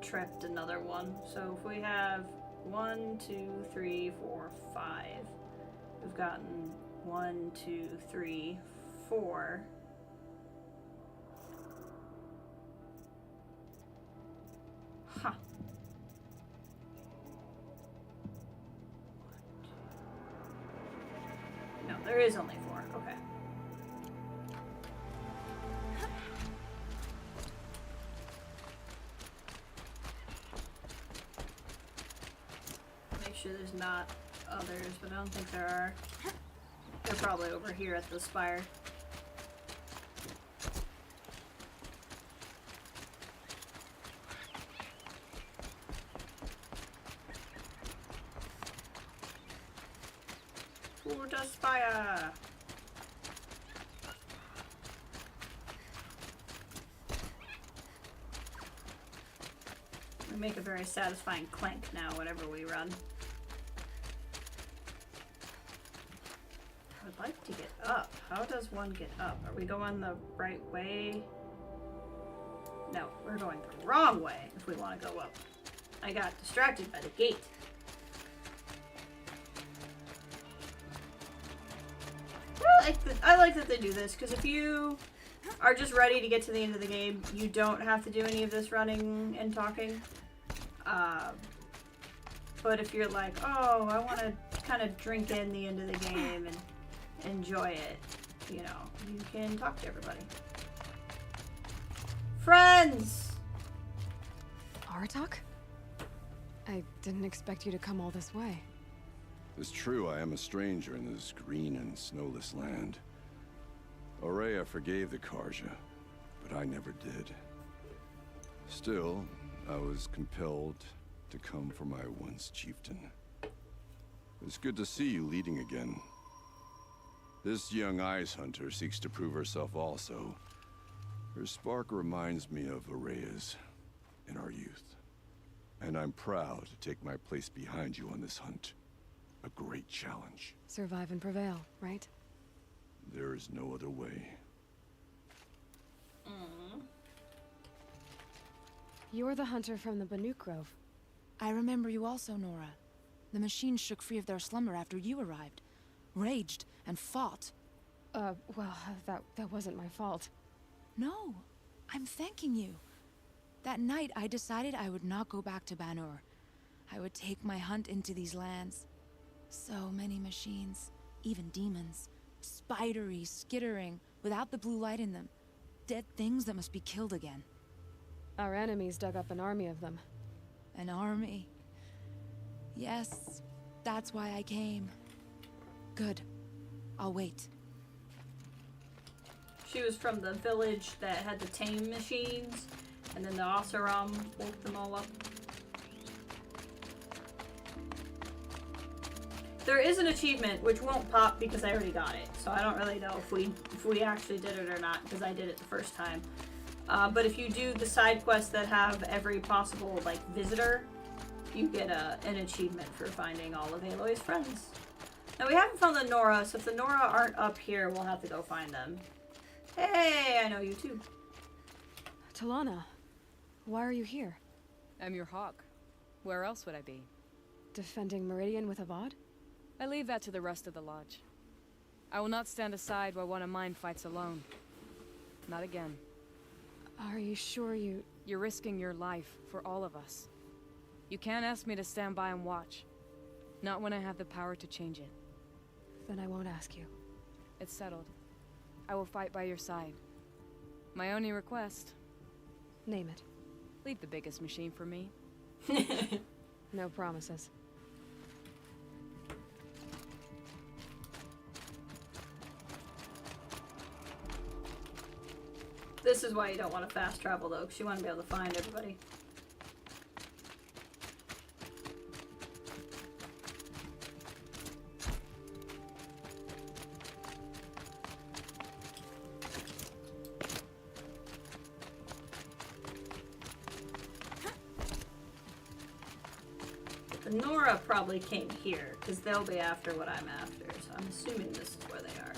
tripped another one. So if we have 1, 2, 3, 4, 5. We've gotten 1, 2, 3, 4. Huh. No, there is only 4. Okay. there's not others, but I don't think there are. They're probably over here at the spire. To the spire! We make a very satisfying clank now whenever we run. I would like to get up. How does one get up? Are we going the right way? No, we're going the wrong way if we want to go up. I got distracted by the gate. I like that they do this, because if you are just ready to get to the end of the game, you don't have to do any of this running and talking. But if you're like, oh, I want to kind of drink in the end of the game and enjoy it, you know, you can talk to everybody. Friends! Aratak? I didn't expect you to come all this way. It's true, I am a stranger in this green and snowless land. Aurea forgave the Karja, but I never did. Still, I was compelled to come for my once chieftain. It's good to see you leading again. This young ice hunter seeks to prove herself also. Her spark reminds me of Aurea's in our youth. And I'm proud to take my place behind you on this hunt. A great challenge. Survive and prevail, right? There is no other way. You're the hunter from the Banuk Grove. I remember you also, Nora. The machines shook free of their slumber after you arrived. Raged and fought. Well, that wasn't my fault. No, I'm thanking you. That night, I decided I would not go back to Banur. I would take my hunt into these lands. So many machines, even demons. Spidery, skittering, without the blue light in them. Dead things that must be killed again. Our enemies dug up an army of them. An army? Yes, that's why I came. Good. I'll wait. She was from the village that had the tame machines, and then the Oseram woke them all up. There is an achievement which won't pop because I already got it, so I don't really know if we actually did it or not because I did it the first time. But if you do the side quests that have every possible like visitor, you get an achievement for finding all of Aloy's friends. Now we haven't found the Nora, so if the Nora aren't up here, we'll have to go find them. Hey, I know you too. Talana, why are you here? I'm your hawk. Where else would I be? Defending Meridian with Avad? I leave that to the rest of the lodge. I will not stand aside while one of mine fights alone. Not again. Are you sure you... You're risking your life for all of us. You can't ask me to stand by and watch. Not when I have the power to change it. Then I won't ask you. It's settled. I will fight by your side. My only request... Name it. Leave the biggest machine for me. No promises. This is why you don't want to fast travel though, because you want to be able to find everybody. The Nora probably came here, because they'll be after what I'm after, so I'm assuming this is where they are.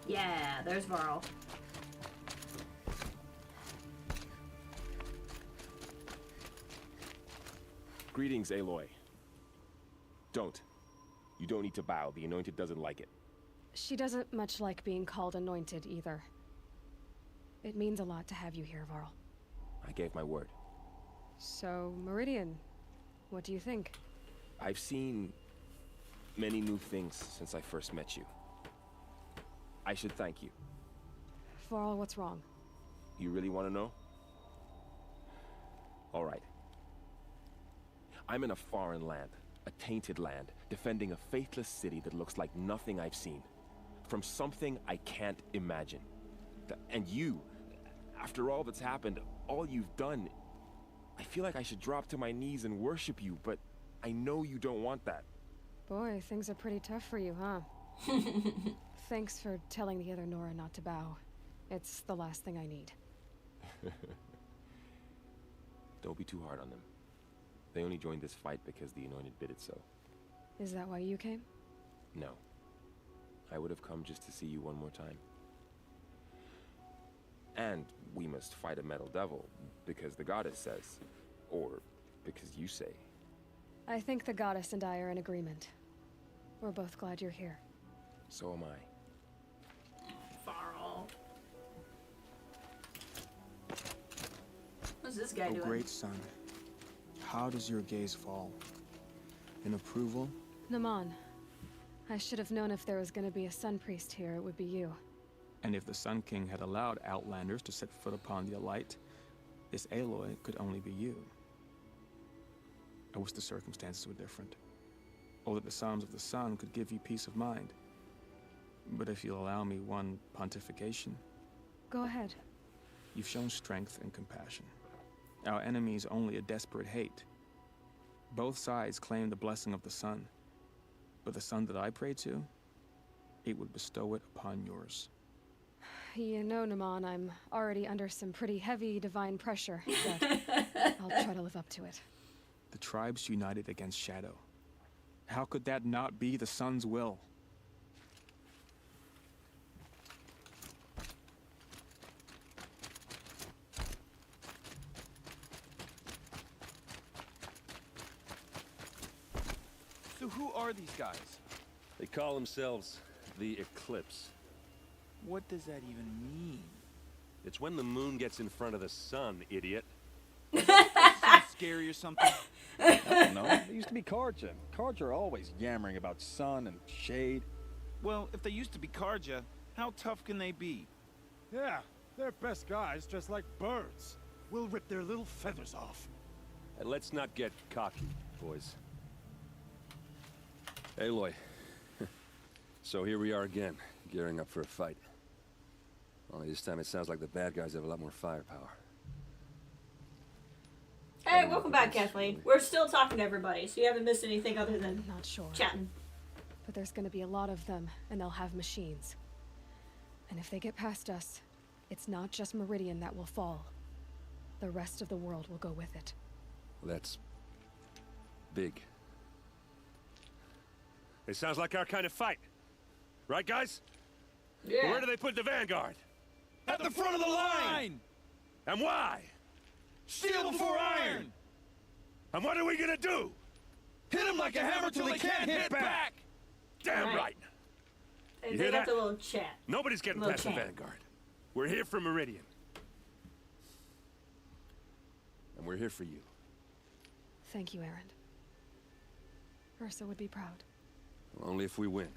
Yeah, there's Varl. Greetings, Aloy. Don't. You don't need to bow. The Anointed doesn't like it. She doesn't much like being called Anointed, either. It means a lot to have you here, Varl. I gave my word. So, Meridian, what do you think? I've seen many new things since I first met you. I should thank you. Varl, what's wrong? You really want to know? All right. I'm in a foreign land, a tainted land, defending a faithless city that looks like nothing I've seen. From something I can't imagine. And you, after all that's happened, all you've done, I feel like I should drop to my knees and worship you, but I know you don't want that. Boy, things are pretty tough for you, huh? Thanks for telling the other Nora not to bow. It's the last thing I need. Don't be too hard on them. They only joined this fight because the Anointed bid it so. Is that why you came? No. I would have come just to see you one more time. And we must fight a metal devil, because the goddess says. Or because you say. I think the goddess and I are in agreement. We're both glad you're here. So am I. Faro. What's this guy doing? Great son, how does your gaze fall? In approval? Naman, I should have known if there was going to be a Sun Priest here, it would be you. And if the Sun King had allowed Outlanders to set foot upon the Alight, this Aloy could only be you. I wish the circumstances were different. Or that the Psalms of the Sun could give you peace of mind. But if you'll allow me one pontification... Go ahead. You've shown strength and compassion. Our enemy's only a desperate hate. Both sides claim the blessing of the sun. But the sun that I pray to, it would bestow it upon yours. You know, Naman, I'm already under some pretty heavy divine pressure, but I'll try to live up to it. The tribes united against Shadow. How could that not be the sun's will? So who are these guys? They call themselves the Eclipse. What does that even mean? It's when the moon gets in front of the sun, idiot. Scary or something? I don't know. They used to be Karja. Karja are always yammering about sun and shade. Well, if they used to be Karja, how tough can they be? Yeah, they're best guys dressed like birds. We'll rip their little feathers off. And let's not get cocky, boys. Aloy. So here we are again, gearing up for a fight. Only this time it sounds like the bad guys have a lot more firepower. Hey, welcome back, Kathleen. We're still talking to everybody, so you haven't missed anything other than not sure chatting. But there's gonna be a lot of them, and they'll have machines. And if they get past us, it's not just Meridian that will fall. The rest of the world will go with it. Well, that's big. It sounds like our kind of fight. Right, guys? Yeah. But where do they put the Vanguard? At the front of the line! And why? Steel before iron! And what are we gonna do? Hit them like a hammer till they can't hit back! Damn right! They You hear got that? the little chat. Nobody's getting Little past chat. the Vanguard. We're here for Meridian. And we're here for you. Thank you, Aaron. Ursa would be proud. Only if we win.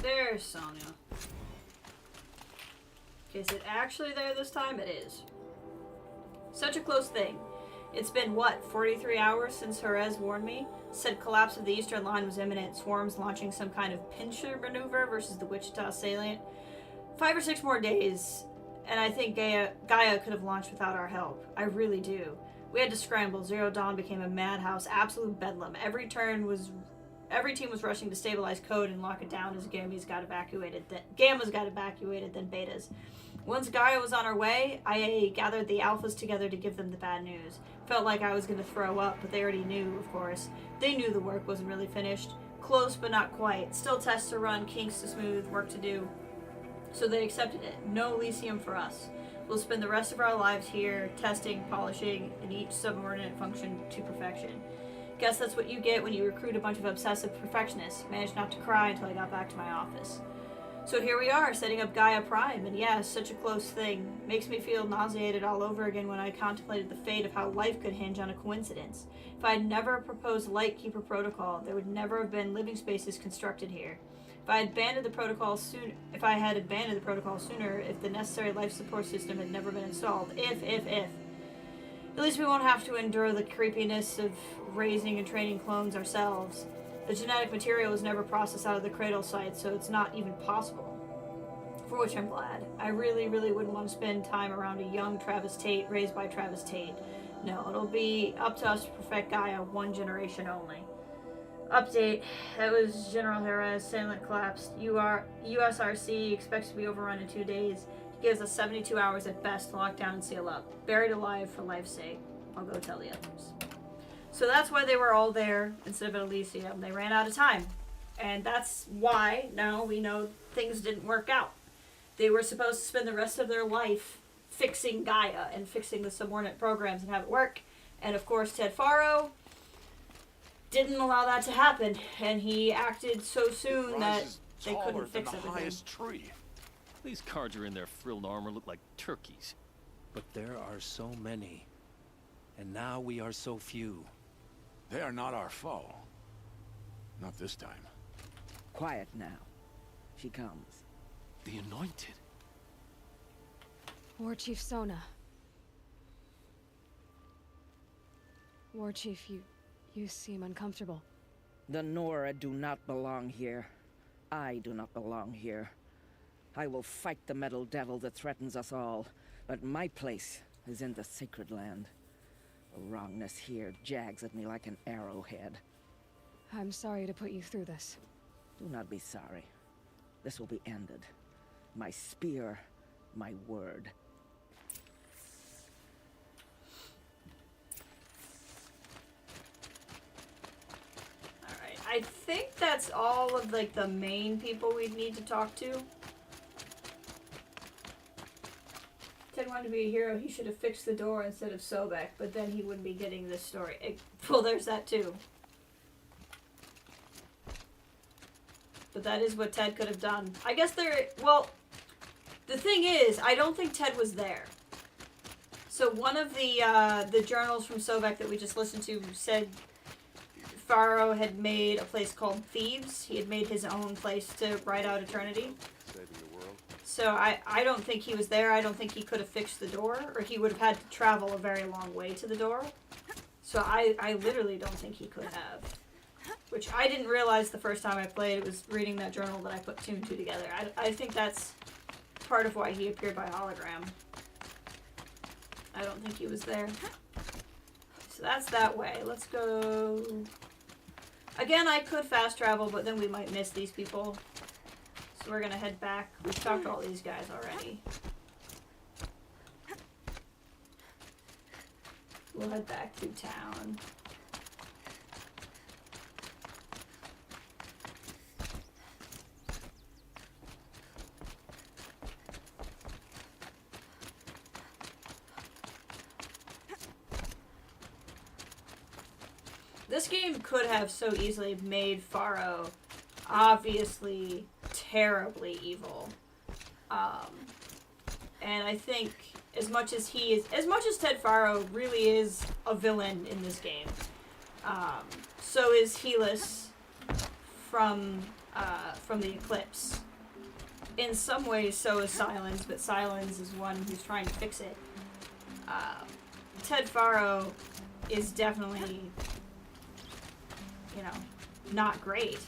There's Sonya. Okay, is it actually there this time? It is. Such a close thing. It's been, what, 43 hours since Jerez warned me? Said collapse of the eastern line was imminent, swarms launching some kind of pincher maneuver versus the Wichita salient. 5 or 6 more days, and I think Gaia could have launched without our help. I really do. We had to scramble. Zero Dawn became a madhouse, absolute bedlam. Every team was rushing to stabilize code and lock it down as Gammas got evacuated, then Betas. Once Gaia was on her way, IA gathered the Alphas together to give them the bad news. Felt like I was going to throw up, but they already knew, of course. They knew the work wasn't really finished. Close, but not quite. Still tests to run, kinks to smooth, work to do. So they accepted it. No Elysium for us. We'll spend the rest of our lives here, testing, polishing, and each subordinate function to perfection. Guess that's what you get when you recruit a bunch of obsessive perfectionists. Managed not to cry until I got back to my office. So here we are, setting up Gaia Prime, and yeah, such a close thing. Makes me feel nauseated all over again when I contemplated the fate of how life could hinge on a coincidence. If I had never proposed Lightkeeper Protocol, there would never have been living spaces constructed here. If I had abandoned the protocol sooner, if the necessary life support system had never been installed, if. At least we won't have to endure the creepiness of raising and training clones ourselves. The genetic material was never processed out of the cradle site, so it's not even possible. For which I'm glad. I really, really wouldn't want to spend time around a young Travis Tate raised by Travis Tate. No, it'll be up to us to perfect Gaia one generation only. Update. That was General Jerez. Salient collapsed. USRC expects to be overrun in 2 days. It gives us 72 hours at best to lock down and seal up. Buried alive for life's sake. I'll go tell the others. So that's why they were all there instead of at Elysium. They ran out of time. And that's why now we know things didn't work out. They were supposed to spend the rest of their life fixing Gaia and fixing the subordinate programs and have it work. And of course, Ted Faro didn't allow that to happen, and he acted so soon that they couldn't fix everything. Highest tree. These Carja in their frilled armor look like turkeys. But there are so many, and now we are so few. They are not our foe. Not this time. Quiet now. She comes. The Anointed. War Chief Sona. War Chief, you seem uncomfortable. The Nora do not belong here. I do not belong here. I will fight the metal devil that threatens us all, but my place is in the sacred land. The wrongness here jags at me like an arrowhead. I'm sorry to put you through this. Do not be sorry. This will be ended. My spear, my word. Alright, I think that's all of like the main people we'd need to talk to. Ted wanted to be a hero, he should have fixed the door instead of Sobek, but then he wouldn't be getting this story. Well, there's that too. But that is what Ted could have done. I guess well, the thing is, I don't think Ted was there. So one of the journals from Sobek that we just listened to said Faro had made a place called Thebes. He had made his own place to write out Eternity. Saving the world. So I don't think he was there. I don't think he could have fixed the door, or he would have had to travel a very long way to the door. So I literally don't think he could have. Which I didn't realize the first time I played. It was reading that journal that I put 2 and 2 together. I think that's part of why he appeared by hologram. I don't think he was there. So that's that way. Let's go... Again, I could fast travel, but then we might miss these people. So we're gonna head back. We've talked to all these guys already. We'll head back through town. This game could have so easily made Faro obviously terribly evil. And I think as much as Ted Faro really is a villain in this game, so is Helis from the Eclipse. In some ways, so is Silence, but Silence is one who's trying to fix it. Ted Faro is definitely, not great.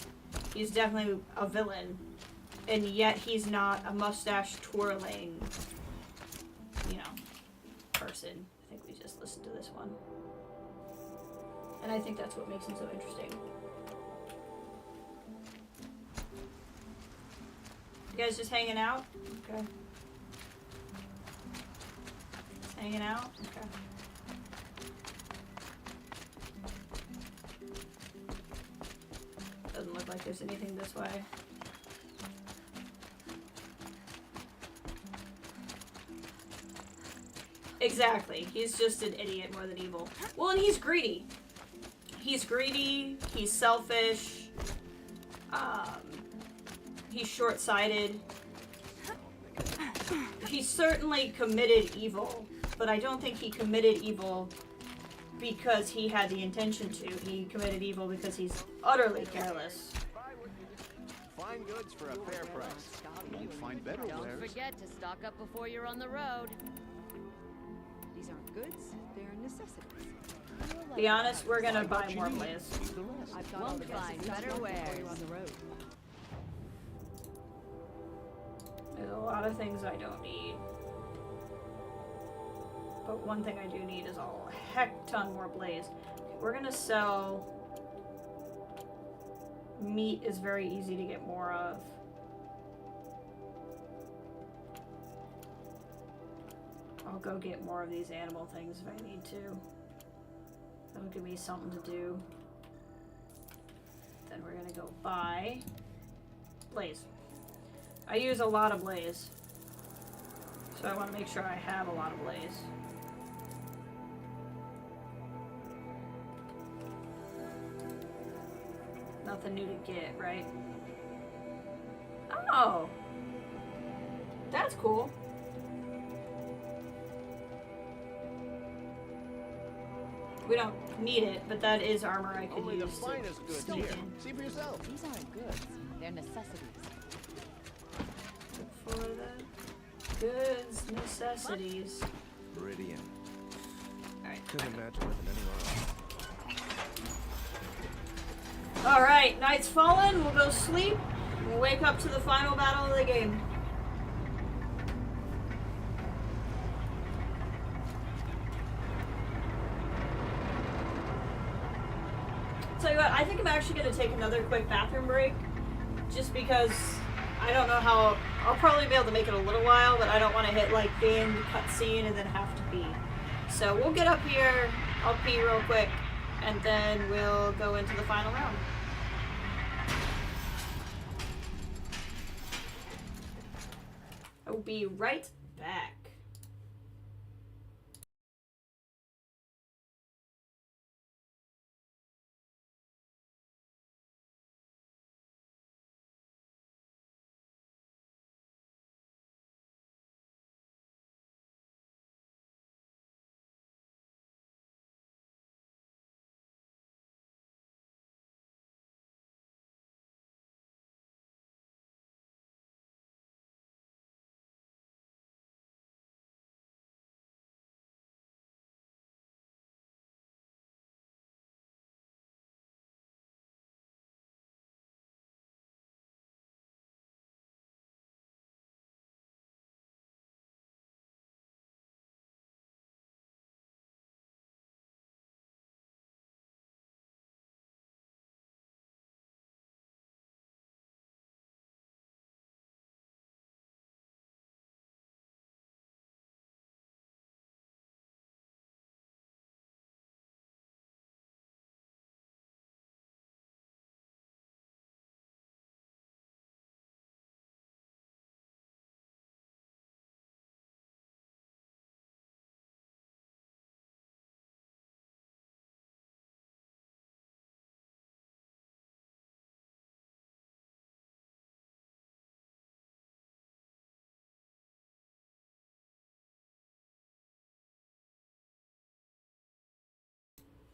He's definitely a villain, and yet he's not a mustache twirling, person. I think we just listened to this one. And I think that's what makes him so interesting. You guys just hanging out? Okay. Just hanging out? Okay. Doesn't look like there's anything this way. Exactly. He's just an idiot more than evil. Well, and he's greedy. He's greedy. He's selfish. He's short-sighted. He certainly committed evil, but I don't think he committed evil because he had the intention to. He committed evil because he's utterly careless. Fine goods for a fair price. Won't find better Don't wares. forget to stock up before you're on the road. These aren't goods, they're necessities. Be honest, we're gonna buy more Blaze. I've got all the Won't find necessities better before wares. you're on the road. There's a lot of things I don't need. But one thing I do need is a heck ton more Blaze. We're gonna sell... Meat is very easy to get more of. I'll go get more of these animal things if I need to. That'll give me something to do. Then we're gonna go buy Blaze. I use a lot of Blaze, so I want to make sure I have a lot of Blaze. Nothing new to get, right? Oh! That's cool. We don't need it, but that is armor I could Only use the finest goods sneak here. in. See for yourself. These aren't goods, they're necessities. For the goods, necessities. Meridian. Alright. Couldn't imagine living anywhere else. Alright, night's fallen, we'll go sleep. We'll wake up to the final battle of the game. Tell you what, I think I'm actually going to take another quick bathroom break. Just because I don't know how... I'll probably be able to make it a little while, but I don't want to hit like the end cutscene and then have to pee. So we'll get up here, I'll pee real quick, and then we'll go into the final round. I will be right back.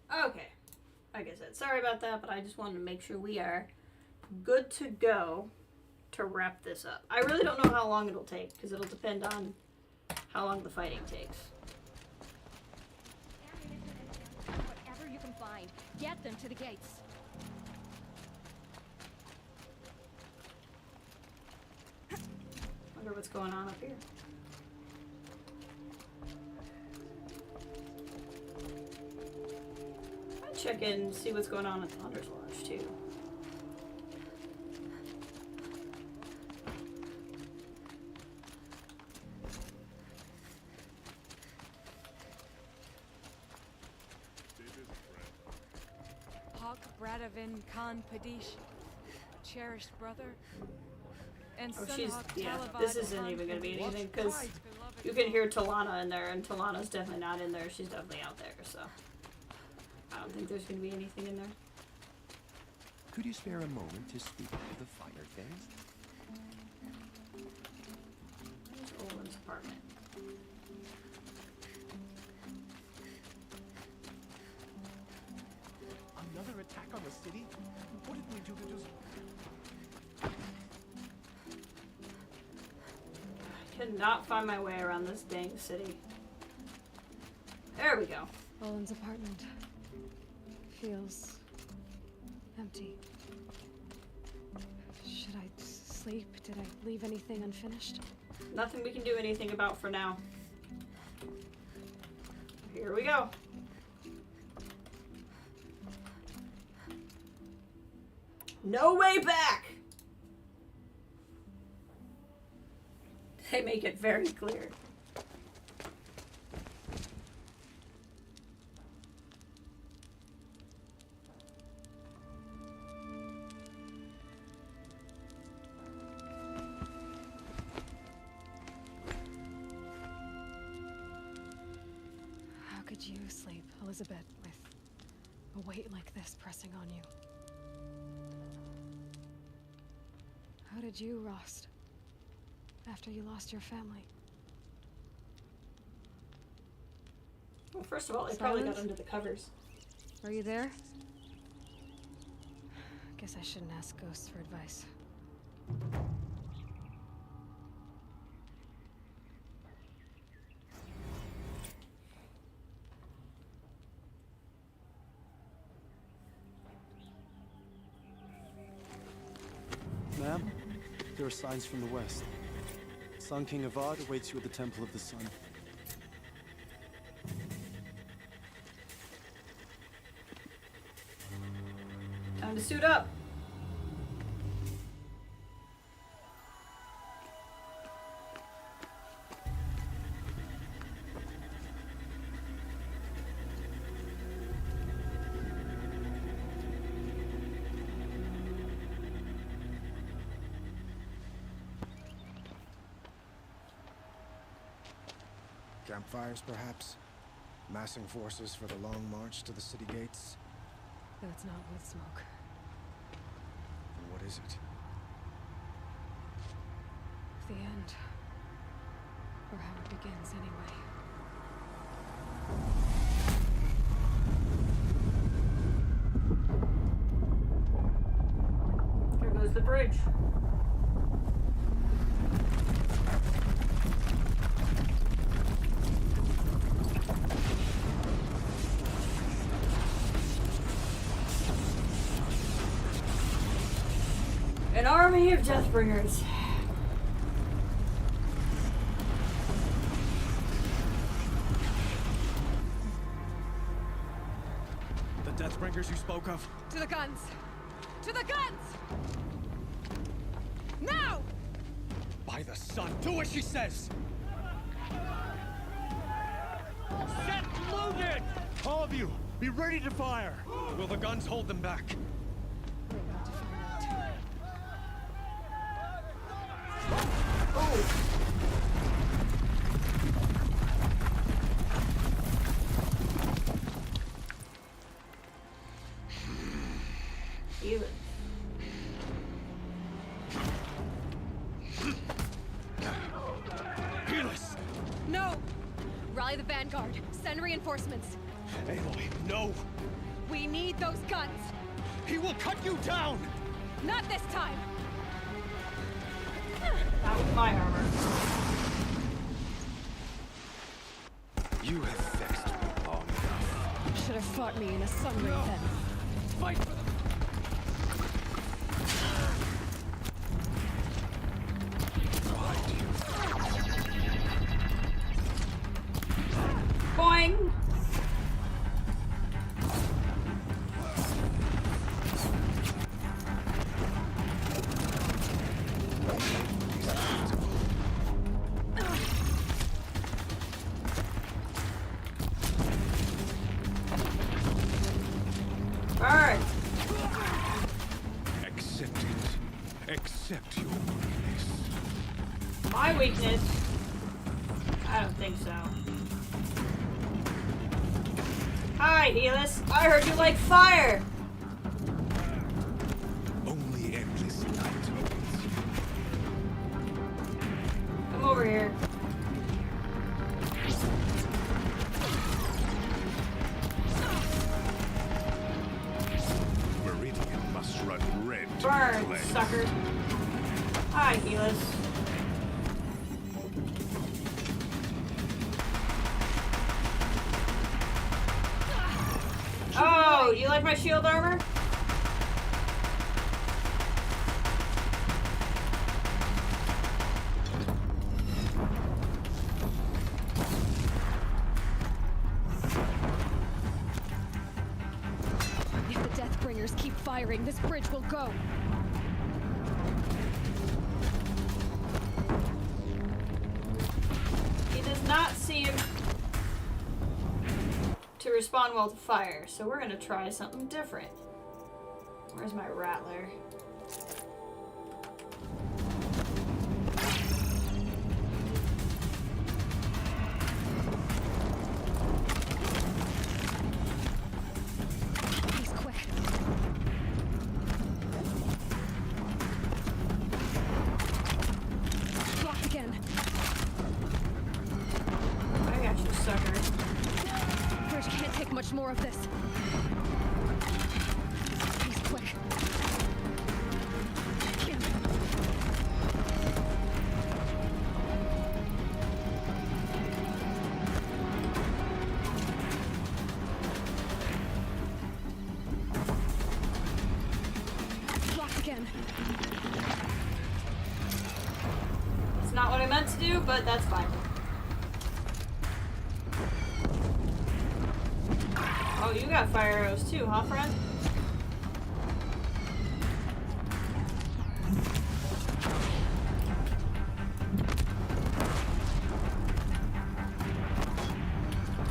Okay, like I said, sorry about that, but I just wanted to make sure we are good to go to wrap this up. I really don't know how long it'll take, because it'll depend on how long the fighting takes. Whatever you can find, get them to the gates. Wonder what's going on up here. Check in, see what's going on at the Hunter's Lodge, too. Hawk Bradavin Khan Padish, cherished brother. And Oh, son she's, Hawk yeah, Talavad this isn't Khan even going to be Padish, anything, because Christ, you can hear Talana in there, and Talana's definitely not in there. She's definitely out there, so I don't think there's going to be anything in there. Could you spare a moment to speak to the finer things? Where's Olin's apartment? Another attack on the city? What did we do to just... Cannot find my way around this dang city. There we go. Owen's apartment feels empty. Should I sleep? Did I leave anything unfinished? Nothing we can do anything about for now. Here we go. No way back! They make it very clear. How could you sleep, Elizabeth, with a weight like this pressing on you? How did you, Rost, after you lost your family? Well, first of all, they probably got under the covers. Are you there? Guess I shouldn't ask ghosts for advice. Ma'am, there are signs from the west. Sun King Avad awaits you at the Temple of the Sun. Time to suit up. Campfires, perhaps? Massing forces for the long march to the city gates? That's not with smoke. And what is it? The end. Or how it begins, anyway. There goes the bridge. An army of Deathbringers. The Deathbringers you spoke of? To the guns! To the guns! Now! By the sun, do as she says! Set loaded! All of you, be ready to fire! Will the guns hold them back? We're about to find out. Feel it. No! Rally the vanguard. Send reinforcements. Aloy, no! We need those guns! He will cut you down! Not this time! That was my armor. You have vexed me long enough. Should have fought me in a sun ray then. Fight for the... Boing! Burn! Accept it. Accept your weakness. My weakness? I don't think so. Hi, Helis. I heard you like fire! Only endless night awaits you. Come over here. Meridian must run red to Burn, play. sucker. Hi, Helis. Yo, do you like my shield armor? If the Deathbringers keep firing, this bridge will go. He does not seem to respond well to fire, so we're gonna try something different. Where's my rattler? He's quick. Blocked again. I got you, sucker. Bridge can't take much more of this. He's quick. Blocked again. It's not what I meant to do, but that's fine. Oh, you got fire arrows too, huh, friend?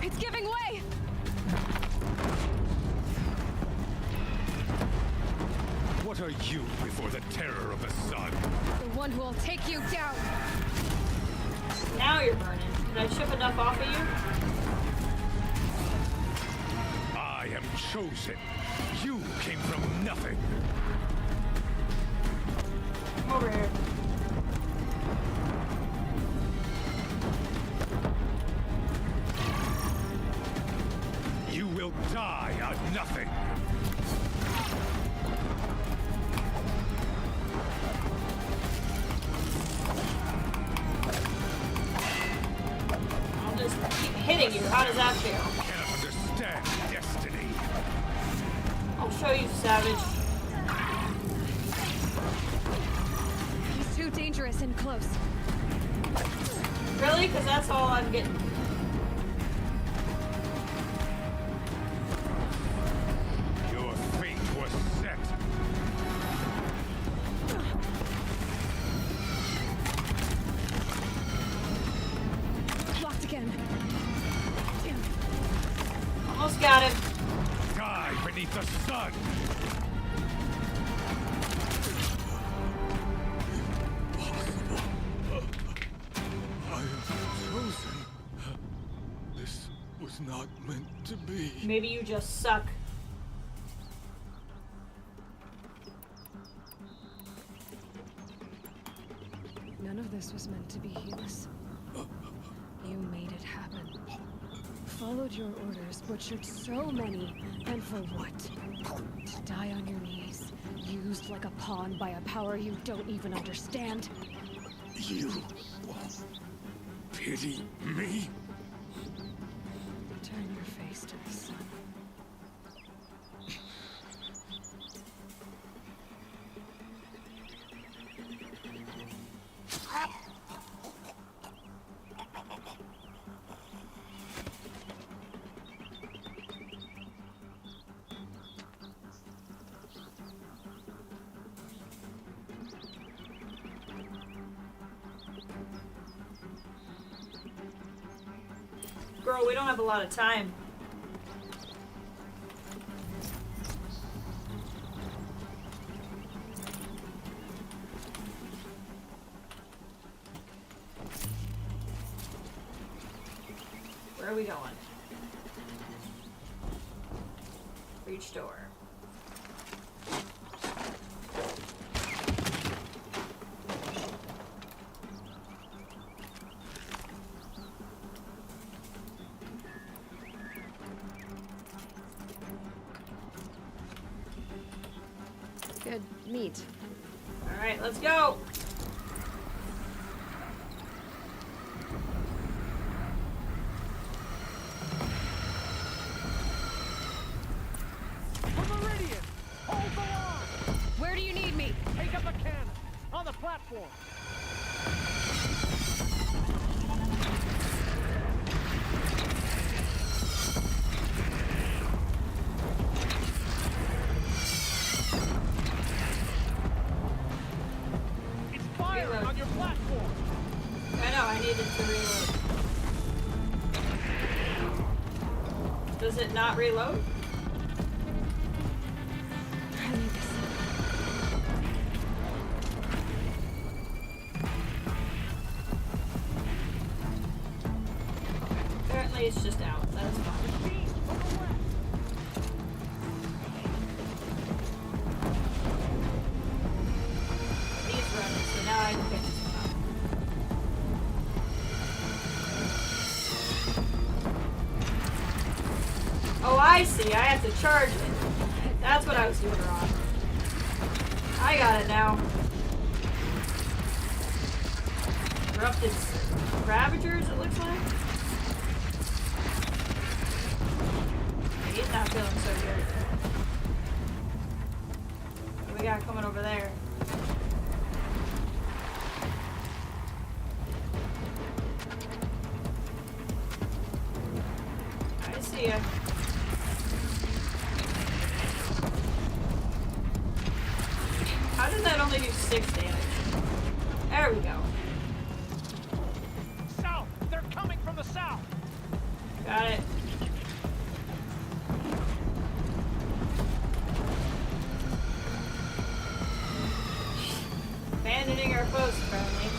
It's giving way! What are you before the terror of the sun? The one who will take you down! Now you're burning. Did I chip enough off of you? I am chosen. You came from nothing. Come over here. You will die a nothing. I'll just keep hitting you. How does that feel? Cannot understand destiny. I'll show you, savage. He's too dangerous and close. Really? Because that's all I'm getting. Your fate was set. Blocked again. Damn. Almost got him. Die beneath the sun. I am chosen. This was not meant to be. Maybe you just suck. None of this was meant to be Helis. You made it happen. Followed your orders, butchered so many, and for what? To die on your knees, used like a pawn by a power you don't even understand. You pity me? Turn your face to the sun. Girl, we don't have a lot of time. Where are we going? Reach door. Good meat. All right, let's go. platform. It's firing Reload. on your platform. I know, I needed to reload. Does it not reload? I need this. Apparently it's just out. That's fine. He's running, so now I can pick this one up. Oh, I see. I have to charge it. That's what I was doing wrong. I got it now. Corrupted Ravagers, it looks like. He's not feeling so good. What we got coming over there? I see ya. How did that only do 6 damage? There we go. South! They're coming from the south! Got it. Abandoning our post, apparently.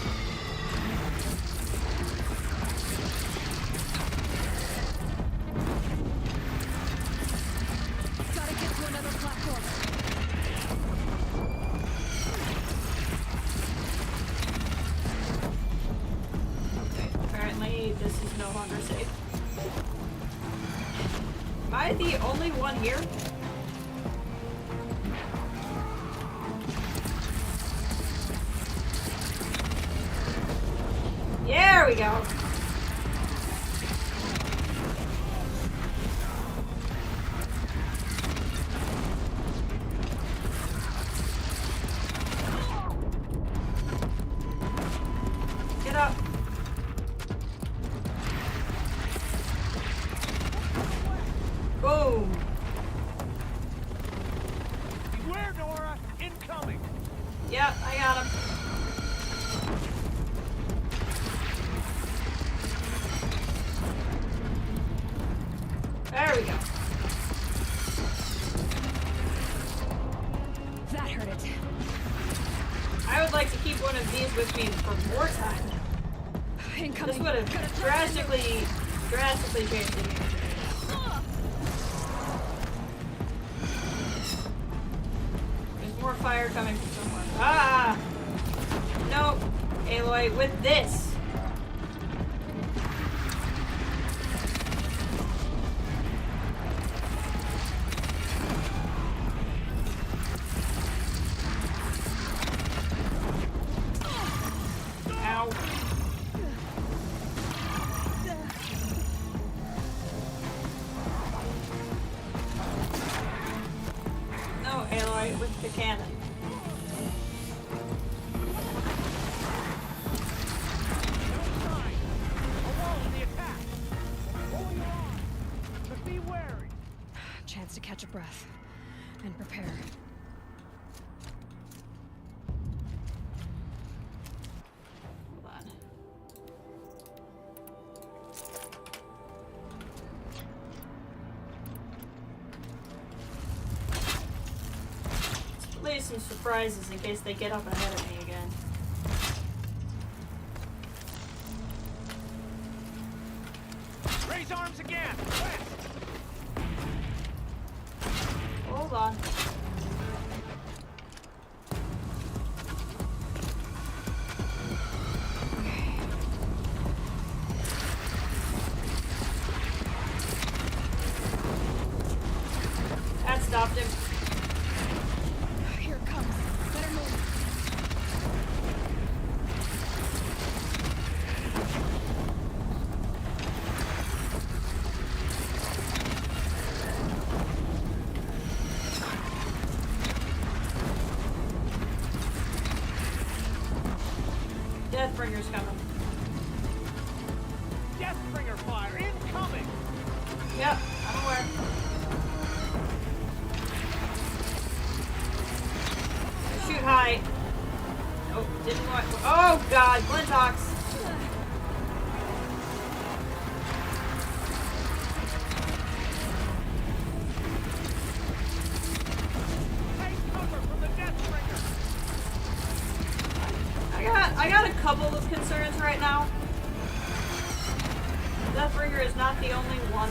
Gotta get to another platform. Okay, apparently this is no longer safe. Am I the only one here? There we go. Get up. Boom. Beware, Nora! Incoming! Yep, I got him. There we go. That hurt it. I would like to keep one of these with me for more time. Incoming. This would have drastically changed the game. There's more fire coming from somewhere. Ah! Nope. Aloy, with this. Ow. No, Aloy, with the cannon. Be wary! Chance to catch a breath and prepare. Hold on. Let's play some surprises in case they get up ahead of me again. Raise arms again! West! Hold on. That stopped him. Here it comes. Better move. Yep, I'm aware. Shoot high. Nope, didn't want. Oh God, Glintox. I got a couple of concerns right now. Deathbringer is not the only one.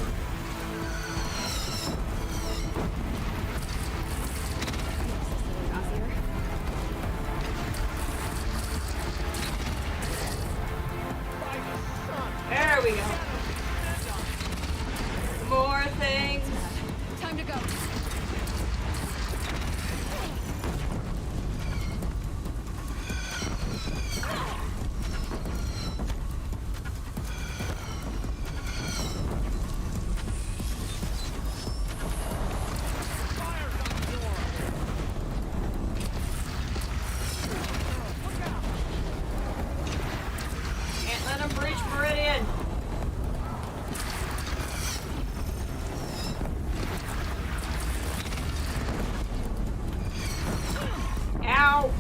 There we go. More things. Time to go. Can't let him breach Meridian. Ow.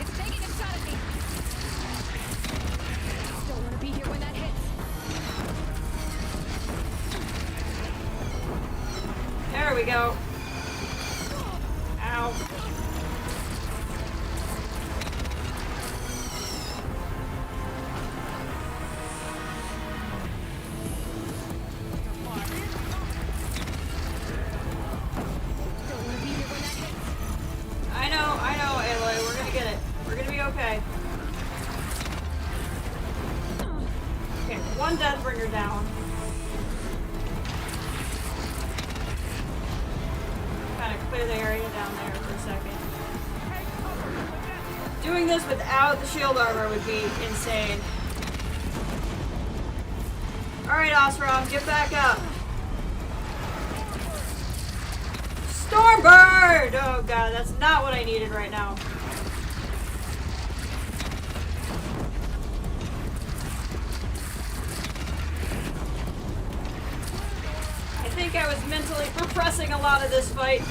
It's taking a shot at me. Don't want to be here when that hits. There we go. Ow. I know, Aloy. We're gonna get it. We're gonna be okay. Okay, one Deathbringer down. Kind of clear the area down there for a second. Doing this without the shield armor would be insane. Alright, Osram, get back up. Stormbird! Oh god, that's not what I needed right now. I think I was mentally repressing a lot of this fight.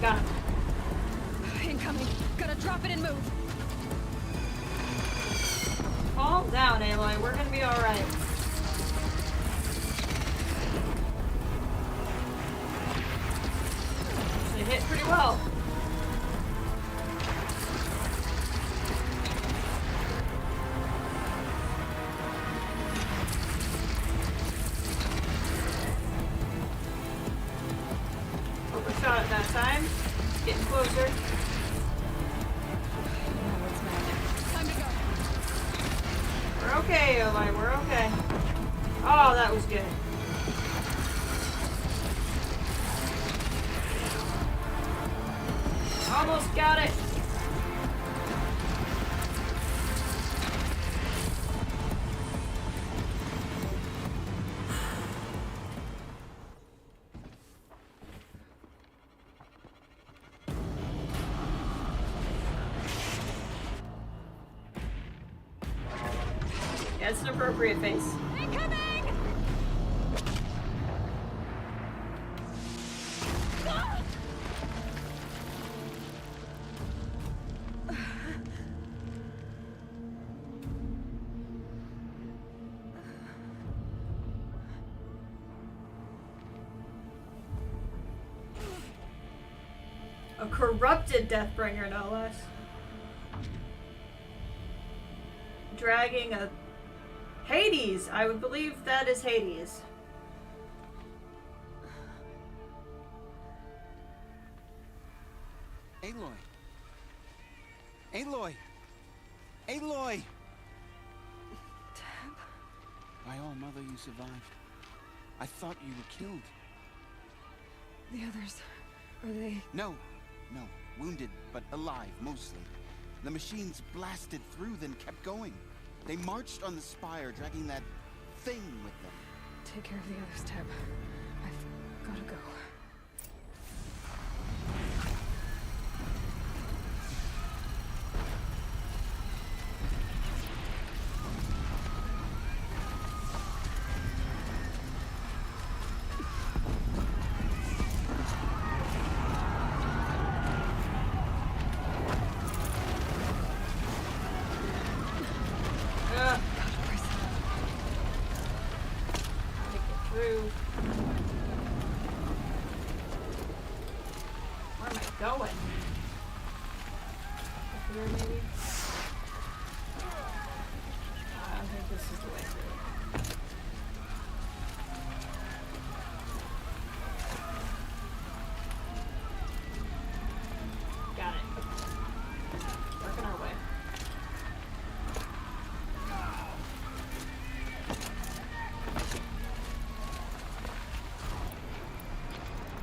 Got him. Incoming. Gotta drop it and move. Calm down, Aloy. We're gonna be alright. They hit pretty well. Overshot at that time. Getting closer. Time to go. We're okay, Aloy. We're okay. Oh, that was good. Almost got it. Yeah, it's an appropriate face. Incoming! A corrupted Deathbringer, no less. Dragging a Hades! I would believe that is Hades. Aloy! Aloy! Aloy! By all, Mother, you survived. I thought you were killed. The others, are they? No, wounded, but alive, mostly. The machines blasted through, then kept going. They marched on the spire, dragging that thing with them. Take care of the others, Tab. I've gotta go.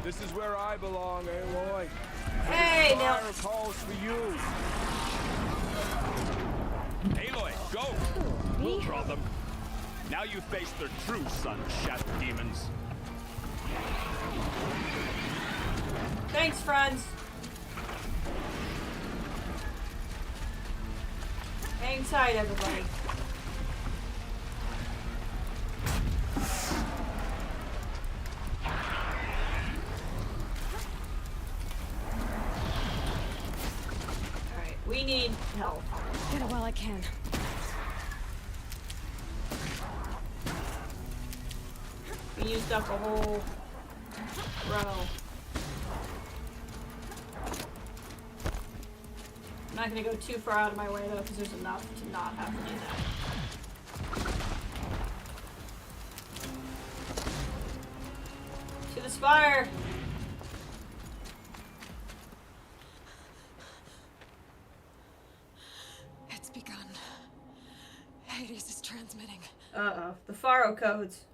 This is where I belong, Aloy. Hey, the no. fire calls for you. Aloy, go! We'll draw them. Now you face their true sun, shadow demons. Thanks, friends. Hang tight, everybody. Alright, we need help. Get it while I can. We used up a whole row. I'm not gonna go too far out of my way though, because there's enough to not have to do that. To the spire! It's begun. Hades is transmitting. Uh-oh. The Faro codes.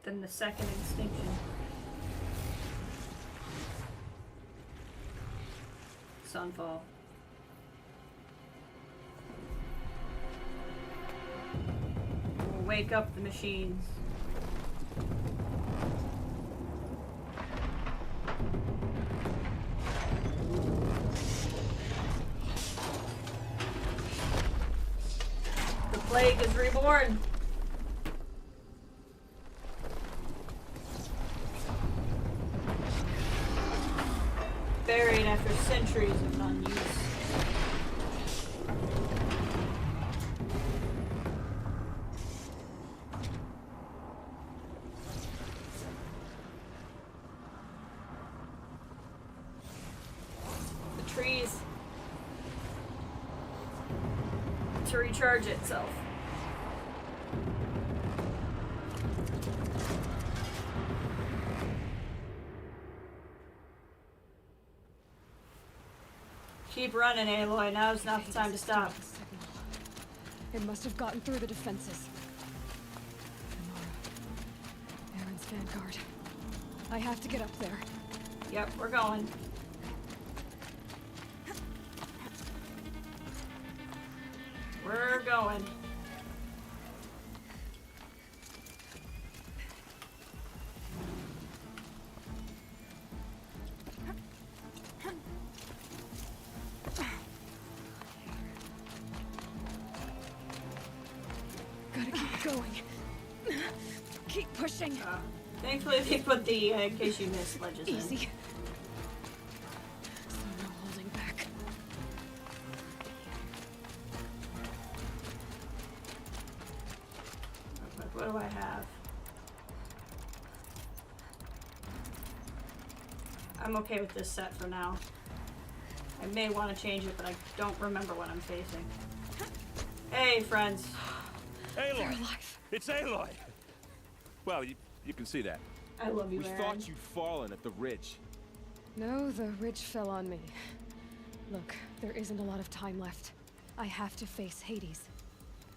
Then the second extinction. Sunfall. We'll wake up the machines. The plague is reborn. Buried after centuries of non-use. The trees to recharge itself. Keep running, Aloy. Now's not the time to stop. It must have gotten through the defenses. Nora. Aaron's vanguard. I have to get up there. Yep, we're going. We're going. Keep pushing. Thankfully, they put the in case you miss ledges in. Easy. So no holding back. What do I have? I'm okay with this set for now. I may want to change it, but I don't remember what I'm facing. Hey, friends. Aloy! It's Aloy! Well, you can see that. I love you, We Aaron. thought you'd fallen at the ridge. No, the ridge fell on me. Look, there isn't a lot of time left. I have to face Hades.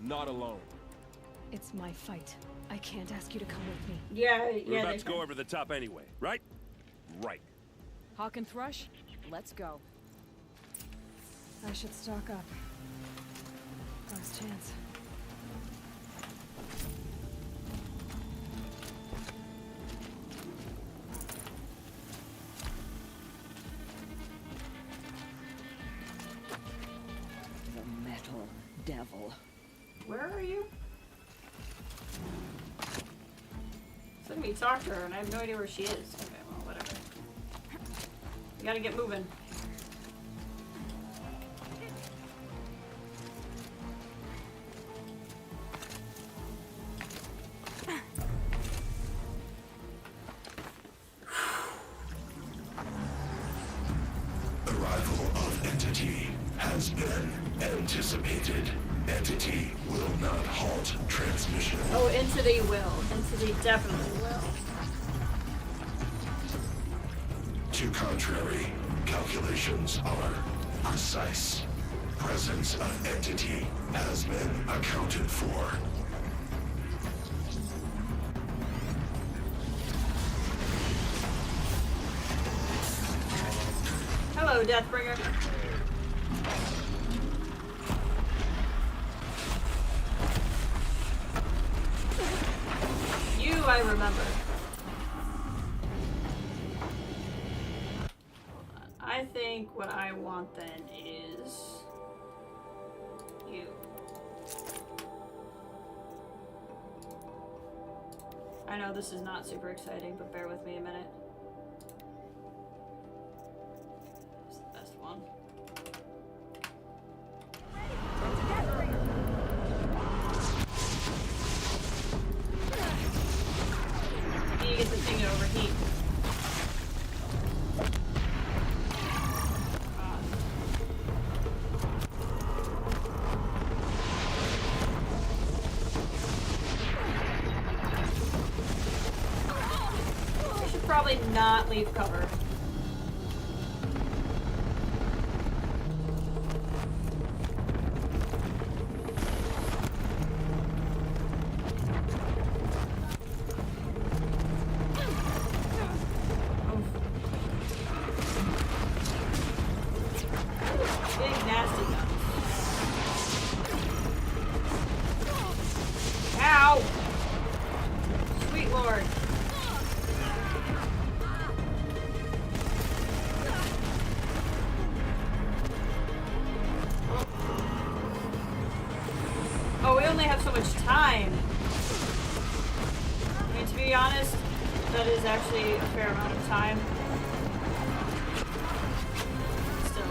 Not alone. It's my fight. I can't ask you to come with me. Yeah, We're about to go over the top anyway, right? Right. Hawk and Thrush, let's go. I should stock up. Last chance. The metal devil. Where are you? Let me talk to her, and I have no idea where she is. Okay, well, whatever. We gotta get moving. Arrival of entity has been anticipated. Entity will not halt transmission. Oh, Entity will. Entity definitely will. To contrary, calculations are precise. Presence of entity has been accounted for. Hello, Deathbringer. You, I remember. I think what I want then is you. I know this is not super exciting, but bear with me a minute. It's the best one. You need to get the thing to overheat. Probably not leave cover. Big nasty gun. Ow! Sweet Lord. Oh, we only have so much time. I mean, to be honest, that is actually a fair amount of time. Still.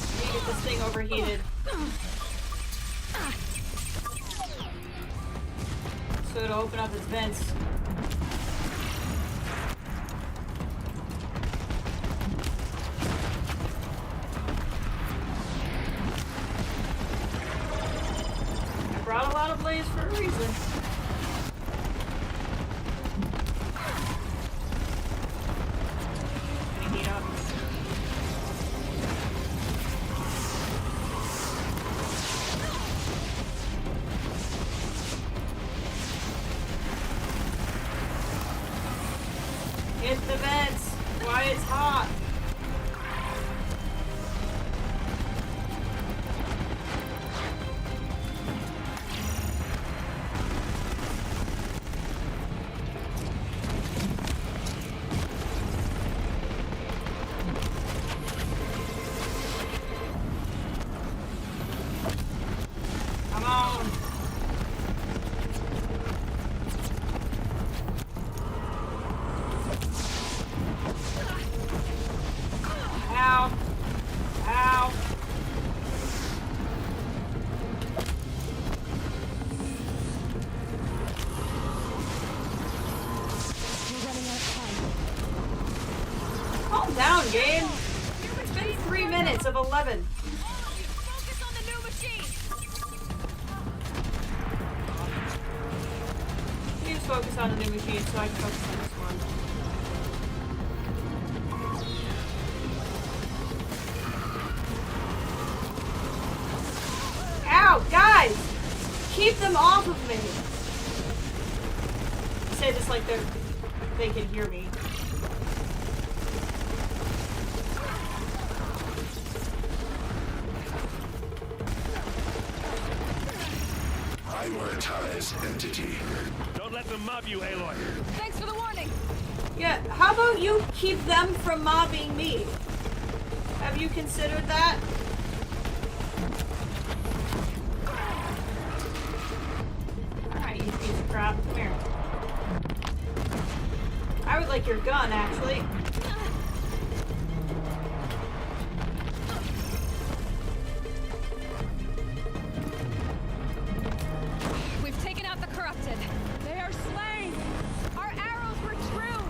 We need to get this thing overheated. So it'll open up its vents. Brought a lot of blaze for a reason. Gonna heat up. Hit the vents while it's hot. Come on. Ow. Ow. We're running out of time. Calm down, game. It's been 3 minutes of 11. Focus on the new machine. You just focus on the new machine so I can focus on this one. Ow, guys! Keep them off of me! say this like they can hear me. Prioritize entity. Don't let them mob you, Aloy. Thanks for the warning. Yeah, how about you keep them from mobbing me? Have you considered that? Alright, you piece of crap. Come here. I would like your gun, actually. We've taken out the corrupted. They are slain. Our arrows were true.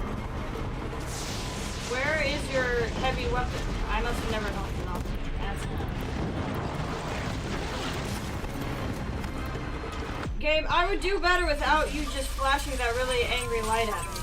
Where is your heavy weapon? I must have never known enough. That's Gabe, I would do better without you just flashing that really angry light at me.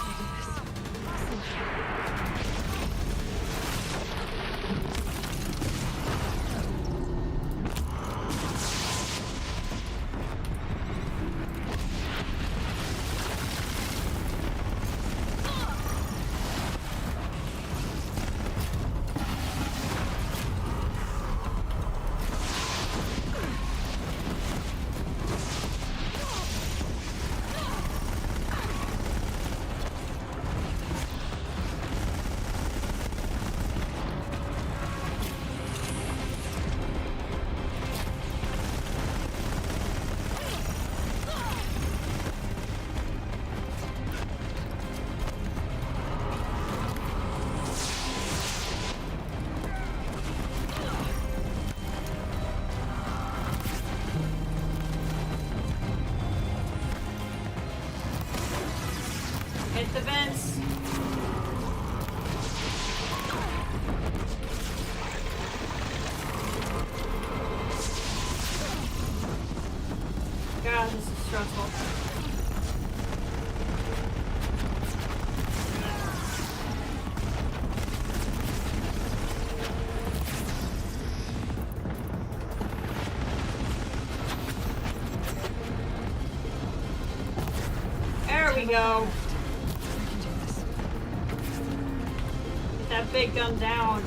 Hit the vents. God, this is stressful. There we go. Get that big gun down.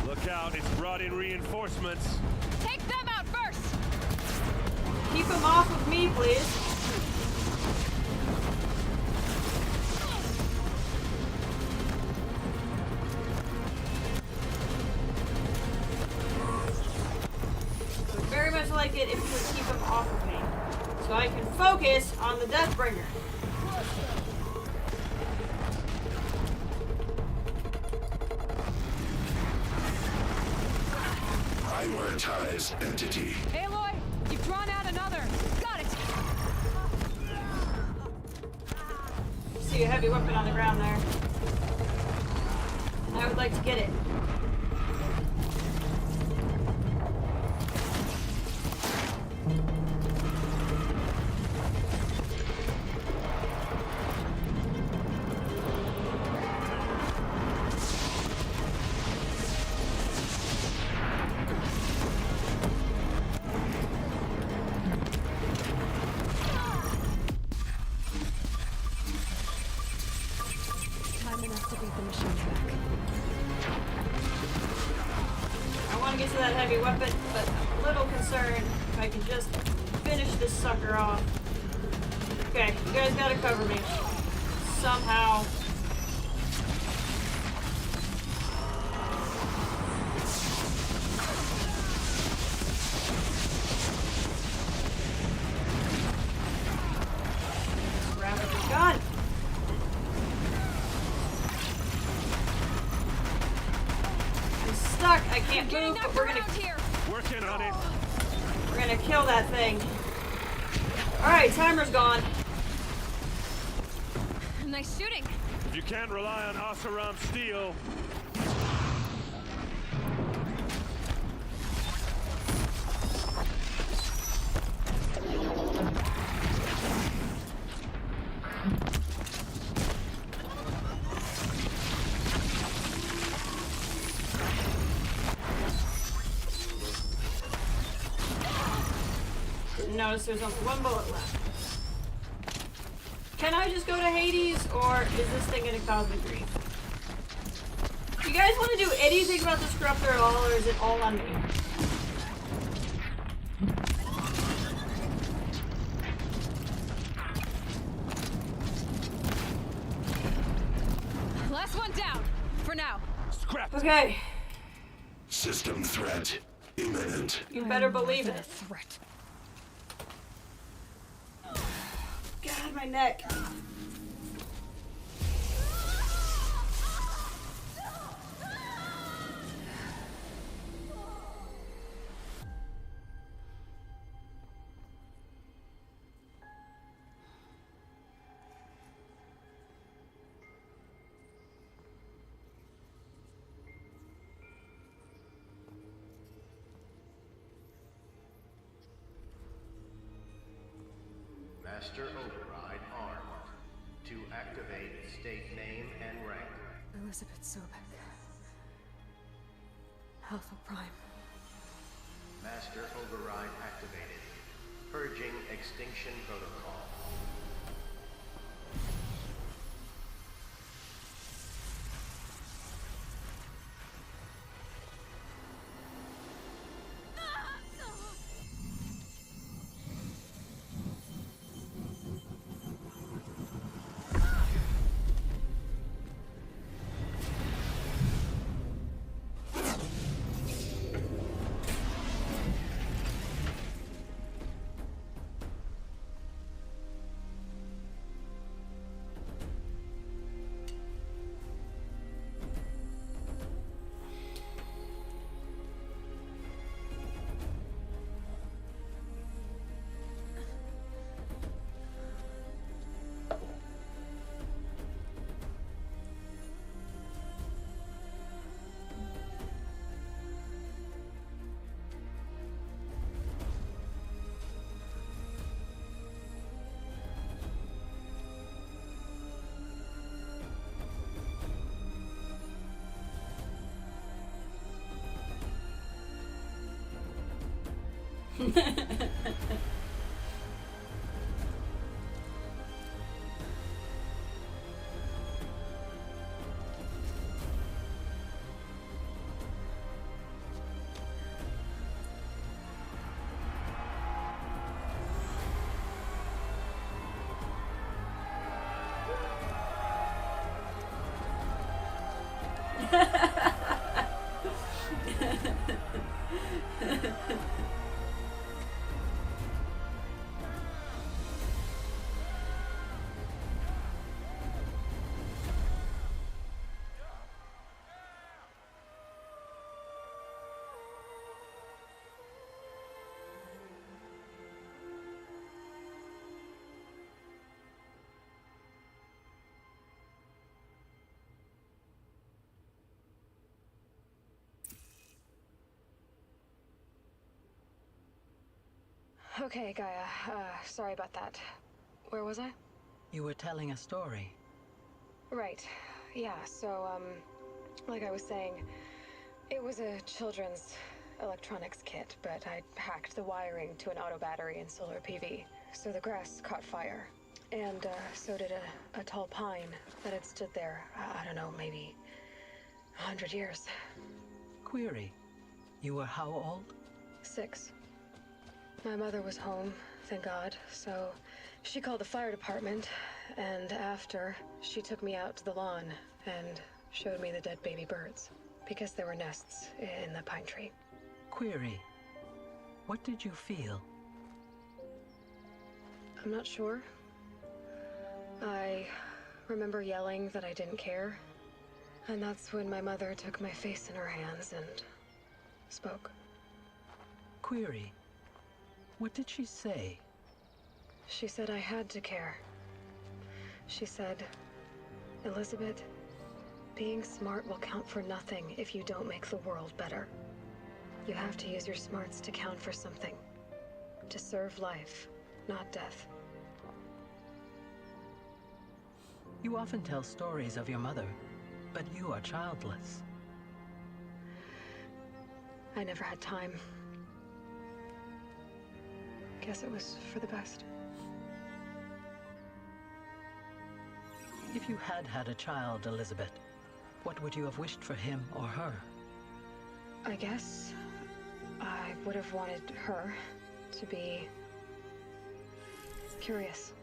Look out, it's brought in reinforcements. Take them out first. Keep him off of me, please. Would very much like it if you would keep him off of me, so I can focus on the Deathbringer. Prioritize entity. Aloy, you've drawn out another. Got it. See a heavy weapon on the ground there. I would like to get it. Time enough to beat the machines back. I want to get to that heavy weapon, but I'm a little concerned if I can just finish this sucker off. Okay, you guys gotta cover me. Somehow. Grab the gun. I'm stuck. I can't move, but we're gonna Working on it. we're gonna kill that thing. Alright, timer's gone. Nice shooting. If you can't rely on Oseram steel, notice there's only one bullet left. Can I just go to Hades, or is this thing gonna cause me grief? You guys want to do anything about this corruptor at all, or is it all on me? Last one down, for now. Scrap. Okay. System threat imminent. You better believe it. Threat. God, my neck. Master Override armed. To activate state name and rank. Elizabeth Sobek. Alpha Prime. Master Override activated. Purging extinction protocol. Okay, Gaia. Sorry about that. Where was I? You were telling a story. Right. Yeah, so, like I was saying, it was a children's electronics kit, but I'd hacked the wiring to an auto battery and solar PV. So the grass caught fire. And, so did a tall pine that had stood there, I don't know, maybe 100 years. Query. You were how old? 6. My mother was home, thank God, so she called the fire department, and after, she took me out to the lawn and showed me the dead baby birds, because there were nests in the pine tree. Query. What did you feel? I'm not sure. I remember yelling that I didn't care, and that's when my mother took my face in her hands and spoke. Query. What did she say? She said I had to care. She said, Elizabeth, being smart will count for nothing if you don't make the world better. You have to use your smarts to count for something. To serve life, not death. You often tell stories of your mother, but you are childless. I never had time. guess it was for the best. If you had had a child, Elizabeth, what would you have wished for him or her? I guess I would have wanted her to be curious.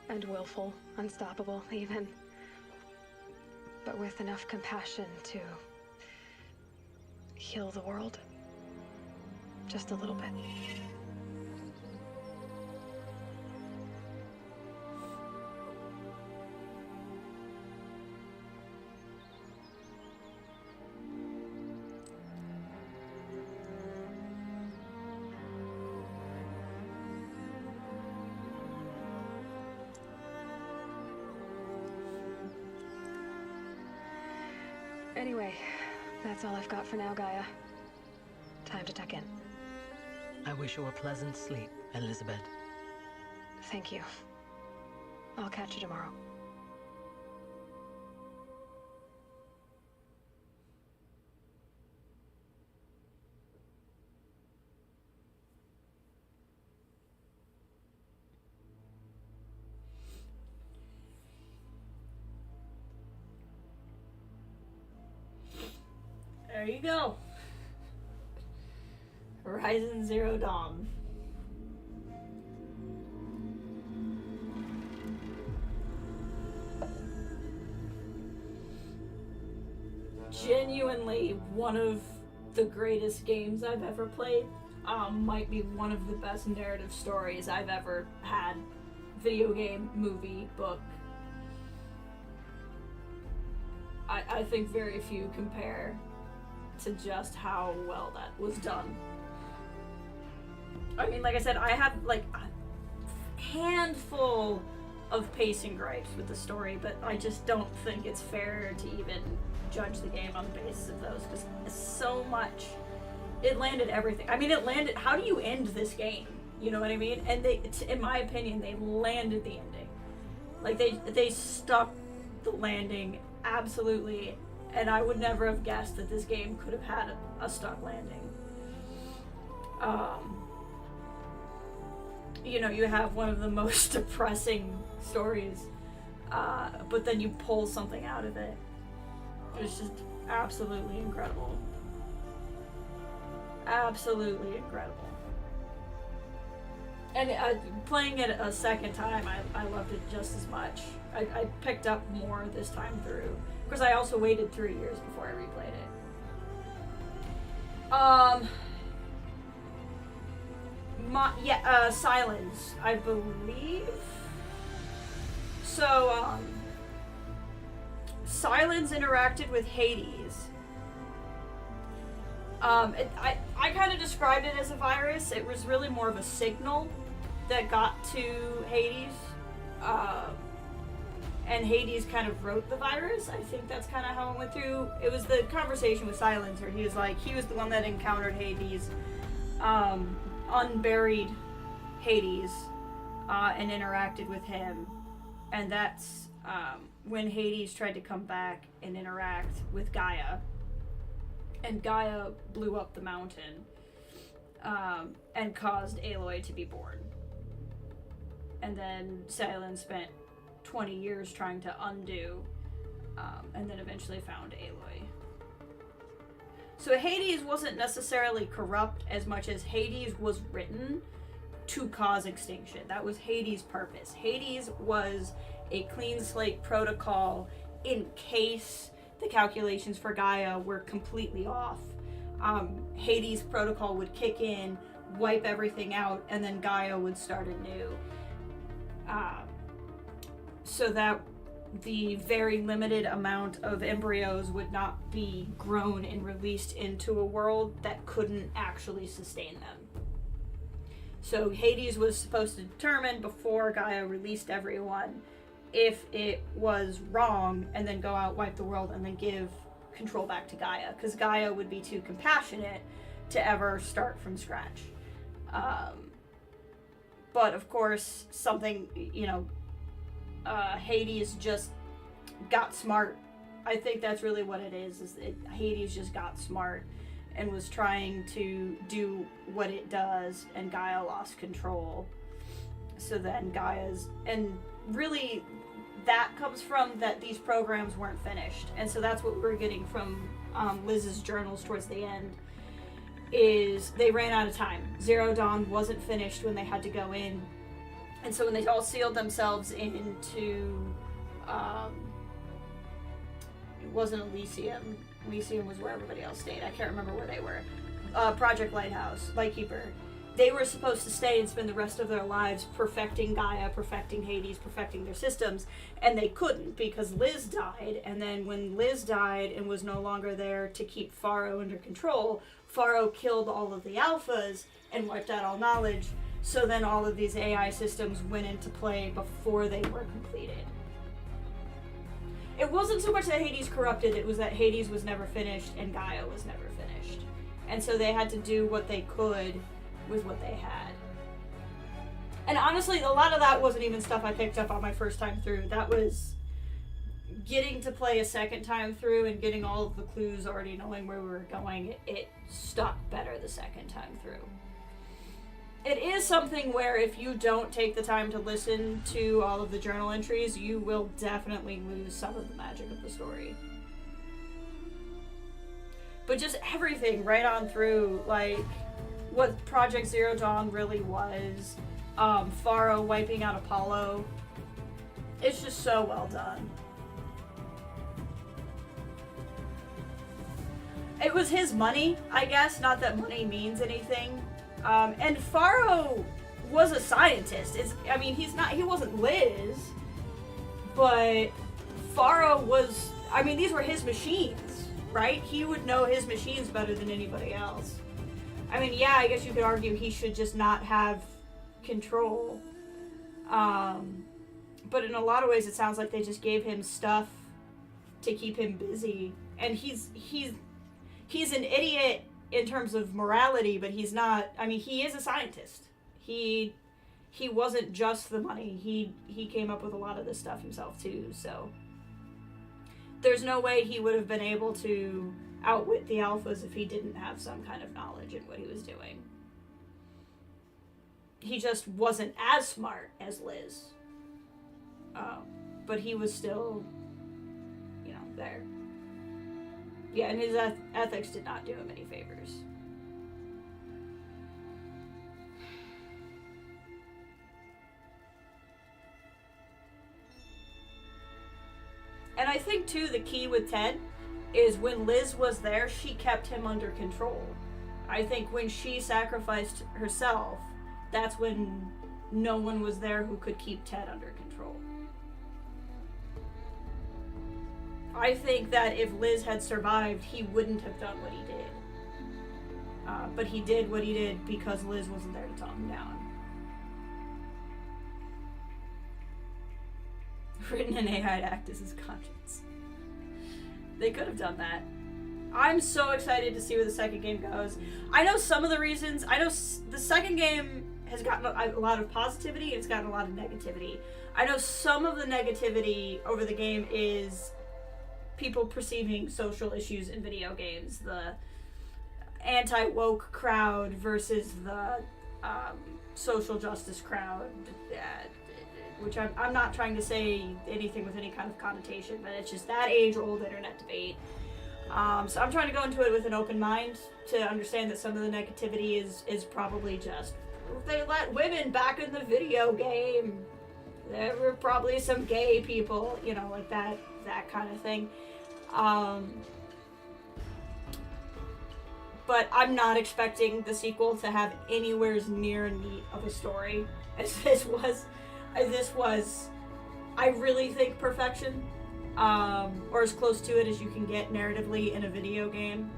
And willful, unstoppable, even. But with enough compassion to heal the world. Just a little bit. Anyway, that's all I've got for now, Gaia. Time to tuck in. I wish you a pleasant sleep, Elizabeth. Thank you. I'll catch you tomorrow. There you go. Horizon Zero Dawn. Genuinely one of the greatest games I've ever played. Might be one of the best narrative stories I've ever had. Video game, movie, book. I think very few compare to just how well that was done. I mean, like I said, I have like a handful of pacing gripes with the story, but I just don't think it's fair to even judge the game on the basis of those, because so much, it landed everything. I mean, it landed, how do you end this game? You know what I mean? And they, in my opinion, they landed the ending. Like, they stuck the landing absolutely, and I would never have guessed that this game could have had a stuck landing. You know, you have one of the most depressing stories, but then you pull something out of it. It's just absolutely incredible. Absolutely incredible. And playing it a second time, I loved it just as much. I picked up more this time through. Of course, I also waited 3 years before I replayed it. Silence, I believe. So, Silence interacted with Hades. I kind of described it as a virus. It was really more of a signal that got to Hades. And Hades kind of wrote the virus. I think that's kind of how it went through. It was the conversation with Silence where he was like, he was the one that encountered Hades, unburied Hades, and interacted with him. And that's when Hades tried to come back and interact with Gaia. And Gaia blew up the mountain and caused Aloy to be born. And then Silence spent 20 years trying to undo, and then eventually found Aloy. So Hades wasn't necessarily corrupt as much as Hades was written to cause extinction. That was Hades' purpose. Hades was a clean slate protocol in case the calculations for Gaia were completely off. Hades' protocol would kick in, wipe everything out, and then Gaia would start anew. So that the very limited amount of embryos would not be grown and released into a world that couldn't actually sustain them. So Hades was supposed to determine before Gaia released everyone if it was wrong, and then go out, wipe the world, and then give control back to Gaia, because Gaia would be too compassionate to ever start from scratch. But of course, something, you know, Hades just got smart. I think that's really what it is Hades just got smart. and was trying to do what it does, and Gaia lost control. So then and really that comes from that these programs weren't finished. And so that's what we're getting from Liz's journals towards the end, is they ran out of time. Zero Dawn wasn't finished when they had to go in. And so when they all sealed themselves into, it wasn't Elysium. Elysium was where everybody else stayed. I can't remember where they were. Project Lighthouse, Lightkeeper. They were supposed to stay and spend the rest of their lives perfecting Gaia, perfecting Hades, perfecting their systems, and they couldn't because Liz died. And then when Liz died and was no longer there to keep Faro under control, Faro killed all of the alphas and wiped out all knowledge. So then all of these AI systems went into play before they were completed. It wasn't so much that Hades corrupted, it was that Hades was never finished and Gaia was never finished. And so they had to do what they could with what they had. And honestly, a lot of that wasn't even stuff I picked up on my first time through. That was getting to play a second time through and getting all of the clues, already knowing where we were going. It stuck better the second time through. It is something where if you don't take the time to listen to all of the journal entries, you will definitely lose some of the magic of the story. But just everything right on through, like what Project Zero Dawn really was, Faro wiping out Apollo, it's just so well done. It was his money, I guess, not that money means anything. And Faro was a scientist. He wasn't Liz, but Faro was, these were his machines, right? He would know his machines better than anybody else. I guess you could argue he should just not have control. But in a lot of ways it sounds like they just gave him stuff to keep him busy. And he's an idiot in terms of morality, but he's not. He is a scientist. He wasn't just the money. He came up with a lot of this stuff himself too, so there's no way he would have been able to outwit the alphas if he didn't have some kind of knowledge in what he was doing. He just wasn't as smart as Liz. But he was still, there. Yeah, and his ethics did not do him any favors. And I think, too, the key with Ted is when Liz was there, she kept him under control. I think when she sacrificed herself, that's when no one was there who could keep Ted under control. I think that if Liz had survived, he wouldn't have done what he did. But he did what he did because Liz wasn't there to talk him down. Written an AI to act as his conscience. They could have done that. I'm so excited to see where the second game goes. I know some of the reasons. I know the second game has gotten a lot of positivity and it's gotten a lot of negativity. I know some of the negativity over the game is people perceiving social issues in video games. The anti-woke crowd versus the social justice crowd. Which I'm not trying to say anything with any kind of connotation, but it's just that age-old internet debate. So I'm trying to go into it with an open mind to understand that some of the negativity is probably just, if they let women back in the video game, there were probably some gay people, like that kind of thing. But I'm not expecting the sequel to have anywhere near neat of a story as this was. I really think, perfection, or as close to it as you can get narratively in a video game.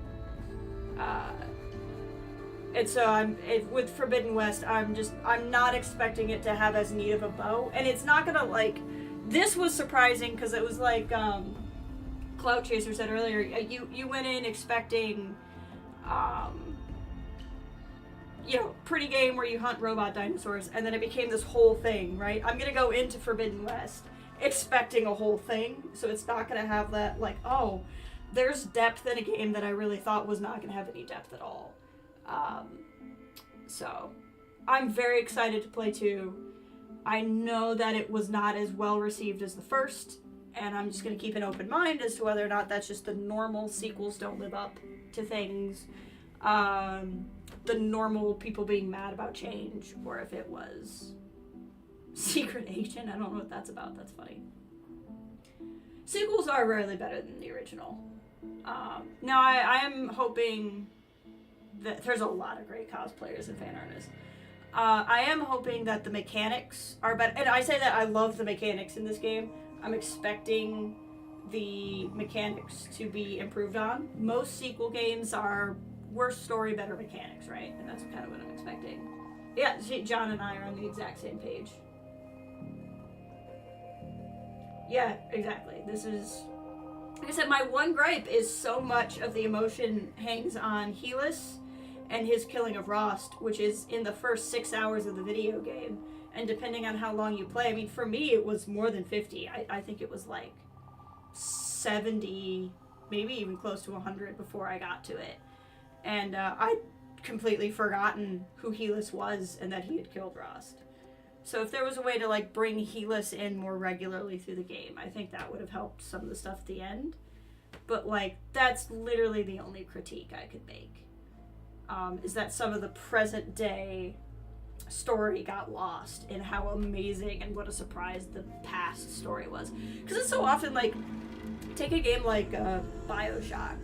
And so with Forbidden West, I'm not expecting it to have as neat of a bow, and it's not gonna this was surprising because it was like Cloud Chaser said earlier. You went in expecting pretty game where you hunt robot dinosaurs, and then it became this whole thing, right? I'm gonna go into Forbidden West expecting a whole thing, so it's not gonna have that, there's depth in a game that I really thought was not going to have any depth at all. So I'm very excited to play 2. I know that it was not as well received as the first, and I'm just going to keep an open mind as to whether or not that's just the normal sequels don't live up to things. The normal people being mad about change, or if it was Secret Agent. I don't know what that's about. That's funny. Sequels are rarely better than the original. Now, I am hoping that there's a lot of great cosplayers and fan artists. I am hoping that the mechanics are better. And I say that I love the mechanics in this game. I'm expecting the mechanics to be improved on. Most sequel games are worse story, better mechanics, right? And that's kind of what I'm expecting. Yeah, John and I are on the exact same page. Yeah, exactly. This is... Like I said, my one gripe is so much of the emotion hangs on Helis and his killing of Rost, which is in the first 6 hours of the video game. And depending on how long you play, I mean, for me, it was more than 50. I think it was like 70, maybe even close to 100 before I got to it. And I'd completely forgotten who Helis was and that he had killed Rost. So if there was a way to, like, bring Helis in more regularly through the game, I think that would have helped some of the stuff at the end. But, like, that's literally the only critique I could make. Is that some of the present day story got lost in how amazing and what a surprise the past story was. Because it's so often, like, take a game like BioShock,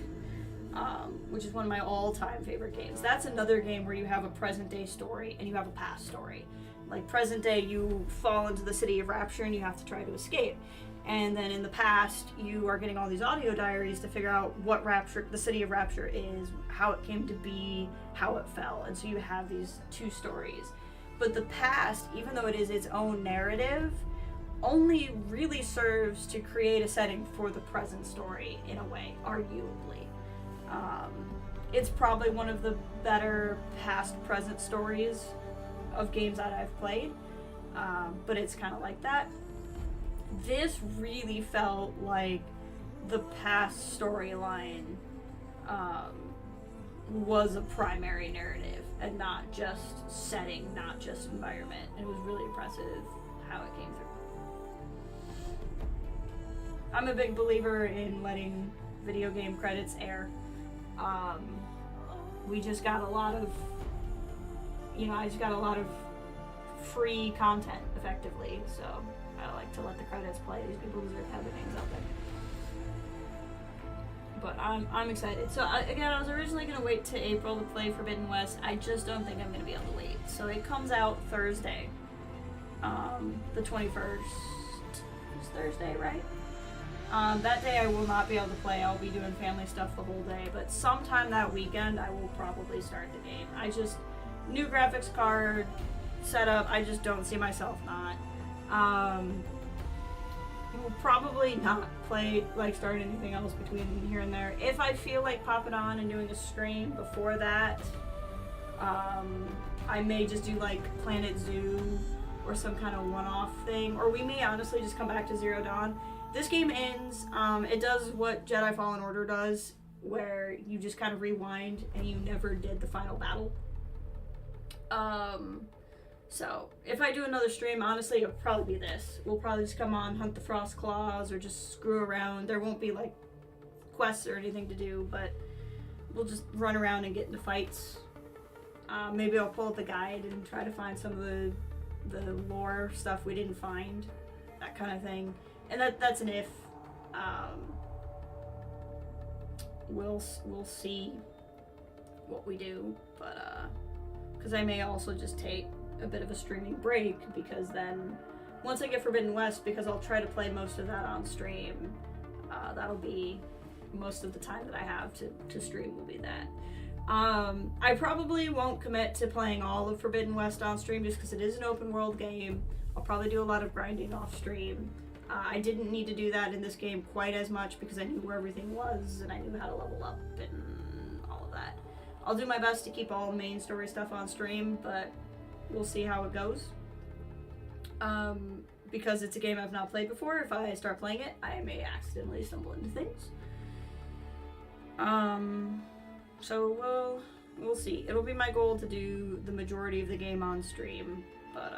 which is one of my all-time favorite games. That's another game where you have a present day story and you have a past story. Like, present day, you fall into the city of Rapture and you have to try to escape. And then in the past, you are getting all these audio diaries to figure out what Rapture, the city of Rapture is, how it came to be, how it fell. And so you have these two stories. But the past, even though it is its own narrative, only really serves to create a setting for the present story, in a way, arguably. It's probably one of the better past-present stories of games that I've played, but it's kind of like that. This really felt like the past storyline was a primary narrative and not just setting, not just environment. And it was really impressive how it came through. I'm a big believer in letting video game credits air. We just got a lot of, I just got a lot of free content, effectively, so I like to let the credits play. These people deserve to have their names out there. But I'm excited. So again, I was originally going to wait to April to play Forbidden West. I just don't think I'm going to be able to wait. So it comes out Thursday, the 21st. It's Thursday, right? That day I will not be able to play. I'll be doing family stuff the whole day. But sometime that weekend, I will probably start the game. New graphics card setup, I just don't see myself not. We'll probably not start anything else between here and there. If I feel like popping on and doing a stream before that, I may just do like Planet Zoo or some kind of one-off thing, or we may honestly just come back to Zero Dawn. This game ends, it does what Jedi Fallen Order does, where you just kind of rewind and you never did the final battle. So, if I do another stream, honestly, it'll probably be this. We'll probably just come on, hunt the Frost Claws, or just screw around. There won't be, like, quests or anything to do, but we'll just run around and get into fights. Maybe I'll pull up the guide and try to find some of the lore stuff we didn't find. That kind of thing. And that's an if. We'll see what we do, but, because I may also just take a bit of a streaming break, because then once I get Forbidden West, because I'll try to play most of that on stream, that'll be most of the time that I have to stream will be that. I probably won't commit to playing all of Forbidden West on stream just because it is an open world game. I'll probably do a lot of grinding off stream. I didn't need to do that in this game quite as much because I knew where everything was and I knew how to level up and all of that. I'll do my best to keep all main story stuff on stream, but we'll see how it goes. Because it's a game I've not played before, if I start playing it, I may accidentally stumble into things. So we'll see. It'll be my goal to do the majority of the game on stream, but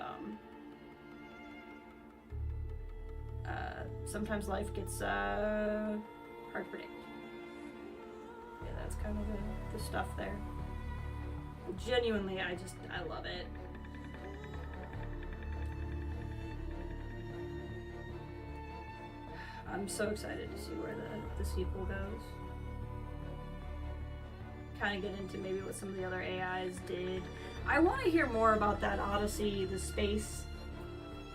sometimes life gets hard to predict. Yeah, that's kind of the stuff there. Genuinely, I love it. I'm so excited to see where the sequel goes. Kind of get into maybe what some of the other AIs did. I want to hear more about that Odyssey, the space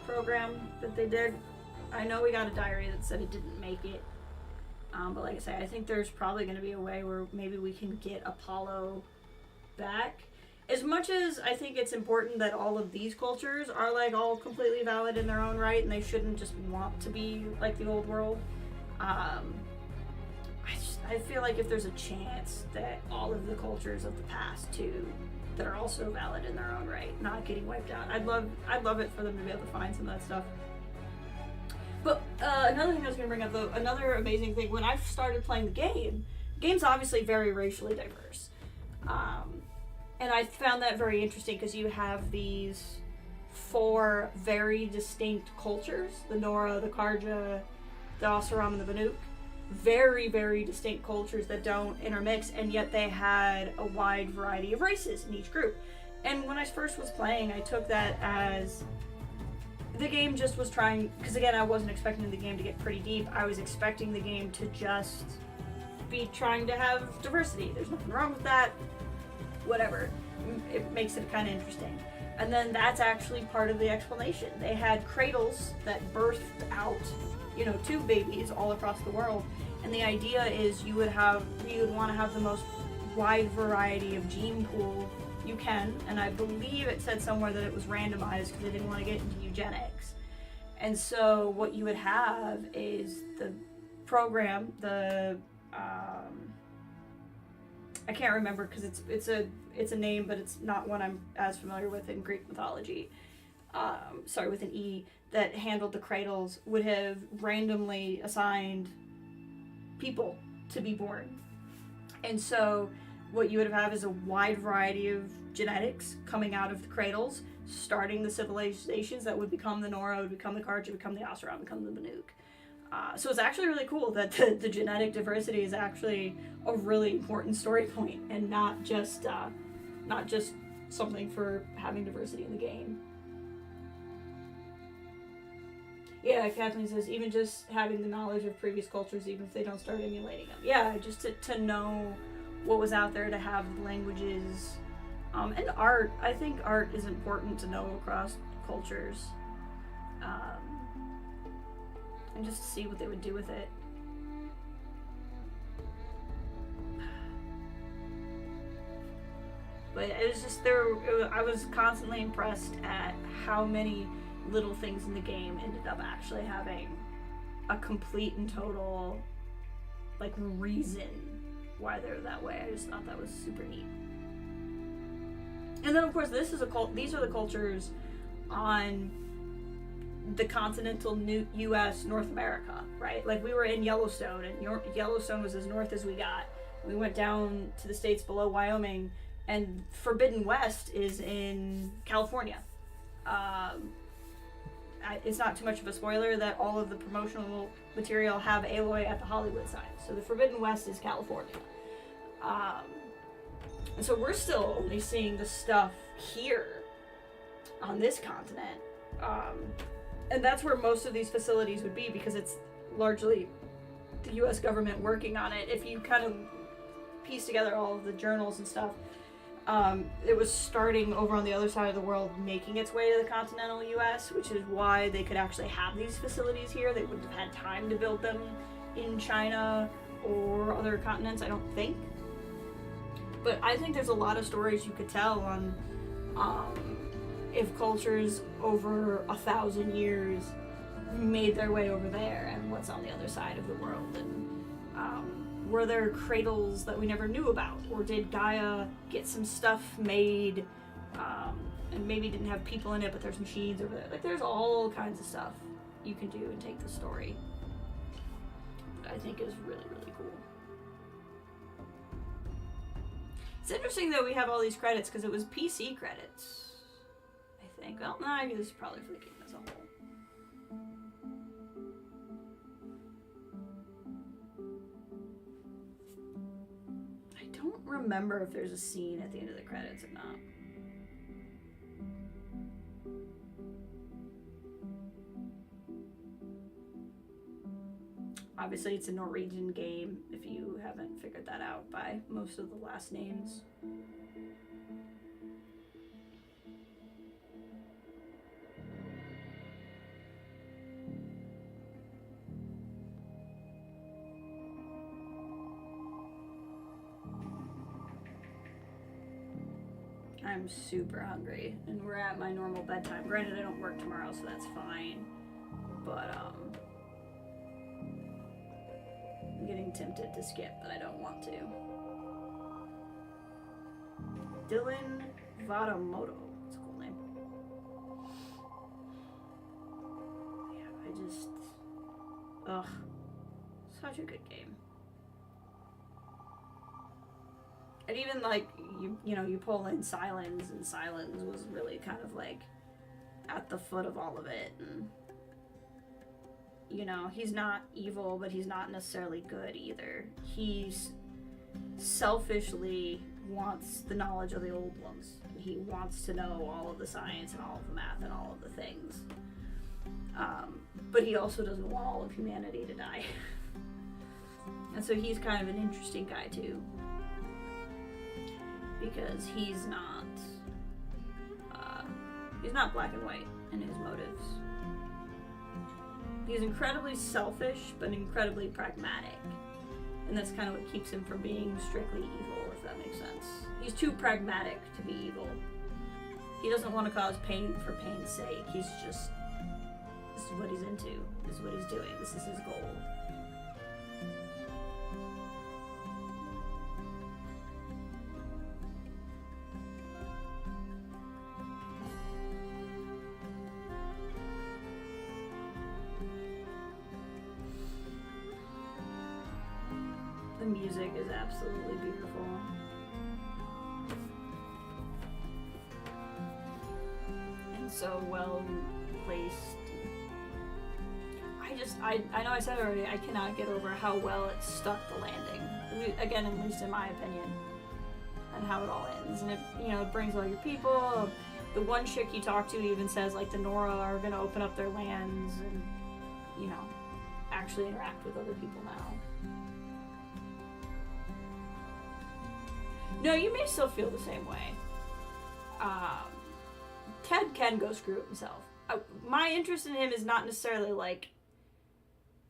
program that they did. I know we got a diary that said it didn't make it. But like I say, I think there's probably going to be a way where maybe we can get Apollo back. As much as I think it's important that all of these cultures are like all completely valid in their own right and they shouldn't just want to be like the old world, I feel like if there's a chance that all of the cultures of the past too that are also valid in their own right not getting wiped out, I'd love it for them to be able to find some of that stuff. But another thing I was going to bring up, though, another amazing thing, when I started playing the game's obviously very racially diverse. And I found that very interesting because you have these 4 very distinct cultures, the Nora, the Karja, the Oseram, and the Banuk. Very, very distinct cultures that don't intermix, and yet they had a wide variety of races in each group. And when I first was playing, I took that as the game just was trying, because again, I wasn't expecting the game to get pretty deep. I was expecting the game to just be trying to have diversity. There's nothing wrong with that. Whatever. It makes it kind of interesting. And then that's actually part of the explanation. They had cradles that birthed out, tube babies all across the world. And the idea is you would want to have the most wide variety of gene pool you can, and I believe it said somewhere that it was randomized because they didn't want to get into eugenics. And so what you would have is the program, I can't remember because it's a name, but it's not one I'm as familiar with in Greek mythology. With an E, that handled the cradles would have randomly assigned people to be born. And so what you would have is a wide variety of genetics coming out of the cradles, starting the civilizations that would become the Nora, would become the Karja, become the Oseram, become the Banuk. So it's actually really cool that the genetic diversity is actually a really important story point and not just something for having diversity in the game. Yeah, Kathleen says, even just having the knowledge of previous cultures, even if they don't start emulating them. Yeah, just to know what was out there, to have languages. And art. I think art is important to know across cultures. And just to see what they would do with it. But it was just I was constantly impressed at how many little things in the game ended up actually having a complete and total reason why they're that way. I just thought that was super neat. And then of course these are the cultures on the continental U.S. North America, right? Like we were in Yellowstone, and Yellowstone was as north as we got. We went down to the states below Wyoming, and Forbidden West is in California. It's not too much of a spoiler that all of the promotional material have Aloy at the Hollywood sign. So the Forbidden West is California. And so we're still only seeing the stuff here on this continent. And that's where most of these facilities would be, because it's largely the U.S. government working on it. If you kind of piece together all of the journals and stuff, it was starting over on the other side of the world, making its way to the continental U.S., which is why they could actually have these facilities here. They wouldn't have had time to build them in China or other continents, I don't think. But I think there's a lot of stories you could tell on if cultures over 1,000 years made their way over there and what's on the other side of the world. And were there cradles that we never knew about? Or did Gaia get some stuff made and maybe didn't have people in it, but there's machines over there? Like, there's all kinds of stuff you can do and take the story that I think is really, really cool. It's interesting that we have all these credits because it was PC credits, I think. Well, no, I guess it's probably for the game as a whole. I don't remember if there's a scene at the end of the credits or not. Obviously, it's a Norwegian game, if you haven't figured that out by most of the last names. I'm super hungry, and we're at my normal bedtime. Granted, I don't work tomorrow, so that's fine. But, I'm getting tempted to skip, but I don't want to. Dylan Vadamoto. That's a cool name. Yeah, I just... Ugh. Such a good game. And even, like, you know, you pull in Silence, and Silence was really kind of, like, at the foot of all of it, and... You know, he's not evil, but he's not necessarily good either. He's selfishly wants the knowledge of the old ones. He wants to know all of the science and all of the math and all of the things. But he also doesn't want all of humanity to die. And so he's kind of an interesting guy too. Because he's not black and white in his motives. He's incredibly selfish, but incredibly pragmatic. And that's kind of what keeps him from being strictly evil, if that makes sense. He's too pragmatic to be evil. He doesn't want to cause pain for pain's sake. He's just... This is what he's into. This is what he's doing. This is his goal. The music is absolutely beautiful. And so well placed. I know I said it already, I cannot get over how well it stuck the landing. Again, at least in my opinion. And how it all ends. And it, you know, it brings all your people. The one chick you talk to even says, like, the Nora are gonna open up their lands and, you know, actually interact with other people now. No, you may still feel the same way. Ted can go screw it himself. My interest in him is not necessarily, like,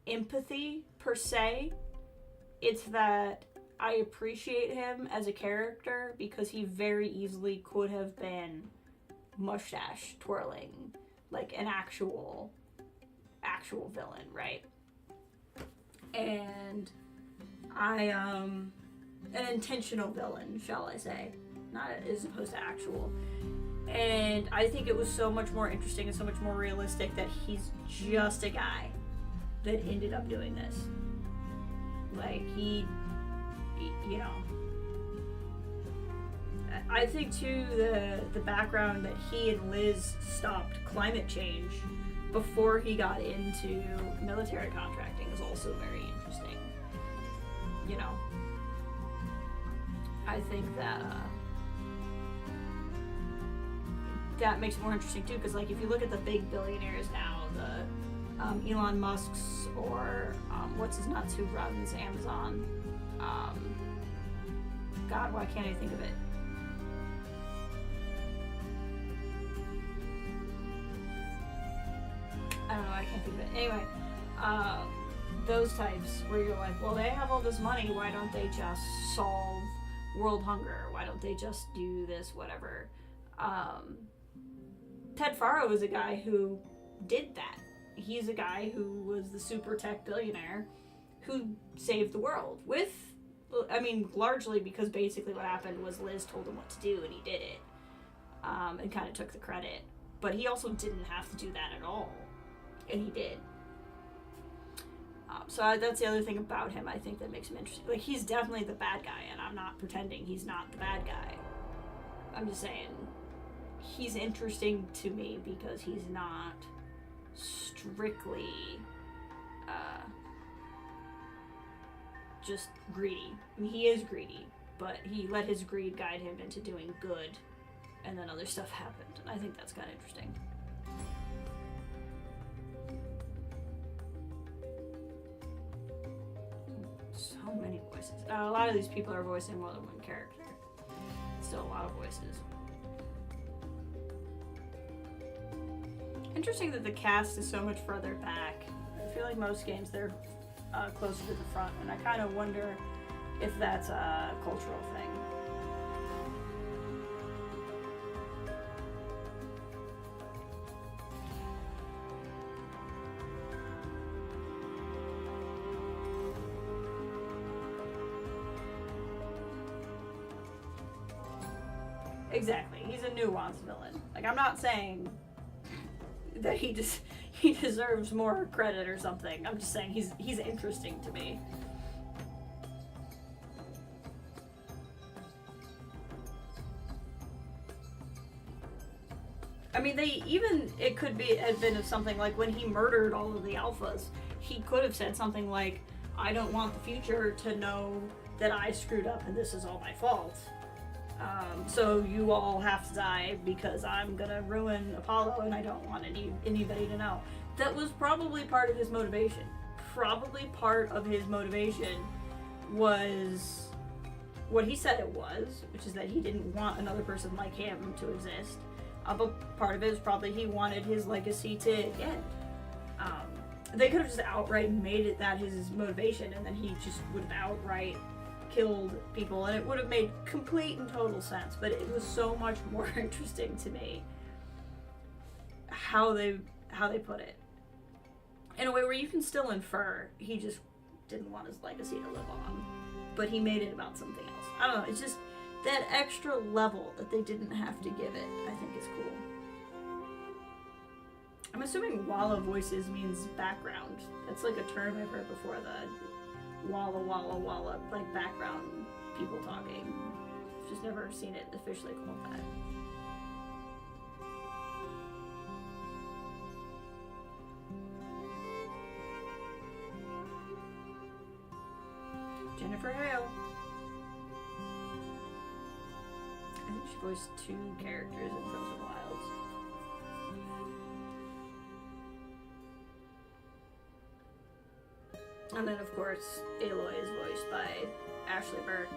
empathy, per se. It's that I appreciate him as a character because he very easily could have been mustache twirling, like an actual villain, right? And an intentional villain, shall I say, not as opposed to actual. And I think it was so much more interesting and so much more realistic that he's just a guy that ended up doing this. Like, he you know, I think too the background that he and Liz stopped climate change before he got into military contracting is also very interesting. You know, I think that that makes it more interesting too, because like if you look at the big billionaires now, the Elon Musk's or what's his nuts who runs Amazon. God, why can't I think of it? I don't know, I can't think of it. Anyway, those types where you're like, well, they have all this money, why don't they just solve world hunger? Why don't they just do this, whatever? Ted Faro is a guy who did that. He's a guy who was the super tech billionaire who saved the world with, I mean, largely because basically what happened was Liz told him what to do and he did it, and kind of took the credit. But he also didn't have to do that at all, and he did. So that's the other thing about him I think that makes him interesting. Like, he's definitely the bad guy, and I'm not pretending he's not the bad guy. I'm just saying he's interesting to me because he's not strictly just greedy. I mean, he is greedy, but he let his greed guide him into doing good, and then other stuff happened. And I think that's kind of interesting. So many voices. A lot of these people are voicing more than one character. Still a lot of voices. Interesting that the cast is so much further back. I feel like most games they're closer to the front, and I kind of wonder if that's a cultural thing. Exactly. He's a nuanced villain. Like, I'm not saying that he deserves more credit or something. I'm just saying he's interesting to me. I mean, it could have been something like when he murdered all of the alphas, he could have said something like, I don't want the future to know that I screwed up and this is all my fault. So you all have to die because I'm gonna ruin Apollo and I don't want anybody to know. That was probably part of his motivation. Probably part of his motivation was what he said it was, which is that he didn't want another person like him to exist. But part of it is probably he wanted his legacy to end. They could have just outright made it that his motivation, and then he just would have outright killed people, and it would have made complete and total sense. But it was so much more interesting to me how they put it in a way where you can still infer he just didn't want his legacy to live on, but he made it about something else. I don't know. It's just that extra level that they didn't have to give it, I think is cool. I'm assuming Walla voices means background. That's like a term I've heard before, the Walla Walla Walla, like background people talking. I've just never seen it officially called that. Jennifer Hale. I think she voiced 2 characters in Frozen Wilds. And then, of course, Aloy is voiced by Ashley Burke.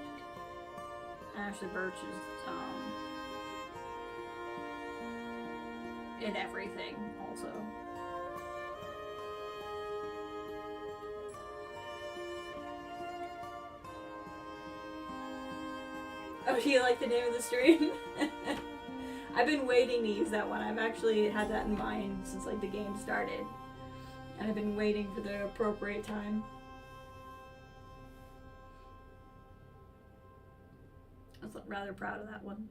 Ashley Birch is in everything, also. Oh, do you like the name of the stream? I've been waiting to use that one. I've actually had that in mind since like the game started. And I've been waiting for the appropriate time. I was rather proud of that one.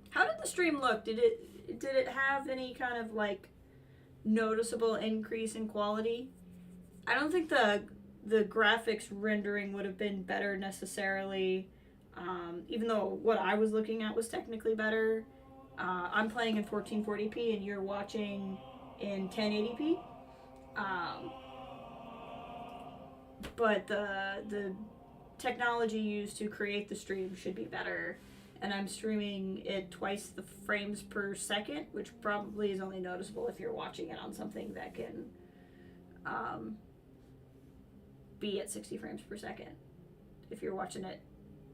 How did the stream look? Did it have any kind of like noticeable increase in quality? I don't think the graphics rendering would have been better necessarily, even though what I was looking at was technically better. I'm playing in 1440p and you're watching in 1080p. But the technology used to create the stream should be better. And I'm streaming it twice the frames per second, which probably is only noticeable if you're watching it on something that can be at 60 frames per second. If you're watching it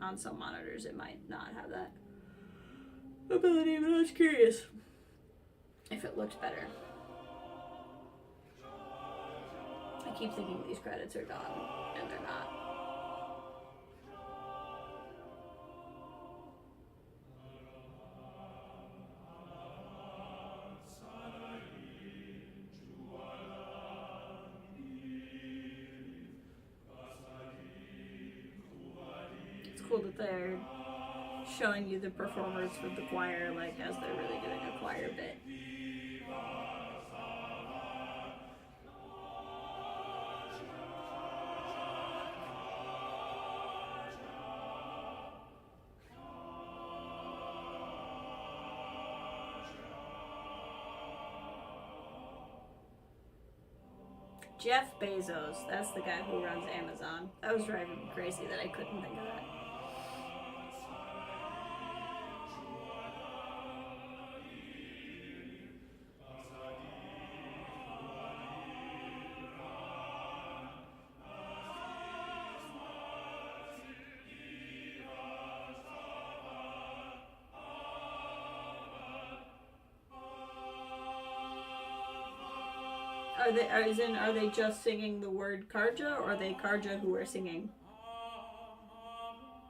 on some monitors, it might not have that ability, but I was curious if it looks better. I keep thinking these credits are done, and they're not. It's cool that they're showing you the performers with the choir, like, as they're really doing a choir bit. Jeff Bezos. That's the guy who runs Amazon. That was driving me crazy that I couldn't think of that. Are they just singing the word Karja, or are they Karja who are singing?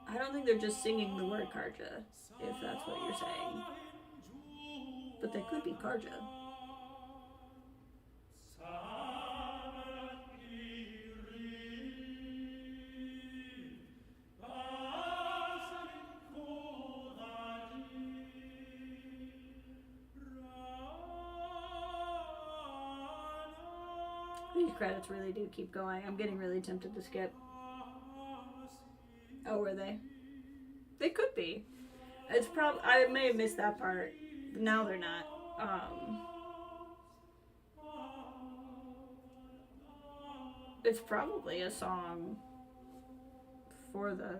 I don't think they're just singing the word Karja, if that's what you're saying. But they could be Karja. These credits really do keep going. I'm getting really tempted to skip. Oh, were they? They could be. It's probably, I may have missed that part. But now they're not. It's probably a song for the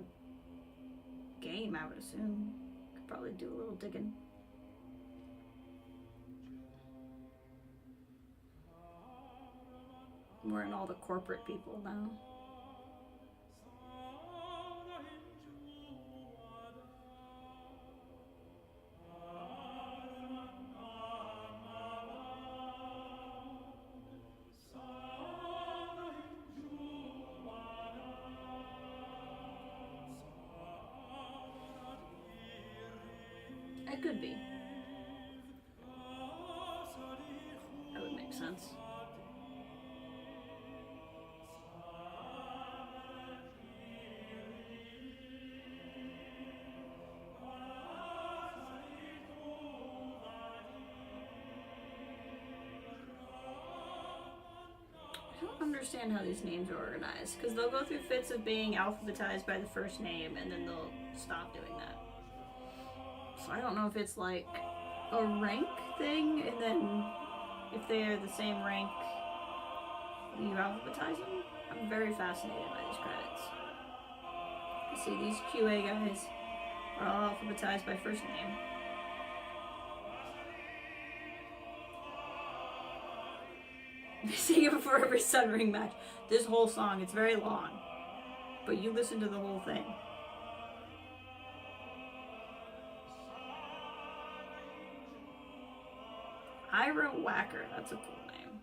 game, I would assume. Could probably do a little digging. We're in all the corporate people now. It could be. That would make sense. I don't understand how these names are organized, because they'll go through fits of being alphabetized by the first name and then they'll stop doing that. So I don't know if it's like a rank thing, and then if they're the same rank, you alphabetize them? I'm very fascinated by these credits. You see, these QA guys are all alphabetized by first name. They sing it before every Sun Ring match. This whole song, it's very long, but you listen to the whole thing. Ira Whacker, that's a cool name.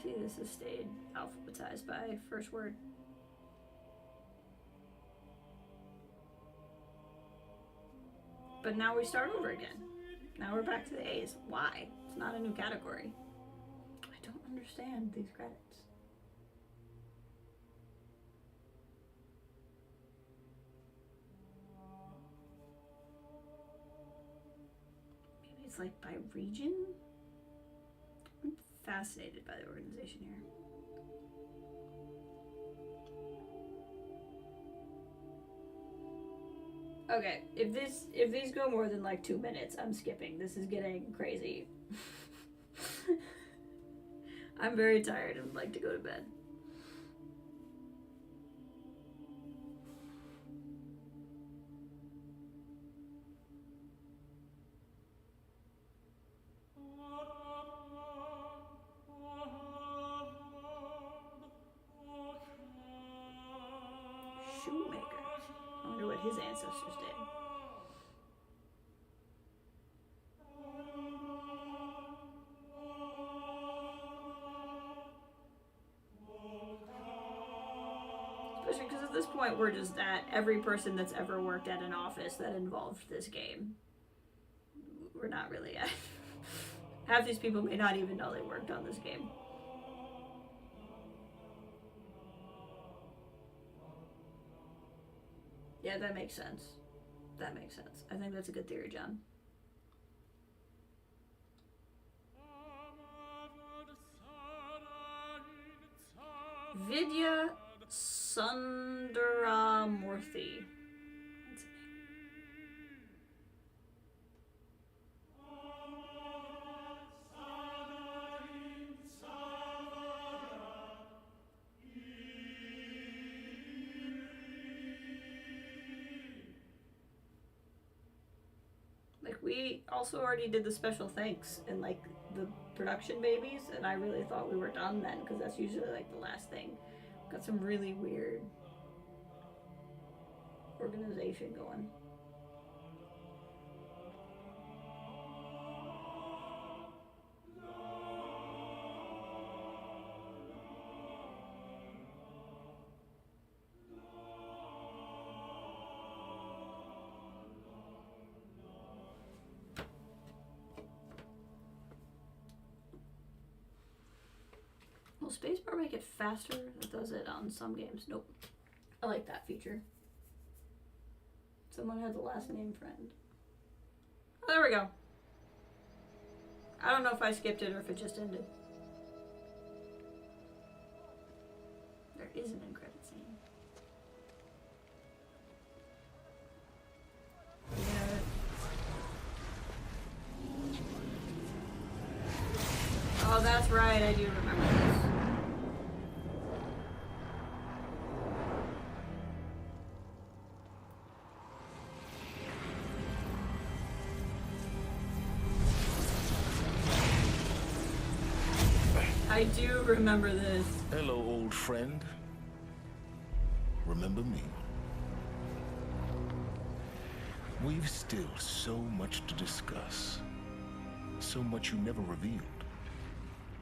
See, this has stayed alphabetized by first word. But now we start over again. Now we're back to the A's. Why? It's not a new category. I don't understand these credits. Maybe it's like by region? I'm fascinated by the organization here. Okay, if these go more than like 2 minutes, I'm skipping. This is getting crazy. I'm very tired and would like to go to bed. Shoemaker. I wonder what his ancestors did. Especially because at this point we're just at every person that's ever worked at an office that involved this game. We're not really at. Half these people may not even know they worked on this game. Yeah, that makes sense. That makes sense. I think that's a good theory, John. Vidya Sundaramurthy. Like, we also already did the special thanks and like the production babies, and I really thought we were done then, because that's usually like the last thing. Got some really weird organization going. Will spacebar make it faster? It does it on some games. Nope. I like that feature. Someone had the last name friend. Oh, there we go. I don't know if I skipped it or if it just ended. There is an end credit scene. Yeah. Oh, that's right. I do remember this. I do remember this. Hello, old friend. Remember me? We've still so much to discuss. So much you never revealed.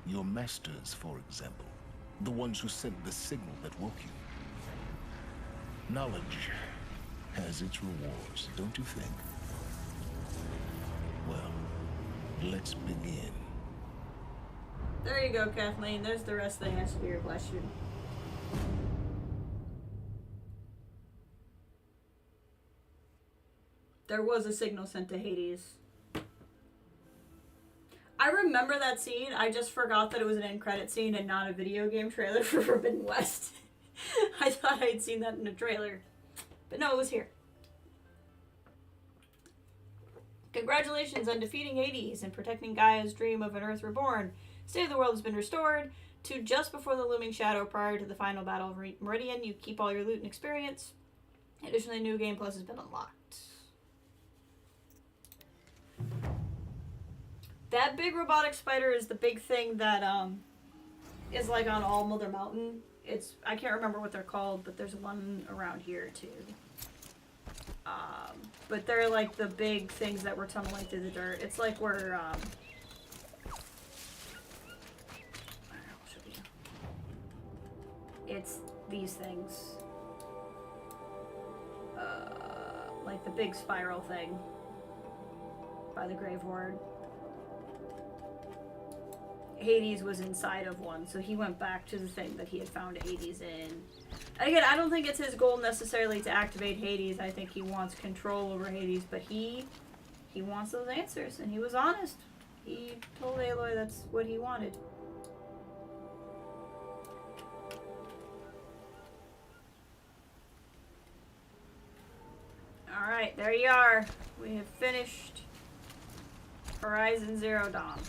Your masters, for example. The ones who sent the signal that woke you. Knowledge has its rewards, don't you think? Well, let's begin. There you go, Kathleen. There's the rest of the answer to your question. There was a signal sent to Hades. I remember that scene. I just forgot that it was an end credit scene and not a video game trailer for Forbidden West. I thought I'd seen that in a trailer. But no, it was here. Congratulations on defeating Hades and protecting Gaia's dream of an Earth reborn. State of the world has been restored to just before the looming shadow prior to the final battle of Meridian. You keep all your loot and experience. Additionally, New Game Plus has been unlocked. That big robotic spider is the big thing that is like on All Mother Mountain. I can't remember what they're called, but there's one around here too. But they're like the big things that were tunneling through the dirt. It's like where it's these things. Like the big spiral thing by the Grave Horde. Hades was inside of one, so he went back to the thing that he had found Hades in. And again, I don't think it's his goal necessarily to activate Hades. I think he wants control over Hades, but he wants those answers, and he was honest. He told Aloy that's what he wanted. Alright, there you are. We have finished Horizon Zero Dawn.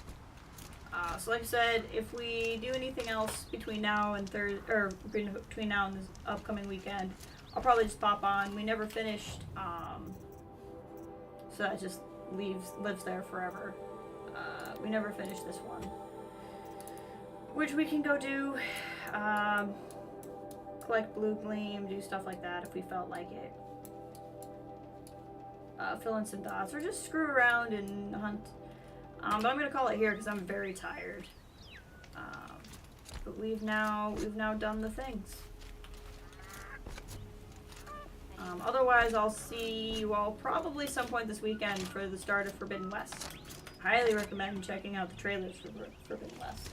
So like I said, if we do anything else between now and between now and this upcoming weekend, I'll probably just pop on. We never finished, so that just lives there forever. We never finished this one, which we can go do, collect Blue Gleam, do stuff like that if we felt like it. Fill in some dots, or just screw around and hunt. But I'm gonna call it here because I'm very tired. But we've now done the things. Otherwise, I'll see you all probably some point this weekend for the start of Forbidden West. Highly recommend checking out the trailers for Forbidden West.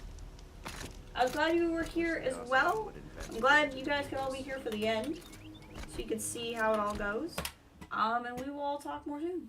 I was glad you were here as well. I'm glad you guys could all be here for the end, so you could see how it all goes. And we will all talk more soon.